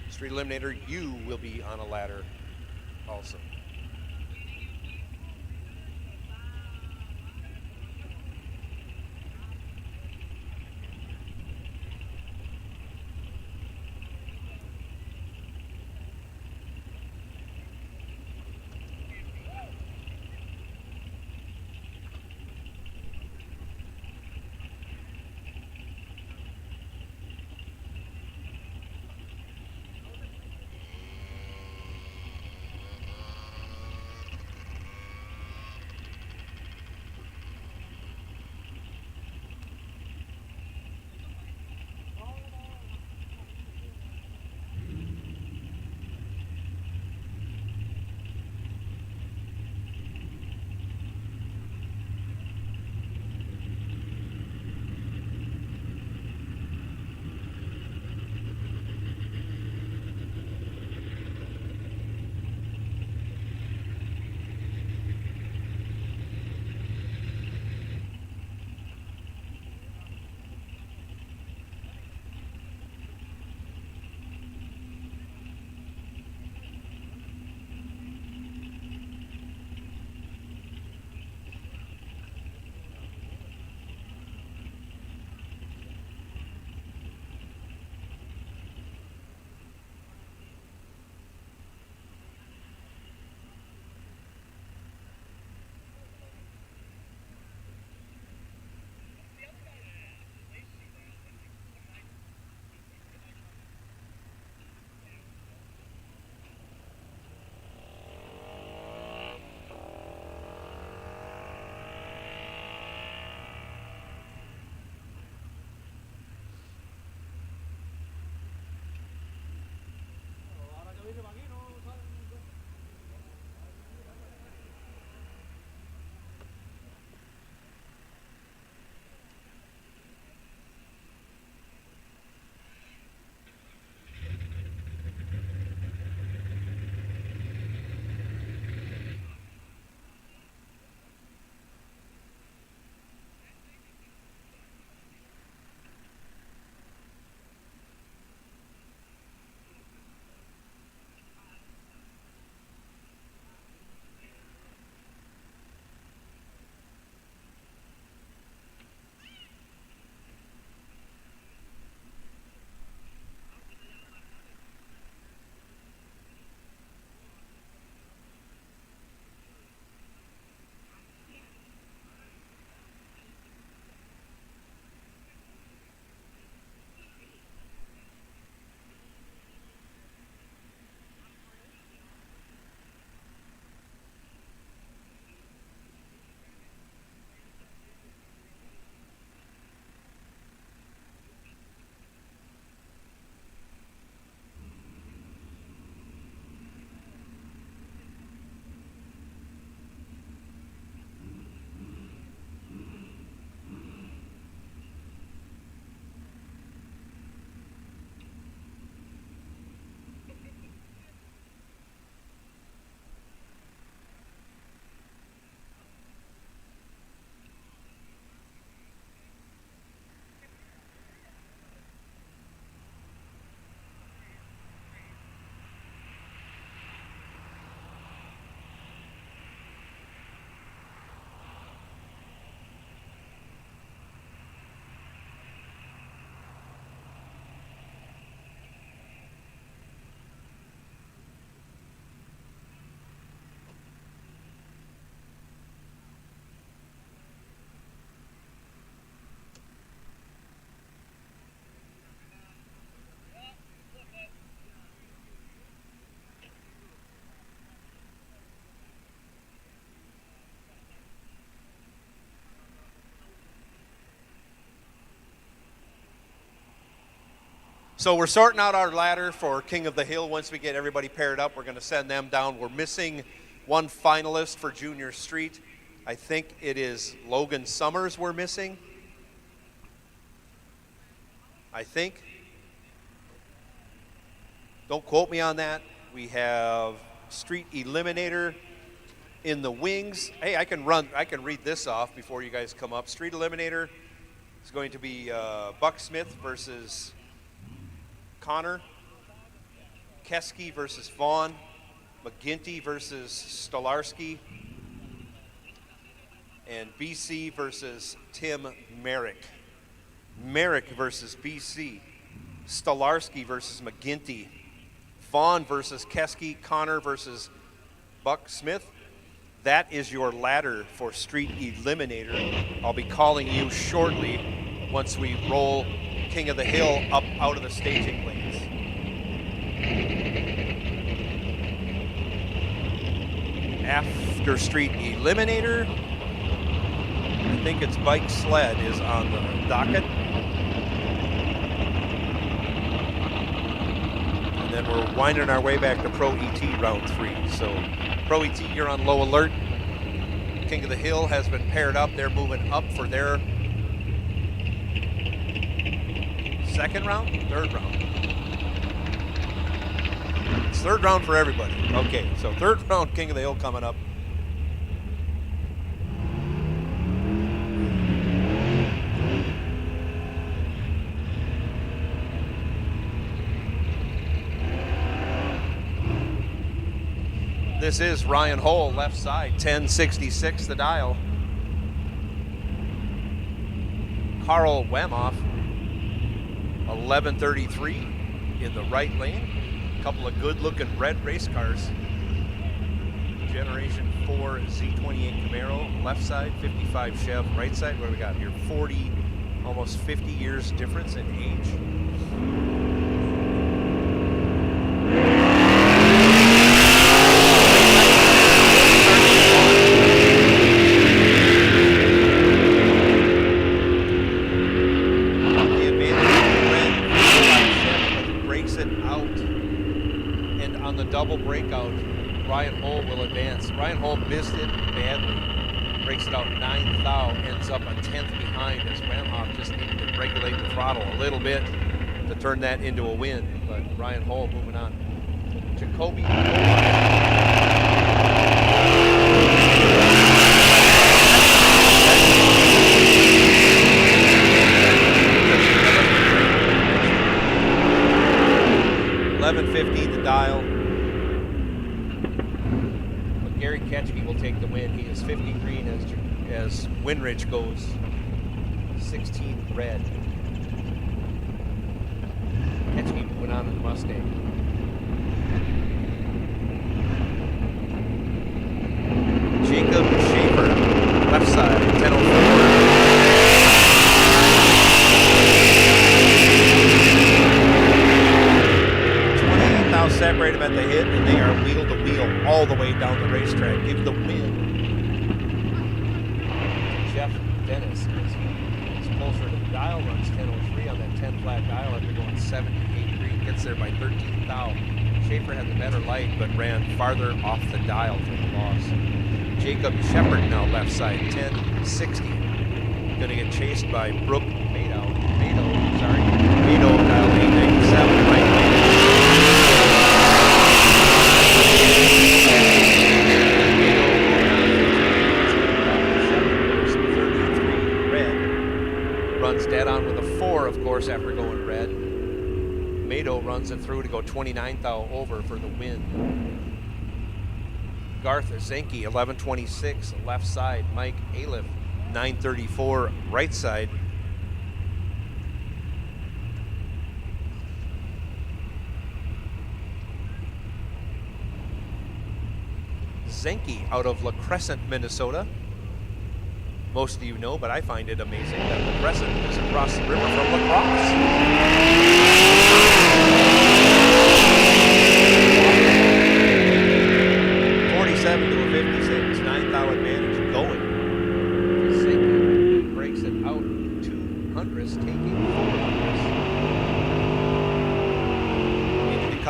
Street Eliminator, you will be on a ladder also. So we're sorting out our ladder for King of the Hill. Once we get everybody paired up, we're going to send them down. We're missing one finalist for Junior Street. I think it is Logan Summers we're missing. I think. Don't quote me on that. We have Street Eliminator in the wings. Hey, I can read this off before you guys come up. Street Eliminator is going to be Buck Smith versus Connor, Keski versus Vaughn, McGinty versus Stolarski, and BC versus Tim Merrick. Merrick versus BC, Stolarski versus McGinty, Vaughn versus Keski, Connor versus Buck Smith. That is your ladder for Street Eliminator. I'll be calling you shortly once we roll King of the Hill up out of the staging lanes. After Street Eliminator, I think it's Bike Sled is on the docket. And then we're winding our way back to Pro ET round 3. So Pro ET, you're on low alert. King of the Hill has been paired up. They're moving up for their second round? Third round. It's third round for everybody. Okay, so third round King of the Hill coming up. This is Ryan Hull, left side, 1066 the dial. Carl Wemoff, 1133 in the right lane. A couple of good-looking red race cars. Generation 4 Z28 Camaro, left side, 55 Chev, right side. What do we got here? 40, almost 50 years difference in age. Double breakout, Ryan Hull will advance. Ryan Hull missed it badly, breaks it out 9th thou, ends up a 10th behind as Wemhoff just needed to regulate the throttle a little bit to turn that into a win. But Ryan Hull moving on. Jacoby. 11:15 the dial. Gary Ketchke will take the win. He is 50 green as Winridge goes 16 red. Ketchke went on to the Mustang. Jacob Schaefer, left side, 1004. Separate them at the hit, and they are wheel to wheel all the way down the racetrack. Give the win. Jeff Dennis is closer to the dial, runs 1003 on that 10 flat dial after going 78 green, gets there by 13th thou. Schaefer had the better light, but ran farther off the dial for the loss. Jacob Shepard now left side, 1060. Gonna get chased by Brooke Mado, dial 897, right lane. Runs dead on with a 4, of course, after going red. Mado runs it through to go 29th thou over for the win. Garth Zenke, 1126, left side. Mike Aliff, 934, right side. Zenke out of La Crescent, Minnesota. Most of you know, but I find it amazing that La Crescent is across the river from La Crosse. 47 to a 56, 9th thou advantage going. Zenke breaks it out 200s, taking 400s.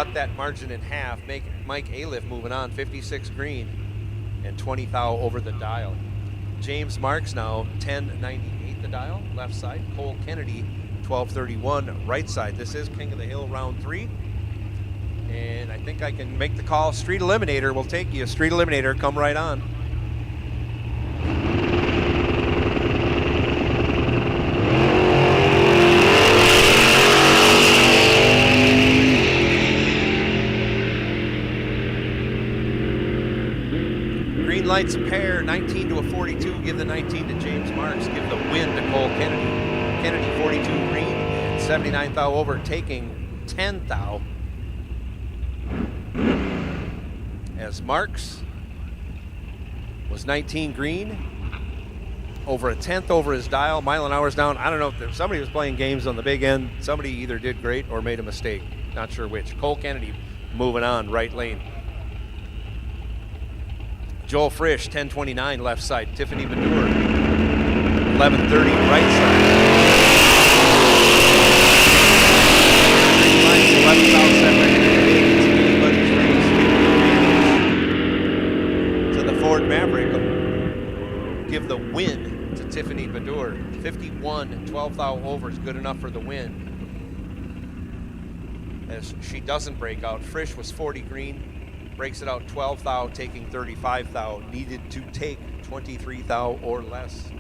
cut that margin in half. Make Mike Aliff moving on, 56 green, and 20 thou over the dial. James Marks now 1098 the dial, left side. Cole Kennedy 1231 right side. This is King of the Hill round 3. And I think I can make the call. Street Eliminator will take you. Street Eliminator, come right on. Green lights a pair, 19 to a 42. Give the 19 to James Marks. Give the win to Cole Kennedy. Kennedy 42 green and 79 thou over, taking 10 thou. As Marks was 19 green, over a tenth over his dial, mile an hour's down. I don't know if somebody was playing games on the big end. Somebody either did great or made a mistake. Not sure which. Cole Kennedy moving on, right lane. Joel Frisch, 1029 left side. Tiffany Manure, 1130 right side. 11,700 to the Ford Maverick. Give the win to Tiffany Badur. 51, 12 thou over is good enough for the win. As she doesn't break out. Frisch was 40 green, breaks it out 12 thou, taking 35 thou. Needed to take 23 thou or less.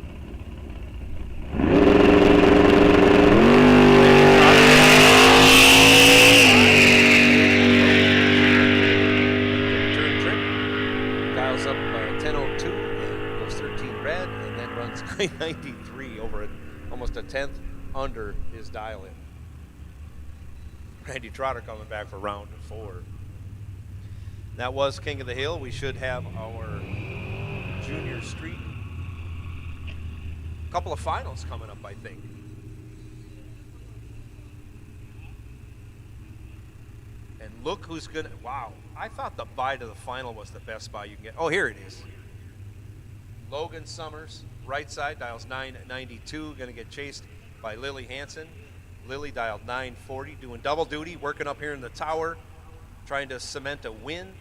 Dials up 10:02 and goes 13 red, and then runs 993 over almost a tenth under his dial in. Randy Trotter coming back for round 4. That was King of the Hill. We should have our Junior Street. A couple of finals coming up, I think. And look who's gonna, wow. I thought the bye to the final was the best bye you can get. Oh, here it is. Logan Summers, right side, dials 992, gonna get chased by Lily Hansen. Lily dialed 940, doing double duty, working up here in the tower, trying to cement a win.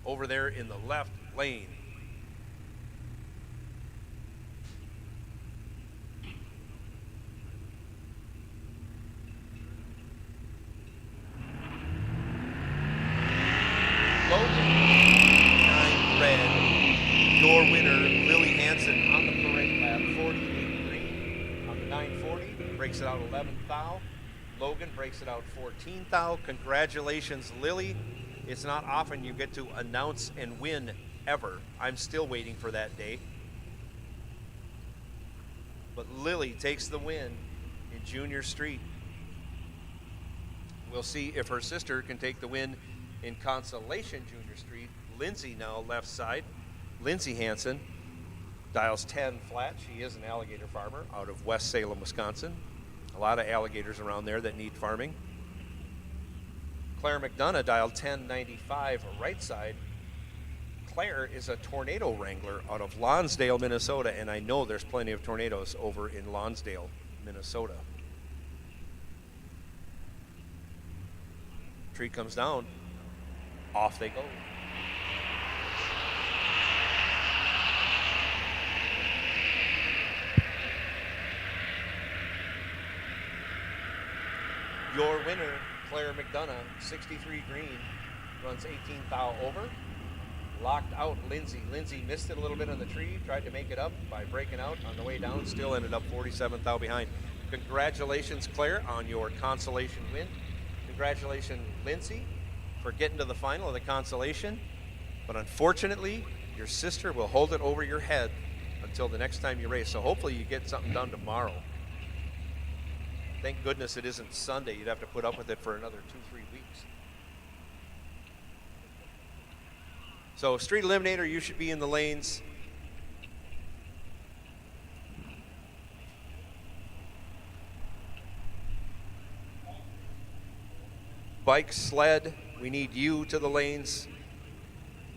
Over there in the left lane. Logan, 9 red. Your winner, Lily Hansen, on the parade lap, 48 green on the 940. Breaks it out 11 thou. Logan breaks it out 14 thou. Congratulations, Lily. It's not often you get to announce and win ever. I'm still waiting for that day. But Lily takes the win in Junior Street. We'll see if her sister can take the win in Consolation Junior Street. Lindsay now left side. Lindsay Hansen dials 10 flat. She is an alligator farmer out of West Salem, Wisconsin. A lot of alligators around there that need farming. Claire McDonough dialed 1095 right side. Claire is a tornado wrangler out of Lonsdale, Minnesota, and I know there's plenty of tornadoes over in Lonsdale, Minnesota. Tree comes down, off they go. Your winner, Claire McDonough, 63 green, runs 18 thou over. Locked out Lindsay. Lindsay missed it a little bit on the tree, tried to make it up by breaking out on the way down, still ended up 47 thou behind. Congratulations, Claire, on your Consolation win. Congratulations, Lindsay, for getting to the final of the Consolation. But unfortunately, your sister will hold it over your head until the next time you race. So hopefully you get something done tomorrow. Thank goodness it isn't Sunday. You'd have to put up with it for another 2-3 weeks. So Street Eliminator, you should be in the lanes. Bike, sled, we need you to the lanes.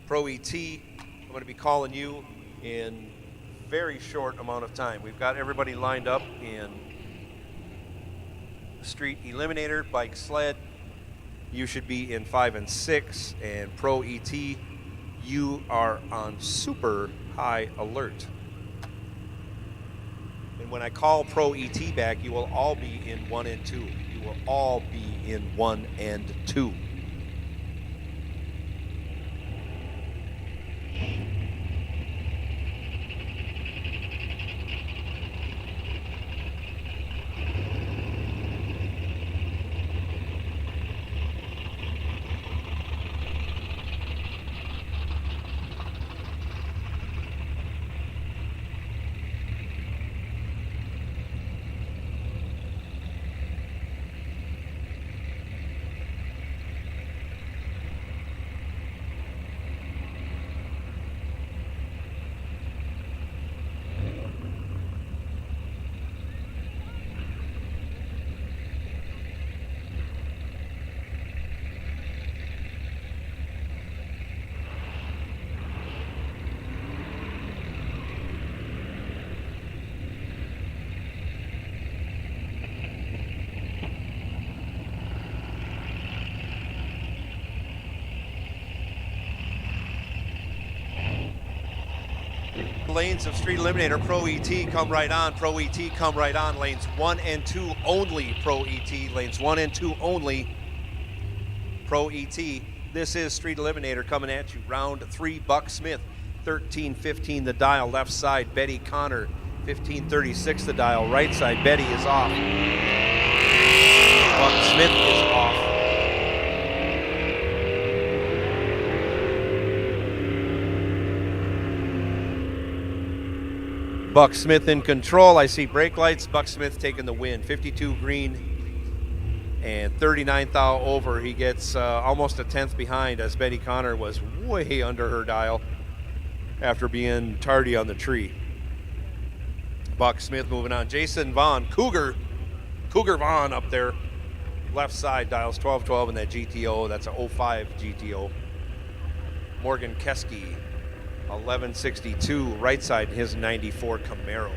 Pro ET, I'm going to be calling you in very short amount of time. We've got everybody lined up in Street Eliminator, Bike Sled, you should be in 5 and 6. And Pro ET, you are on super high alert. And when I call Pro ET back, you will all be in 1 and 2. You will all be in 1 and 2. Lanes of Street Eliminator, Pro ET come right on, Pro ET come right on, lanes 1 and 2 only, Pro ET, lanes 1 and 2 only, Pro ET. This is Street Eliminator coming at you, round 3, Buck Smith, 13:15 the dial, left side, Betty Connor, 15:36 the dial, right side, Betty is off, Buck Smith is off. Buck Smith in control. I see brake lights. Buck Smith taking the win. 52 green and 39 thou over. He gets almost a tenth behind as Betty Connor was way under her dial after being tardy on the tree. Buck Smith moving on. Jason Vaughn, Cougar Vaughn up there. Left side dials 1212 in that GTO. That's a 05 GTO. Morgan Keski. 1162 right side, his 94 Camaro.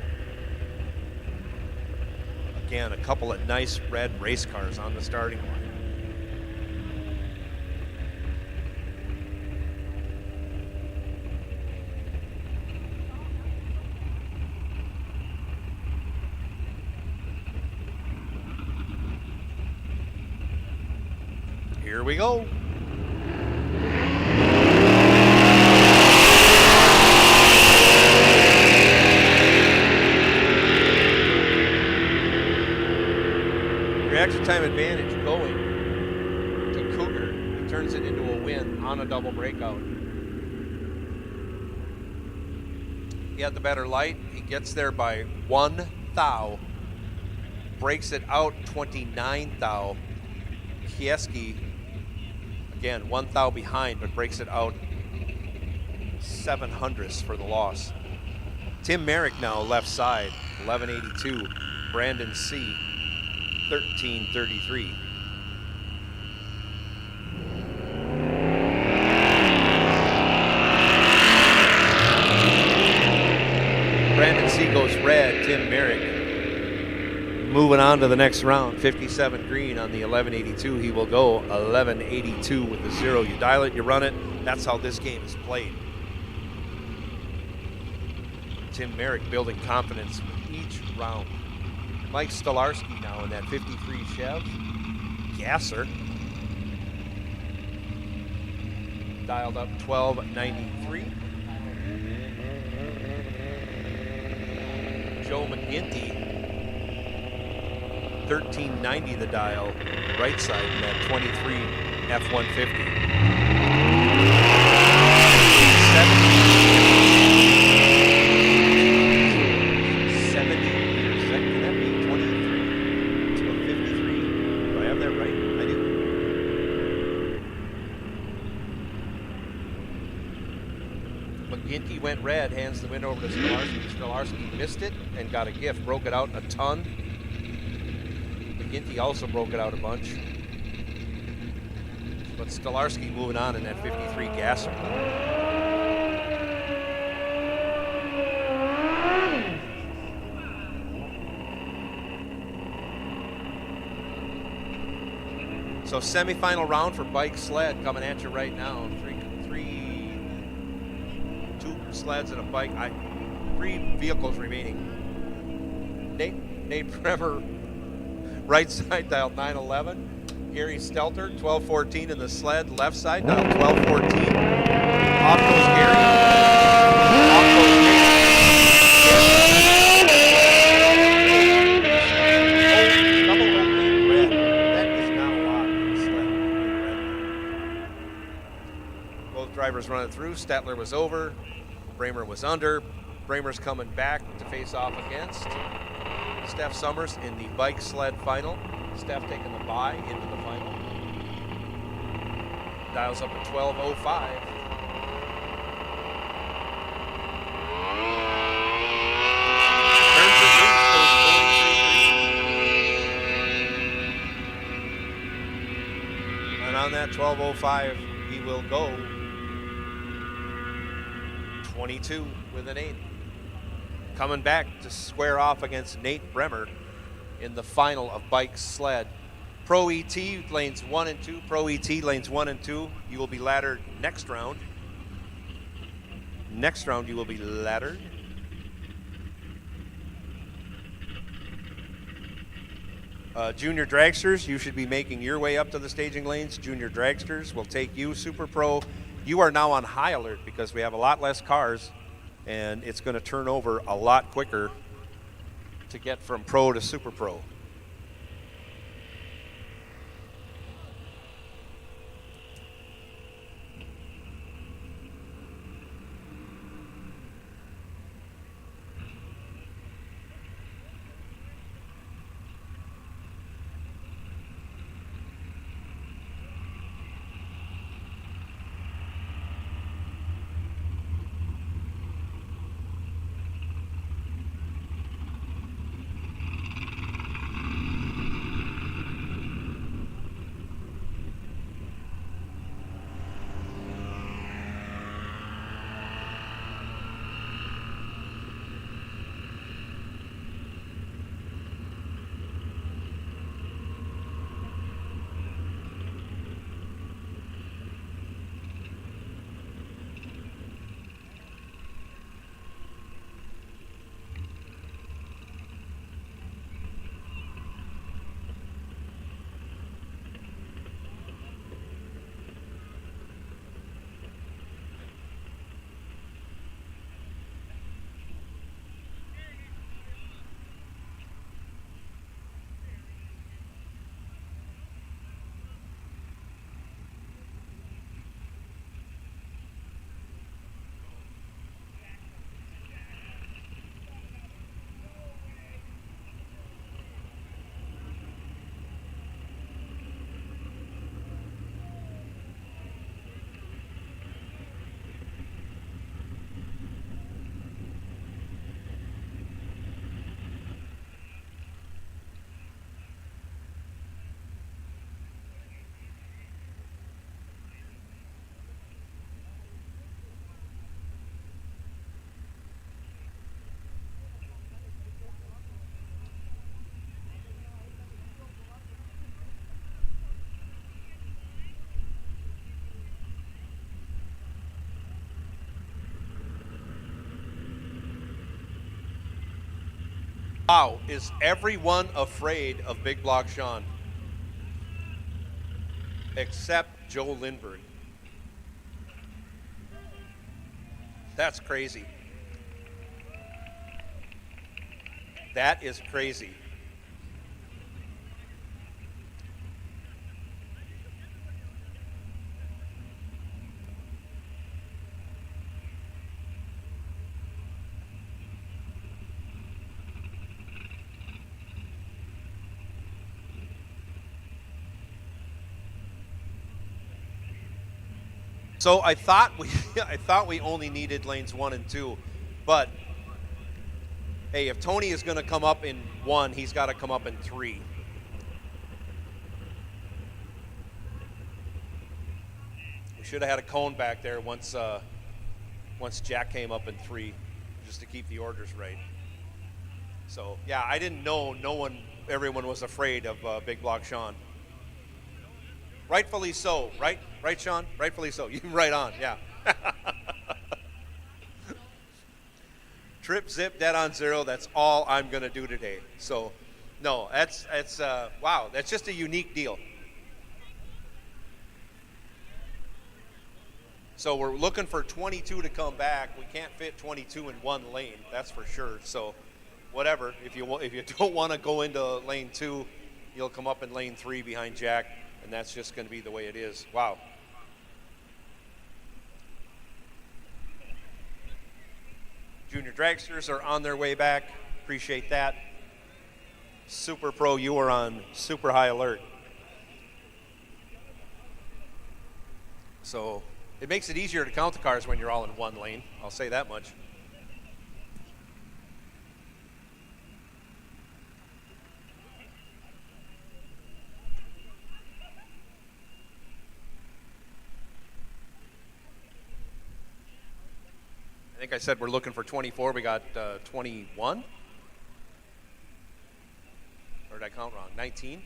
Again, a couple of nice red race cars on the starting line. Here we go. Extra time advantage going to Cougar. He turns it into a win on a double breakout. He had the better light. He gets there by 1 thou. Breaks it out 29 thou. Kieski, again, 1 thou behind, but breaks it out 7 hundredths for the loss. Tim Merrick now left side, 1182. Brandon C. 1333. Brandon C goes red. Tim Merrick moving on to the next round. 57 green on the 1182. He will go 1182 with the 0. You dial it, you run it. That's how this game is played. Tim Merrick building confidence with each round. Mike Stolarski now in that 53 Chev. Gasser. Dialed up 1293. Joe McGinty. 1390 the dial. Right side in that 23 F-150. 70. McGinty went red, hands the win over to Stolarski. Stolarski missed it and got a gift, broke it out a ton. McGinty also broke it out a bunch. But Stolarski moving on in that 53 Gasser. So semifinal round for bike sled coming at you right now. Two sleds and a bike. Three vehicles remaining. Nate Bremer, right side dialed 911. Gary Stelter, 1214 in the sled, left side dialed 1214. Off goes Gary. Off goes Nate. Double opening red. That is not a lot in the sled in red. Both drivers running through. Stetler was over. Bramer was under. Bramer's coming back to face off against Steph Summers in the bike sled final. Steph taking the bye into the final. Dials up at 12:05. Turns it loose, goes going through. And on that 12:05, he will go 22 with an 8. Coming back to square off against Nate Bremer in the final of bike sled. Pro ET lanes 1 and 2. Pro ET lanes 1 and 2. You will be laddered next round. Next round you will be laddered. Junior dragsters, you should be making your way up to the staging lanes. Junior dragsters will take you. Super Pro, you are now on high alert because we have a lot less cars and it's going to turn over a lot quicker to get from Pro to Super Pro. Wow, is everyone afraid of Big Block Sean? Except Joe Lindbergh. That's crazy. That is crazy. So I thought we only needed lanes 1 and 2, but hey, if Tony is going to come up in 1, he's got to come up in 3. We should have had a cone back there once Jack came up in 3, just to keep the orders right. So yeah, I didn't know everyone was afraid of Big Block Sean. Rightfully so, right? Right, Sean? Rightfully so. You right on, yeah. Trip, zip, dead on zero. That's all I'm going to do today. So, no, that's wow. That's just a unique deal. So we're looking for 22 to come back. We can't fit 22 in one lane, that's for sure. So, whatever. If you don't want to go into lane 2, you'll come up in lane 3 behind Jack, and that's just going to be the way it is. Wow. Junior dragsters are on their way back. Appreciate that. Super Pro, you are on super high alert. So it makes it easier to count the cars when you're all in one lane. I'll say that much. I think I said we're looking for 24. We got 21. Or did I count wrong? 19.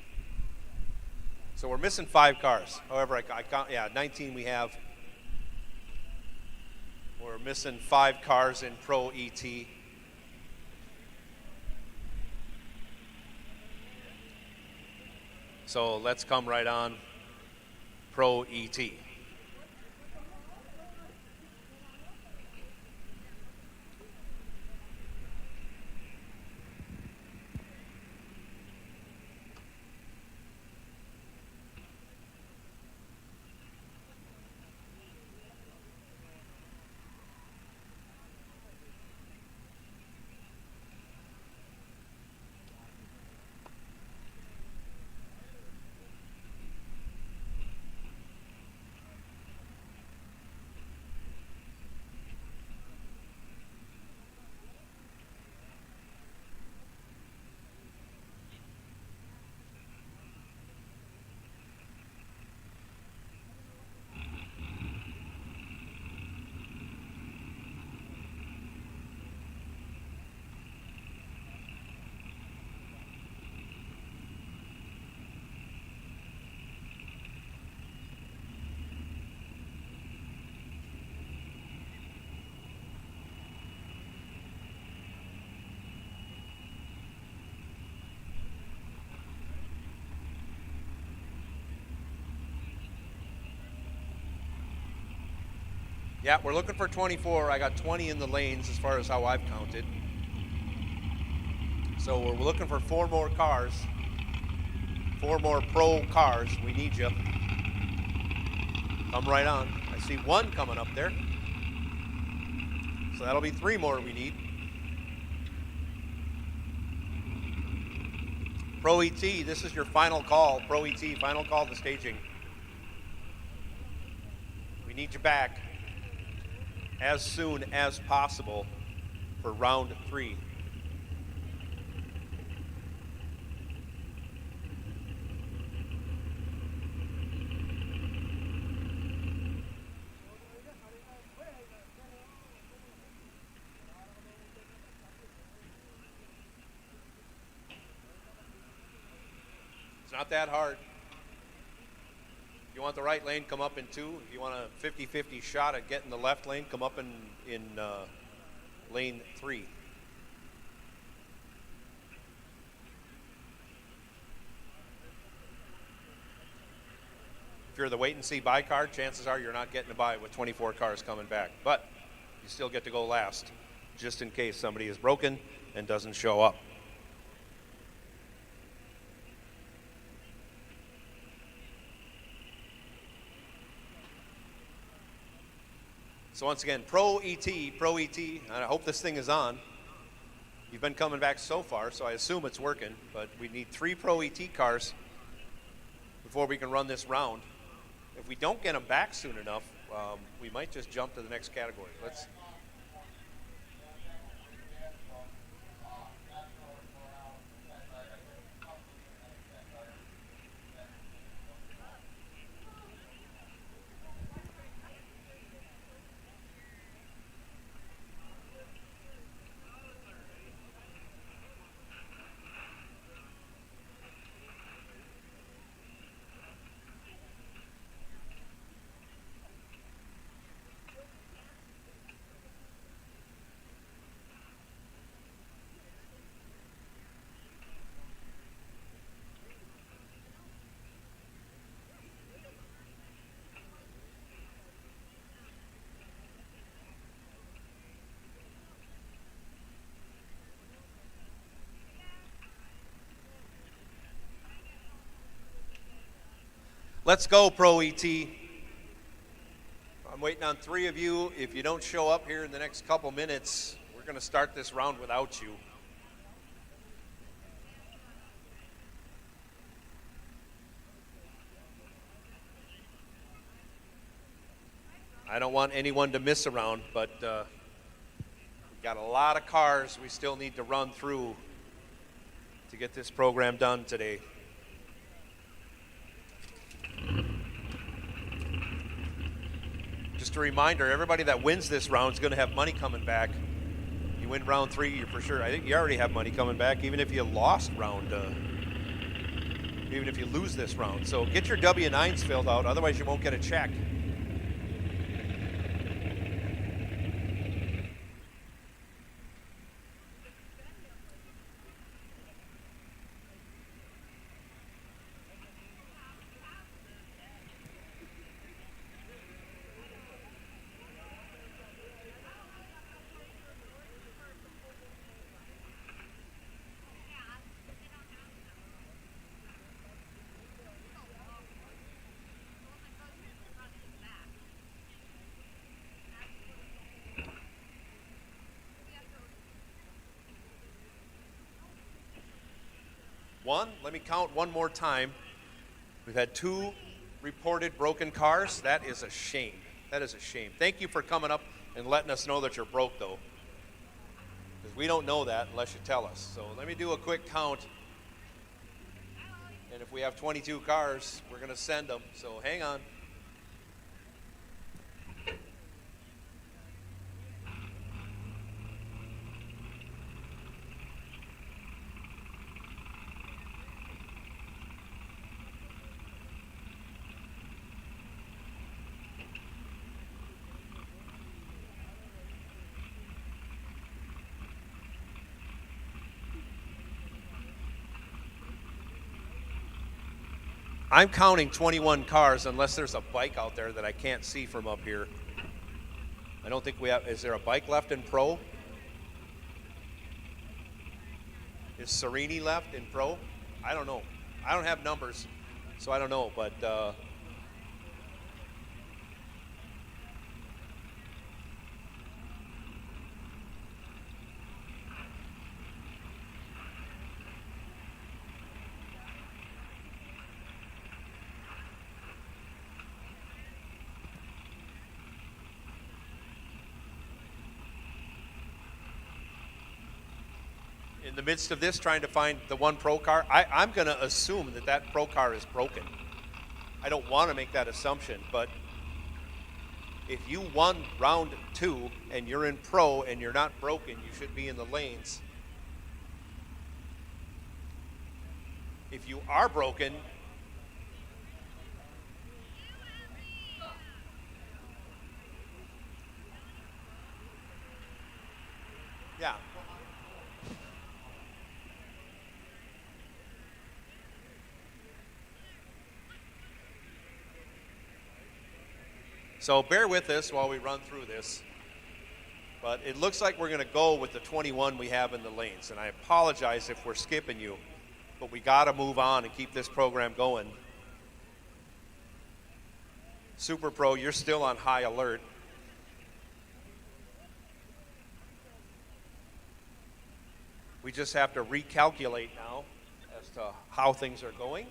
So we're missing 5 cars. However, I count, yeah, 19 we have. We're missing 5 cars in Pro ET. So let's come right on Pro ET. Yeah, we're looking for 24. I got 20 in the lanes as far as how I've counted. So we're looking for 4 more cars. 4 more pro cars. We need you. Come right on. I see 1 coming up there. So that'll be 3 more we need. Pro ET, this is your final call. Pro ET, final call to staging. We need you back as soon as possible for round 3. It's not that hard. If you want the right lane, come up in 2. If you want a 50-50 shot at getting the left lane, come up in lane 3. If you're the wait and see buy car, chances are you're not getting a buy with 24 cars coming back. But you still get to go last, just in case somebody is broken and doesn't show up. So once again, Pro ET, and I hope this thing is on. You've been coming back so far, so I assume it's working, but we need 3 Pro ET cars before we can run this round. If we don't get them back soon enough, we might just jump to the next category. Let's. Let's go, Pro ET. I'm waiting on 3 of you. If you don't show up here in the next couple minutes, we're going to start this round without you. I don't want anyone to miss a round, but we've got a lot of cars we still need to run through to get this program done today. Just a reminder, everybody that wins this round is going to have money coming back. You win round 3, you're for sure. I think you already have money coming back, even if you lost round, even if you lose this round. So get your W-9s filled out, otherwise you won't get a check. Let me count one more time. We've had 2 reported broken cars. That is a shame. That is a shame. Thank you for coming up and letting us know that you're broke, though, because we don't know that unless you tell us. So let me do a quick count. And if we have 22 cars, we're going to send them. So hang on. I'm counting 21 cars unless there's a bike out there that I can't see from up here. I don't think we have. Is there a bike left in Pro? Is Serini left in Pro? I don't know. I don't have numbers, so I don't know. But in the midst of this, trying to find the one Pro car, I'm going to assume that that Pro car is broken. I don't want to make that assumption, but if you won round 2 and you're in Pro and you're not broken, you should be in the lanes. If you are broken, yeah. So bear with us while we run through this. But it looks like we're going to go with the 21 we have in the lanes. And I apologize if we're skipping you, but we got to move on and keep this program going. Super Pro, you're still on high alert. We just have to recalculate now as to how things are going.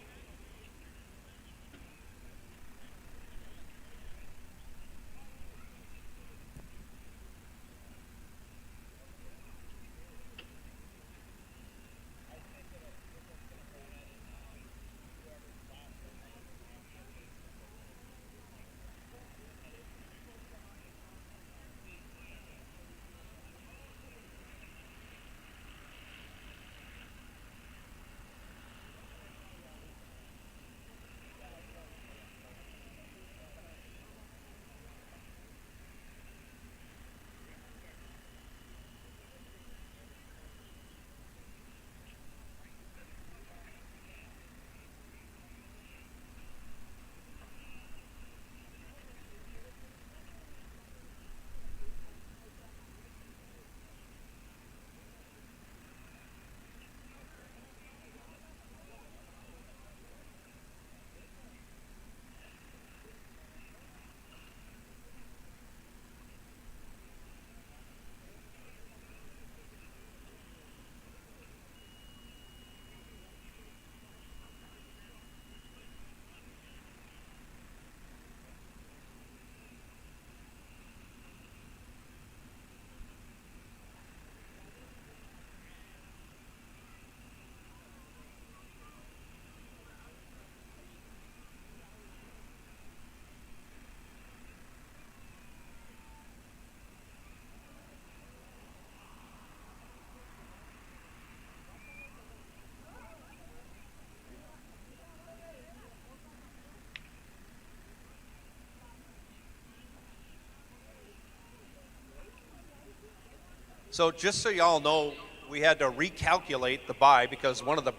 So just so y'all know, we had to recalculate the buy because one of the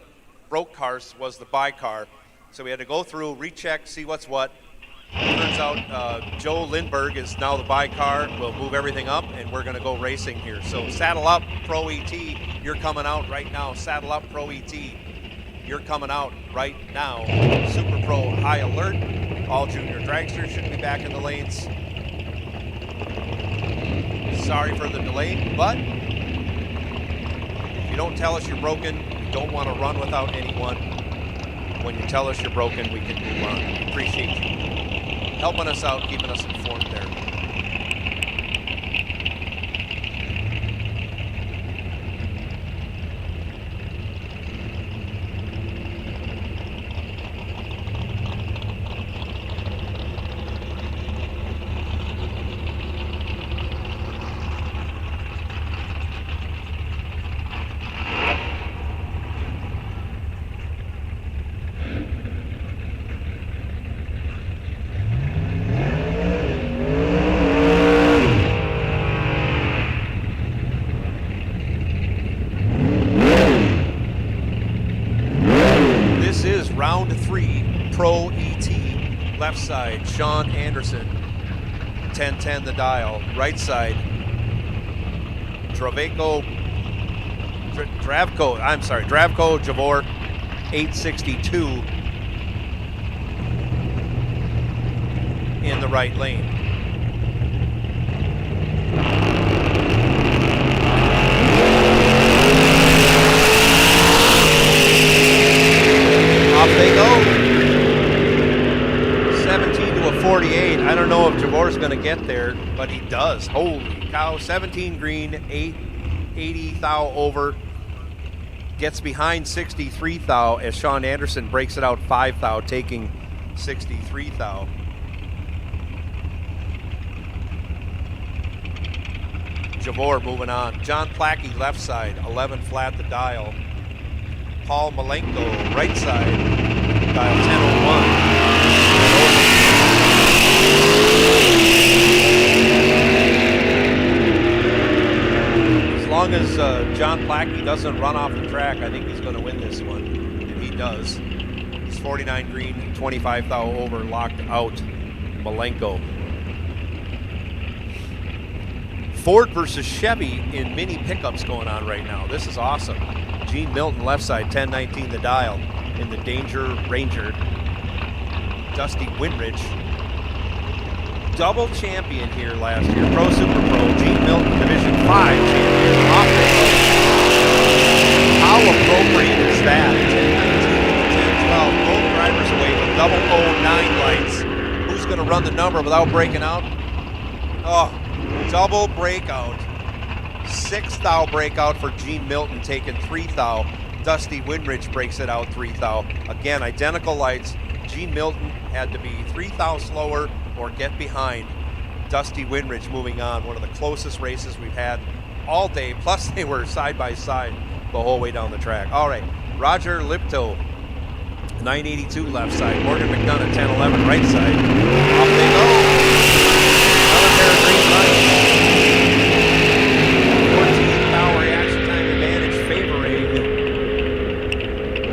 broke cars was the buy car. So we had to go through, recheck, see what's what. Turns out Joe Lindbergh is now the buy car. We'll move everything up, and we're going to go racing here. So saddle up, Pro ET. You're coming out right now. Saddle up, Pro ET. You're coming out right now. Super Pro high alert. All junior dragsters should be back in the lanes. Sorry for the delay, but if you don't tell us you're broken, we don't want to run without anyone. When you tell us you're broken, we can move on. We appreciate you helping us out, keeping us informed there. Round 3, Pro ET, left side, Sean Anderson, 1010 the dial, right side, Dravko Javor, 862 in the right lane. Off they go. 17 to a 48. I don't know if Javor's going to get there, but he does. Holy cow. 17 green, 80 thou over. Gets behind 63 thou as Sean Anderson breaks it out 5 thou, taking 63 thou. Javor moving on. John Plackey left side, 11 flat the dial. Paul Malenko, right side, dial 1001. As long as John Plackey doesn't run off the track, I think he's going to win this one, and he does. It's 49 green, 25 thou over, locked out, Malenko. Ford versus Chevy in mini pickups going on right now. This is awesome. Gene Milton left side, 1019 the dial in the Danger Ranger. Dusty Winridge, double champion here last year. Pro Super Pro, Gene Milton Division 5 champion. Off they go. How appropriate is that? 10-12, both drivers away with double 09 lights. Who's going to run the number without breaking out? Oh, double breakout. 6 thou breakout for Gene Milton, taking 3 thou. Dusty Winridge breaks it out 3 thou. Again, identical lights. Gene Milton had to be 3 thou slower or get behind. Dusty Winridge moving on. One of the closest races we've had all day. Plus, they were side by side the whole way down the track. All right, Roger Lipto, 982 left side. Morgan McDonough, 1011 right side. Off they go. Another pair of green lights. 14 thou reaction time advantage favoring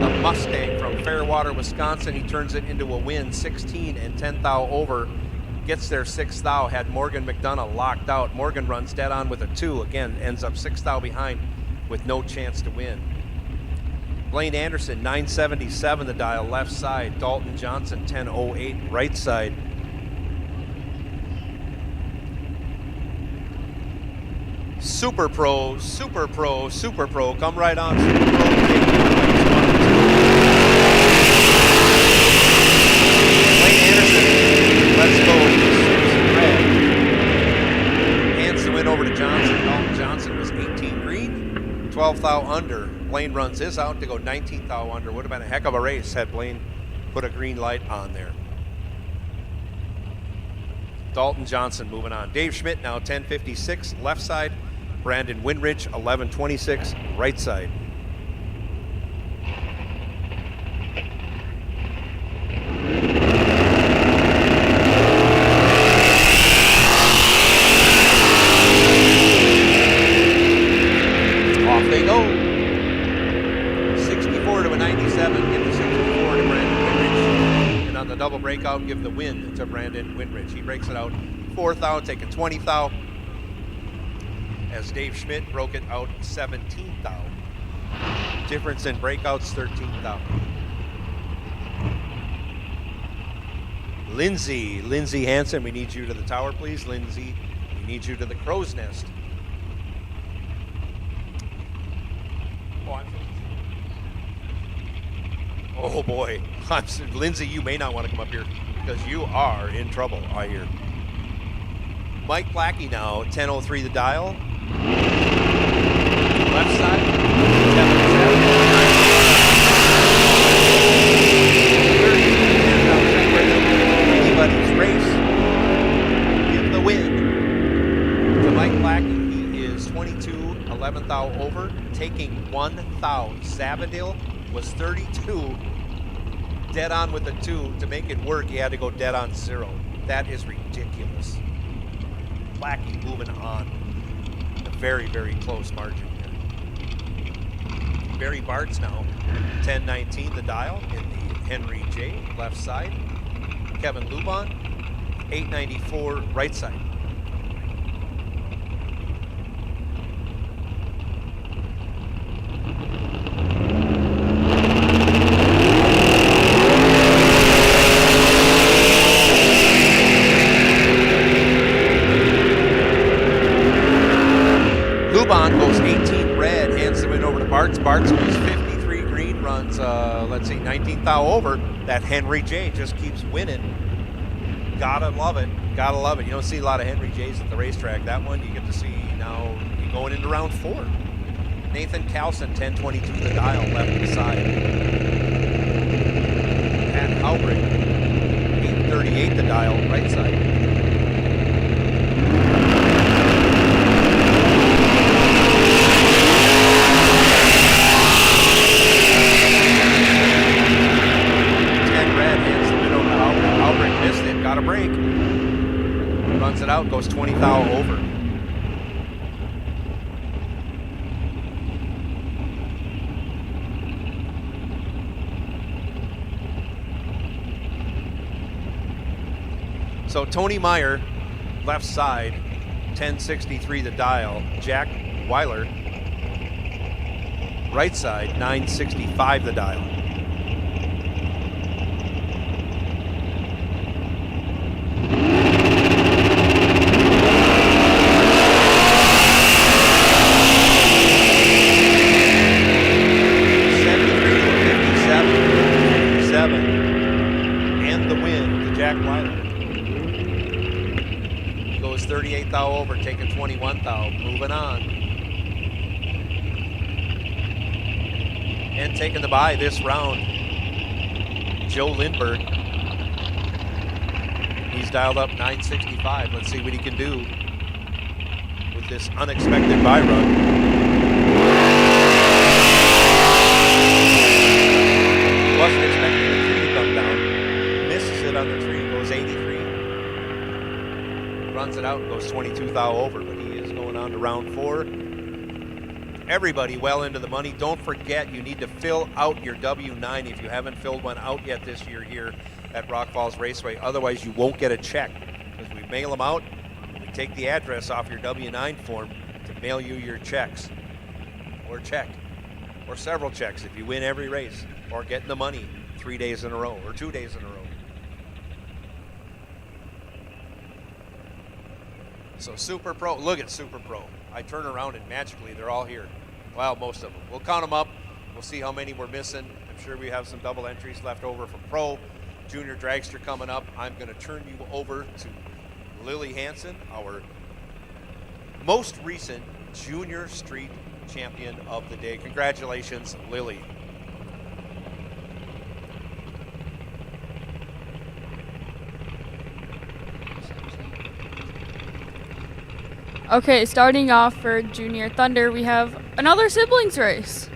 the Mustang from Fairwater, Wisconsin. He turns it into a win, 16 and 10 thou over. Gets there 6 thou, had Morgan McDonough locked out. Morgan runs dead on with a 2. Again, ends up 6 thou behind with no chance to win. Blaine Anderson, 977 the dial, left side. Dalton Johnson, 1008 right side. Super Pro, Super Pro, Super Pro. Come right on, Super Pro. Blaine Anderson, let's go. Hands the win over to Johnson. Dalton Johnson was 18 green, 12 thou under. Blaine runs his out to go 19 thou under. Would have been a heck of a race had Blaine put a green light on there. Dalton Johnson moving on. Dave Schmidt now 1056 left side. Brandon Winridge 1126 right side. they go. 64 to a 97. Give the 64 to Brandon Winrich. And on the double breakout, give the win to Brandon Winrich. He breaks it out 4th out, taking 20th out. As Dave Schmidt broke it out 17th out. Difference in breakouts 13th out. Lindsay Hansen, we need you to the tower, please. Lindsay, we need you to the crow's nest. Oh boy, Lindsay, you may not want to come up here because you are in trouble, I hear. Mike Blackie now, 10:03 the dial. Left side, anybody's race. Give the win to Mike Blackie. He is 22, 11th thou over, taking 1 thou. Savadil was 32, dead on with a 2. To make it work, he had to go dead on 0. That is ridiculous. Blackie moving on. A very, very close margin here. Barry Bartz now, 10:19 the dial in the Henry J, left side. Kevin Lubon, 8:94 right side. Lubon goes 18 red, hands the win over to Bartz. Bartz goes 53 green, runs, 19th thou over. That Henry J just keeps winning. Gotta love it. Gotta love it. You don't see a lot of Henry J's at the racetrack. That one you get to see now going into round 4. Nathan Carlson, 10:22 the dial, left of the side. Pat Halbrink, 8:38 the dial, right side. Got a break. Runs it out, goes 20 thou over. So Tony Meyer, left side, 10:63 the dial. Jack Weiler, right side, 9:65 the dial. Goes 38 thou over, taking 21 thou, moving on. And taking the bye this round, Joe Lindbergh. He's dialed up 965. Let's see what he can do with this unexpected bye run. Wasn't expecting the tree to come down. Misses it on the tree, goes 83. Runs it out, goes 22 thou over, but he is going on to round 4. Everybody well into the money. Don't forget, you need to fill out your W-9 if you haven't filled one out yet this year here at Rock Falls Raceway. Otherwise, you won't get a check because we mail them out. We take the address off your W-9 form to mail you your checks or check or several checks if you win every race or getting the money 3 days in a row or 2 days in a row. So Super Pro, look at Super Pro. I turn around and magically they're all here. Well, most of them. We'll count them up. We'll see how many we're missing. I'm sure we have some double entries left over from Pro. Junior Dragster coming up. I'm going to turn you over to Lily Hansen, our most recent Junior Street Champion of the day. Congratulations, Lily. Okay, starting off for Junior Thunder, we have another siblings race.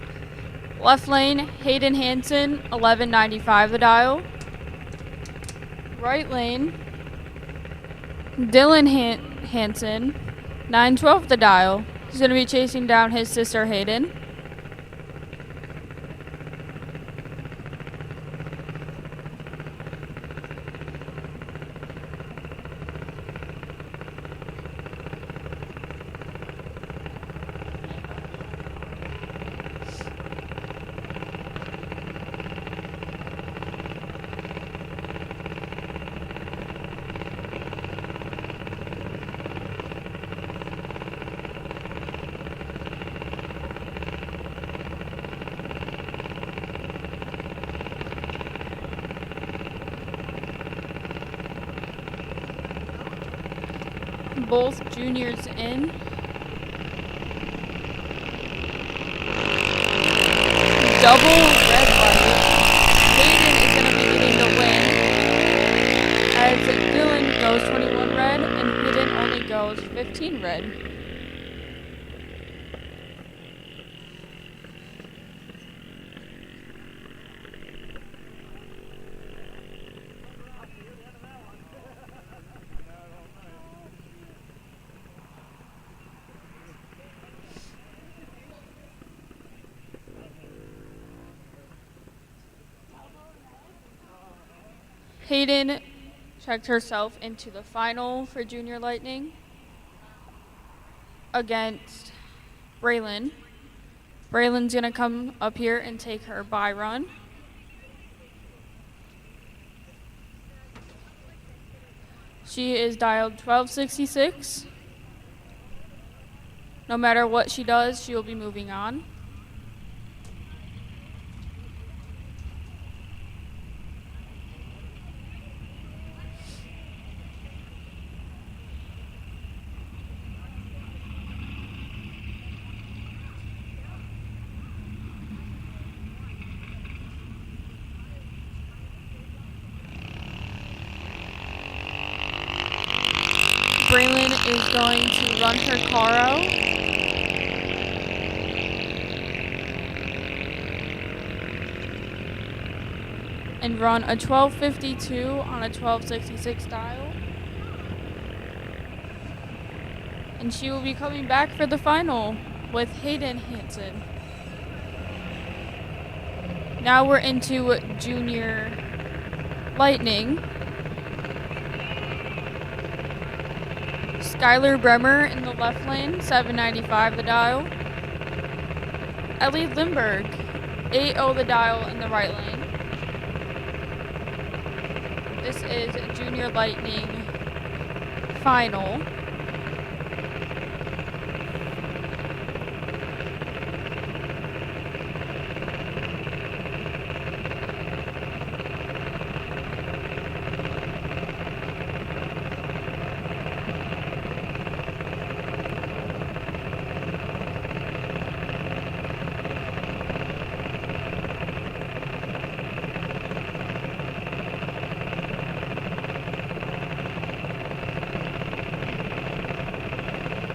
Left lane, Hayden Hansen, 1195 the dial. Right lane, Dylan Hansen, 912 the dial. He's going to be chasing down his sister Hayden. both juniors in. Double red light. Hayden is going to be getting the win, as Dylan goes 21 red and Hayden only goes 15 red. Hayden checked herself into the final for Junior Lightning against Braylon. Braylon's gonna come up here and take her bye run. She is dialed 1266. No matter what she does, she will be moving on. Braylon is going to run her car out. And run a 1252 on a 1266 dial. And she will be coming back for the final with Hayden Hansen. Now we're into Junior Lightning. Skylar Bremer in the left lane, 795 the dial. Ellie Lindberg, 80 the dial in the right lane. This is Junior Lightning final.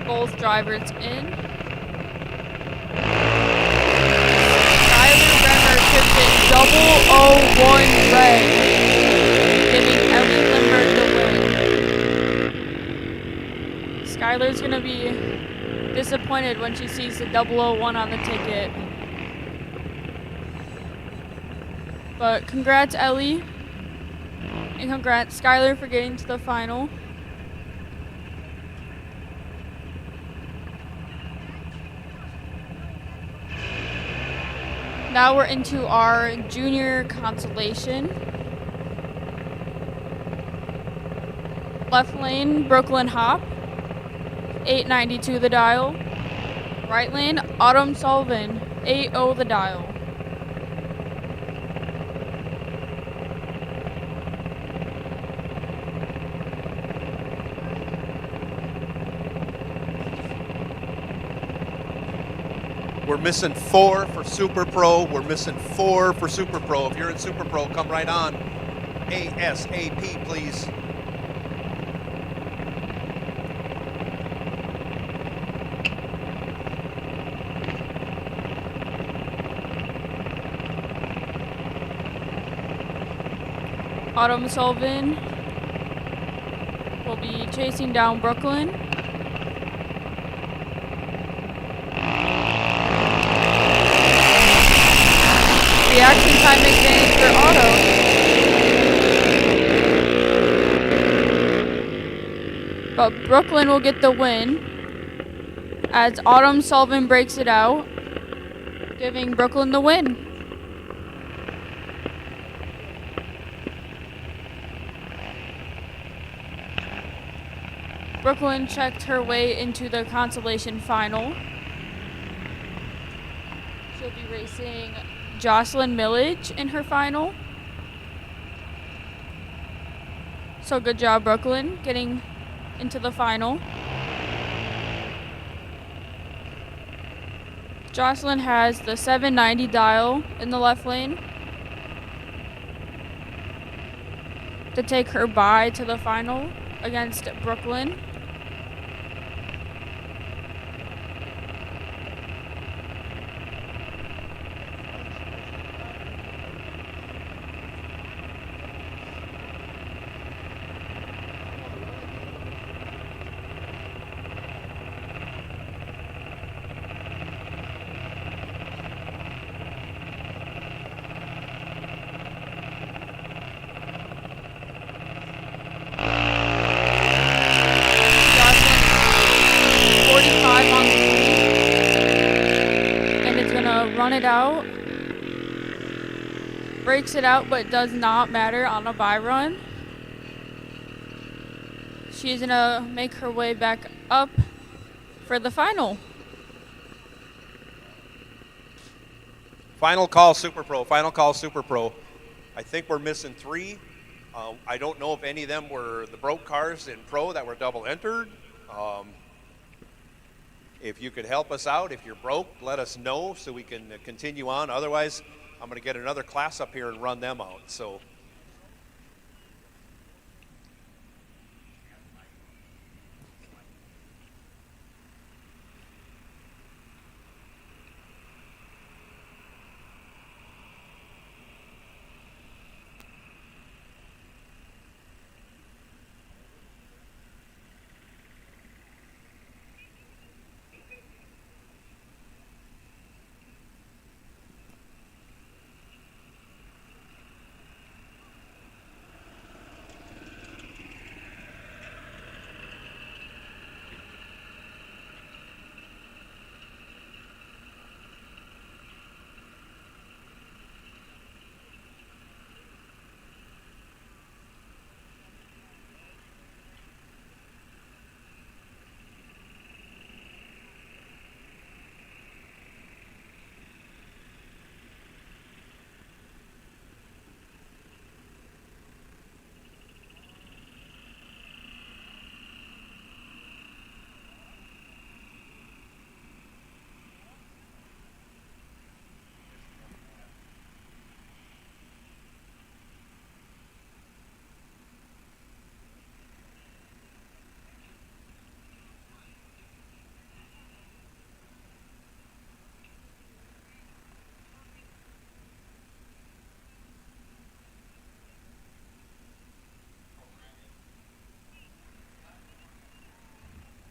Both drivers in. Skylar Bremer tipped in 001 red, giving Ellie Lindberg the win. Skylar's gonna be disappointed when she sees the 001 on the ticket. But congrats, Ellie, and congrats, Skylar, for getting to the final. Now we're into our junior consolation. Left lane, Brooklyn Hop, 892 the dial. Right lane, Autumn Sullivan, 80 the dial. We're missing 4 for Super Pro. We're missing 4 for Super Pro. If you're in Super Pro, come right on. ASAP, please. Autumn Sullivan will be chasing down Brooklyn. Reaction time advantage for Auto. But Brooklyn will get the win as Autumn Sullivan breaks it out, giving Brooklyn the win. Brooklyn checked her way into the consolation final. She'll be racing Jocelyn Millage in her final. So good job, Brooklyn, getting into the final. Jocelyn has the 790 dial in the left lane to take her bye to the final against Brooklyn. Run it out, breaks it out, but does not matter on a bye run. She's gonna make her way back up for the final. Final call, Super Pro. Final call, Super Pro. I think we're missing 3. I don't know if any of them were the broke cars in Pro that were double entered. If you could help us out, if you're broke, let us know so we can continue on. Otherwise, I'm going to get another class up here and run them out. So.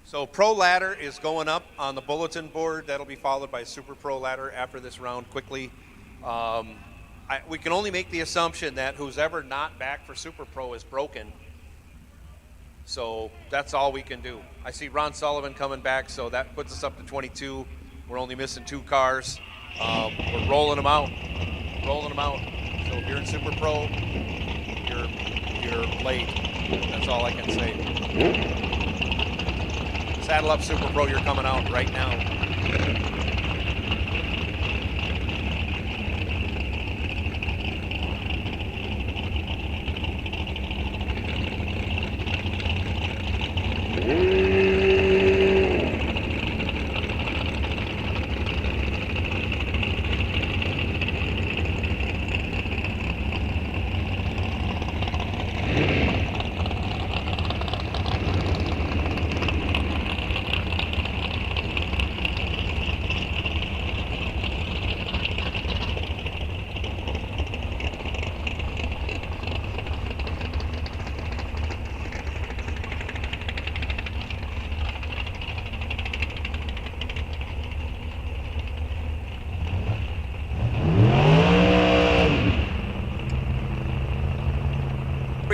So Pro Ladder is going up on the bulletin board. That'll be followed by Super Pro Ladder after this round quickly. We can only make the assumption that who's ever not back for Super Pro is broken. So that's all we can do. I see Ron Sullivan coming back, so that puts us up to 22. We're only missing 2 cars. We're rolling them out. Rolling them out. So if you're in Super Pro, you're late. That's all I can say. Saddle up, Super Pro, you're coming out right now.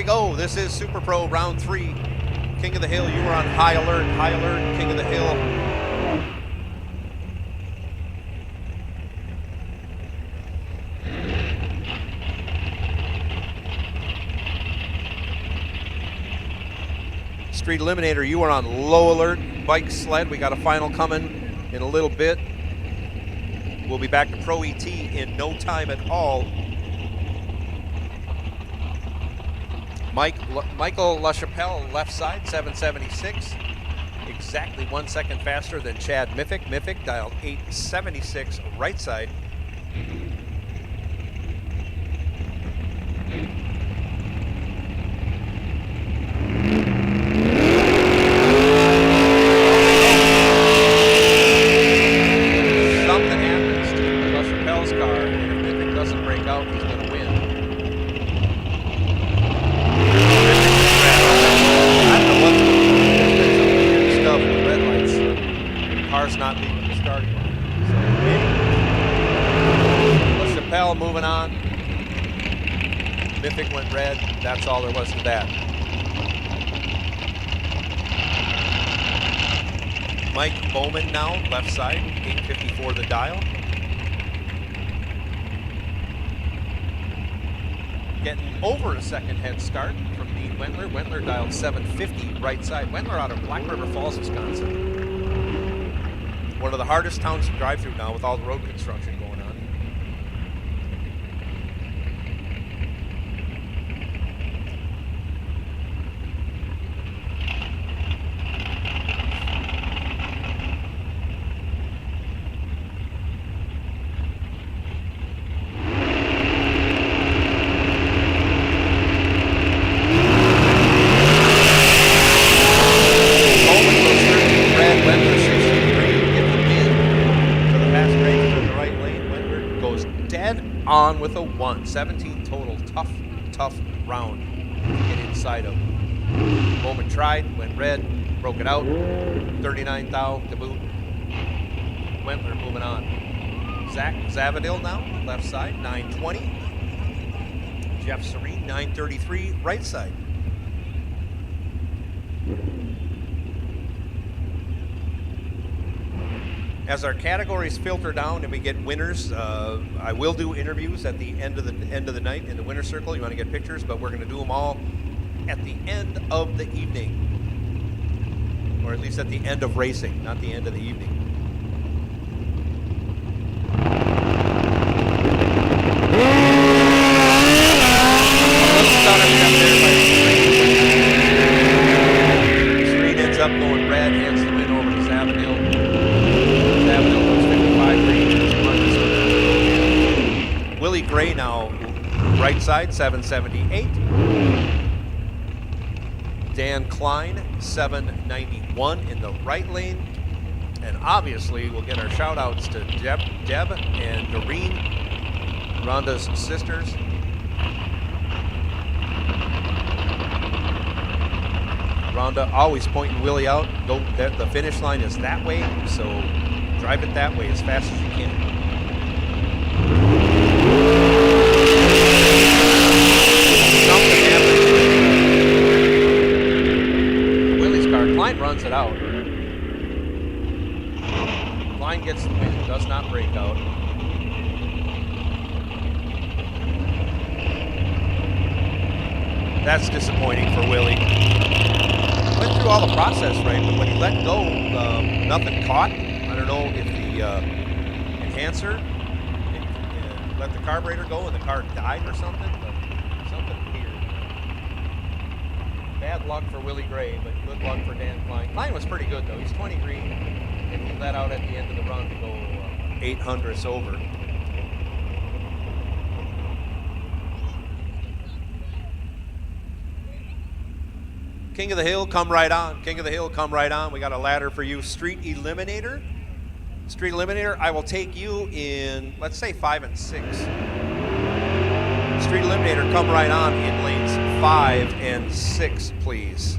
Go. This is Super Pro round 3. King of the Hill, you were on high alert, King of the Hill. Street Eliminator, you are on low alert. Bike Sled, we got a final coming in a little bit. We'll be back to Pro ET in no time at all. Michael LaChapelle, left side, 776. exactly 1 second faster than Chad Miffick. Miffick dialed 876 right side. Something happens to Gus Chappelle's car, and if Miffick doesn't break out, he's going to win. I don't know what's there's some weird stuff with red lights. The car's not leaving the starting line. So anyway, Chappelle moving on. Miffick went red. That's all there was to that. Mike Bowman now, left side, 854 the dial. Getting over a second head start from Dean Wentler. Wentler dialed 750 right side. Wentler out of Black River Falls, Wisconsin. One of the hardest towns to drive through now with all the road construction going on. On with a 1. 17 total. Tough round to get inside of. Bowman tried, went red, broke it out. 39 thou to boot. Wentler moving on. Zach Zavadil now, left side, 920. Jeff Serene, 933, right side. As our categories filter down and we get winners, I will do interviews at the end of the night in the winner's circle. You want to get pictures, but we're going to do them all at the end of the evening, or at least at the end of racing, not the end of the evening. Serene ends up going red, hands the win over to Zavadil. Willie Gray now right side, 778. Dan Klein, 791 in the right lane. And obviously we'll get our shout outs to Deb and Doreen, Rhonda's sisters. Rhonda always pointing Willie out. Go, the finish line is that way, so drive it that way as fast as you can. Something happens. Willie's car. Klein runs it out. Klein gets the win. Does not break out. That's disappointing for Willie. Went through all the process right, but when he let go, nothing caught. I don't know if the enhancer let the carburetor go and the car died or something, but something weird. Bad luck for Willie Gray, but good luck for Dan Klein. Klein was pretty good though. He's 20 green, and he let out at the end of the run to go 800ths over. King of the Hill, come right on. King of the Hill, come right on. We got a ladder for you. Street Eliminator. Street Eliminator, I will take you in, let's say 5 and 6. Street Eliminator, come right on in lanes 5 and 6, please.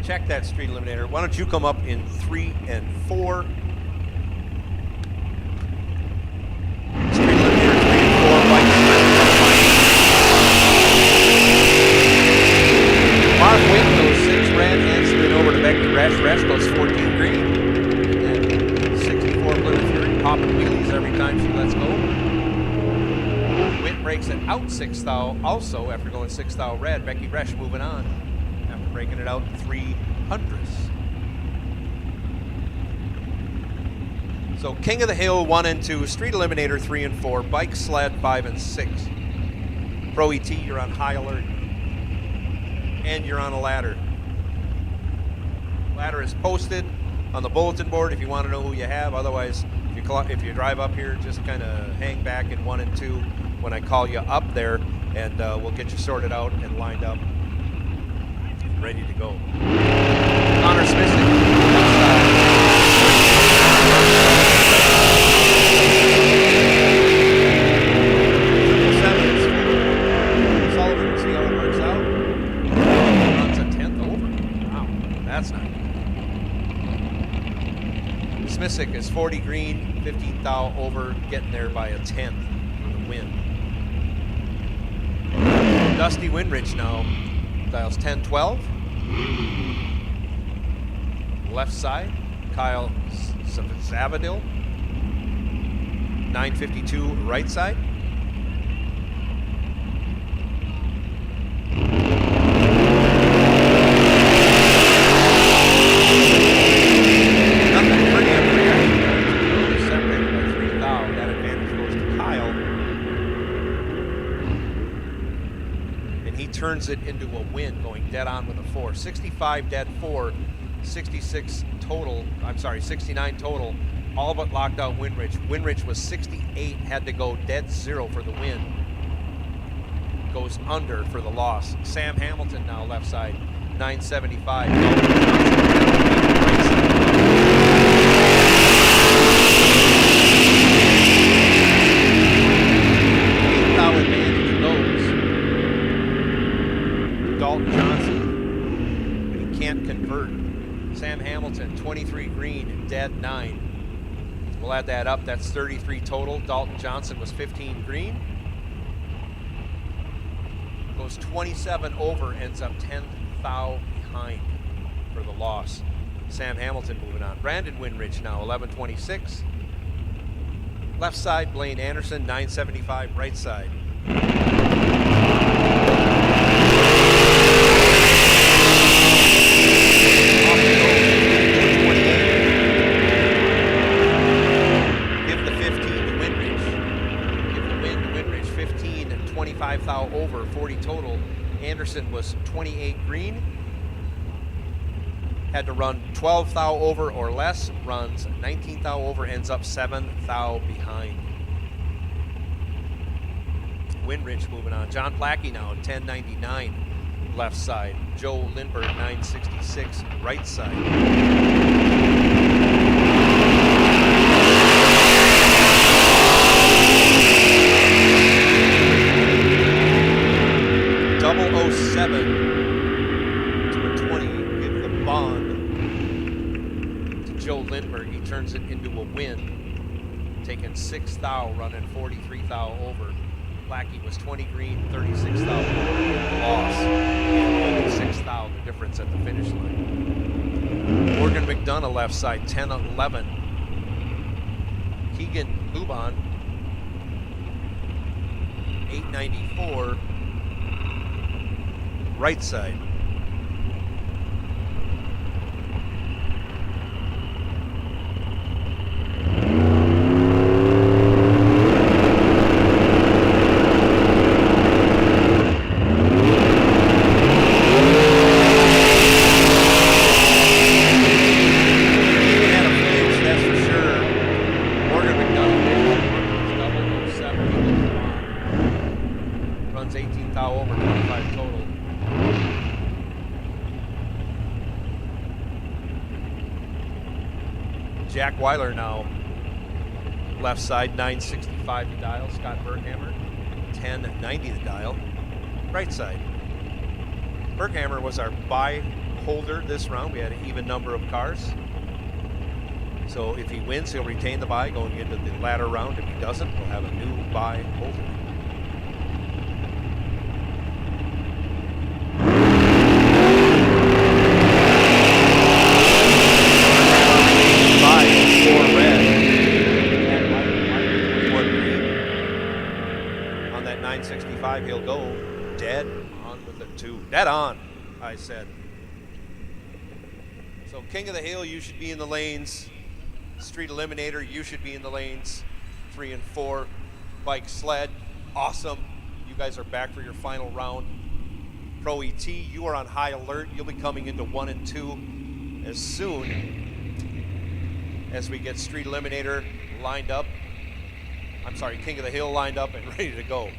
Check that Street Eliminator. Why don't you come up in 3 and 4? Street Eliminator 3 and 4. Mark Witt goes 6 red, and spin over to Becky Resch. Resch goes 14 green. And 64 Plymouth Fury, popping wheelies every time she lets go. Witt breaks it out 6 thou also after going 6 thou red. Becky Resch moving on. breaking it out 3/100ths. So King of the Hill 1 and 2, Street Eliminator 3 and 4, Bike Sled 5 and 6. Pro ET, you're on high alert. And you're on a ladder. Ladder is posted on the bulletin board if you want to know who you have. Otherwise, if you drive up here, just kind of hang back in 1 and 2 when I call you up there, and we'll get you sorted out and lined up, ready to go. Connor Smith. That's not good. Smisick is 40 green, 15 thou over, getting there by a 10th for the win. Dusty Winrich now, dials 10-12. Left side, Kyle Zavadil. 952 right side. Turns it into a win, going dead on with a 4. 65 dead 4, 66 total, 69 total, all but locked out Winrich. Winrich was 68, had to go dead 0 for the win. Goes under for the loss. Sam Hamilton now left side, 975. Johnson, but he can't convert. Sam Hamilton, 23 green, dead 9. We'll add that up, that's 33 total. Dalton Johnson was 15 green. Goes 27 over, ends up 10 thou behind for the loss. Sam Hamilton moving on. Brandon Winrich now, 1126. Left side, Blaine Anderson, 975, right side. Over 40 total. Anderson was 28 green. Had to run 12 thou over or less. Runs 19 thou over, ends up 7 thou behind. Winrich moving on. John Plackey now 1099 left side. Joe Lindbergh 966 right side. 007 to a 20, give the bond to Joe Lindbergh. He turns it into a win, taking 6 thou, running 43 thou over. Blackie was 20 green, 36 thou over, loss, and only 6 thou, the difference at the finish line. Morgan McDonough left side, 10-11. Keegan Luban, 894. Right side. Runs 18 thou over, 25 total. Jack Weiler now left side, 965 the dial. Scott Berghammer, 1090 the dial. Right side. Berghammer was our bye holder this round. We had an even number of cars. So if he wins, he'll retain the bye going into the latter round. If he doesn't, we'll have a new bye holder. He'll go dead on with a 2. Dead on, I said. So King of the Hill, you should be in the lanes. Street Eliminator, you should be in the lanes 3 and 4. Bike Sled, awesome. You guys are back for your final round. Pro ET, you are on high alert. You'll be coming into 1 and 2 as soon as we get Street Eliminator lined up. I'm sorry, King of the Hill lined up and ready to go.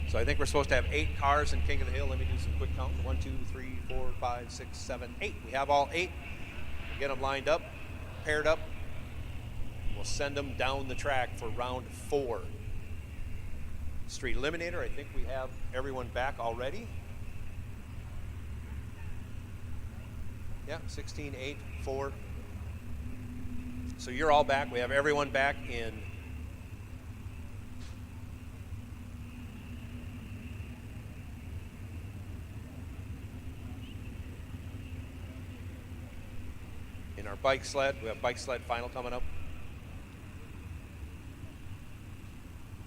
So I think we're supposed to have 8 cars in King of the Hill. Let me do some quick count. 1, 2, 3, 4, 5, 6, 7, 8. We have all 8. We'll get them lined up, paired up. We'll send them down the track for round 4. Street Eliminator, I think we have everyone back already. Yeah, 16, 8, 4. So you're all back. We have everyone back in our bike sled. We have bike sled final coming up.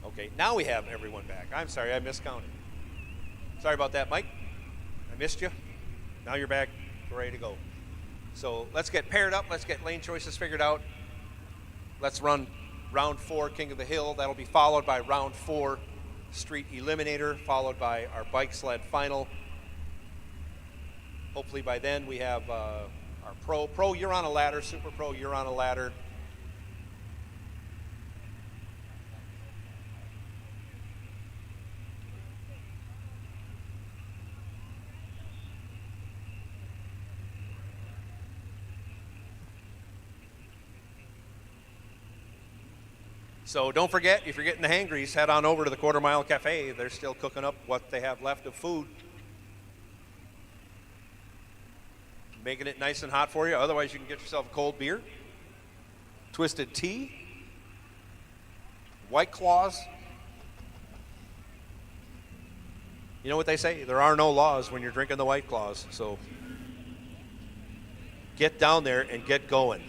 Okay, now we have everyone back. I'm sorry, I miscounted. Sorry about that, Mike. I missed you. Now you're back. We're ready to go. So let's get paired up. Let's get lane choices figured out. Let's run round 4, King of the Hill. That'll be followed by round 4, Street Eliminator, followed by our bike sled final. Hopefully by then we have our Pro. Pro, you're on a ladder. Super Pro, you're on a ladder. So don't forget, if you're getting the hangries, head on over to the Quarter Mile Cafe. They're still cooking up what they have left of food. Making it nice and hot for you. Otherwise, you can get yourself a cold beer, twisted tea, White Claws. You know what they say? There are no laws when you're drinking the White Claws. So get down there and get going.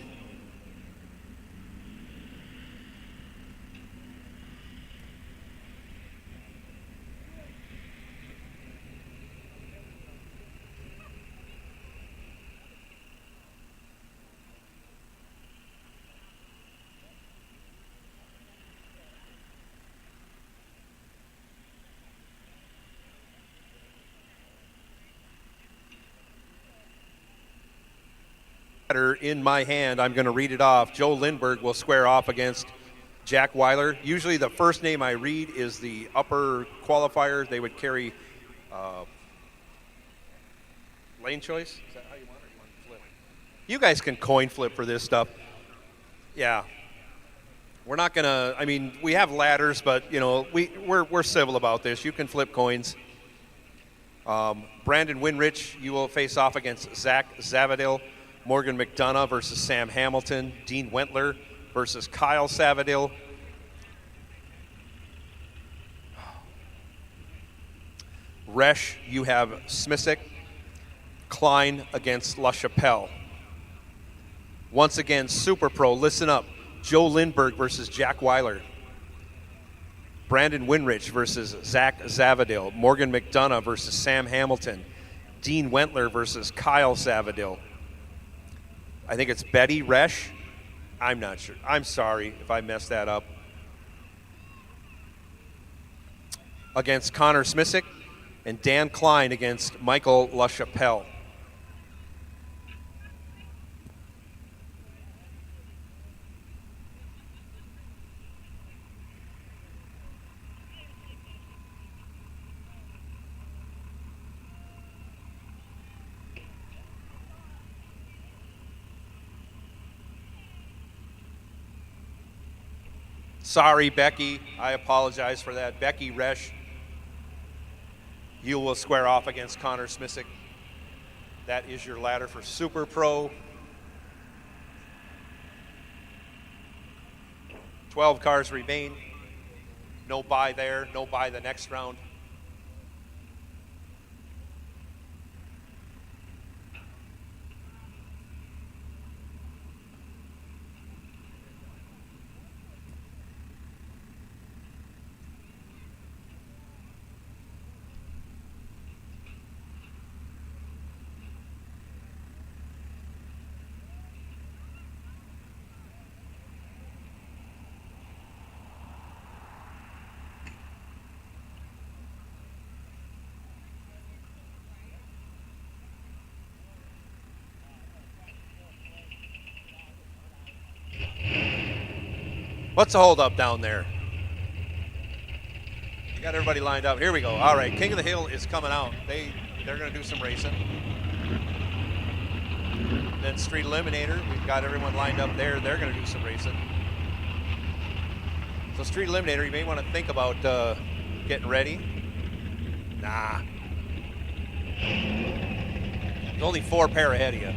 In my hand, I'm going to read it off. Joe Lindbergh will square off against Jack Weiler. Usually the first name I read is the upper qualifier. They would carry lane choice. Is that how you want it? You want to flip? You guys can coin flip for this stuff. Yeah. We're not going to, I mean, we have ladders, but, you know, we're civil about this. You can flip coins. Brandon Winrich, you will face off against Zach Zavadil. Morgan McDonough versus Sam Hamilton. Dean Wentler versus Kyle Savadil. Resch, you have Smisek. Klein against LaChapelle. Once again, Super Pro, listen up. Joe Lindbergh versus Jack Weiler. Brandon Winrich versus Zach Zavadil. Morgan McDonough versus Sam Hamilton. Dean Wentler versus Kyle Savadil. I think it's Betty Resch. I'm not sure. I'm sorry if I messed that up. Against Connor Smisek, and Dan Klein against Michael LaChapelle. Sorry, Becky. I apologize for that. Becky Resch, you will square off against Connor Smisek. That is your ladder for Super Pro. 12 cars remain. No bye there. No bye the next round. What's the hold up down there? You got everybody lined up. Here we go. All right, King of the Hill is coming out. They're going to do some racing. Then Street Eliminator, we've got everyone lined up there. They're going to do some racing. So Street Eliminator, you may want to think about getting ready. Nah. There's only 4 pair ahead of you.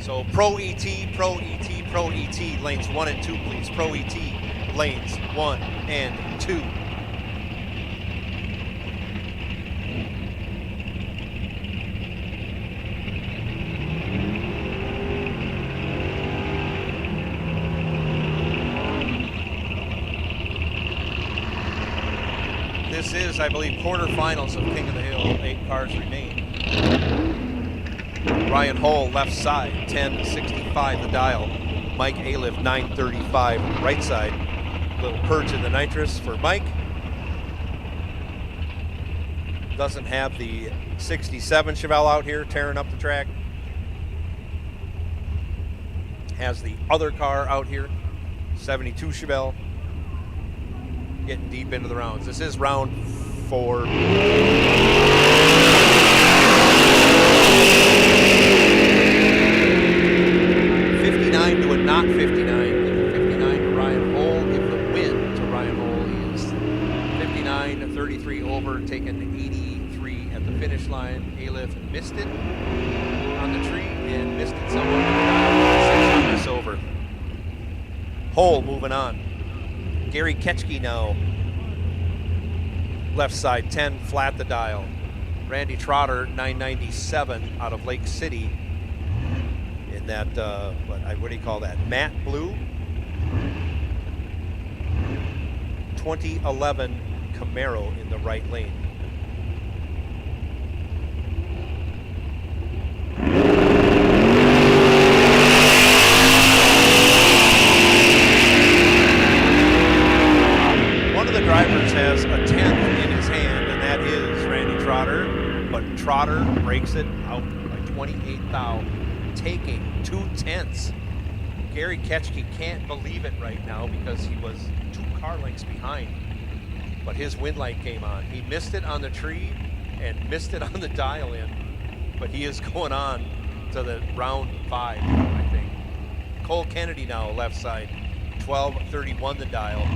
So Pro ET, Pro ET, Pro ET, lanes 1 and 2, please. Pro ET, lanes 1 and 2. This is, I believe, quarterfinals of King of the Hill. 8 cars remain. Ryan Hull, left side, 1065 the dial. Mike Aliff, 935 right side. Little purge in the nitrous for Mike. Doesn't have the 67 Chevelle out here tearing up the track. Has the other car out here, 72 Chevelle. Getting deep into the rounds. This is round 4. 59 to a not 59. 59 to Ryan Hull. Give the win to Ryan Hull. He is 59 to 33 over, taking 83 at the finish line. Aliff missed it on the tree and missed it somewhere. 6 over. Hull moving on. Gary Ketchke now, left side, 10 flat the dial. Randy Trotter, 997 out of Lake City in that, what do you call that? Matte blue. 2011 Camaro in the right lane. Drivers has a 10th in his hand, and that is Randy Trotter, but Trotter breaks it out by 28 thou, taking 2/10. Gary Ketchke can't believe it right now because he was 2 car lengths behind, but his wind light came on. He missed it on the tree and missed it on the dial in, but he is going on to the round 5, I think. Cole Kennedy now, left side, 1231 the dial.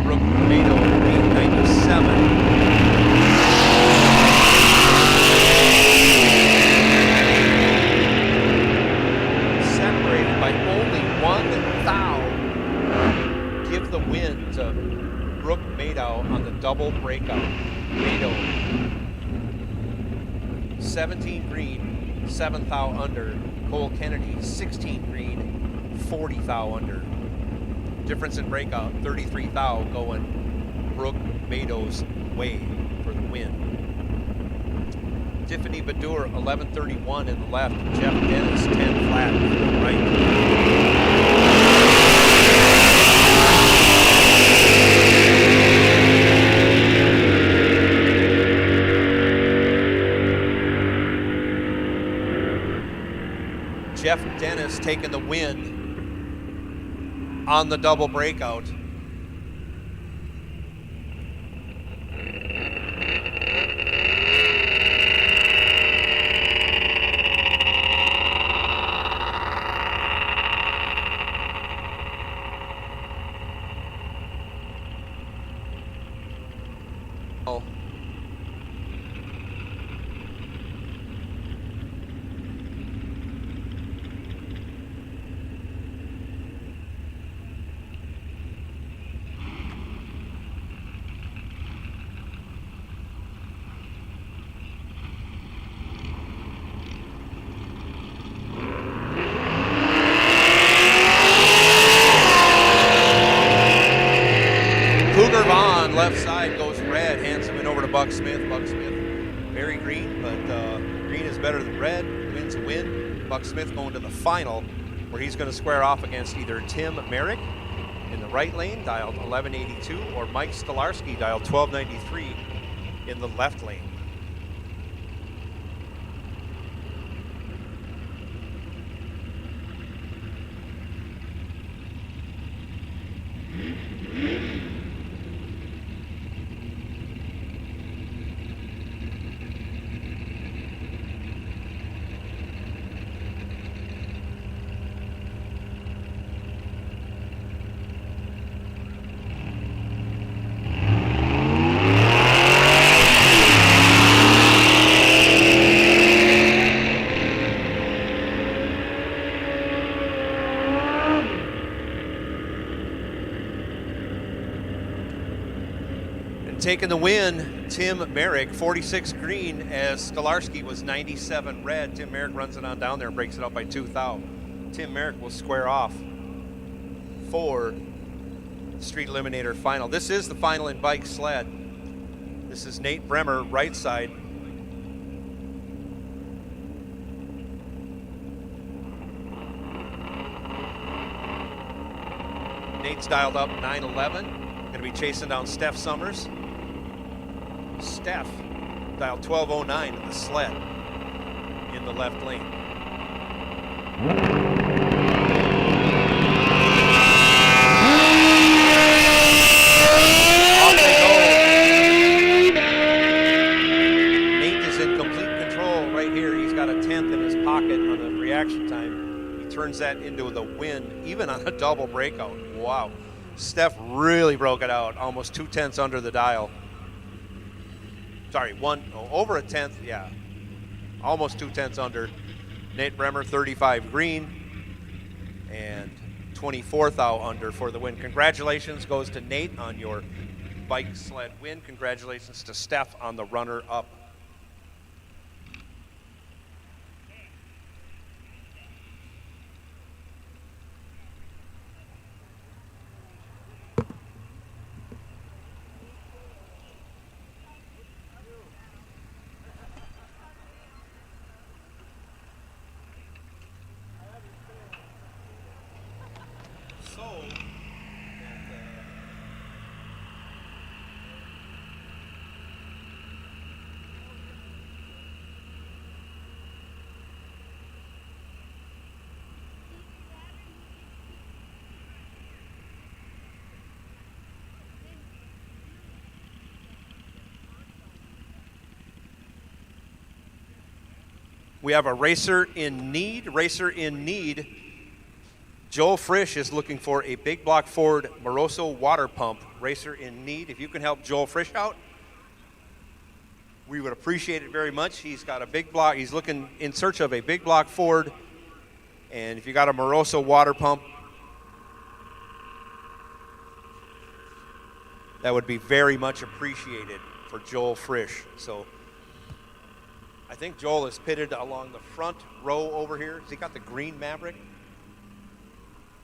Brooke Mato, 897. Separated by only 1 thou. Give the win to Brooke Mato on the double breakout. Mato, 17 green, 7 thou under. Cole Kennedy, 16 green, 40 thou under. Difference in breakout, 33 thou going Brooke Mato's way for the win. Tiffany Badur, 1131 in the left. Jeff Dennis, 10 flat in the right. Jeff Dennis taking the win on the double breakout. Oh. Left side goes red, hands him in over to Buck Smith. Buck Smith, very green, but green is better than red. Win's a win. Buck Smith going to the final, where he's going to square off against either Tim Merrick in the right lane, dialed 1182, or Mike Stolarski, dialed 1293 in the left lane. taking the win, Tim Merrick, 46 green, as Stolarski was 97 red. Tim Merrick runs it on down there and breaks it up by 2 thou. Tim Merrick will square off for the Street Eliminator final. This is the final in bike sled. This is Nate Bremer, right side. Nate's dialed up 911. Going to be chasing down Steph Summers. Steph dialed 1209 in the sled in the left lane. Off they go. Nate is in complete control right here. He's got a 10th in his pocket on the reaction time. He turns that into the win, even on a double breakout. Wow. Steph really broke it out, almost 2/10 under the dial. Sorry, over a 10th, yeah. Almost 2/10 under. Nate Bremer, 35 green, and 24 thou under for the win. Congratulations goes to Nate on your bike sled win. Congratulations to Steph on the runner-up. We have a racer in need. Joel Frisch is looking for a big block Ford Moroso water pump. Racer in need. If you can help Joel Frisch out, we would appreciate it very much. He's got a big block. He's looking in search of a big block Ford. And if you got a Moroso water pump, that would be very much appreciated for Joel Frisch. So I think Joel is pitted along the front row over here. Has he got the green Maverick?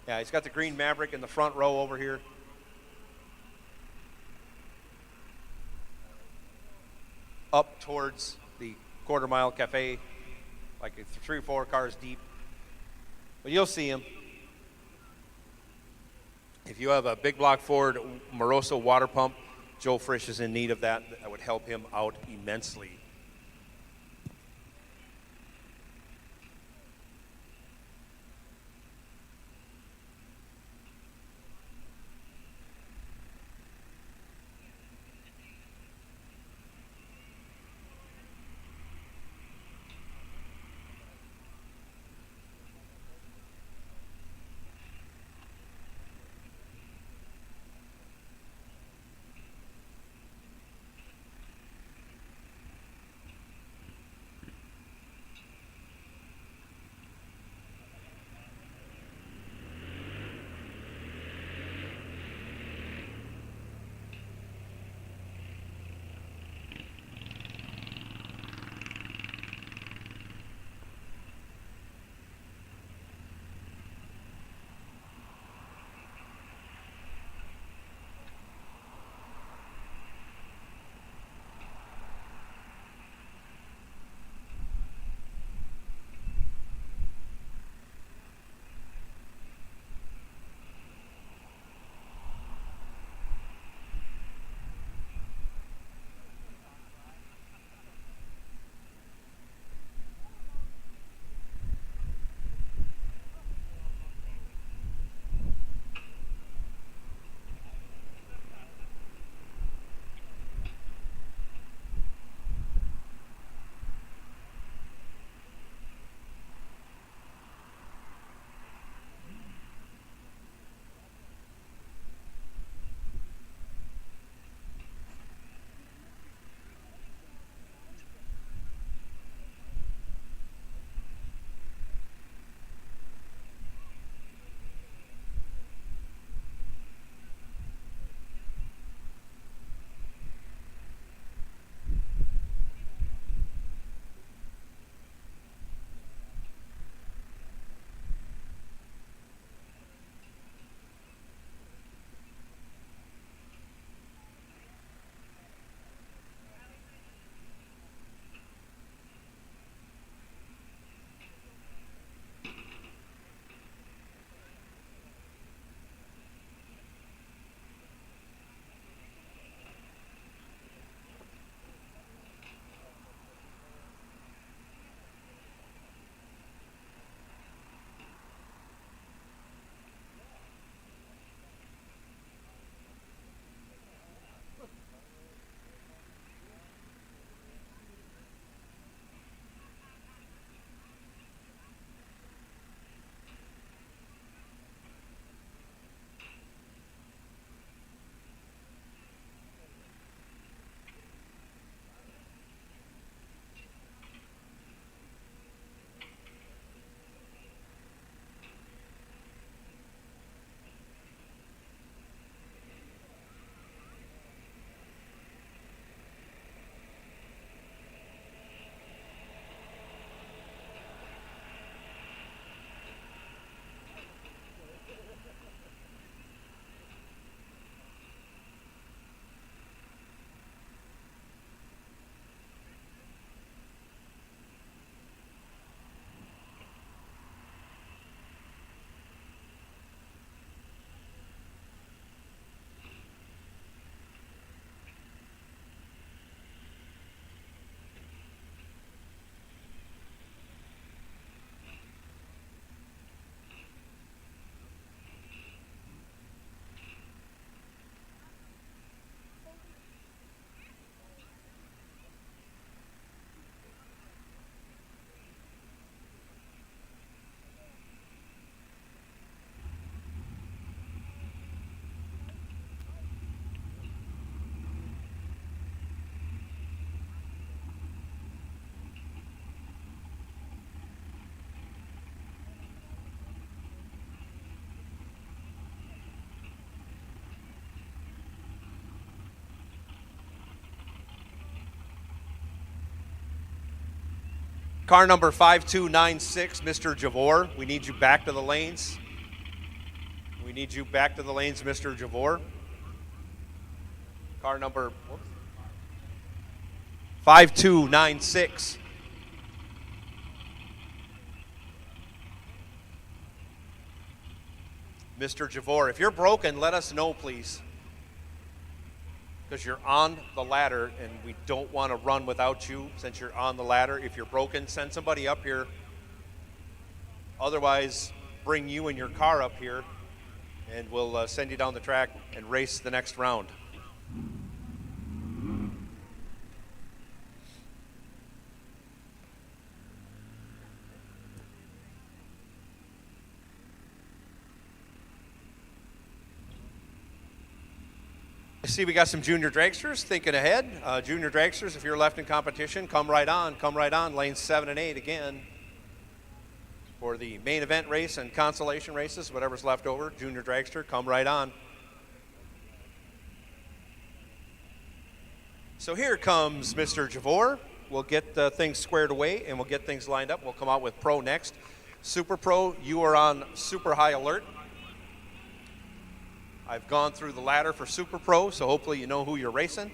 Yeah, he's got the green Maverick in the front row over here. Up towards the Quarter Mile Cafe, like 3 or 4 cars deep. But you'll see him. If you have a big block Ford Moroso water pump, Joel Frisch is in need of that. That would help him out immensely. Car number 5296, Mr. Javor, we need you back to the lanes. We need you back to the lanes, Mr. Javor. Car number 5296. Mr. Javor, if you're broken, let us know, please. Because you're on the ladder and we don't want to run without you since you're on the ladder. If you're broken, send somebody up here. Otherwise, bring you and your car up here and we'll send you down the track and race the next round. I see we got some junior dragsters thinking ahead. Junior dragsters, if you're left in competition, come right on, lanes 7 and 8 again for the main event race and consolation races, whatever's left over. Junior dragster, come right on. So here comes Mr. Javor. We'll get things squared away and we'll get things lined up. We'll come out with Pro next. Super Pro, you are on super high alert. I've gone through the ladder for Super Pro, so hopefully you know who you're racing.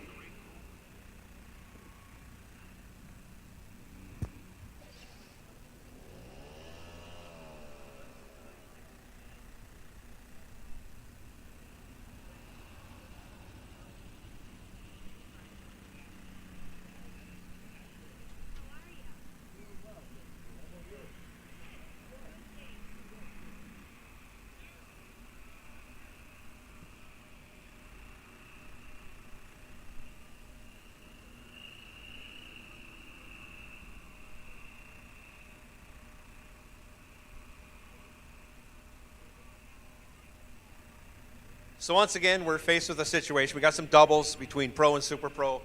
So once again, we're faced with a situation. We got some doubles between Pro and Super Pro.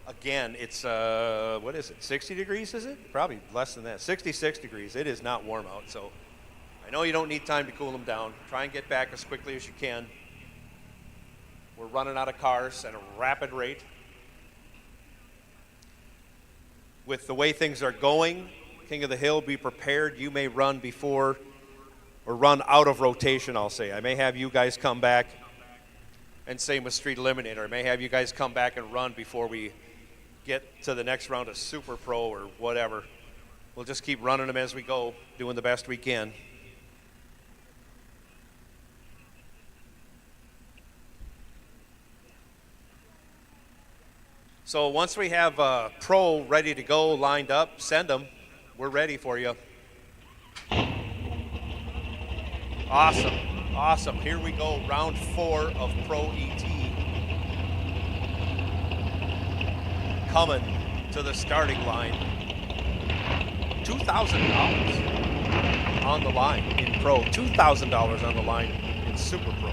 Again, it's, what is it, 60 degrees, is it? Probably less than that, 66 degrees. It is not warm out, so I know you don't need time to cool them down. Try and get back as quickly as you can. We're running out of cars at a rapid rate. With the way things are going, King of the Hill, be prepared. You may run before or run out of rotation, I'll say. I may have you guys come back. And same with Street Eliminator. I may have you guys come back and run before we get to the next round of Super Pro or whatever. We'll just keep running them as we go, doing the best we can. So once we have Pro ready to go, lined up, send them. We're ready for you. Awesome. Awesome. Here we go, round 4 of Pro ET. Coming to the starting line. $2,000 on the line in Pro. $2,000 on the line in Super Pro.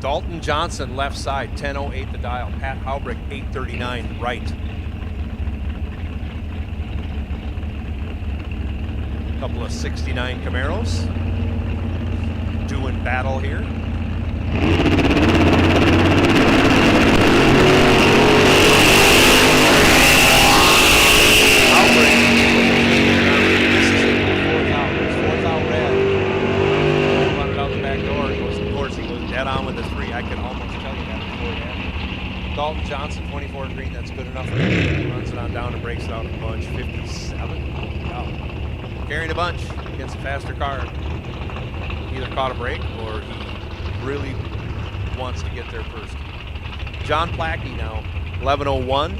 Dalton Johnson, left side, 10:08 the dial. Pat Halbrick, 8:39 right. A couple of 69 Camaros doing battle here. Halbrick, this is it, fourth out red. Run it out the back door. Of course, he goes dead on with the 3. I can almost tell you that beforehand. Dalton Johnson, 24 green, that's good enough for him. He runs it on down and breaks it out a bunch. 57. Wow. Carrying a bunch against a faster car. Either caught a break or he really wants to get there first. John Plackey now, 11:01.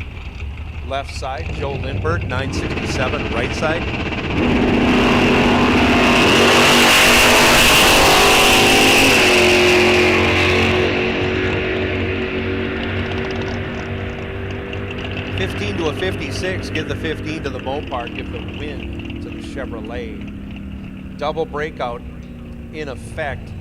Left side, Joe Lindbergh, 967, right side. 56, give the 15 to the Mopar, give the win to the Chevrolet. Double breakout in effect.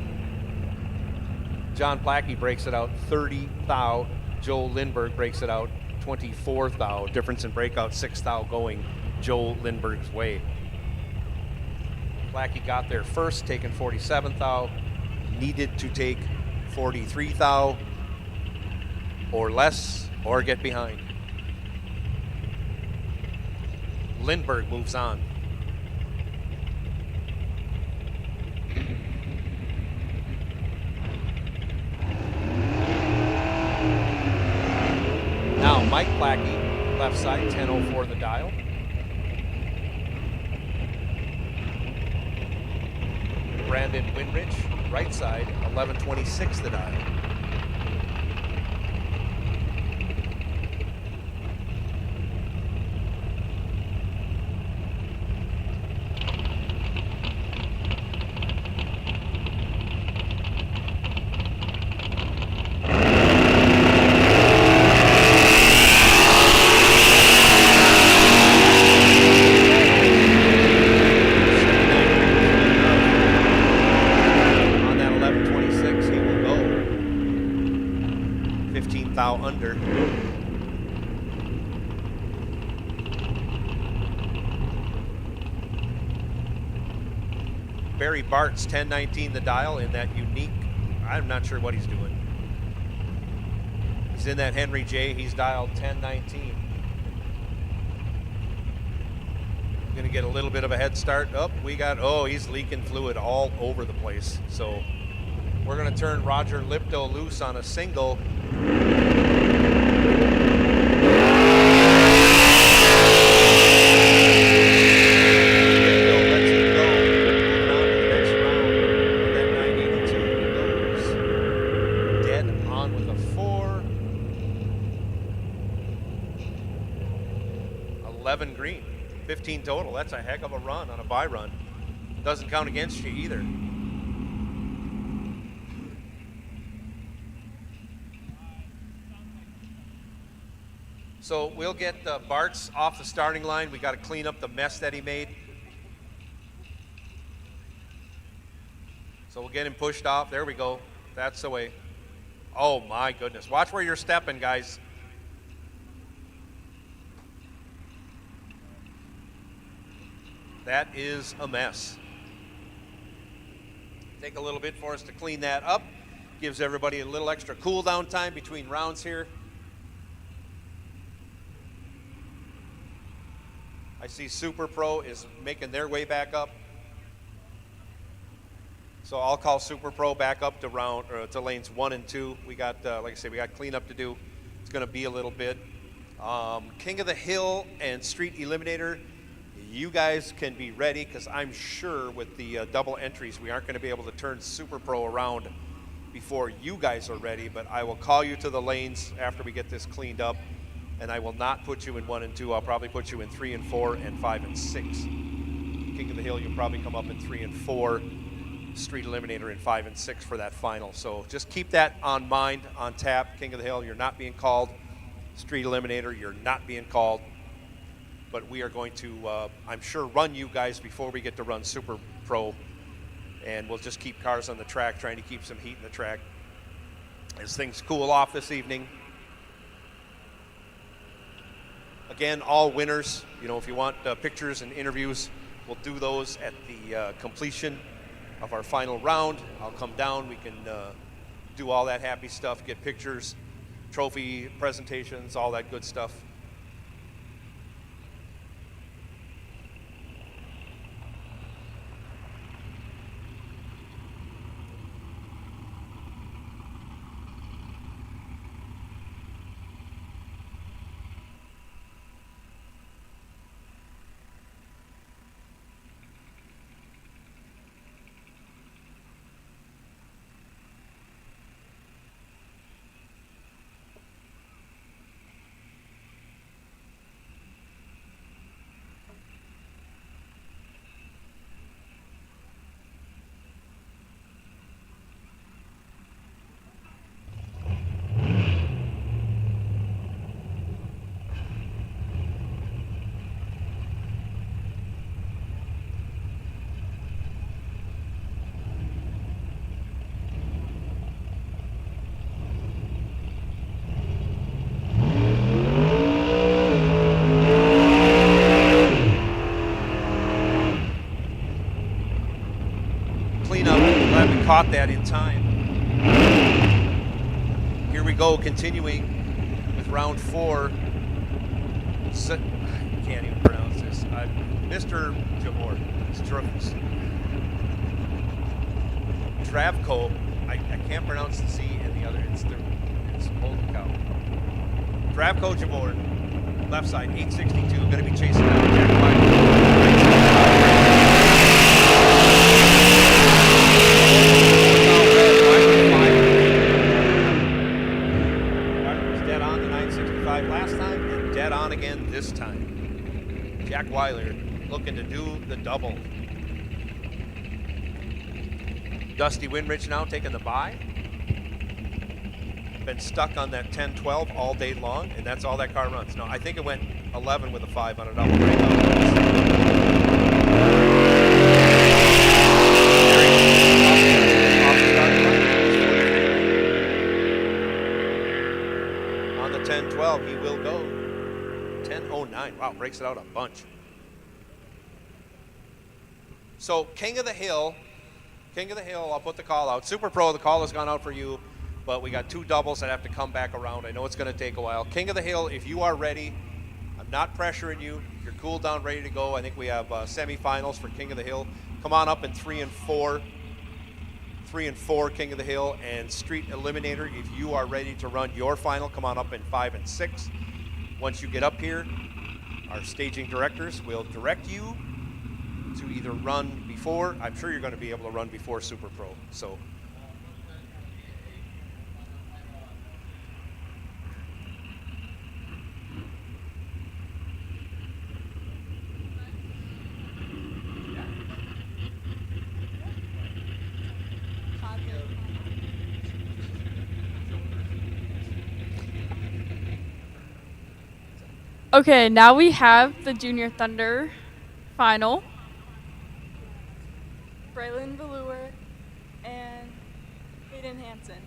John Plackey breaks it out 30 thou. Joel Lindbergh breaks it out 24 thou. Difference in breakout 6 thou going Joel Lindbergh's way. Plackey got there first, taking 47 thou. Needed to take 43 thou or less or get behind. Lindbergh moves on. Now Mike Plackey, left side, 1004 the dial. Brandon Winrich, right side, 1126 the dial. Under. Barry Bart's 1019 the dial in that unique, I'm not sure what he's doing. He's in that Henry J, he's dialed 1019. Gonna get a little bit of a head start. He's leaking fluid all over the place. So we're gonna turn Roger Lipto loose on a single. Green, 15 total. That's a heck of a run on a bye run. Doesn't count against you either. So we'll get Bart's off the starting line. We got to clean up the mess that he made. So we'll get him pushed off. There we go. That's the way. Oh my goodness. Watch where you're stepping, guys. That is a mess. Take a little bit for us to clean that up. Gives everybody a little extra cool down time between rounds here. I see Super Pro is making their way back up. So I'll call Super Pro back up to lanes 1 and 2. We got, like I said, we got cleanup to do. It's going to be a little bit. King of the Hill and Street Eliminator. You guys can be ready because I'm sure with the double entries, we aren't going to be able to turn Super Pro around before you guys are ready, but I will call you to the lanes after we get this cleaned up, and I will not put you in 1 and 2. I'll probably put you in 3 and 4 and 5 and 6. King of the Hill, you'll probably come up in 3 and 4. Street Eliminator in 5 and 6 for that final. So just keep that on mind, on tap. King of the Hill, you're not being called. Street Eliminator, you're not being called. But we are going to, I'm sure, run you guys before we get to run Super Pro. And we'll just keep cars on the track, trying to keep some heat in the track as things cool off this evening. Again, all winners, if you want pictures and interviews, we'll do those at the completion of our final round. I'll come down, we can do all that happy stuff, get pictures, trophy presentations, all that good stuff. cleanup. Glad we caught that in time. Here we go, continuing with round 4. I can't even pronounce this. Mr. Javor. Travco. I can't pronounce the C and the other. It's holy cow. Travco Javor. Left side, 862. Going to be chasing down Jack White. Dead on the 965 last time and dead on again this time. Jack Weiler looking to do the double. Dusty Winrich now taking the bye. Been stuck on that 10-12 all day long, and that's all that car runs. No, I think it went 11 with a 5 on a double breakout. On the 10-12, he will go 10:09. Wow, breaks it out a bunch. So King of the Hill, I'll put the call out. Super Pro, the call has gone out for you, but we got 2 doubles that have to come back around. I know it's going to take a while. King of the Hill, if you are ready, I'm not pressuring you. If you're cooled down, ready to go, I think we have semifinals for King of the Hill. Come on up in 3 and 4. 3 and 4, King of the Hill, and Street Eliminator. If you are ready to run your final, come on up in 5 and 6. Once you get up here, our staging directors will direct you to either run before. I'm sure you're going to be able to run before Super Pro. So. Okay, now we have the Junior Thunder final. Braylon Velour and Hayden Hansen.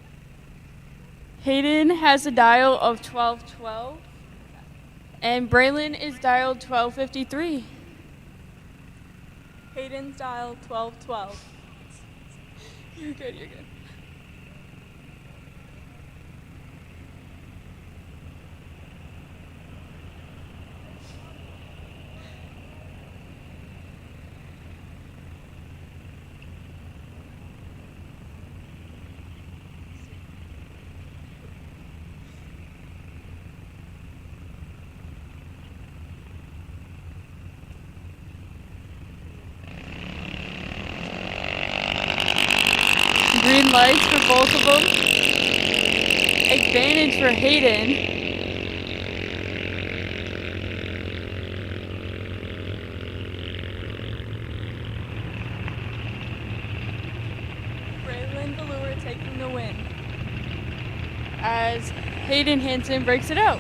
Hayden has a dial of 1212, and Braylon is dialed 1253. Hayden's dial 1212. You're good, you're good. Green lights for both of them. Advantage for Hayden. Braylon Velour taking the win as Hayden Hansen breaks it out.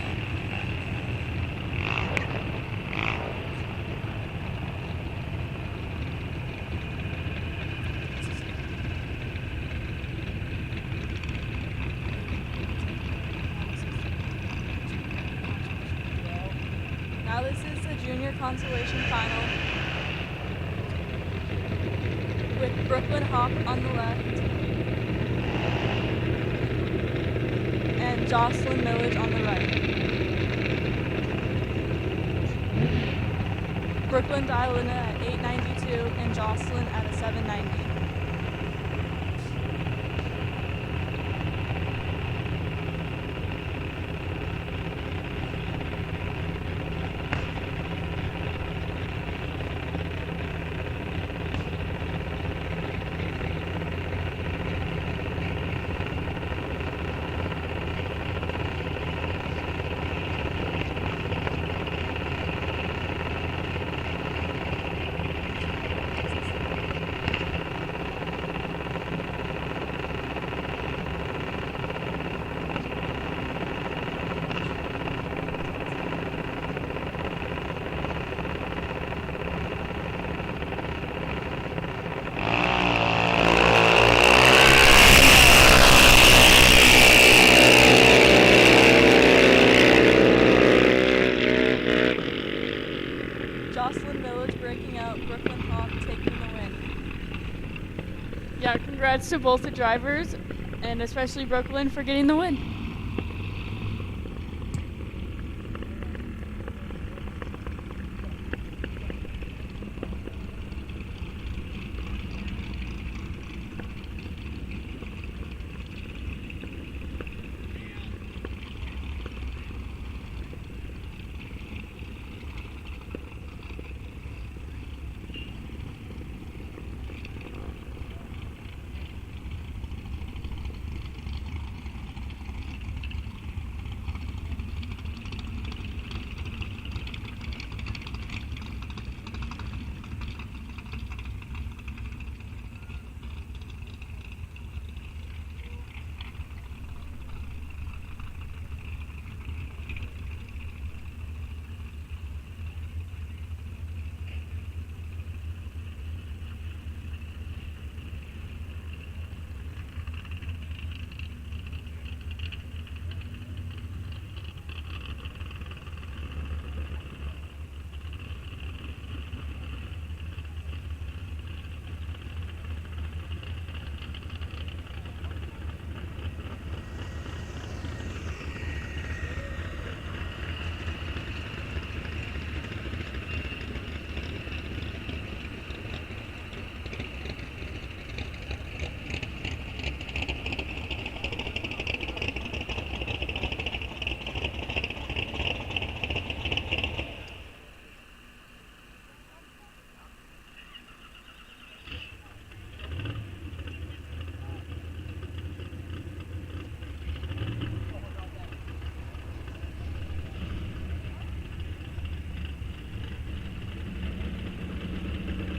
Now this is the Junior Consolation Final with Brooklyn Hawk on the left and Jocelyn Millage on the right. Brooklyn dialing it at 892 and Jocelyn at a 790. Yeah, congrats to both the drivers, and especially Brooklyn for getting the win.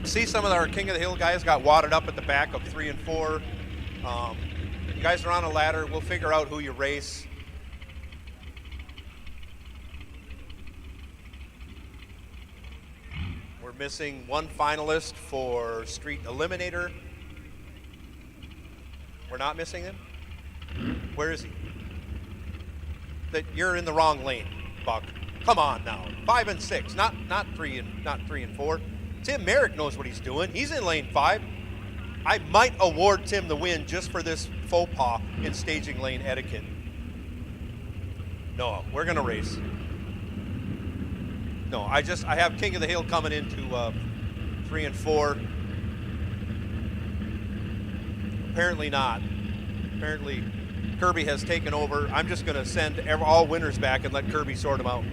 See, some of our King of the Hill guys got wadded up at the back of 3 and 4. You guys are on a ladder. We'll figure out who you race. We're missing one finalist for Street Eliminator. We're not missing him? Where is he? That you're in the wrong lane, Buck. Come on now. 5 and 6, not 3 and 4. Tim Merrick knows what he's doing. He's in lane 5. I might award Tim the win just for this faux pas in staging lane etiquette. No, we're gonna race. No, I have King of the Hill coming into 3 and 4. Apparently not. Apparently Kirby has taken over. I'm just gonna send all winners back and let Kirby sort them out.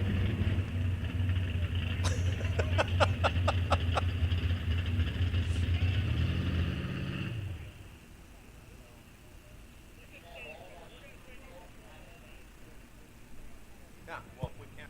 Yeah, well, we can't.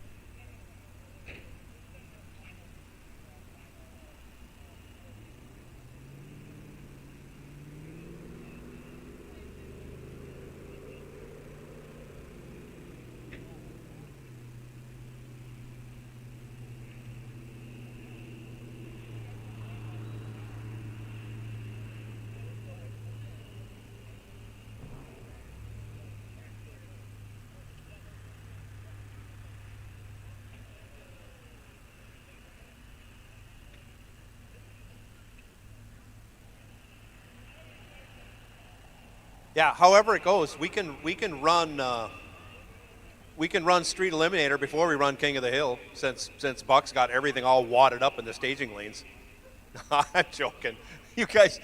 Yeah, however it goes, we can run Street Eliminator before we run King of the Hill, since Buck's got everything all wadded up in the staging lanes. I'm joking. You guys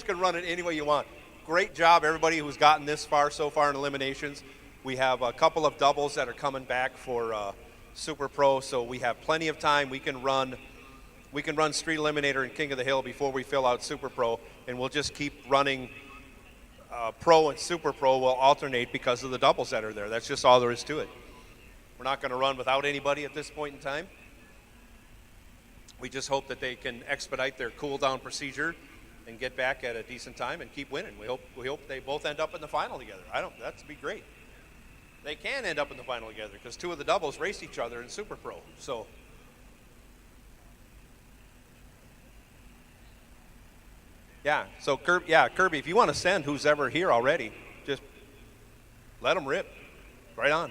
can run it any way you want. Great job, everybody who's gotten this far so far in eliminations. We have a couple of doubles that are coming back for Super Pro, so we have plenty of time. We can run Street Eliminator and King of the Hill before we fill out Super Pro, and we'll just keep running. Pro and Super Pro will alternate because of the doubles that are there. That's just all there is to it. We're not going to run without anybody at this point in time. We just hope that they can expedite their cool down procedure and get back at a decent time and keep winning. We hope they both end up in the final together. That'd be great. They can end up in the final together because 2 of the doubles race each other in Super Pro. So yeah, so Kirby, if you want to send who's ever here already, just let them rip. Right on.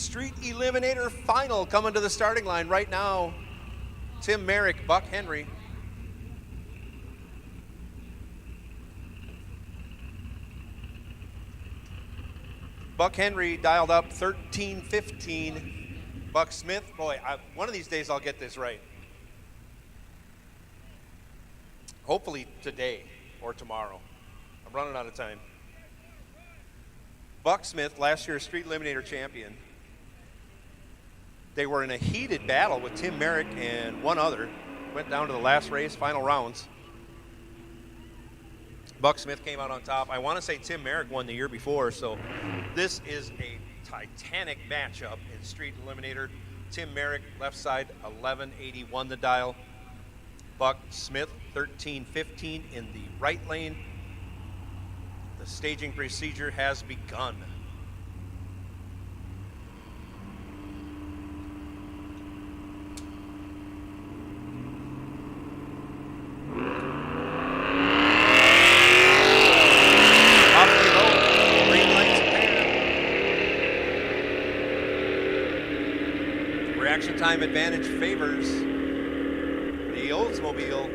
Street Eliminator final coming to the starting line right now. Tim Merrick, Buck Henry. Buck Henry dialed up 13:15. Buck Smith, boy, one of these days I'll get this right. Hopefully today or tomorrow. I'm running out of time. Buck Smith, last year's Street Eliminator champion. They were in a heated battle with Tim Merrick and one other. Went down to the last race, final rounds. Buck Smith came out on top. I want to say Tim Merrick won the year before, so this is a titanic matchup in Street Eliminator. Tim Merrick, left side, 1180, won the dial. Buck Smith, 13:15 in the right lane. The staging procedure has begun. Off they go. Green lights appear. Reaction time advantage favors the Oldsmobile.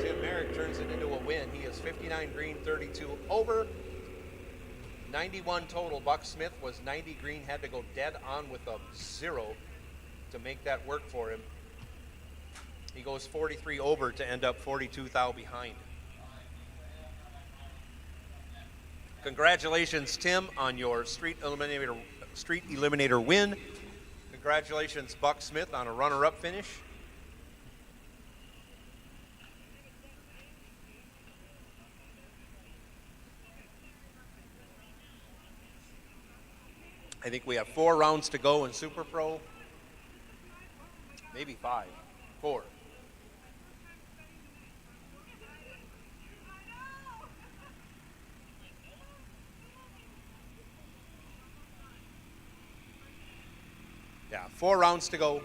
Tim Merrick turns it into a win. He is 59 green, 32 over. 91 total. Buck Smith was 90 green, had to go dead on with a 0 to make that work for him. He goes 43 over to end up 42 thou behind. Congratulations, Tim, on your Street Eliminator win. Congratulations, Buck Smith, on a runner-up finish. I think we have 4 rounds to go in Super Pro. Maybe 5. 4. Yeah, 4 rounds to go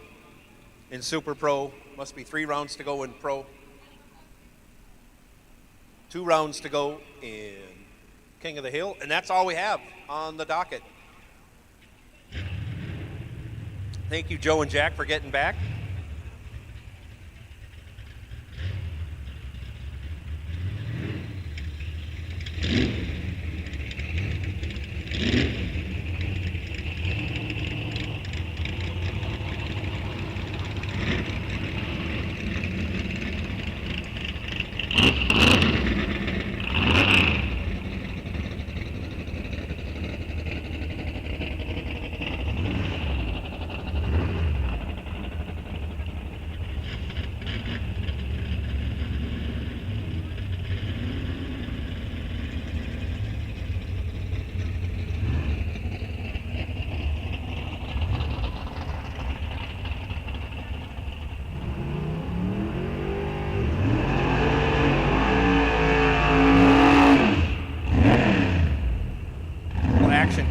in Super Pro. Must be 3 rounds to go in Pro. 2 rounds to go in King of the Hill. And that's all we have on the docket. Thank you, Joe and Jack, for getting back.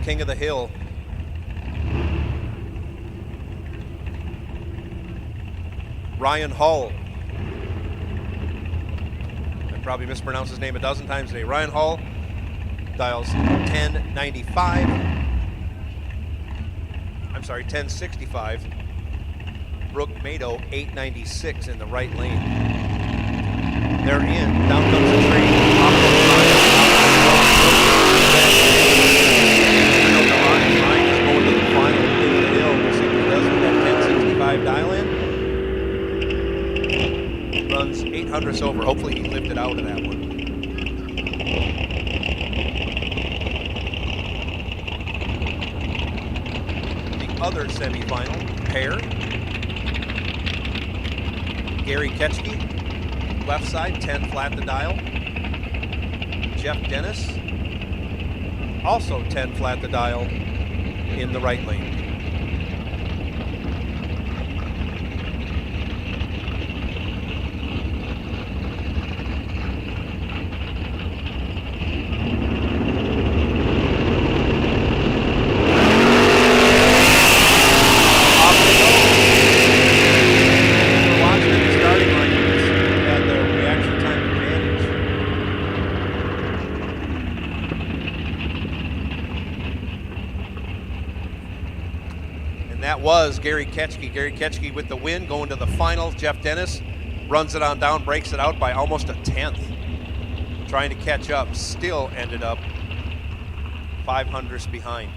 King of the Hill. Ryan Hull. I probably mispronounced his name a dozen times today. Ryan Hull dials 1095. I'm sorry, 1065. Brooke Mado, 896 in the right lane. They're in. Down comes the train. Off the line. Ryan is going to the final. King of the Hill. We'll see what he does with that 1065 dial in. Runs 800ths over. Hopefully he lifted out of that one. The other semifinal pair. Gary Ketchke, left side, 10 flat to dial. Jeff Dennis, also 10 flat to dial in the right lane. Gary Ketchke. Gary Ketchke with the win, going to the final. Jeff Dennis runs it on down, breaks it out by almost a tenth. Trying to catch up, still ended up 500ths behind.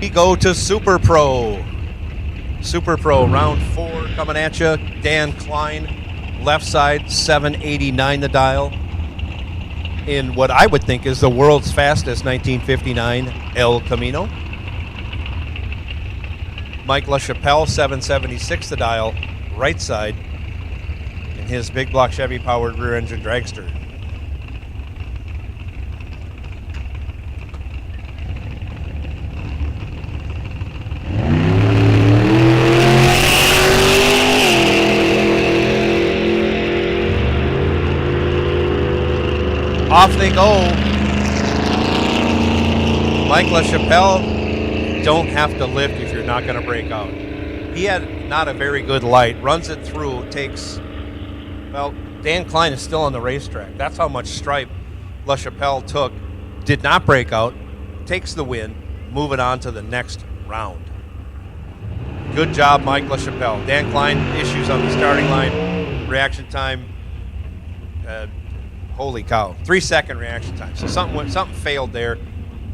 We go to Super Pro. Super Pro, round 4 coming at you. Dan Klein, left side, 789 the dial. In what I would think is the world's fastest 1959 El Camino. Mike LaChapelle, 776 the dial, right side, in his big block Chevy powered rear engine dragster. Off they go. Mike LaChapelle, don't have to lift if you're not going to break out. He had not a very good light, runs it through, takes, well, Dan Klein is still on the racetrack. That's how much stripe LaChapelle took. Did not break out, takes the win, moving on to the next round. Good job, Mike LaChapelle. Dan Klein, issues on the starting line, reaction time, holy cow, 3-second reaction time. So something failed there.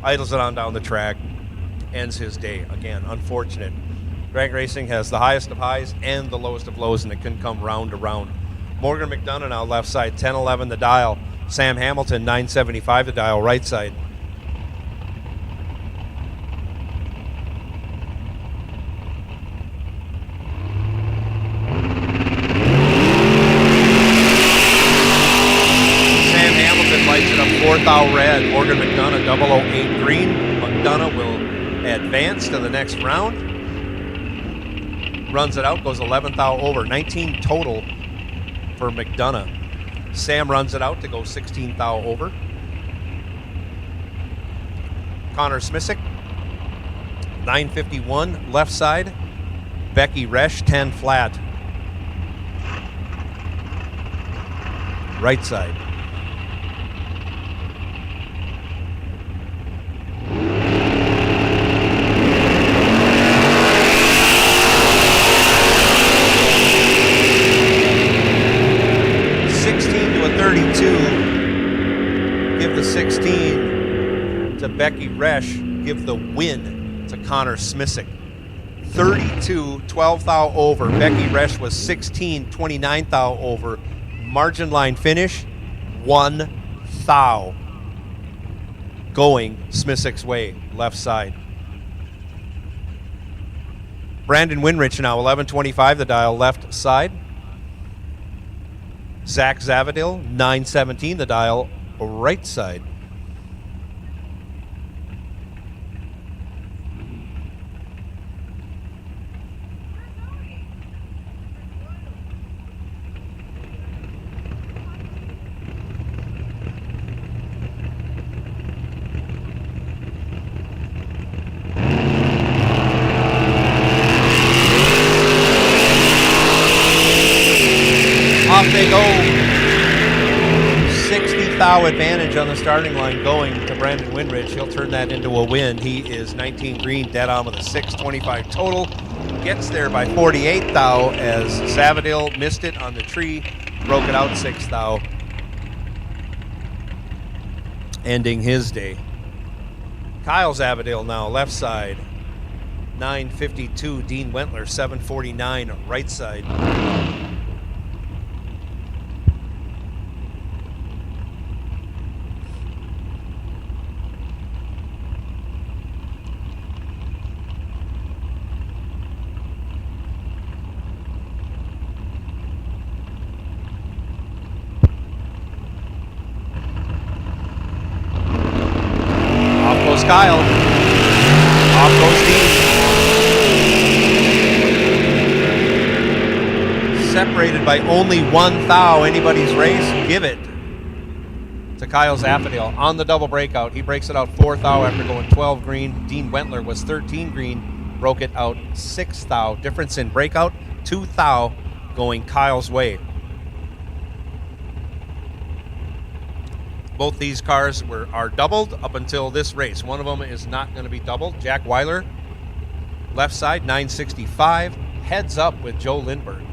Idles it on down the track. Ends his day. Again, unfortunate. Drag racing has the highest of highs and the lowest of lows, and it can come round to round. Morgan McDonough now left side, 1011 the dial. Sam Hamilton, 975 the dial, right side. Fourth thou red, Morgan McDonough 008 green. McDonough will advance to the next round. Runs it out, goes 11th thou over, 19 total for McDonough. Sam runs it out to go 16th thou over. Connor Smisick, 951 left side. Becky Resch, 10 flat. Right side. Give the 16 to Becky Resch. Give the win to Connor Smisick. 32, 12 thou over. Becky Resch was 16, 29 thou over. Margin line finish, 1 thou. Going Smisick's way, left side. Brandon Winrich now, 1125 the dial, left side. Zach Zavadil, 917 the dial, right side. Off they go. 60 thou advantage on the starting line going to Brandon Winrich. He'll turn that into a win. He is 19 green, dead on with a 625 total. Gets there by 48 thou as Zavadil missed it on the tree, broke it out 6 thou, ending his day. Kyle Zavadil now left side, 952. Dean Wentler, 749 right side. Kyle. Off goes Dean. separated by only 1 thou. Anybody's race, give it to Kyle Zaffadale on the double breakout. He breaks it out 4 thou after going 12 green. Dean Wentler was 13 green, broke it out 6 thou. Difference in breakout, 2 thou going Kyle's way. Both these cars are doubled up until this race. One of them is not going to be doubled. Jack Weiler, left side, 965. Heads up with Joe Lindbergh.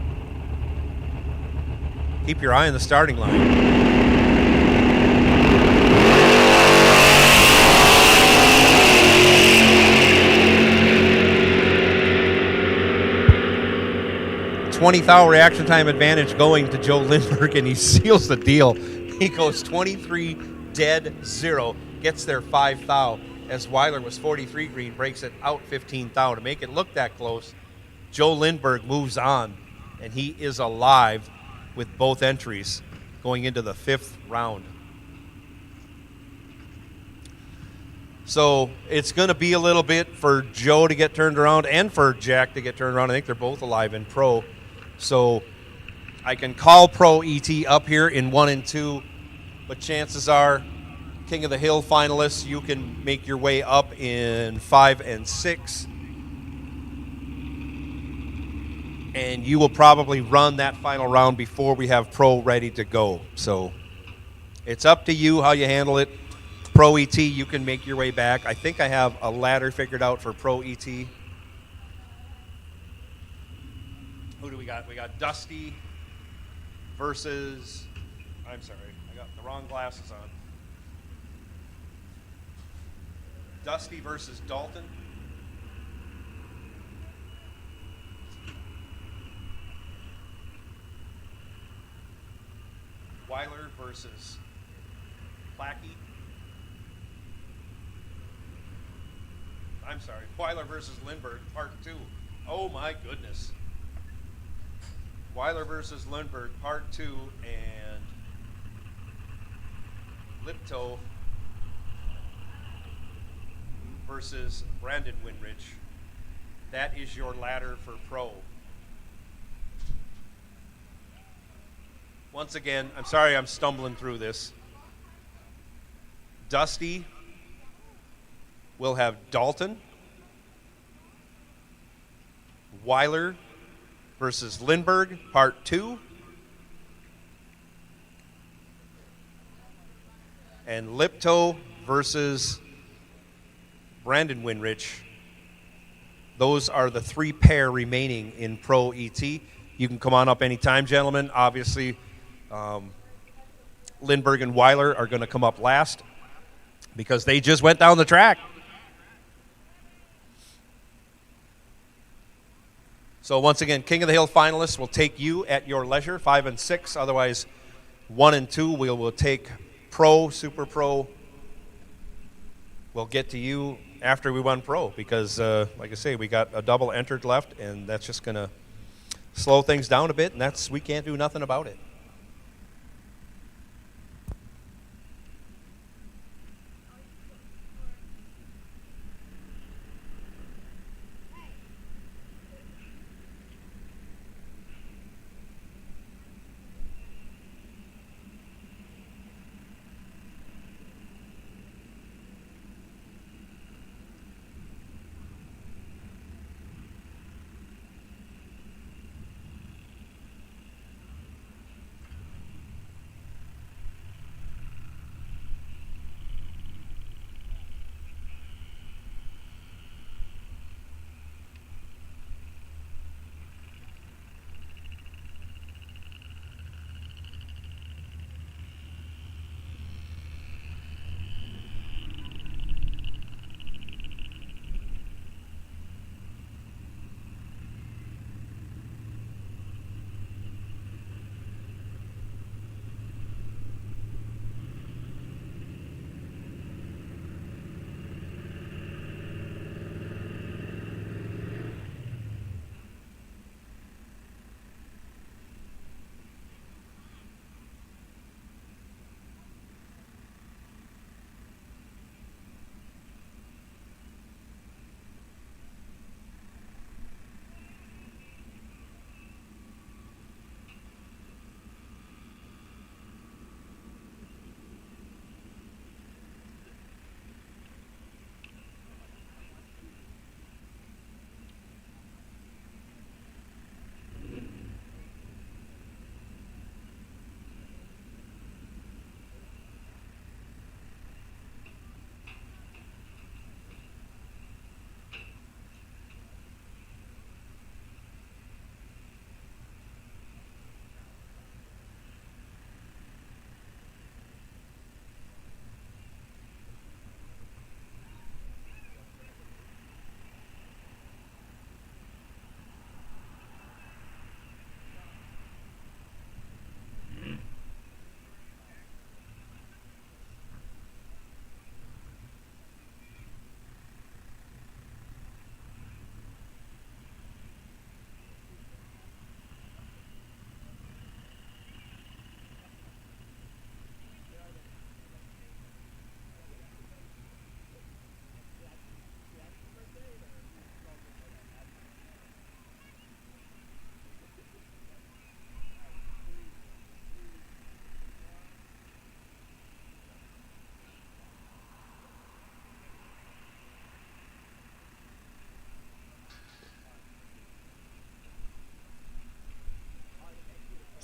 Keep your eye on the starting line. $20 thou reaction time advantage going to Joe Lindbergh, and he seals the deal. He goes 23 dead 0, gets there 5 thou. As Weiler was 43 green, breaks it out 15 thou. To make it look that close, Joe Lindbergh moves on, and he is alive with both entries going into the 5th round. So it's going to be a little bit for Joe to get turned around and for Jack to get turned around. I think they're both alive in Pro. So I can call Pro ET up here in 1 and 2, but chances are King of the Hill finalists, you can make your way up in 5 and 6. And you will probably run that final round before we have Pro ready to go. So it's up to you how you handle it. Pro ET, you can make your way back. I think I have a ladder figured out for Pro ET. Who do we got? We got Dusty versus, I'm sorry, I got the wrong glasses on. Dusty versus Dalton. Weiler versus Plackey. I'm sorry, Weiler versus Lindbergh, part 2. Oh my goodness. Weiler versus Lindbergh, part 2, and Liptow versus Brandon Winrich. That is your ladder for Pro. Once again, I'm sorry I'm stumbling through this. Dusty will have Dalton, Weiler versus Lindbergh, part 2, and Liptow versus Brandon Winrich. Those are the 3 pair remaining in Pro ET. You can come on up anytime, gentlemen. Obviously, Lindbergh and Weiler are going to come up last because they just went down the track. So once again, King of the Hill finalists will take you at your leisure, 5 and 6. Otherwise, 1 and 2, we will take Pro, Super Pro. We'll get to you after we won Pro because, like I say, we got a double entered left, and that's just going to slow things down a bit, and we can't do nothing about it.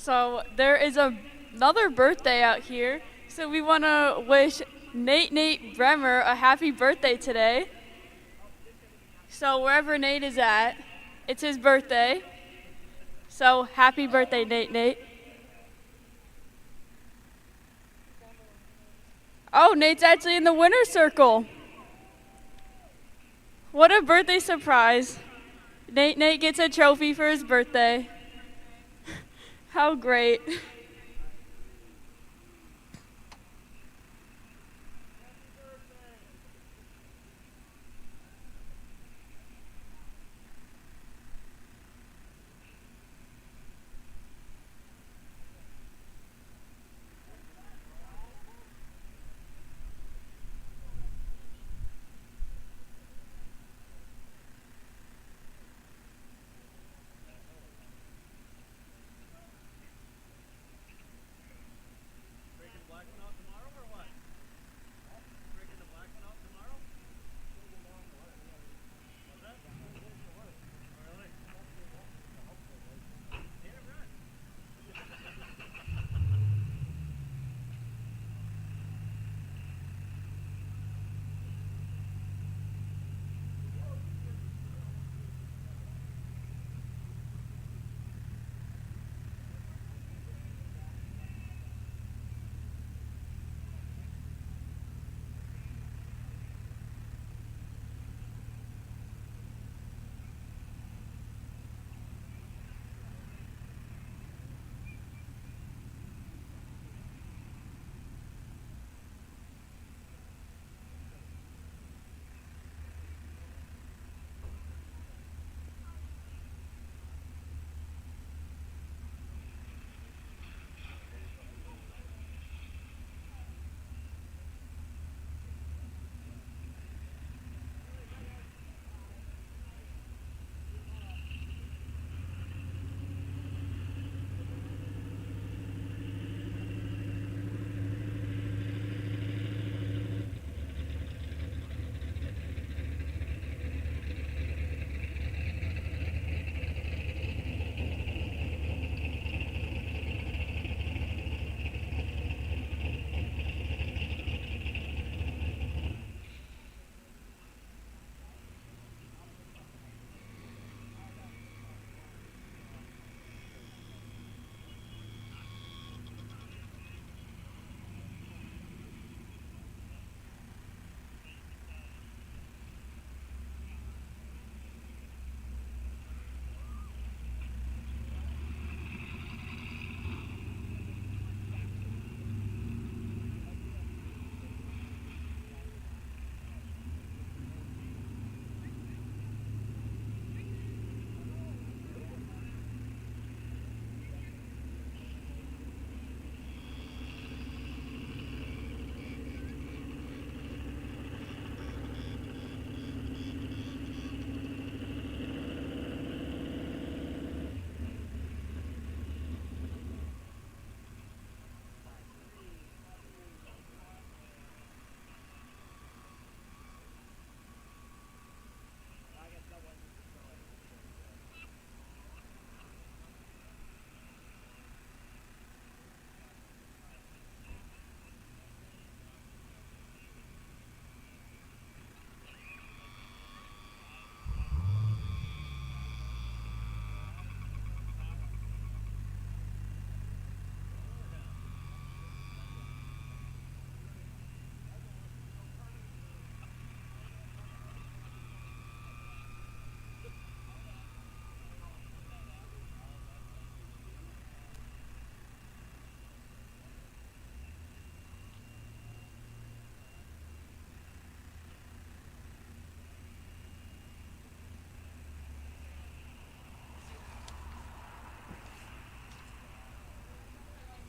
So there is another birthday out here. So we want to wish Nate Bremer a happy birthday today. So wherever Nate is at, it's his birthday. So happy birthday, Nate. Oh, Nate's actually in the winner's circle. What a birthday surprise. Nate gets a trophy for his birthday. How great.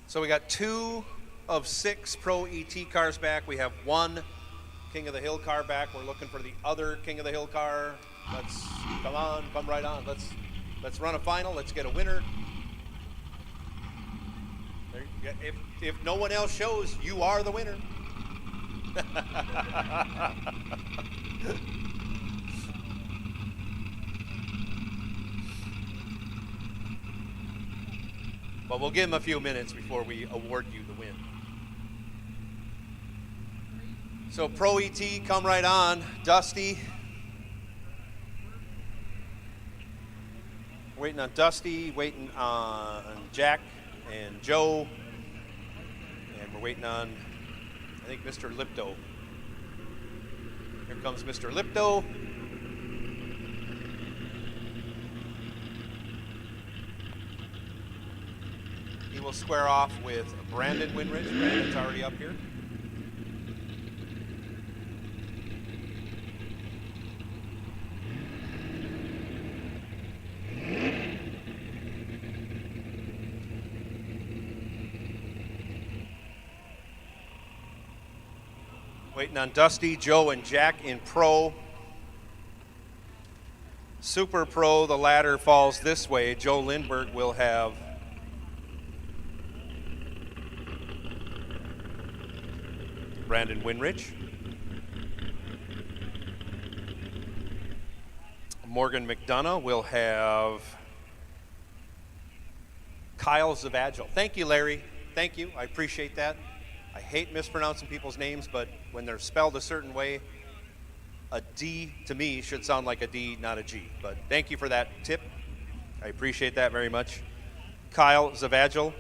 So we got 2 of 6 Pro ET cars back. We have 1 King of the Hill car back. We're looking for the other King of the Hill car. Let's come right on. Let's run a final. Let's get a winner. If no one else shows, you are the winner. But we'll give him a few minutes before we award you the win. So Pro ET, come right on. Dusty. Waiting on Dusty, waiting on Jack and Joe. And we're waiting on, I think, Mr. Lipto. Here comes Mr. Lipto. He will square off with Brandon Winrich. Brandon's already up here. Waiting on Dusty, Joe, and Jack in Pro. Super Pro, the ladder falls this way. Joe Lindbergh will have Brandon Winrich. Morgan McDonough will have Kyle Zavagil. Thank you, Larry. Thank you. I appreciate that. I hate mispronouncing people's names, but when they're spelled a certain way, a D to me should sound like a D, not a G. But thank you for that tip. I appreciate that very much. Kyle Zavagil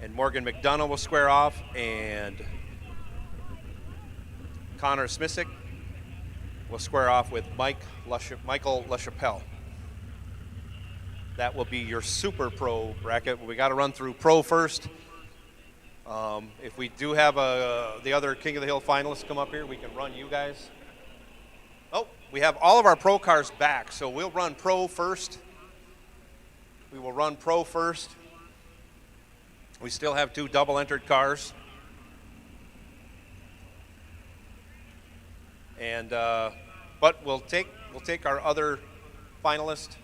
and Morgan McDonough will square off, and Connor Smisek will square off with Michael LaChapelle. That will be your Super Pro bracket. We got to run through Pro first. If we do have the other King of the Hill finalists come up here, we can run you guys. Oh, we have all of our Pro cars back, so we'll run Pro first. We will run Pro first. We still have 2 double-entered cars. And but we'll take our other finalist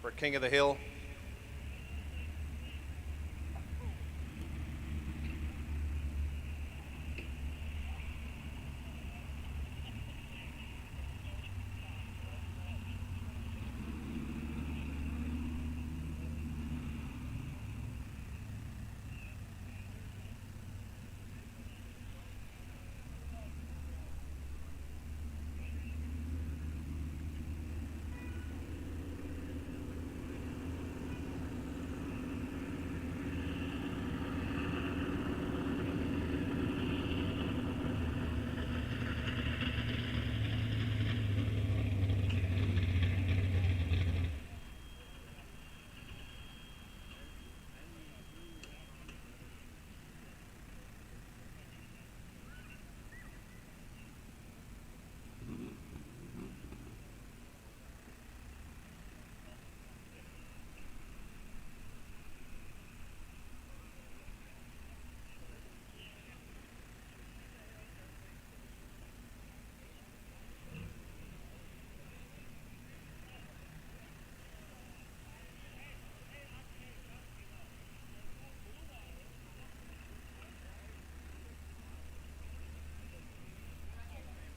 for King of the Hill.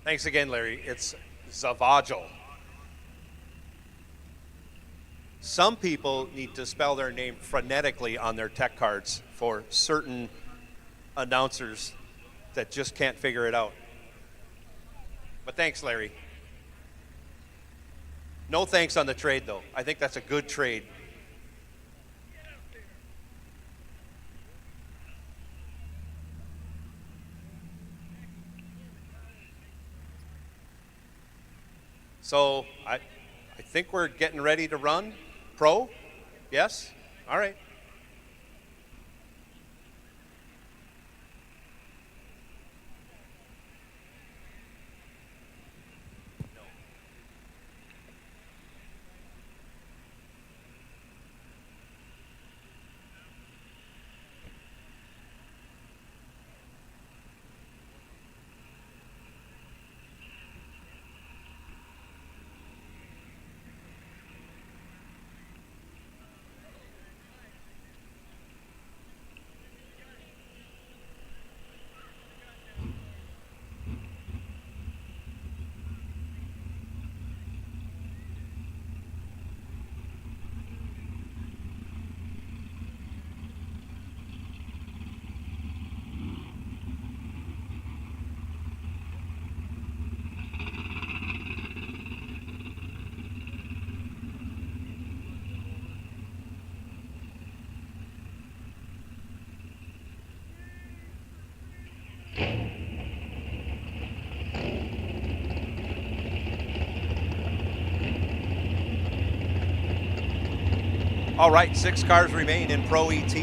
Thanks again, Larry. It's Zavagil. Some people need to spell their name phonetically on their tech cards for certain announcers that just can't figure it out. But thanks, Larry. No thanks on the trade, though. I think that's a good trade. So I think we're getting ready to run Pro. Yes? All right. All right, 6 cars remain in Pro ET.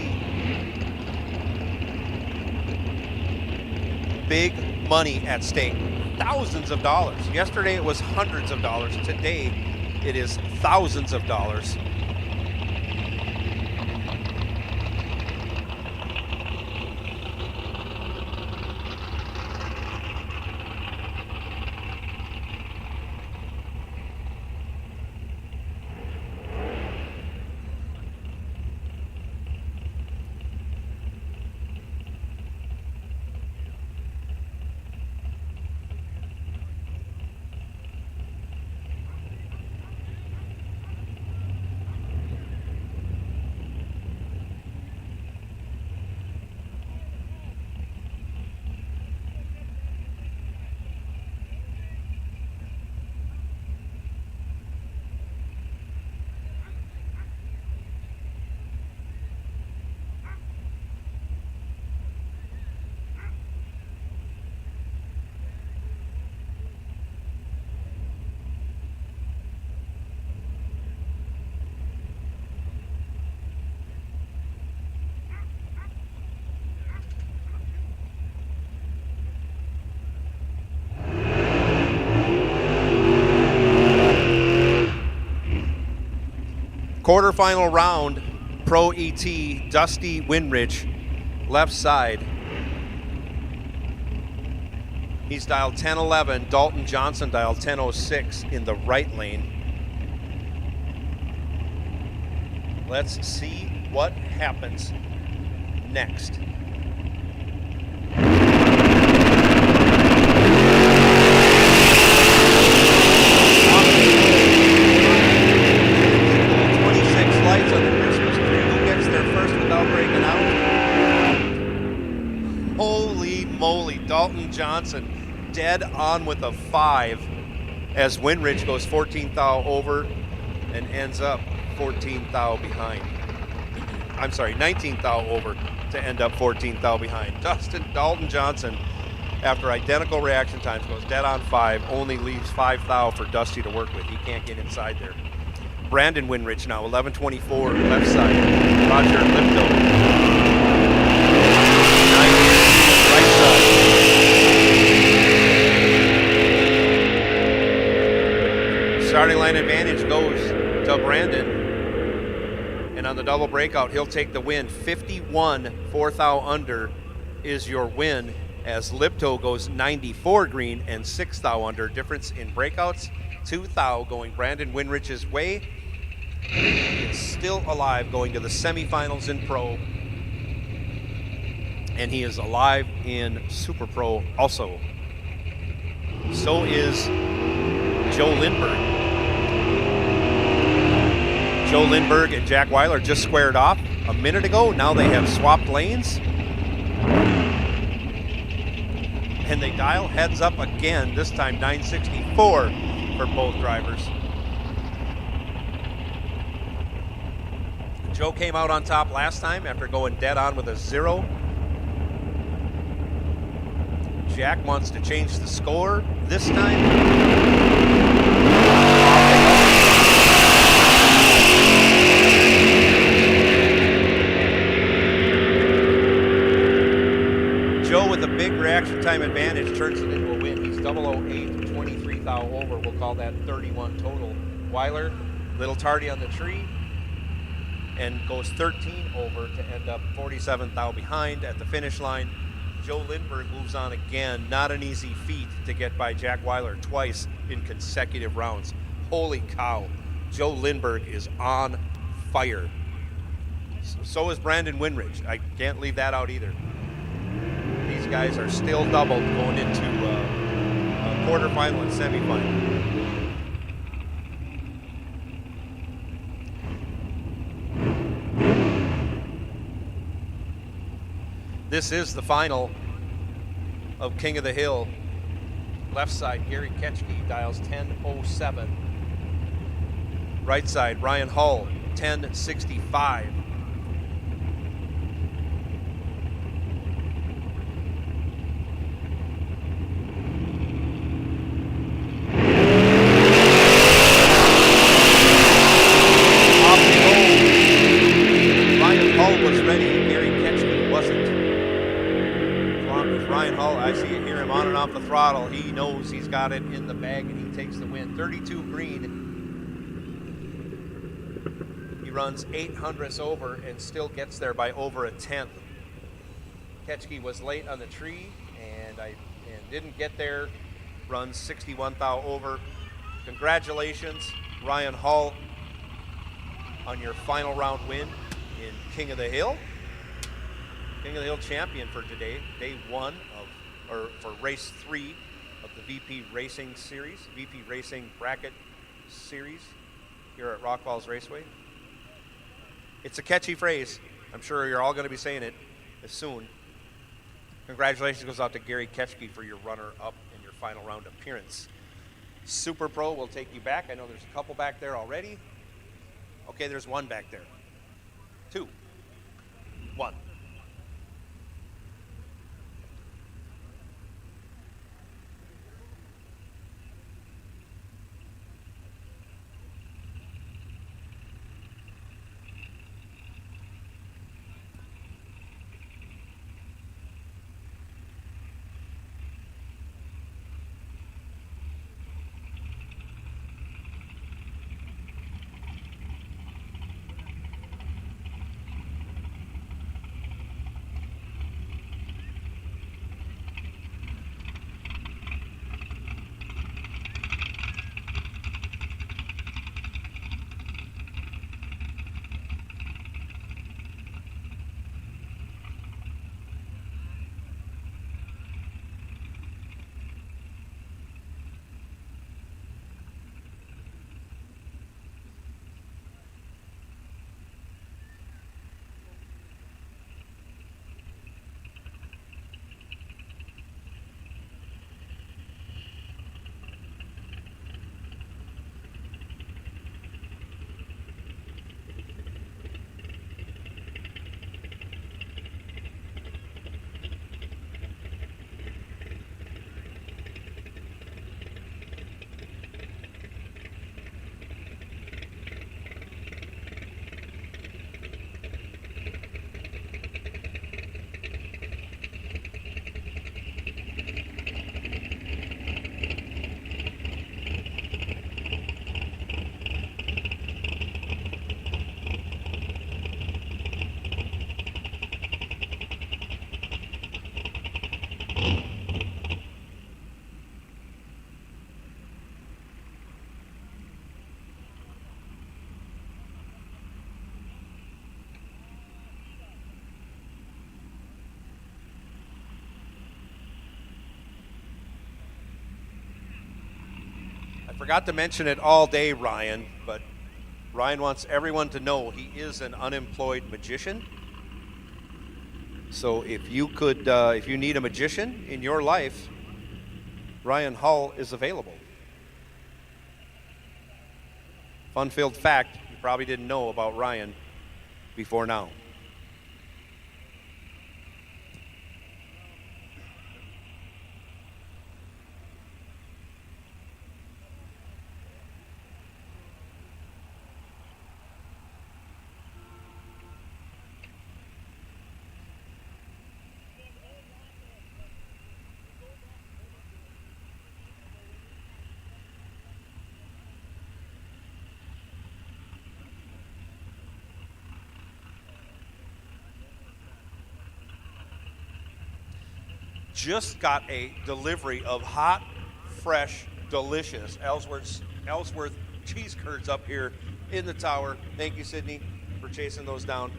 Big money at stake. Thousands of dollars. Yesterday it was hundreds of dollars. Today it is thousands of dollars. Quarterfinal round, Pro ET, Dusty Winrich, left side. He's dialed 1011. Dalton Johnson dialed 1006 in the right lane. Let's see what happens next. Dalton Johnson dead on with a 5 as Winrich goes 14th thou over and ends up 14th thou behind. I'm sorry, 19th thou over to end up 14th thou behind. Dalton Johnson, after identical reaction times, goes dead on 5, only leaves 5 thou for Dusty to work with. He can't get inside there. Brandon Winrich now, 1124 left side. Roger Lipto. Right side. Starting line advantage goes to Brandon. And on the double breakout, he'll take the win. 51, 4 thou under is your win as Lipto goes 94 green and 6 thou under. Difference in breakouts, 2 thou going Brandon Winrich's way. Is still alive going to the semifinals in Pro. And he is alive in Super Pro also. So is Joe Lindbergh. Joe Lindbergh and Jack Weiler just squared off a minute ago. Now they have swapped lanes. And they dial heads up again, this time 964 for both drivers. Joe came out on top last time after going dead on with a 0. Jack wants to change the score this time. Joe with a big reaction time advantage turns it into a win. He's 008, 23 thou over. We'll call that 31 total. Weiler, little tardy on the tree, and goes 13 over to end up 47 thou behind at the finish line. Joe Lindbergh moves on again. Not an easy feat to get by Jack Weiler twice in consecutive rounds. Holy cow. Joe Lindbergh is on fire. So is Brandon Winrich. I can't leave that out either. These guys are still doubled going into a quarterfinal and semifinal. This is the final of King of the Hill. Left side, Gary Ketchke dials 1007. Right side, Ryan Hull, 1065. Off we go. Ryan Hull, I see it, hear him on and off the throttle. He knows he's got it in the bag and he takes the win. 32 green. He runs 800ths over and still gets there by over a tenth. Ketchke was late on the tree and didn't get there. Runs 61 thou over. Congratulations, Ryan Hull, on your final round win in King of the Hill. King of the Hill champion for today, day one for race 3 of the VP Racing Series, VP Racing Bracket Series here at Rock Falls Raceway. It's a catchy phrase. I'm sure you're all going to be saying it as soon. Congratulations goes out to Gary Ketchke for your runner-up in your final round appearance. Super Pro will take you back. I know there's a couple back there already. Okay, there's one back there. 2, 1. Forgot to mention it all day, Ryan, but Ryan wants everyone to know he is an unemployed magician. So if you need a magician in your life, Ryan Hull is available. Fun-filled fact you probably didn't know about Ryan before now. Just got a delivery of hot, fresh, delicious Ellsworth cheese curds up here in the tower. Thank you, Sydney, for chasing those down.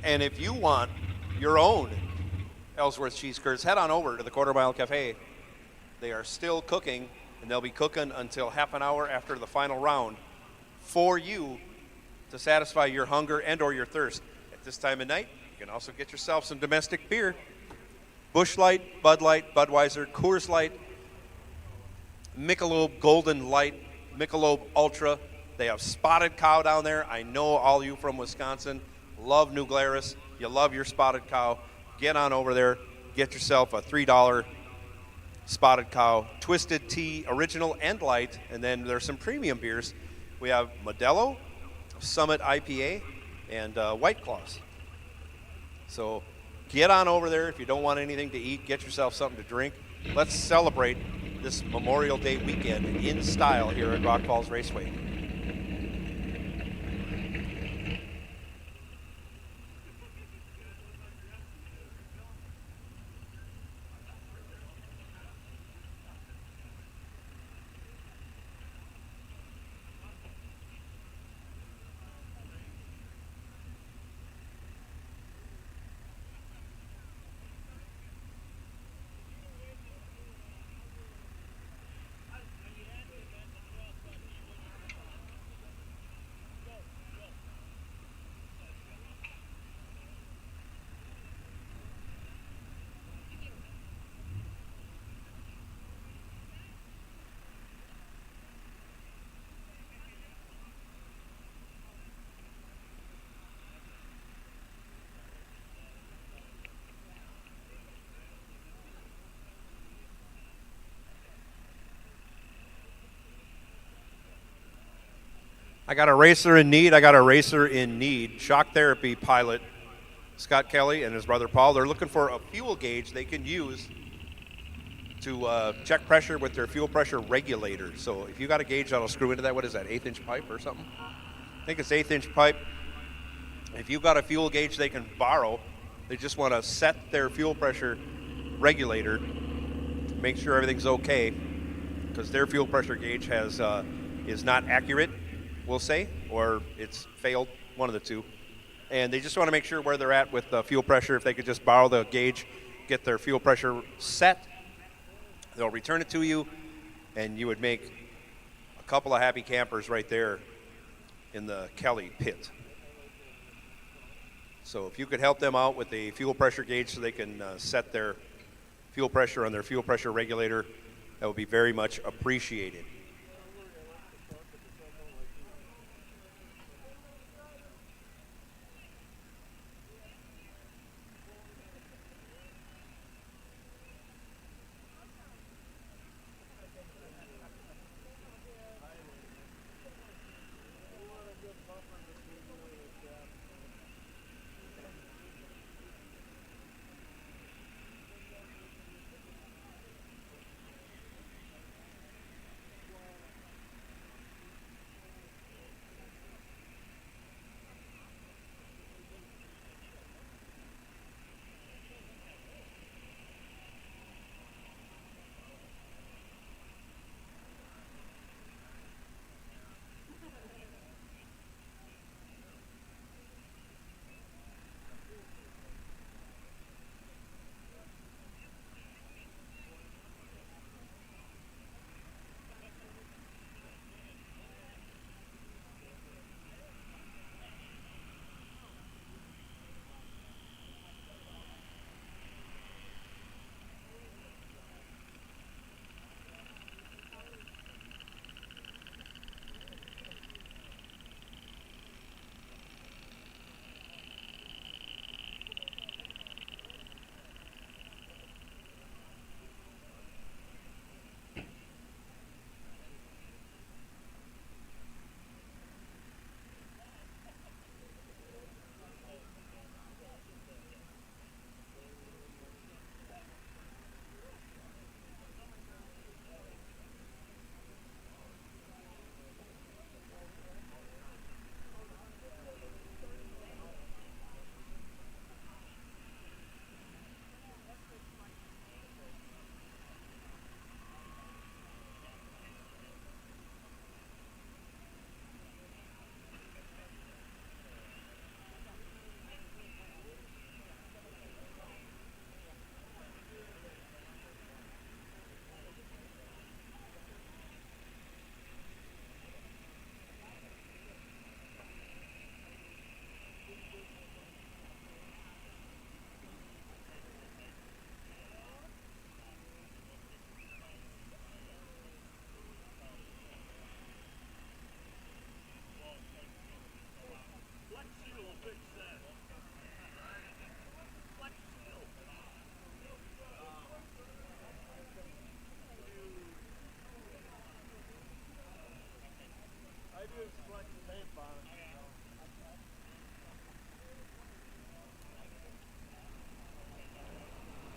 And if you want your own Ellsworth cheese curds, head on over to the Quarter Mile Cafe. They are still cooking, and they'll be cooking until half an hour after the final round for you to satisfy your hunger and or your thirst. At this time of night, you can also get yourself some domestic beer. Busch Light, Bud Light, Budweiser, Coors Light, Michelob Golden Light, Michelob Ultra. They have Spotted Cow down there. I know all you from Wisconsin love New Glarus. You love your Spotted Cow. Get on over there. Get yourself a $3 Spotted Cow, Twisted Tea, Original and Light, and then there's some premium beers. We have Modelo, Summit IPA, and White Claws. So get on over there. If you don't want anything to eat, get yourself something to drink. Let's celebrate this Memorial Day weekend in style here at Rock Falls Raceway. I got a racer in need. I got a racer in need. Shock therapy pilot Scott Kelly and his brother Paul. They're looking for a fuel gauge they can use to check pressure with their fuel pressure regulator. So if you got a gauge that'll screw into that, what is that, 1/8-inch pipe or something? I think it's 1/8-inch pipe. If you've got a fuel gauge they can borrow, they just want to set their fuel pressure regulator, make sure everything's okay, because their fuel pressure gauge is not accurate, we'll say, or it's failed, one of the two. And they just want to make sure where they're at with the fuel pressure. If they could just borrow the gauge, get their fuel pressure set, they'll return it to you, and you would make a couple of happy campers right there in the Kelly pit. So if you could help them out with the fuel pressure gauge so they can set their fuel pressure on their fuel pressure regulator, that would be very much appreciated.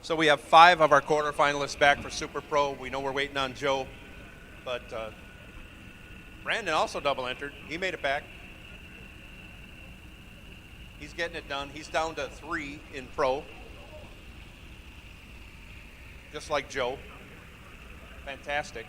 So we have 5 of our quarterfinalists back for Super Pro. We know we're waiting on Joe, but Brandon also double entered. He made it back. He's getting it done. He's down to 3 in Pro, just like Joe. Fantastic.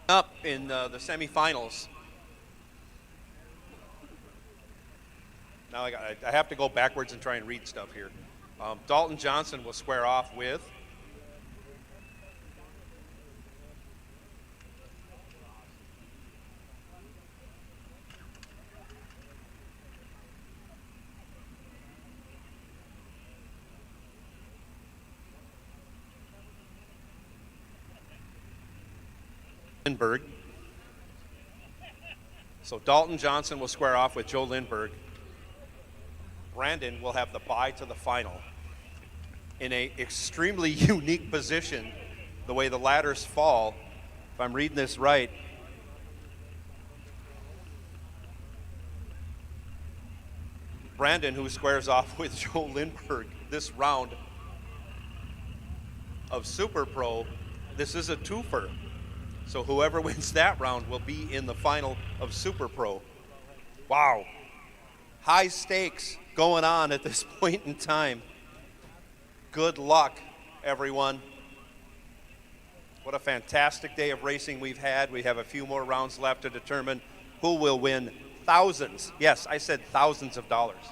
Up in the semifinals. Now I have to go backwards and try and read stuff here. Dalton Johnson will square off with Lindbergh. So Dalton Johnson will square off with Joe Lindbergh. Brandon will have the bye to the final in a extremely unique position, the way the ladders fall. If I'm reading this right, Brandon, who squares off with Joe Lindbergh this round of Super Pro, this is a twofer. So whoever wins that round will be in the final of Super Pro. Wow. High stakes going on at this point in time. Good luck, everyone. What a fantastic day of racing we've had. We have a few more rounds left to determine who will win thousands. Yes, I said thousands of dollars.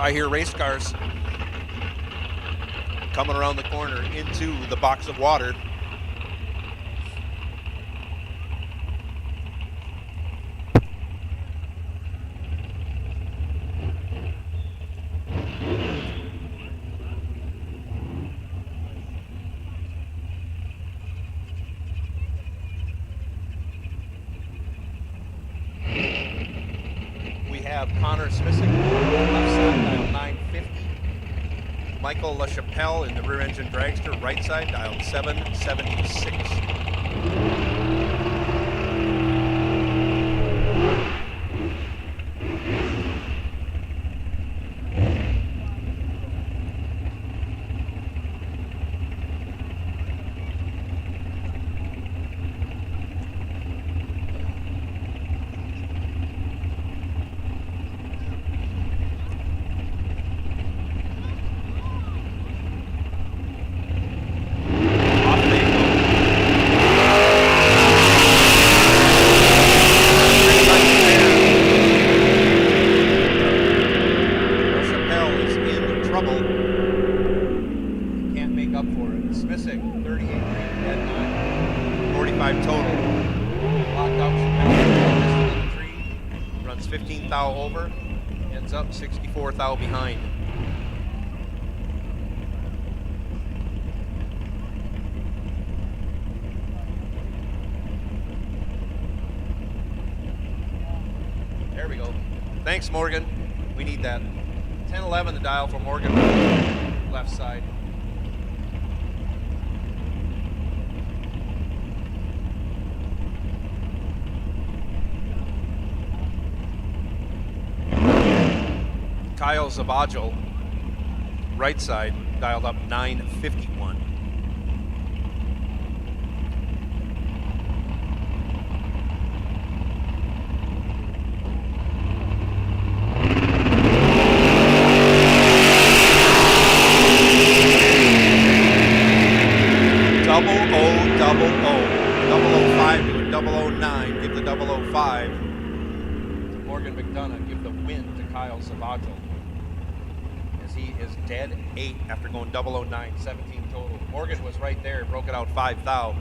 I hear race cars coming around the corner into the box of water. We have Connor Smisick, left side, dial 950. Michael LaChapelle in the rear engine dragster, right side, dial 776. Runs 15 thou over, ends up 64 thou behind. There we go. Thanks, Morgan. We need that. 1011 the dial for Morgan, left side. Kyle Zabajal, right side, dialed up 951. Double O, double O. 005 to a 009, give the 005 to Morgan McDonough, give the win to Kyle Zabajal. He is dead 8 after going 009, 17 total. Morgan was right there, broke it out 5 thou,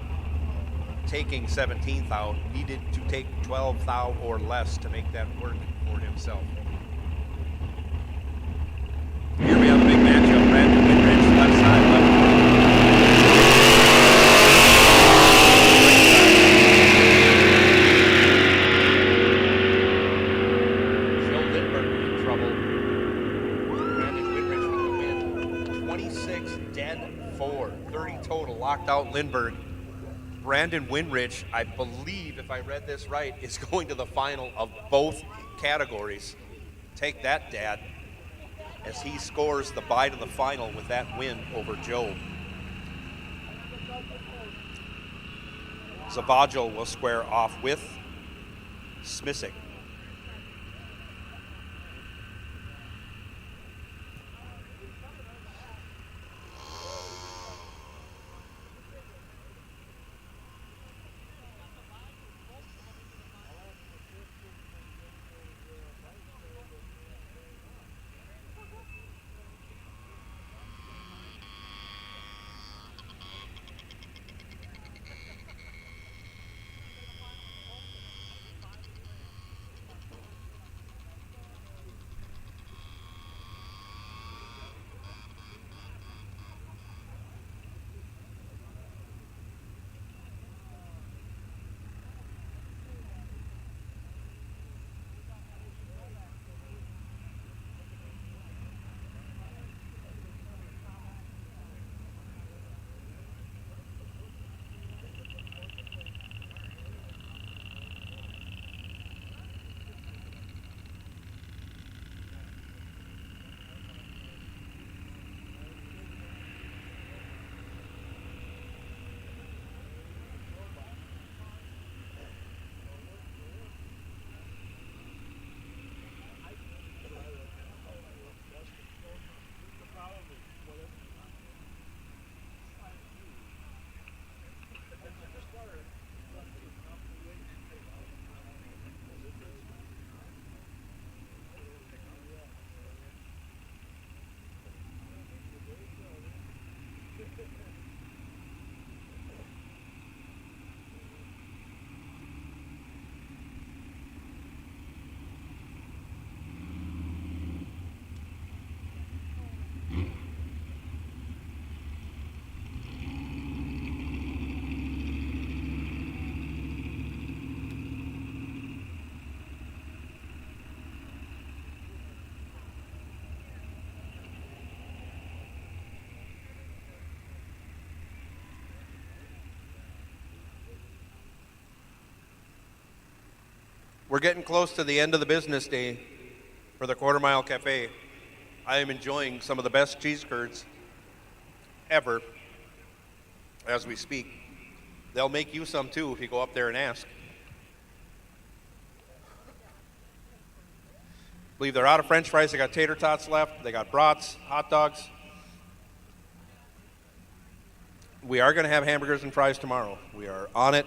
taking 17 thou, needed to take 12 thou or less to make that work for himself. Here we have a big matchup, Brandon Winrich, left side, left. Locked out Lindbergh. Brandon Winrich, I believe, if I read this right, is going to the final of both categories. Take that, Dad, as he scores the bye to the final with that win over Joe. Zabajal will square off with Smisick. We're getting close to the end of the business day for the Quarter Mile Cafe. I am enjoying some of the best cheese curds ever as we speak. They'll make you some too if you go up there and ask. I believe they're out of French fries. They got tater tots left. They got brats, hot dogs. We are going to have hamburgers and fries tomorrow. We are on it.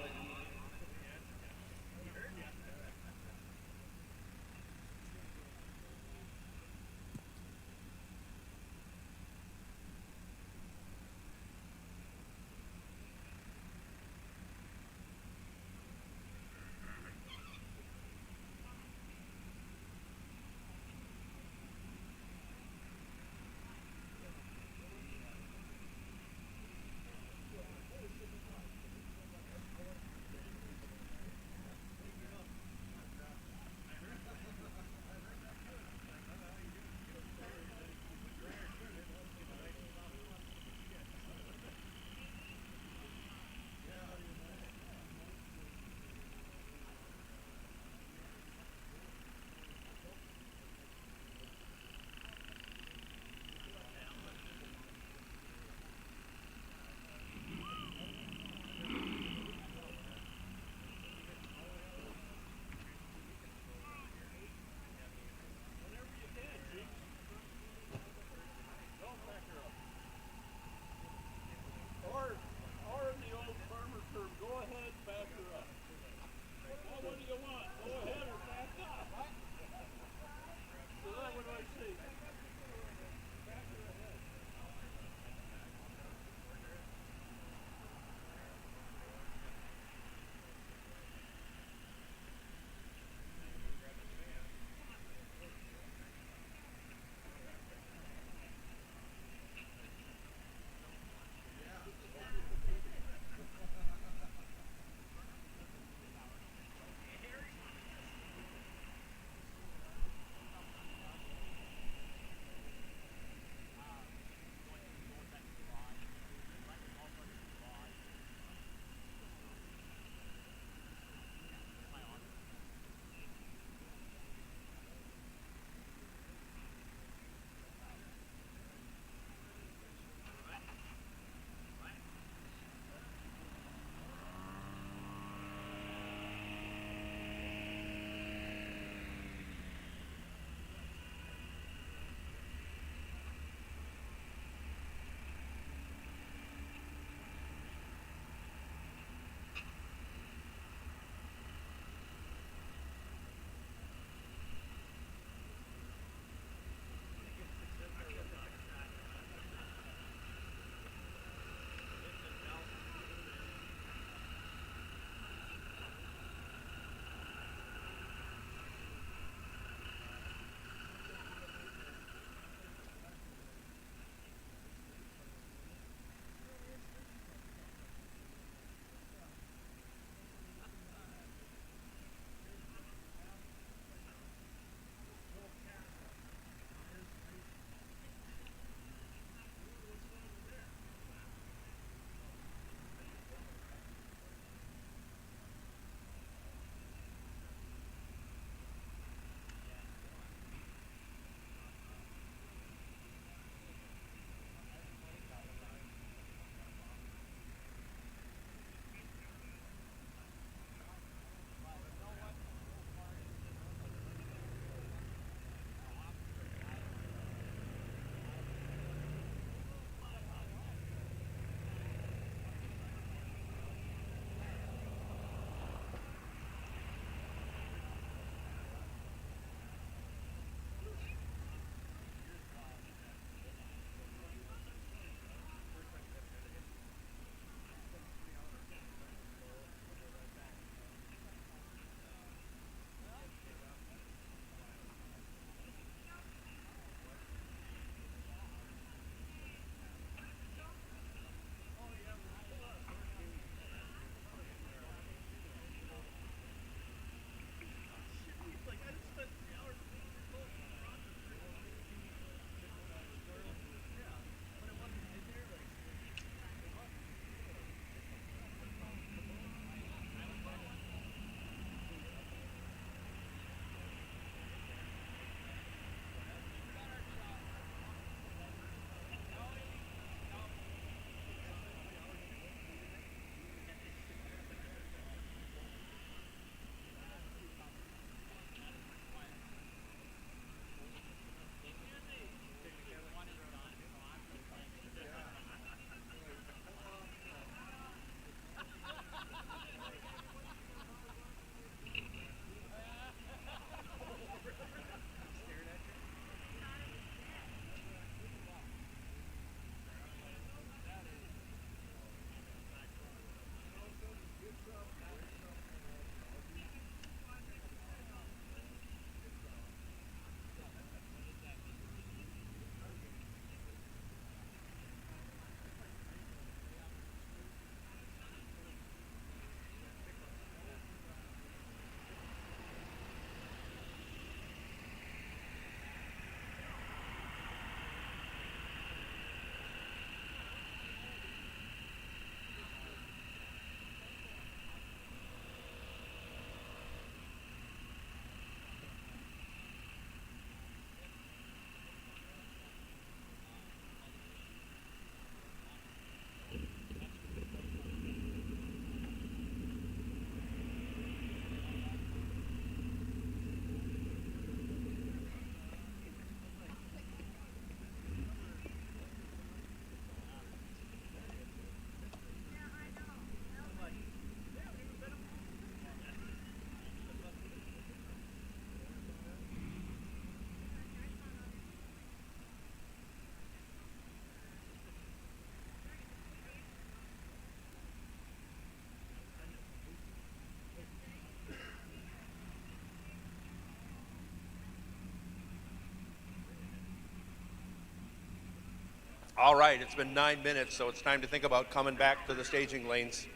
All right, it's been 9 minutes, so it's time to think about coming back to the staging lanes.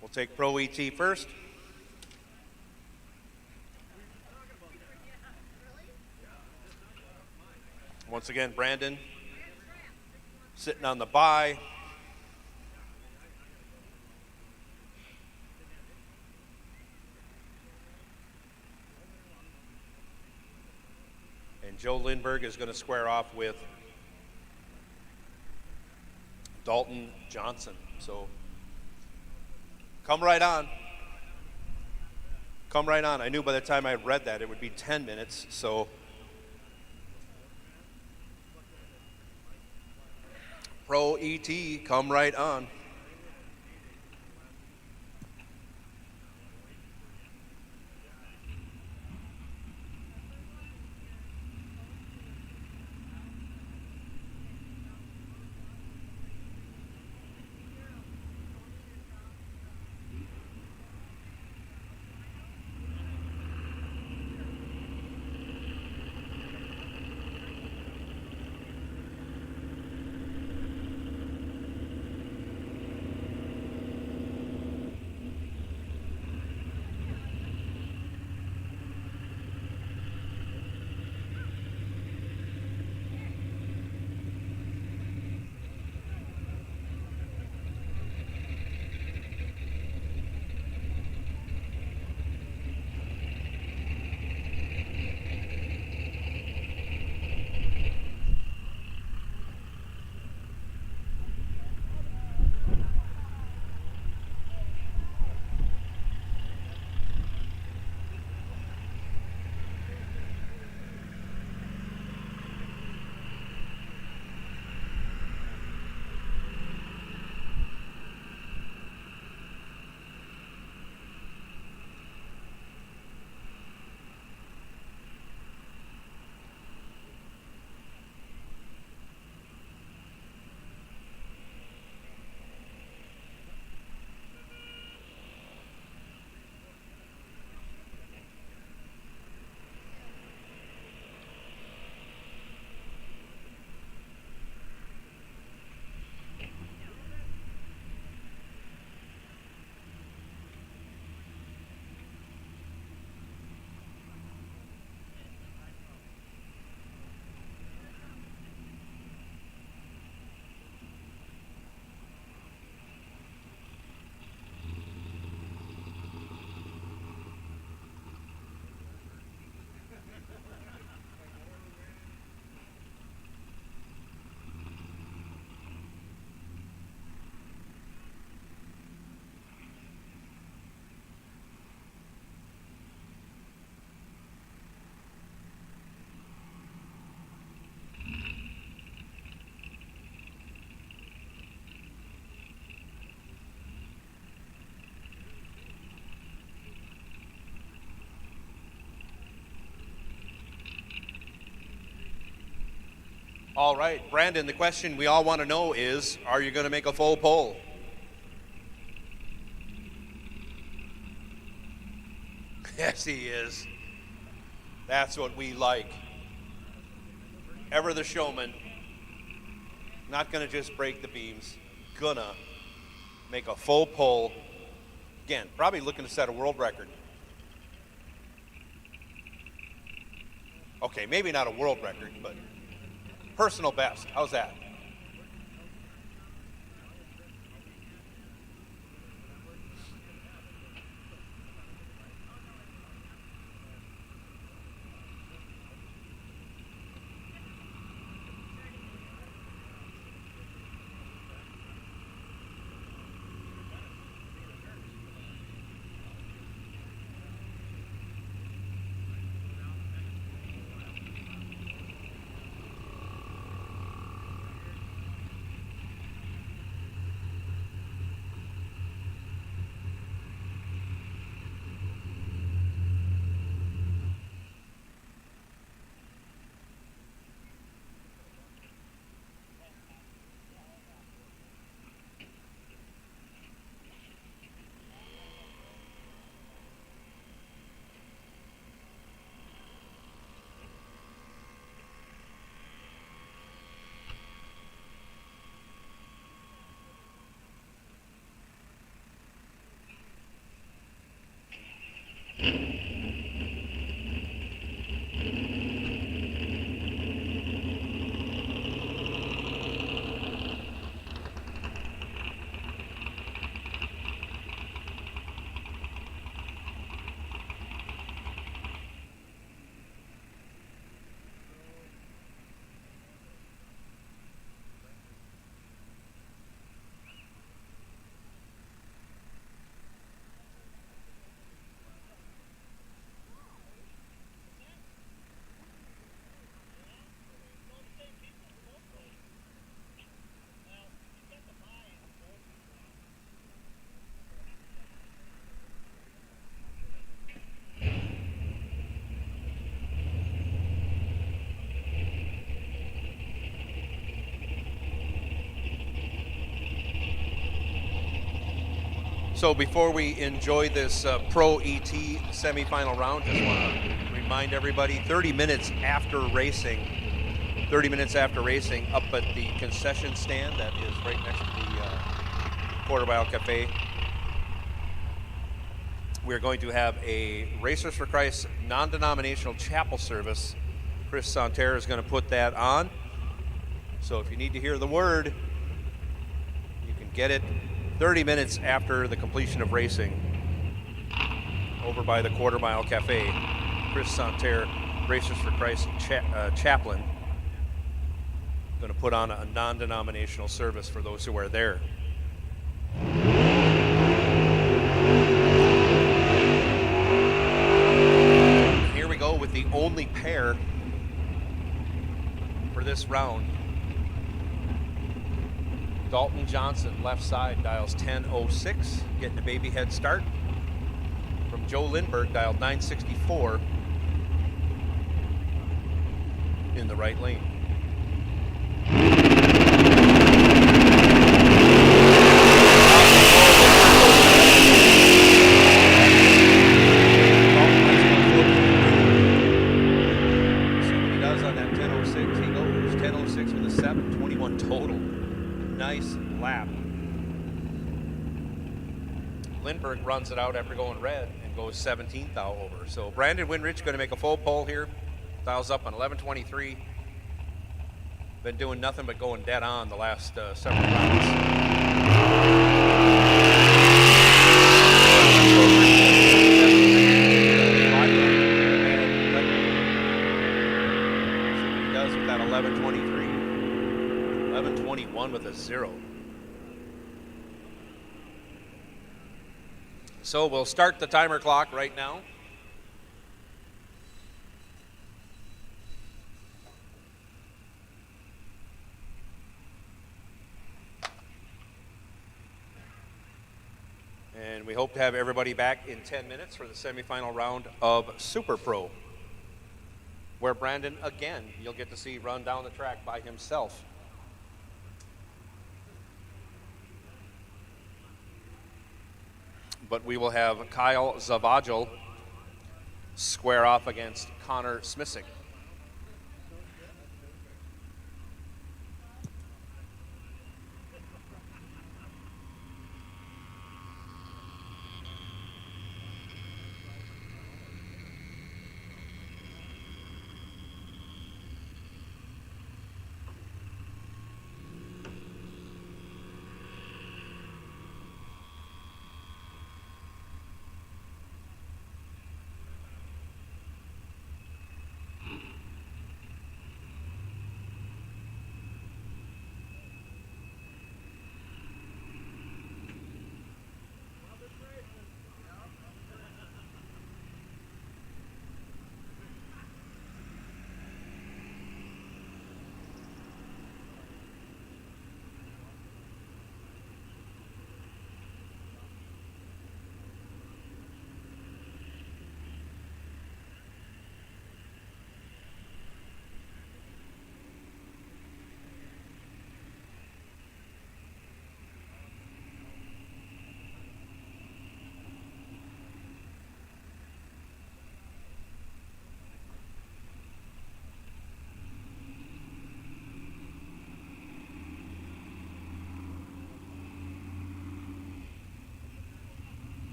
We'll take Pro ET first. Once again, Brandon sitting on the bye. And Joe Lindbergh is going to square off with Dalton Johnson. So come right on. Come right on. I knew by the time I read that it would be 10 minutes, so Pro ET, come right on. All right, Brandon, the question we all want to know is, are you going to make a full pole? Yes, he is. That's what we like. Ever the showman. Not going to just break the beams. Gonna make a full pole. Again, probably looking to set a world record. Okay, maybe not a world record, but personal best. How's that? So before we enjoy this Pro ET semifinal round, just want to remind everybody, 30 minutes after racing, up at the concession stand that is right next to the Quarter Mile Cafe, we're going to have a Racers for Christ non-denominational chapel service. Chris Santerre is going to put that on. So if you need to hear the word, you can get it 30 minutes after the completion of racing over by the Quarter Mile Cafe. Chris Santerre, Racers for Christ chaplain, going to put on a non-denominational service for those who are there. Here we go with the only pair for this round. Dalton Johnson, left side, dials 1006, getting a baby head start. From Joe Lindbergh, dialed 964 in the right lane. See what he does on that 1006. He goes 1006 with a 721 total. Nice lap. Lindbergh runs it out after going red and goes 17th out over. So Brandon Winrich going to make a full pole here. Dials up on 11:23. Been doing nothing but going dead on the last several rounds. See what he does with that 11:23. 11:21 with a 0. So we'll start the timer clock right now. And we hope to have everybody back in 10 minutes for the semifinal round of Super Pro, where Brandon, again, you'll get to see run down the track by himself. But we will have Kyle Zavagel square off against Connor Smisick.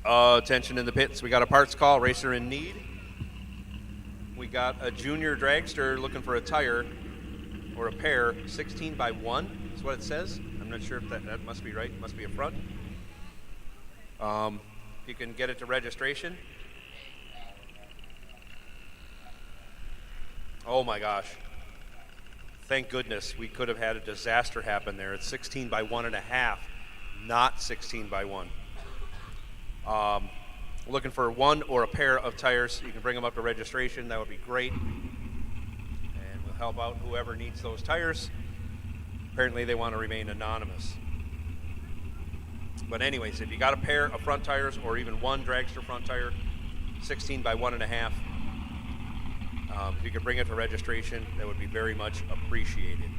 Attention in the pits. We got a parts call, racer in need. We got a junior dragster looking for a tire or a pair, 16 by 1 is what it says. I'm not sure if that must be right. It must be a front. You can get it to registration. Oh my gosh. Thank goodness we could have had a disaster happen there. It's 16 by 1.5, not 16 by 1. Looking for one or a pair of tires. You can bring them up to registration. That would be great. And we'll help out whoever needs those tires. Apparently they want to remain anonymous. But anyways, if you got a pair of front tires or even one dragster front tire, 16 by 1.5, if you could bring it to registration, that would be very much appreciated.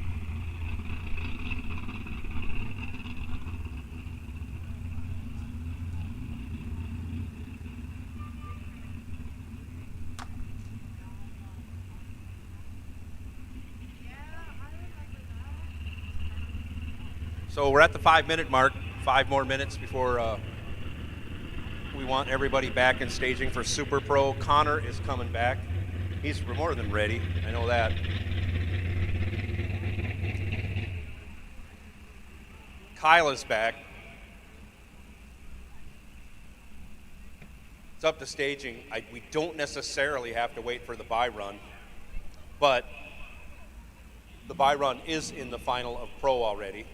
So we're at the 5-minute mark, 5 more minutes before we want everybody back in staging for Super Pro. Connor is coming back. He's more than ready, I know that. Kyle is back. It's up to staging. We don't necessarily have to wait for the bye run, but the bye run is in the final of Pro already.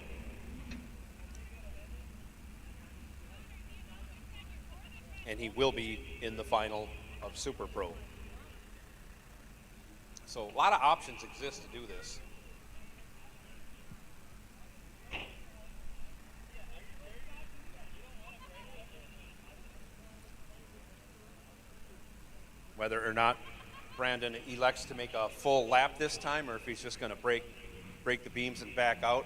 And he will be in the final of Super Pro. So a lot of options exist to do this. Whether or not Brandon elects to make a full lap this time, or if he's just going to break the beams and back out.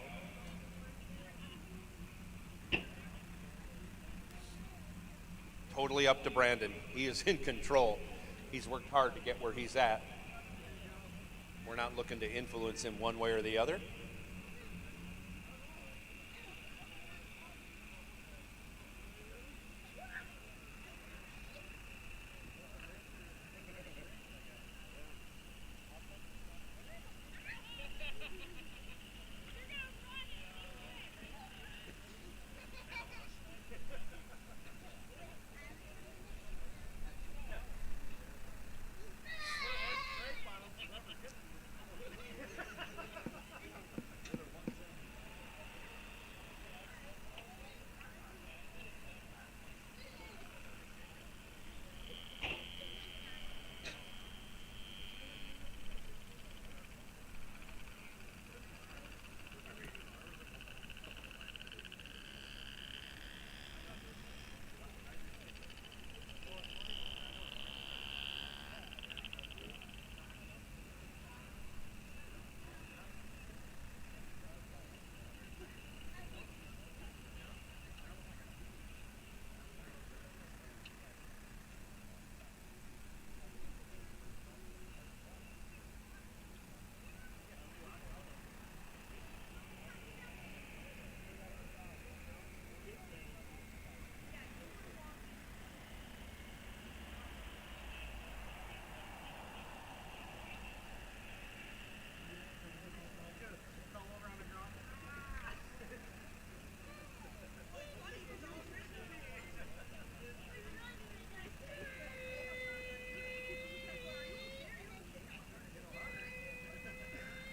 Totally up to Brandon. He is in control. He's worked hard to get where he's at. We're not looking to influence him one way or the other.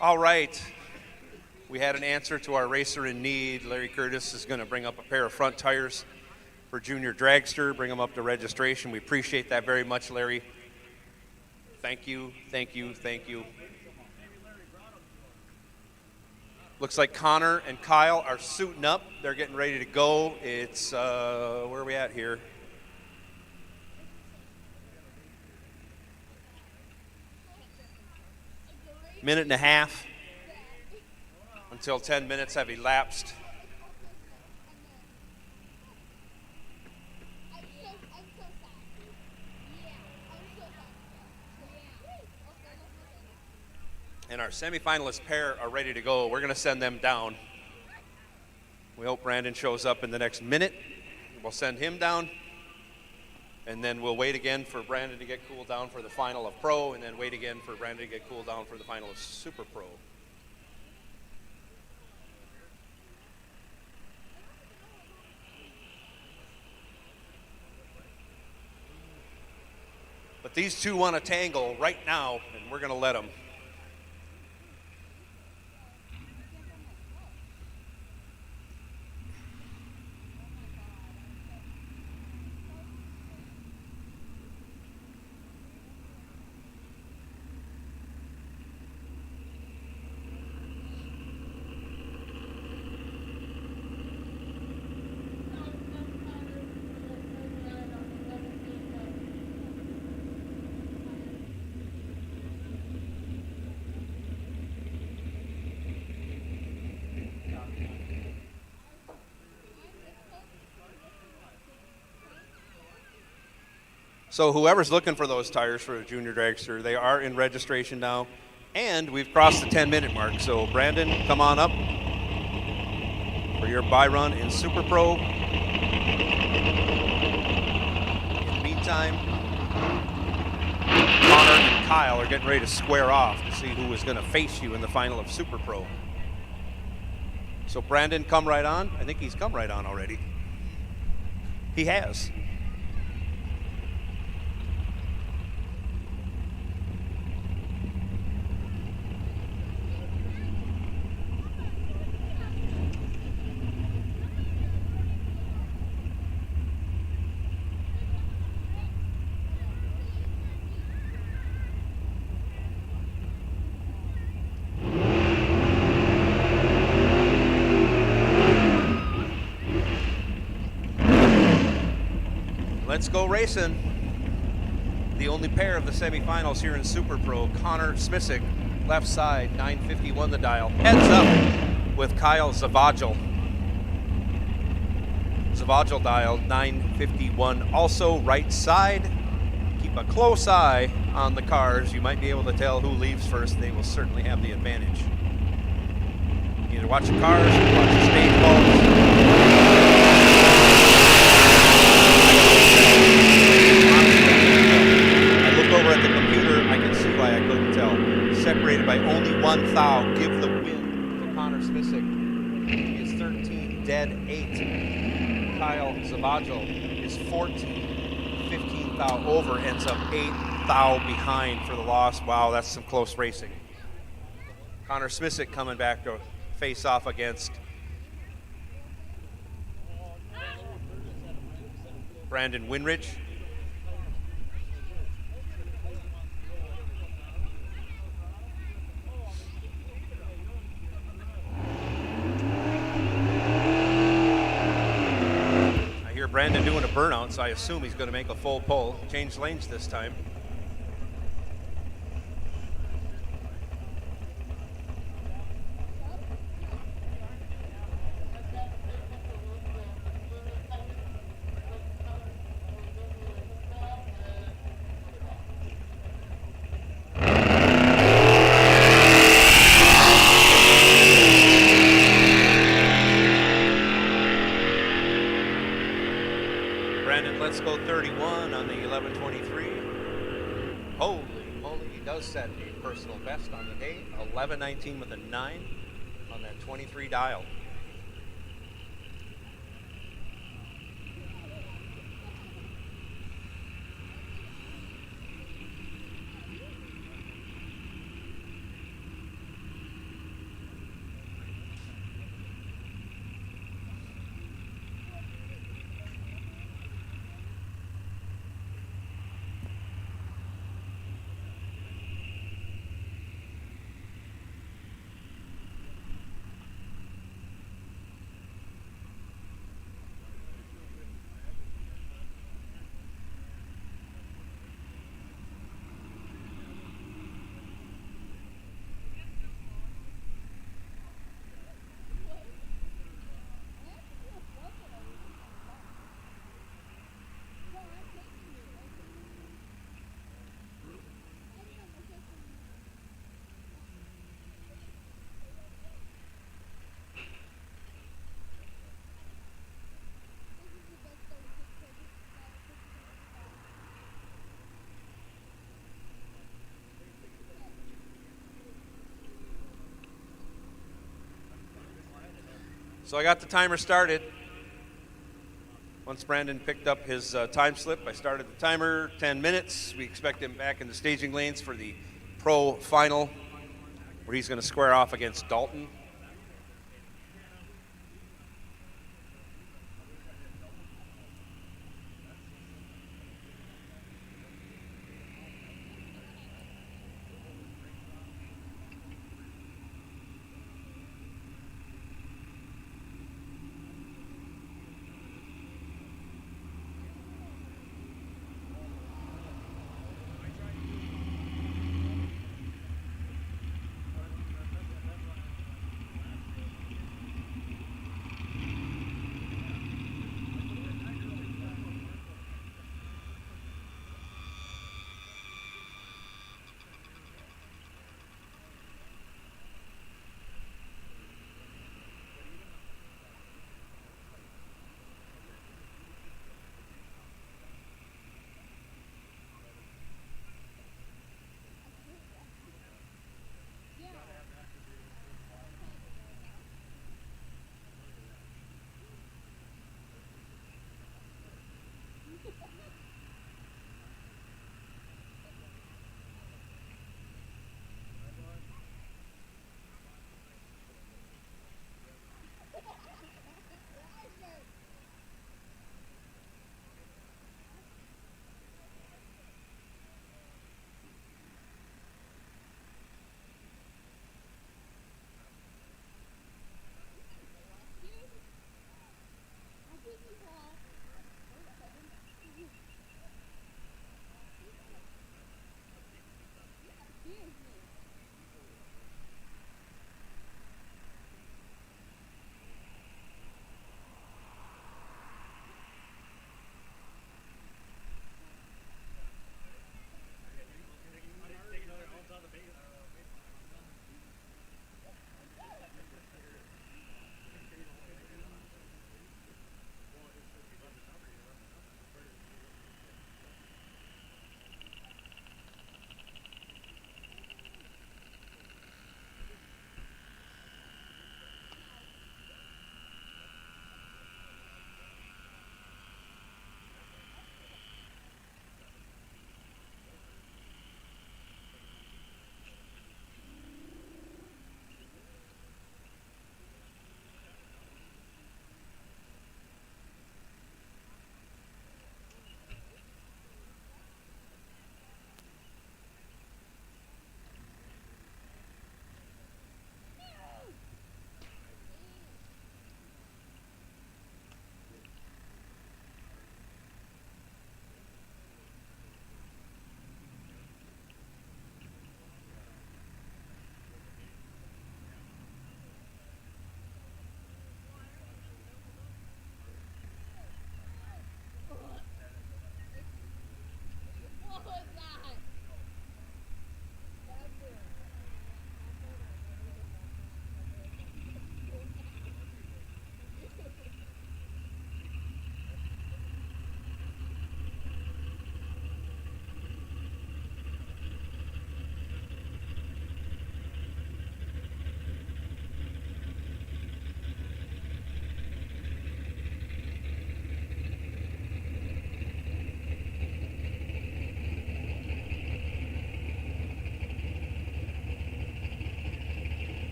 All right, we had an answer to our racer in need. Larry Curtis is going to bring up a pair of front tires for Junior Dragster, bring them up to registration. We appreciate that very much, Larry. Thank you, thank you, thank you. Looks like Connor and Kyle are suiting up. They're getting ready to go. It's, where are we at here? Minute and a half until 10 minutes have elapsed. And our semifinalist pair are ready to go. We're going to send them down. We hope Brandon shows up in the next minute. We'll send him down. And then we'll wait again for Brandon to get cooled down for the final of Pro, and then wait again for Brandon to get cooled down for the final of Super Pro. But these two want to tangle right now, and we're going to let them. So whoever's looking for those tires for a junior dragster, they are in registration now. And we've crossed the 10-minute mark. So Brandon, come on up for your buy run in Super Pro. In the meantime, Connor and Kyle are getting ready to square off to see who is going to face you in the final of Super Pro. So Brandon, come right on. I think he's come right on already. He has. Let's go racing. The only pair of the semifinals here in Super Pro. Connor Smisick, left side, 951 the dial. Heads up with Kyle Zavagel. Zavagel dial, 951. Also right side. Keep a close eye on the cars. You might be able to tell who leaves first. They will certainly have the advantage. Either watch the cars or watch the stage balls. Over at the computer, I can see why I couldn't tell. Separated by only one thou. Give the win to Connor Smisick. He is 13, dead 8. Kyle Zavagel is 14, 15 thou over, ends up 8 thou behind for the loss. Wow, that's some close racing. Connor Smisick coming back to face off against Brandon Winrich. Brandon doing a burnout, so I assume he's going to make a full pull. Change lanes this time. Let's go 31 on the 1123. Holy moly, he does set a personal best on the day. 1119 with a 9 on that 23 dial. So I got the timer started. Once Brandon picked up his time slip, I started the timer, 10 minutes. We expect him back in the staging lanes for the Pro Final, where he's going to square off against Dalton.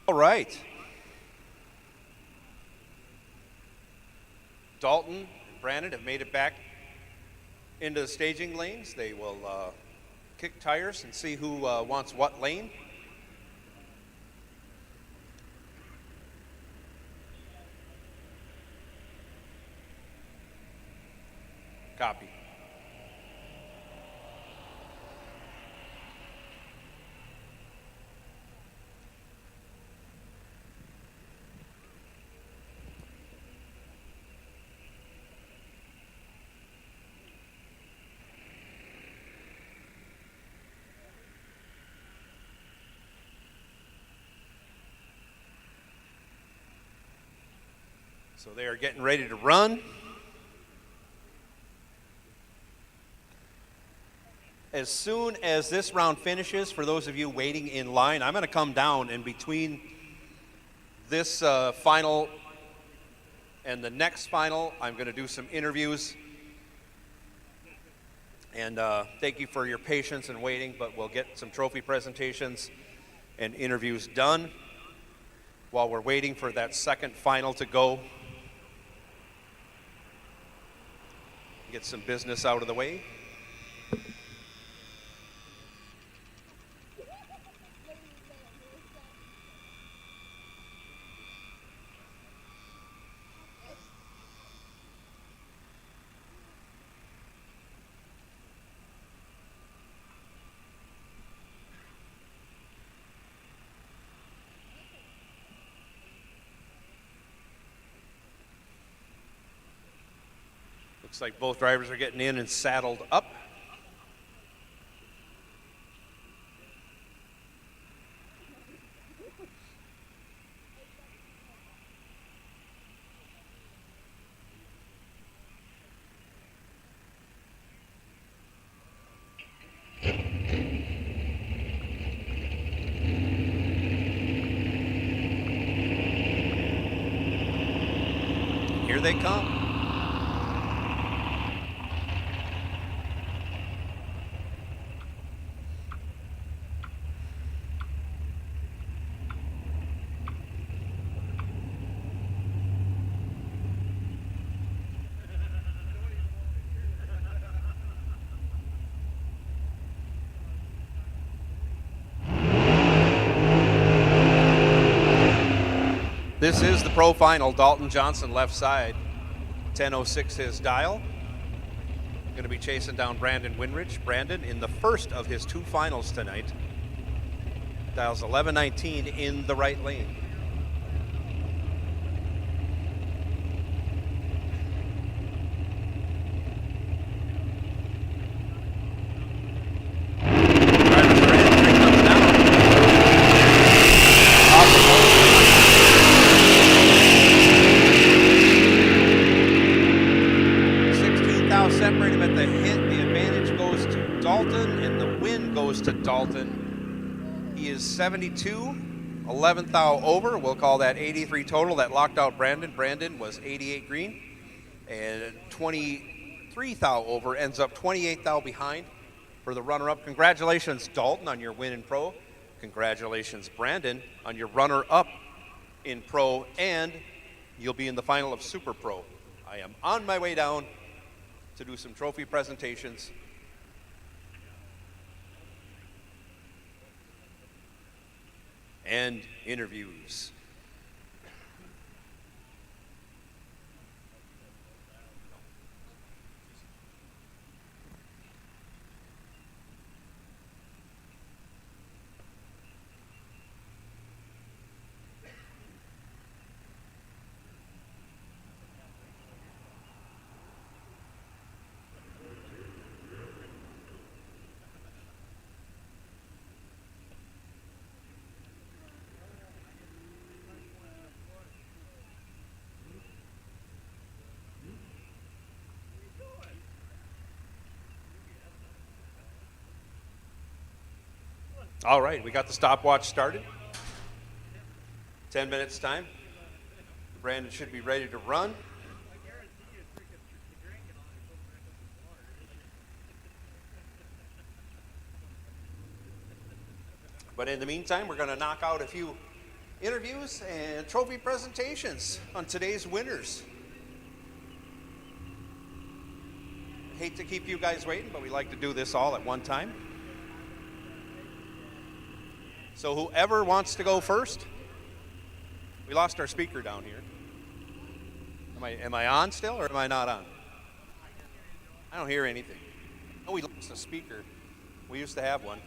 All right. Dalton and Brandon have made it back into the staging lanes. They will kick tires and see who wants what lane. Copy. So they are getting ready to run. As soon as this round finishes, for those of you waiting in line, I'm going to come down, and between this final and the next final, I'm going to do some interviews. And thank you for your patience and waiting, but we'll get some trophy presentations and interviews done while we're waiting for that second final to go. Get some business out of the way. Looks like both drivers are getting in and saddled up. Here they come. This is the pro final. Dalton Johnson left side, 10:06 his dial. Going to be chasing down Brandon Winrich. Brandon in the first of his two finals tonight. Dials 11:19 in the right lane. Dalton. He is 72, 11th thou over. We'll call that 83 total. That locked out Brandon. Brandon was 88 green. And 23 thou over, ends up 28 thou behind for the runner-up. Congratulations, Dalton, on your win in pro. Congratulations, Brandon, on your runner-up in pro. And you'll be in the final of Super Pro. I am on my way down to do some trophy presentations. And interviews. All right, we got the stopwatch started. 10 minutes time. Brandon should be ready to run. But in the meantime, we're going to knock out a few interviews and trophy presentations on today's winners. Hate to keep you guys waiting, but we like to do this all at one time. So whoever wants to go first, we lost our speaker down here. Am I on still or am I not on? I don't hear anything. Oh, we lost a speaker. We used to have one.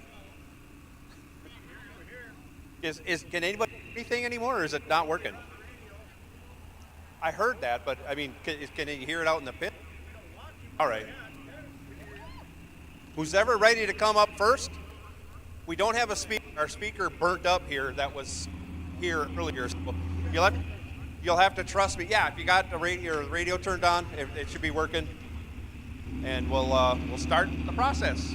Can anybody hear anything anymore, or is it not working? I heard that, but I mean, can you hear it out in the pit? All right. Who's ever ready to come up first? We don't have a speaker. Our speaker burnt up here. That was here earlier. So you'll have to trust me. Yeah, if you got the radio turned on, it should be working, and we'll start the process.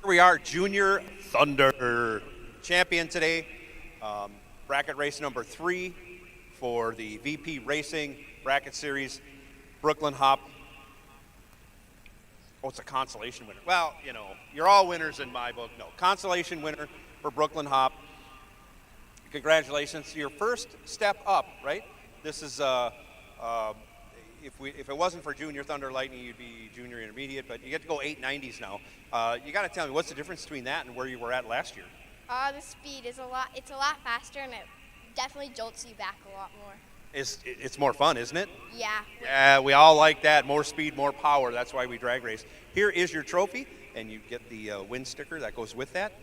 Here we are, Junior Thunder champion today. Bracket race number 3 for the VP Racing Bracket Series, Brooklyn Hop. Oh, it's a consolation winner. Well, you know, you're all winners in my book. No, consolation winner for Brooklyn Hop. Congratulations. Your first step up, right? This is if it wasn't for Junior Thunder Lightning, you'd be junior intermediate, but you get to go 890s now. You got to tell me, what's the difference between that and where you were at last year? The speed is it's a lot faster, and it definitely jolts you back a lot more. It's more fun, isn't it? Yeah. Yeah, we all like that. More speed, more power. That's why we drag race. Here is your trophy, and you get the win sticker that goes with that.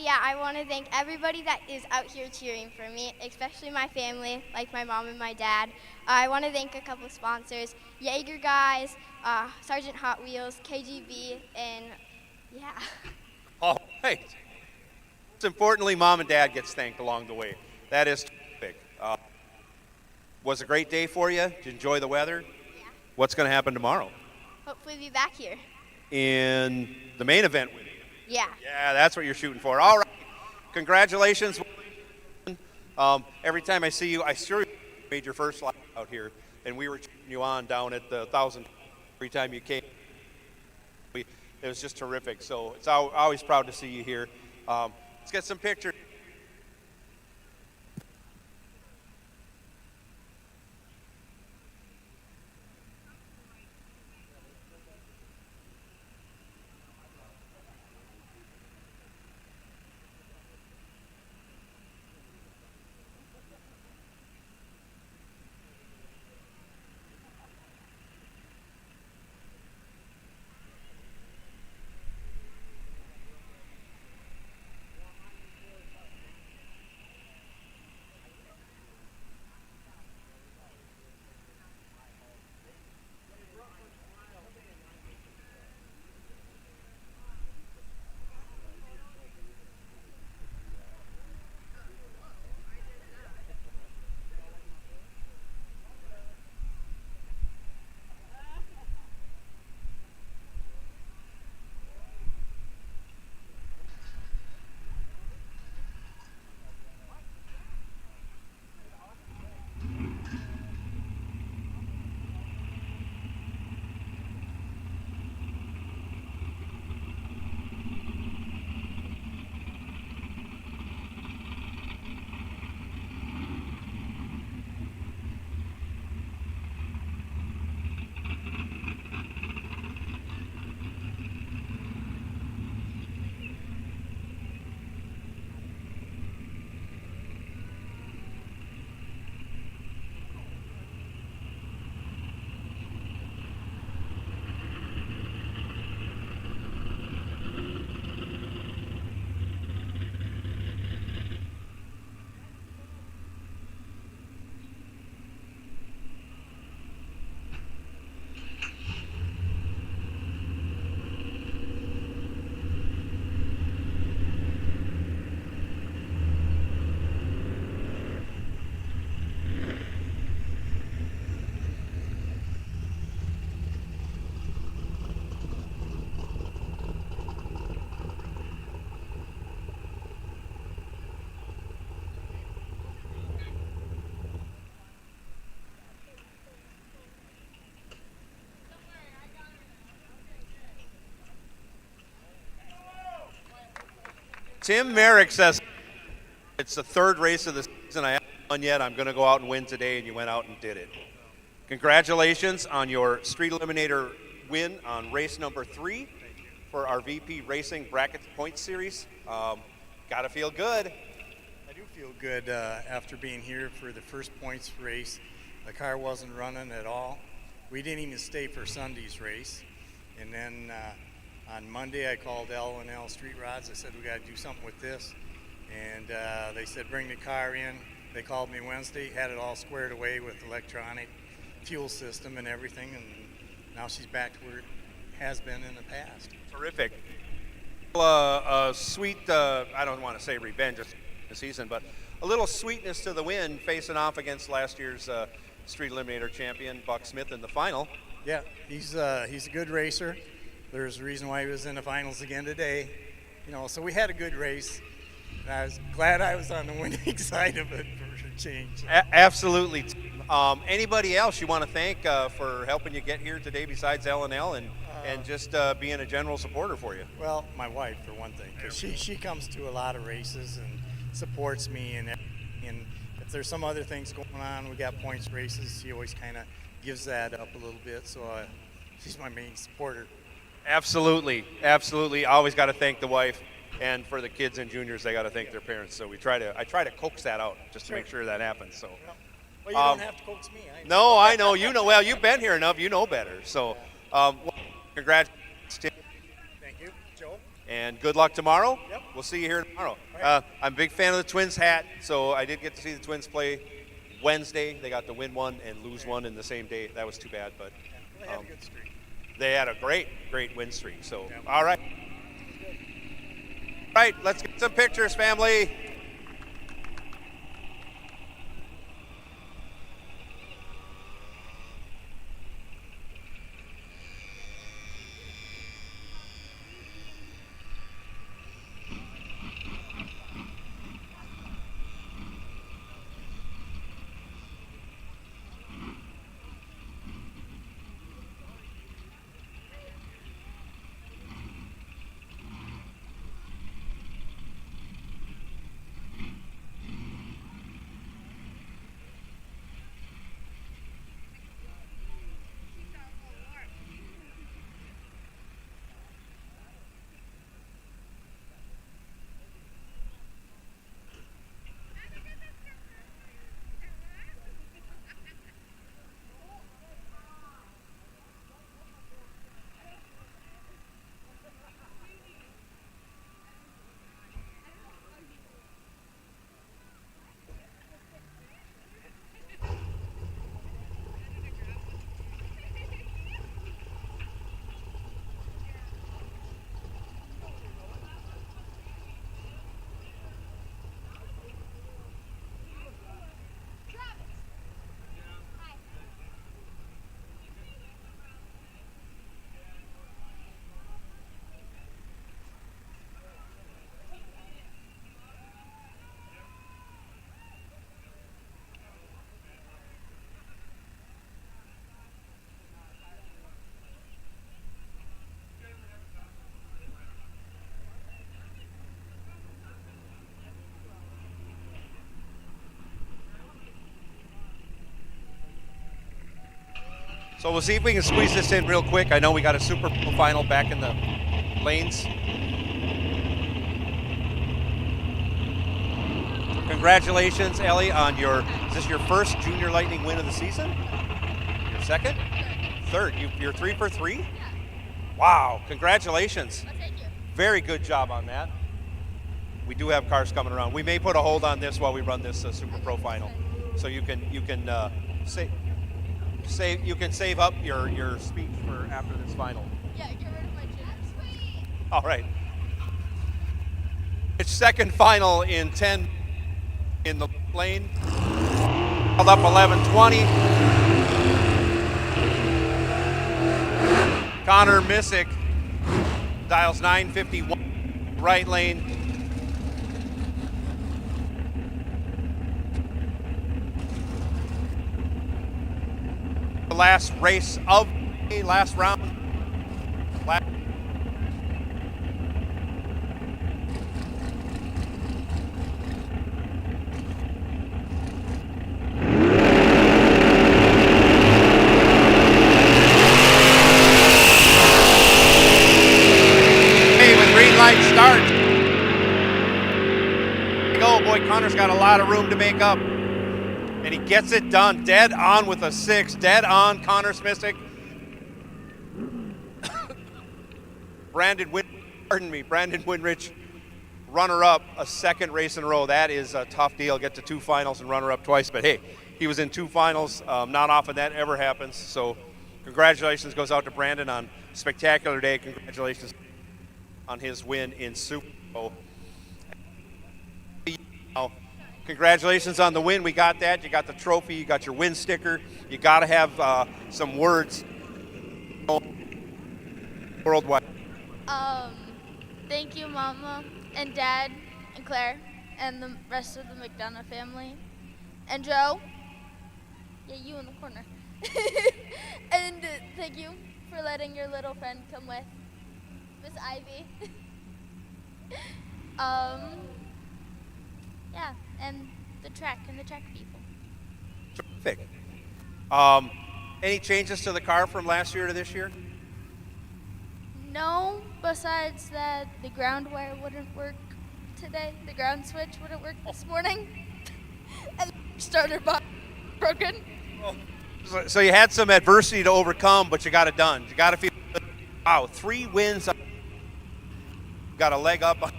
Yeah, I want to thank everybody that is out here cheering for me, especially my family, like my mom and my dad. I want to thank a couple of sponsors, Jaeger Guys, Sergeant Hot Wheels, KGB, and yeah. All right. Most importantly, Mom and Dad gets thanked along the way. That is terrific. Was a great day for you? Did you enjoy the weather? Yeah. What's going to happen tomorrow? Hopefully be back here. In the main event with you. Yeah. Yeah, that's what you're shooting for. All right. Congratulations. Every time I see you, I sure made your first lap out here, and we were cheering you on down at the 1,000 every time you came. It was just terrific. So it's always proud to see you here. Let's get some pictures. Tim Merrick says, it's the third race of the season. I haven't won yet. I'm going to go out and win today, and you went out and did it. Congratulations on your Street Eliminator win on race number 3 for our VP Racing Bracket Points Series. Got to feel good. I do feel good after being here for the first points race. The car wasn't running at all. We didn't even stay for Sunday's race. And then on Monday I called L&L Street Rods. I said, we got to do something with this. And they said, bring the car in. They called me Wednesday, had it all squared away with electronic fuel system and everything. And now she's back to where it has been in the past. Terrific. Sweet, I don't want to say revenge this season, but a little sweetness to the win facing off against last year's Street Eliminator champion, Buck Smith, in the final. Yeah, he's a good racer. There's a reason why he was in the finals again today. You know, so we had a good race. And I was glad I was on the winning side of it for a change. Absolutely. Anybody else you want to thank for helping you get here today besides L&L and just being a general supporter for you? Well, my wife, for one thing, because she comes to a lot of races and supports me. And if there's some other things going on, we got points races, she always kind of gives that up a little bit. So she's my main supporter. Absolutely. Absolutely. Always got to thank the wife. And for the kids and juniors, they got to thank their parents. So I try to coax that out just to make sure that happens. So. Well, you don't have to coax me. No, I know. You know. Well, you've been here enough. You know better. So, congratulations, Tim. Thank you, Joe. And good luck tomorrow. Yep. We'll see you here tomorrow. Right. I'm a big fan of the Twins hat, so I did get to see the Twins play Wednesday. They got to win one and lose one in the same day. That was too bad, but They had a good streak. they had a great win streak. So, all right. All right, let's get some pictures, family. So we'll see if we can squeeze this in real quick. I know we got a Super Pro final back in the lanes. Congratulations, Ellie, on is this your first Junior Lightning win of the season? Your second? Third. You're 3 for 3? Wow, congratulations. Well, thank you. Very good job on that. We do have cars coming around. We may put a hold on this while we run this Super Pro final. So you can save up your speech for after this final. Yeah, get rid of my jitters. All right. It's second final in 10 in the lane. Held up 11:20. Connor Missick dials 951 right lane. The last race of the last round. Oh boy, Connor's got a lot of room to make up. And he gets it done. Dead on with a 6. Dead on, Connor Smissick. Brandon Winrich, runner-up, a second race in a row. That is a tough deal. Get to 2 finals and runner-up twice. But hey, he was in 2 finals. Not often that ever happens. So congratulations goes out to Brandon on a spectacular day. Congratulations on his win in Super Bowl. Congratulations on the win. We got that. You got the trophy. You got your win sticker. You got to have some words worldwide. Thank you, Mama and Dad and Claire and the rest of the McDonough family. And Joe. Yeah, you in the corner. And thank you for letting your little friend come with, Miss Ivy. Yeah, and the track people. Terrific. Any changes to the car from last year to this year? No, besides that the ground wire wouldn't work today. The ground switch wouldn't work this morning. And the starter box broken. So you had some adversity to overcome, but you got it done. You got to feel, wow, 3 wins. Got a leg up. Going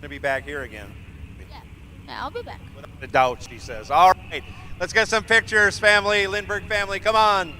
to be back here again. Yeah, I'll be back. Without a doubt, she says. All right, let's get some pictures, family. Lindbergh family, come on.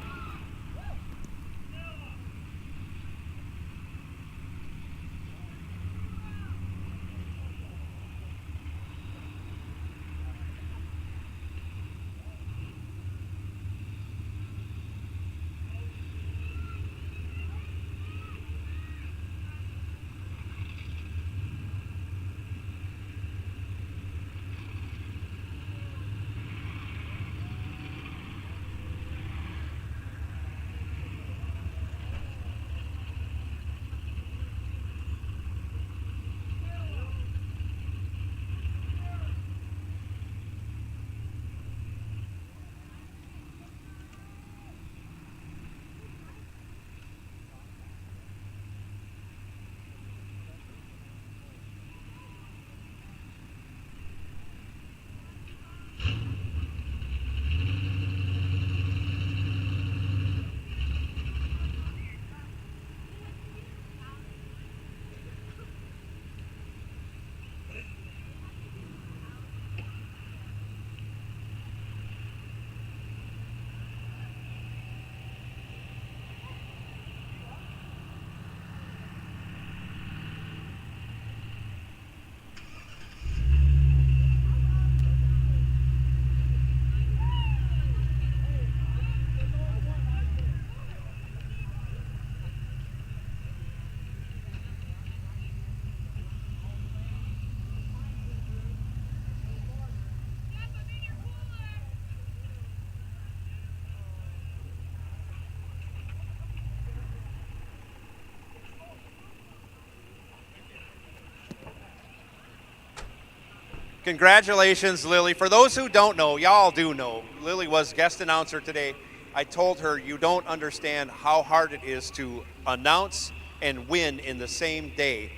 Congratulations, Lily. For those who don't know, y'all do know, Lily was guest announcer today. I told her you don't understand how hard it is to announce and win in the same day.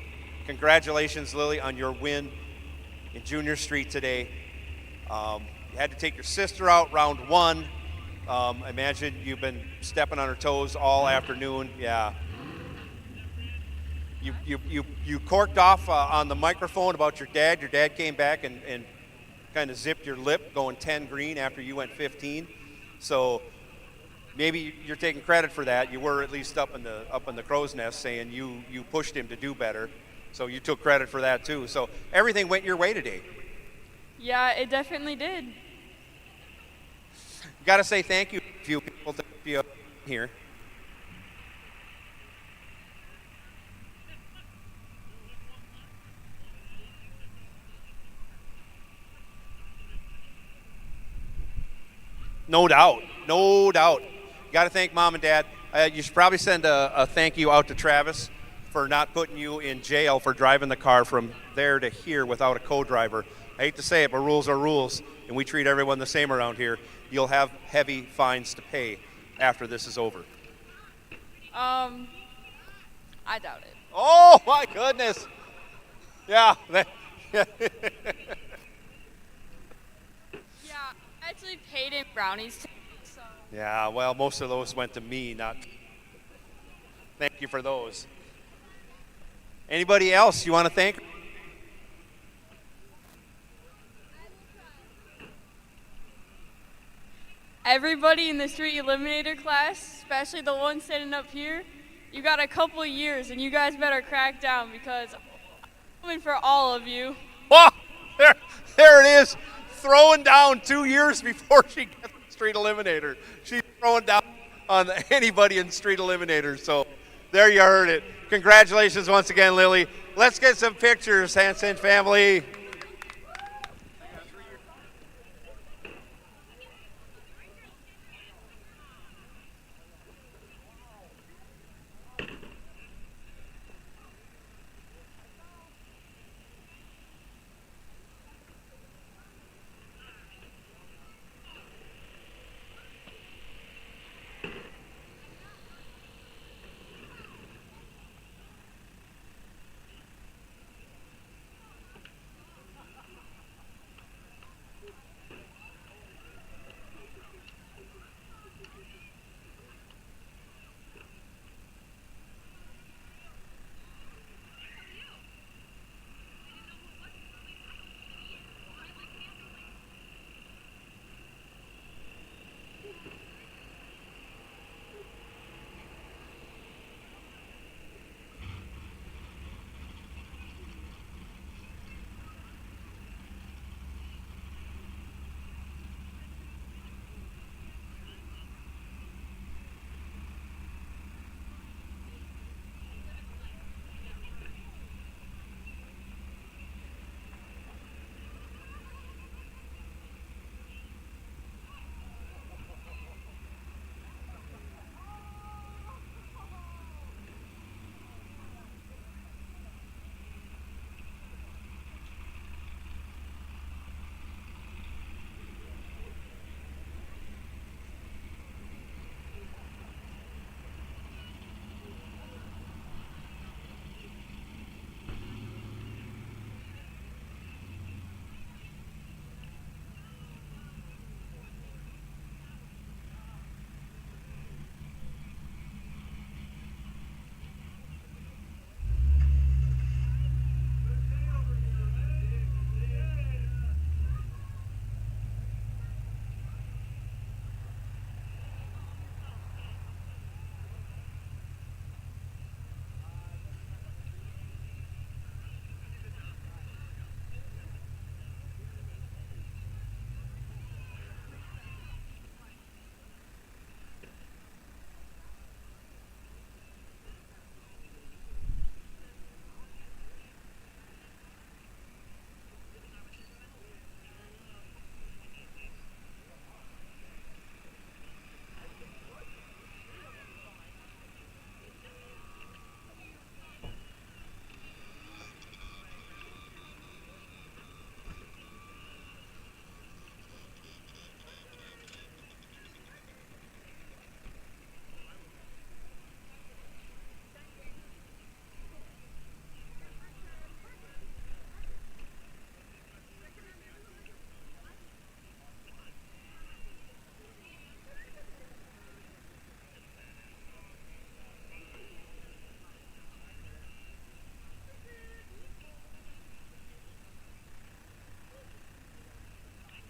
Congratulations, Lily, on your win in Junior Street today. You had to take your sister out round 1. I imagine you've been stepping on her toes all afternoon. Yeah. You corked off on the microphone about your dad. Your dad came back and kind of zipped your lip going 10 green after you went 15. So maybe you're taking credit for that. You were at least up in the crow's nest saying you pushed him to do better. So you took credit for that too. So everything went your way today. Yeah, it definitely did. You got to say thank you to a few people to be up here. No doubt. You got to thank Mom and Dad. You should probably send a thank you out to Travis for not putting you in jail for driving the car from there to here without a co-driver. I hate to say it, but rules are rules, and we treat everyone the same around here. You'll have heavy fines to pay after this is over. I doubt it. Oh, my goodness. Yeah. Yeah, I actually paid him brownies today, so. Yeah, well, most of those went to me, not. Thank you for those. Anybody else you want to thank? Everybody in the Street Eliminator class, especially the ones sitting up here, you got a couple years and you guys better crack down because I'm coming for all of you. Oh, there it is. Throwing down 2 years before she gets the Street Eliminator. She's throwing down on anybody in Street Eliminator. So there you heard it. Congratulations once again, Lily. Let's get some pictures, Hansen family.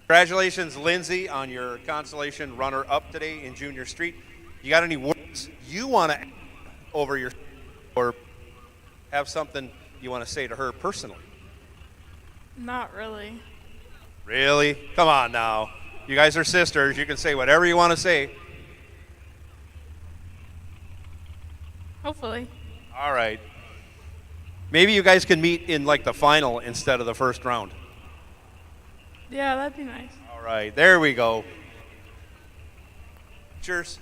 Congratulations, Lindsay, on your Consolation runner-up today in Junior Street. You got any words you want to add over your, or have something you want to say to her personally? Not really. Really? Come on now. You guys are sisters. You can say whatever you want to say. Hopefully. All right. Maybe you guys can meet in like the final instead of the first round. Yeah, that'd be nice. All right, there we go. Cheers.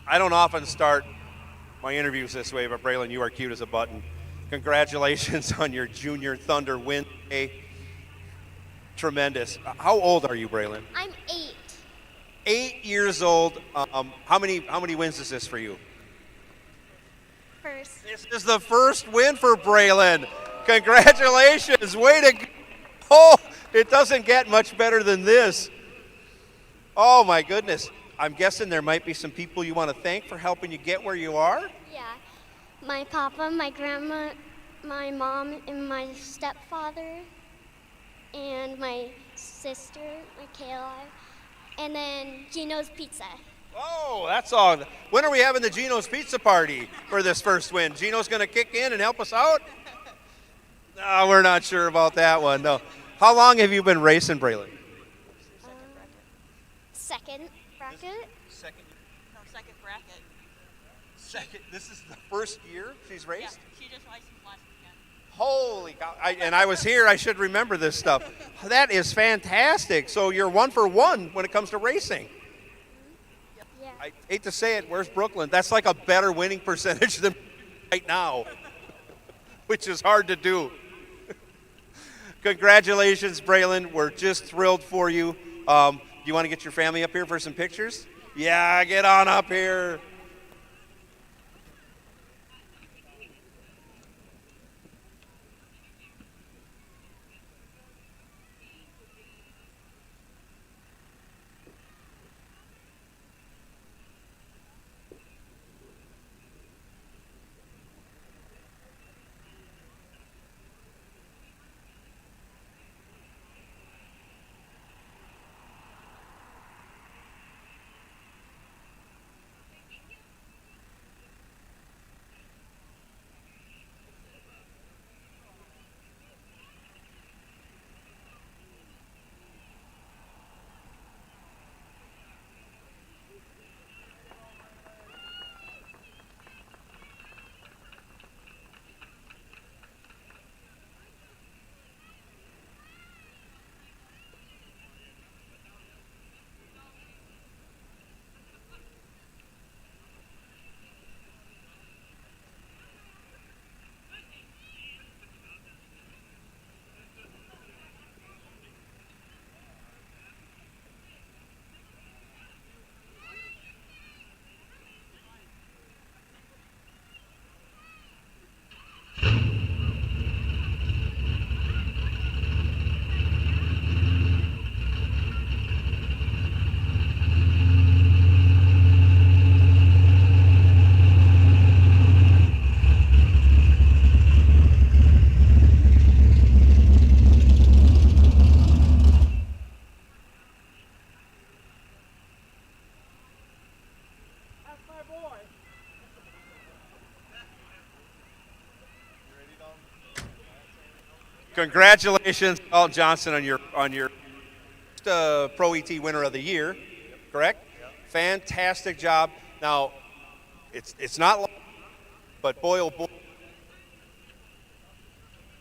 I don't often start my interviews this way, but Braylon, you are cute as a button. Congratulations on your Junior Thunder win today. Tremendous. How old are you, Braylon? I'm 8. 8 years old. How many wins is this for you? First. This is the first win for Braylon. Congratulations. Way to go. Oh, it doesn't get much better than this. Oh, my goodness. I'm guessing there might be some people you want to thank for helping you get where you are. Yeah, my papa, my grandma, my mom, and my stepfather, and my sister, Michaela, and then Gino's Pizza. Oh, that's all. When are we having the Gino's Pizza Party for this first win? Gino's going to kick in and help us out? No, we're not sure about that one. No. How long have you been racing, Braylon? Second bracket. Second. No, second bracket. Second. This is the first year she's raced? Yeah, she just licensed last weekend. Holy cow. And I was here. I should remember this stuff. That is fantastic. So you're 1 for 1 when it comes to racing. Yeah. I hate to say it. Where's Brooklyn? That's like a better winning percentage than right now, which is hard to do. Congratulations, Braylon. We're just thrilled for you. Do you want to get your family up here for some pictures? Yeah, get on up here. Congratulations, Al Johnson, on your Pro ET Winner of the Year. Correct? Yep. Fantastic job. Now, it's not long, but boy, oh boy,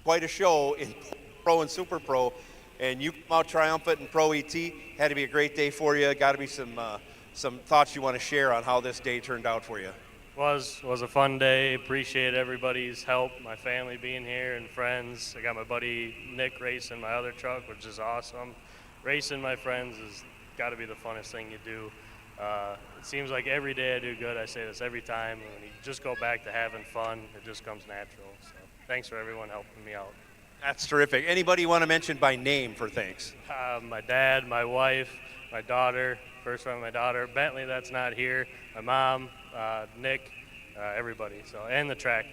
quite a show in Pro and Super Pro, and you come out triumphant in Pro ET. Had to be a great day for you. Got to be some thoughts you want to share on how this day turned out for you. Was a fun day. Appreciate everybody's help, my family being here and friends. I got my buddy Nick racing my other truck, which is awesome. Racing my friends has got to be the funnest thing you do. It seems like every day I do good. I say this every time. When you just go back to having fun, it just comes natural. So thanks for everyone helping me out. That's terrific. Anybody you want to mention by name for thanks? My dad, my wife, my daughter. First one, my daughter Bentley. That's not here. My mom. Nick, everybody. So, and the track.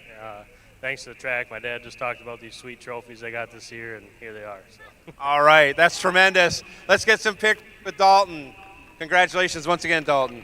Thanks to the track. My dad just talked about these sweet trophies I got this year, and here they are. So. All right, that's tremendous. Let's get some pictures with Dalton. Congratulations once again, Dalton.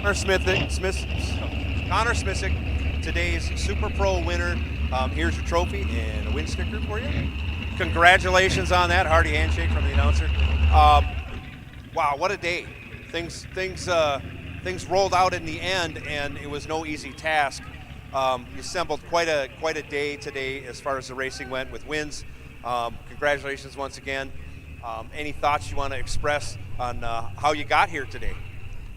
Connor Smithik, today's Super Pro winner. Here's your trophy and a win sticker for you. Congratulations on that. Hearty handshake from the announcer. Wow, what a day. Things rolled out in the end, and it was no easy task. You assembled quite a day today as far as the racing went with wins. Congratulations once again. Any thoughts you want to express on how you got here today?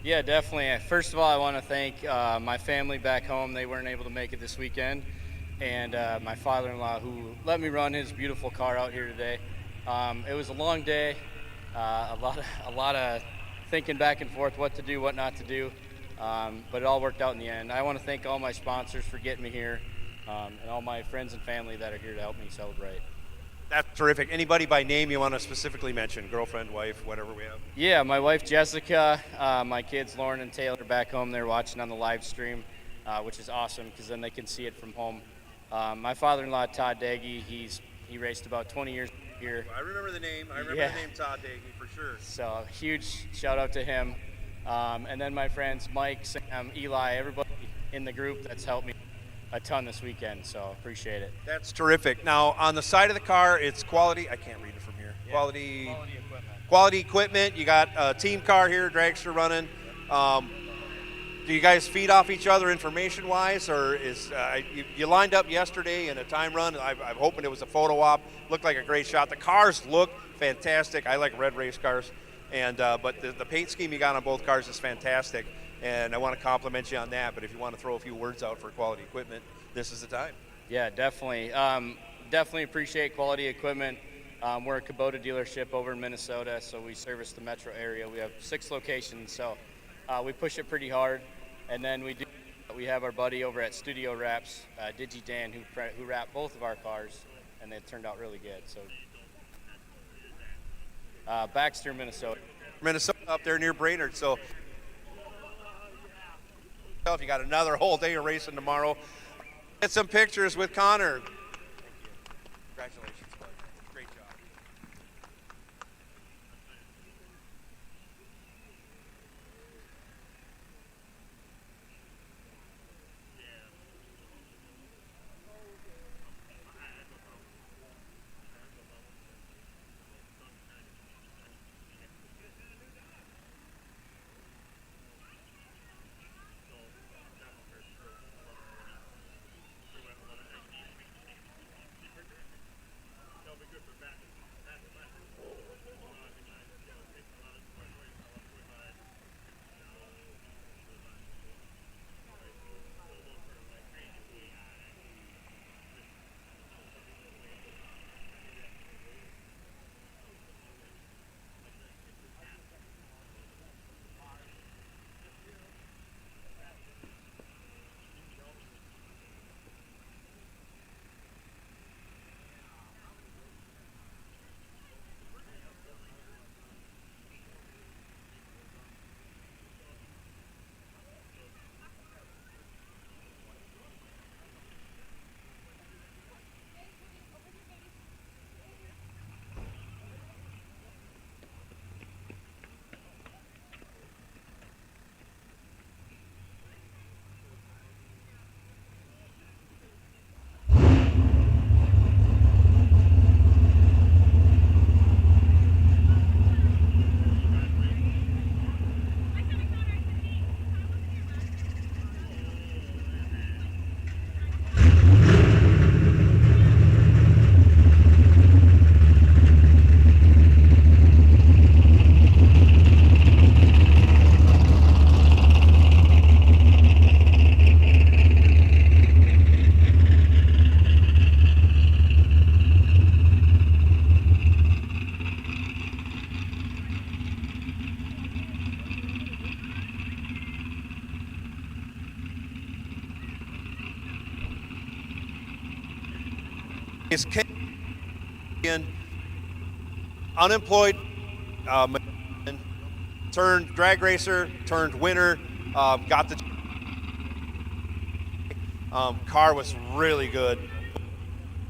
Yeah, definitely. First of all, I want to thank my family back home. They weren't able to make it this weekend. And my father-in-law, who let me run his beautiful car out here today. It was a long day, a lot of thinking back and forth what to do, what not to do, but it all worked out in the end. I want to thank all my sponsors for getting me here, and all my friends and family that are here to help me celebrate. That's terrific. Anybody by name you want to specifically mention? Girlfriend, wife, whatever we have? Yeah, my wife Jessica, my kids Lauren and Taylor back home. They're watching on the live stream, which is awesome because then they can see it from home. My father-in-law Todd Daggy, he raced about 20 years here. I remember the name. I remember the name Todd Daggy for sure. So huge shout out to him. And then my friends Mike, Sam, Eli, everybody in the group that's helped me a ton this weekend, so appreciate it. That's terrific. Now, on the side of the car, it's quality. I can't read it from here. Yeah, Quality equipment. Quality equipment. You got a team car here, dragster running. Do you guys feed off each other information-wise, or is you lined up yesterday in a time run? I'm hoping it was a photo op. Looked like a great shot. The cars look fantastic. I like red race cars, and but the paint scheme you got on both cars is fantastic. And I want to compliment you on that, but if you want to throw a few words out for quality equipment, this is the time. Yeah, definitely. Definitely appreciate quality equipment. We're a Kubota dealership over in Minnesota, so we service the metro area. We have 6 locations, so we push it pretty hard. And then we have our buddy over at Studio Wraps, Digi Dan, who wrapped both of our cars, and they turned out really good. So Baxter, Minnesota. Minnesota up there near Brainerd, so if you got another whole day of racing tomorrow, get some pictures with Connor. Thank you. Congratulations, bud. Great job. Is unemployed, turned drag racer, turned winner, got the car was really good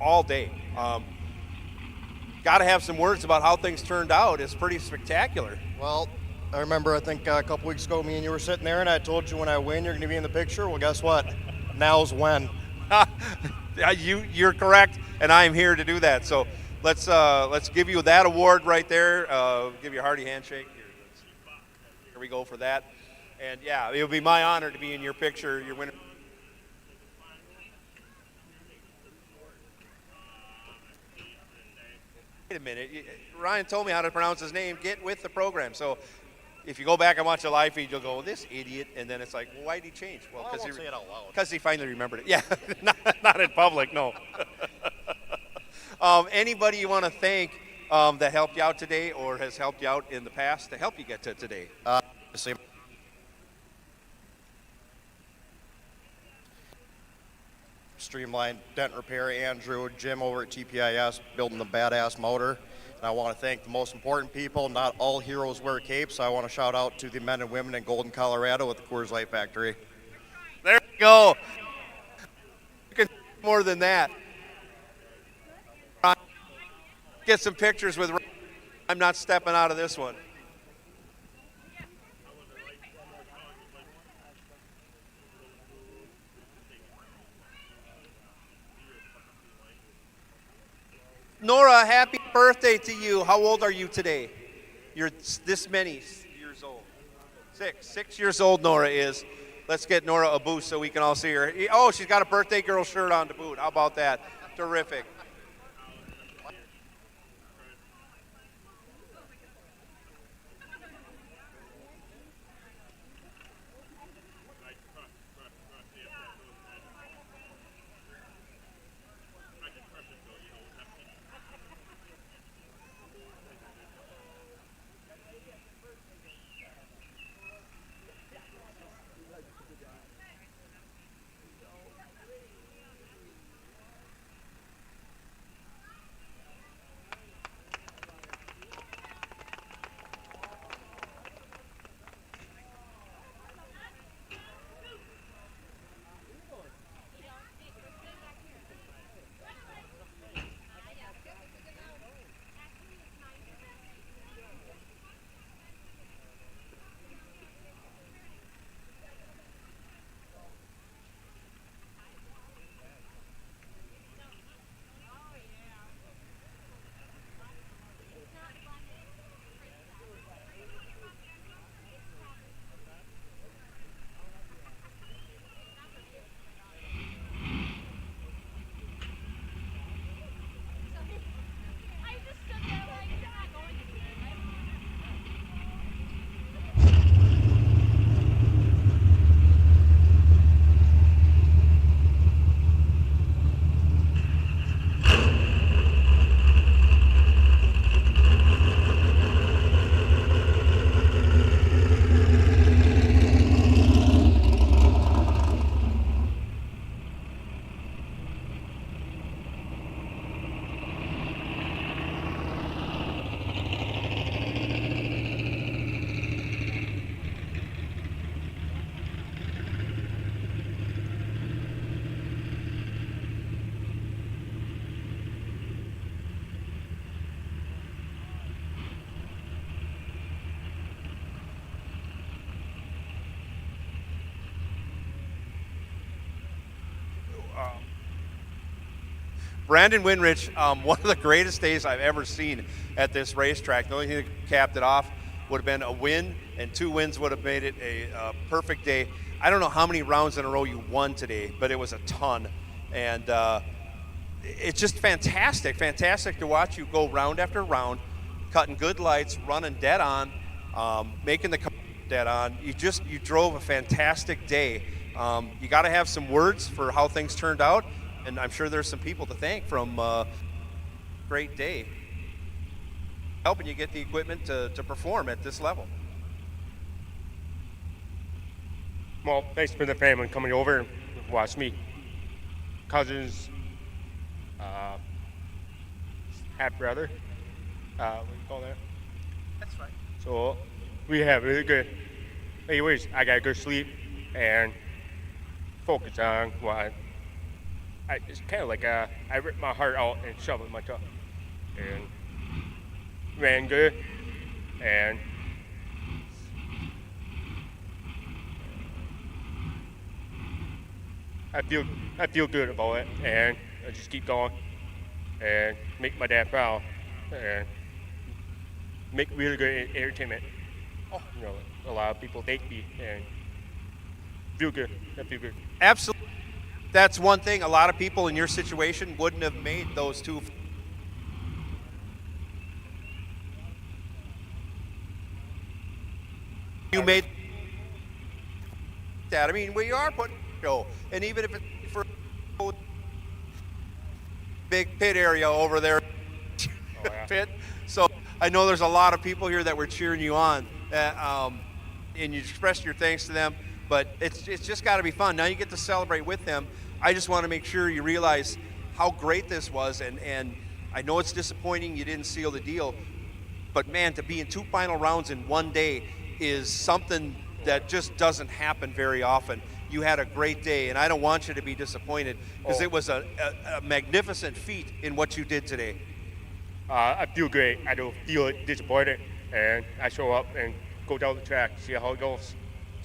all day. Got to have some words about how things turned out. It's pretty spectacular. Well, I remember, I think a couple weeks ago, me and you were sitting there, and I told you when I win, you're going to be in the picture. Well, guess what? Now's when. You're correct, and I am here to do that. So let's give you that award right there. Give you a hearty handshake. Here we go for that. And yeah, it would be my honor to be in your picture. Your winner. Wait a minute. Ryan told me how to pronounce his name. Get with the program. So if you go back and watch the live feed, you'll go, this idiot. And then it's like, well, why did he change? Well, I won't say it out loud. because he finally remembered it. Yeah, not in public, no. Anybody you want to thank that helped you out today or has helped you out in the past to help you get to today? Same. Streamline Dent Repair, Andrew, Jim over at TPIS, building the badass motor. And I want to thank the most important people. Not all heroes wear capes. So I want to shout out to the men and women in Golden, Colorado at the Coors Light Factory. There you go. You can do more than that. Get some pictures with Ryan. I'm not stepping out of this one. Nora, happy birthday to you. How old are you today? You're this many years old. 6 years old Nora is. Let's get Nora a boost so we can all see her. Oh, she's got a birthday girl shirt on to boot. How about that? Terrific. Brandon Winrich, one of the greatest days I've ever seen at this racetrack. The only thing that capped it off would have been a win, and 2 wins would have made it a perfect day. I don't know how many rounds in a row you won today, but it was a ton. And it's just fantastic to watch you go round after round, cutting good lights, running dead on, making the car dead on. You drove a fantastic day. You got to have some words for how things turned out. And I'm sure there's some people to thank from great day, helping you get the equipment to perform at this level. Well, thanks for the family coming over and watch me. Cousins, half brother, what do you call that? That's right. So we have really good. Anyways, I got good sleep and focus on what it's kind of like I ripped my heart out and shoved it in my cup, and ran good, and I feel good about it, and I just keep going and make my dad proud and make really good entertainment. You know, a lot of people thank me and feel good. I feel good. Absolutely. That's one thing. A lot of people in your situation wouldn't have made those two. You made that. I mean, we are putting a show, and even if it's for big pit area over there, pit. So I know there's a lot of people here that were cheering you on, and you expressed your thanks to them. But it's just got to be fun. Now you get to celebrate with them. I just want to make sure you realize how great this was, and I know it's disappointing you didn't seal the deal, but man, to be in 2 final rounds in one day is something that just doesn't happen very often. You had a great day, and I don't want you to be disappointed because it was a magnificent feat in what you did today. I feel great. I don't feel disappointed, and I show up and go down the track, see how it goes.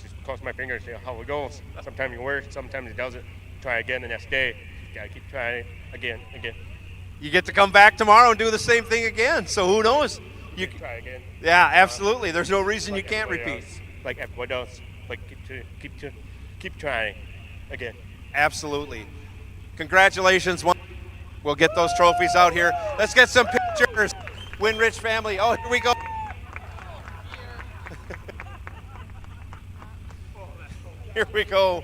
Just cross my fingers, see how it goes. Sometimes it works, sometimes it doesn't. Try again the next day. Gotta keep trying again. You get to come back tomorrow and do the same thing again. So who knows? You try again. Yeah, absolutely. There's no reason Like you can't everybody repeat. else. Like everyone else. Like keep trying again. Absolutely. Congratulations. We'll get those trophies out here. Let's get some pictures. Winrich family. Oh, here we go. Here we go.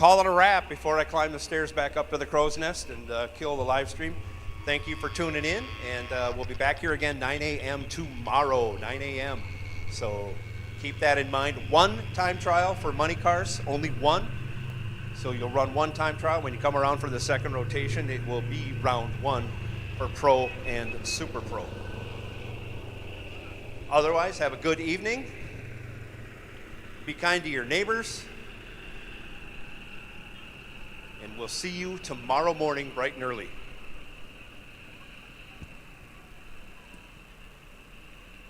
call it a wrap before I climb the stairs back up to the crow's nest and kill the live stream. Thank you for tuning in, and we'll be back here again 9 a.m. tomorrow, 9 a.m. So keep that in mind. One time trial for money cars, only one. So you'll run one time trial. When you come around for the second rotation, it will be round one for Pro and Super Pro. Otherwise, have a good evening. Be kind to your neighbors. And we'll see you tomorrow morning bright and early.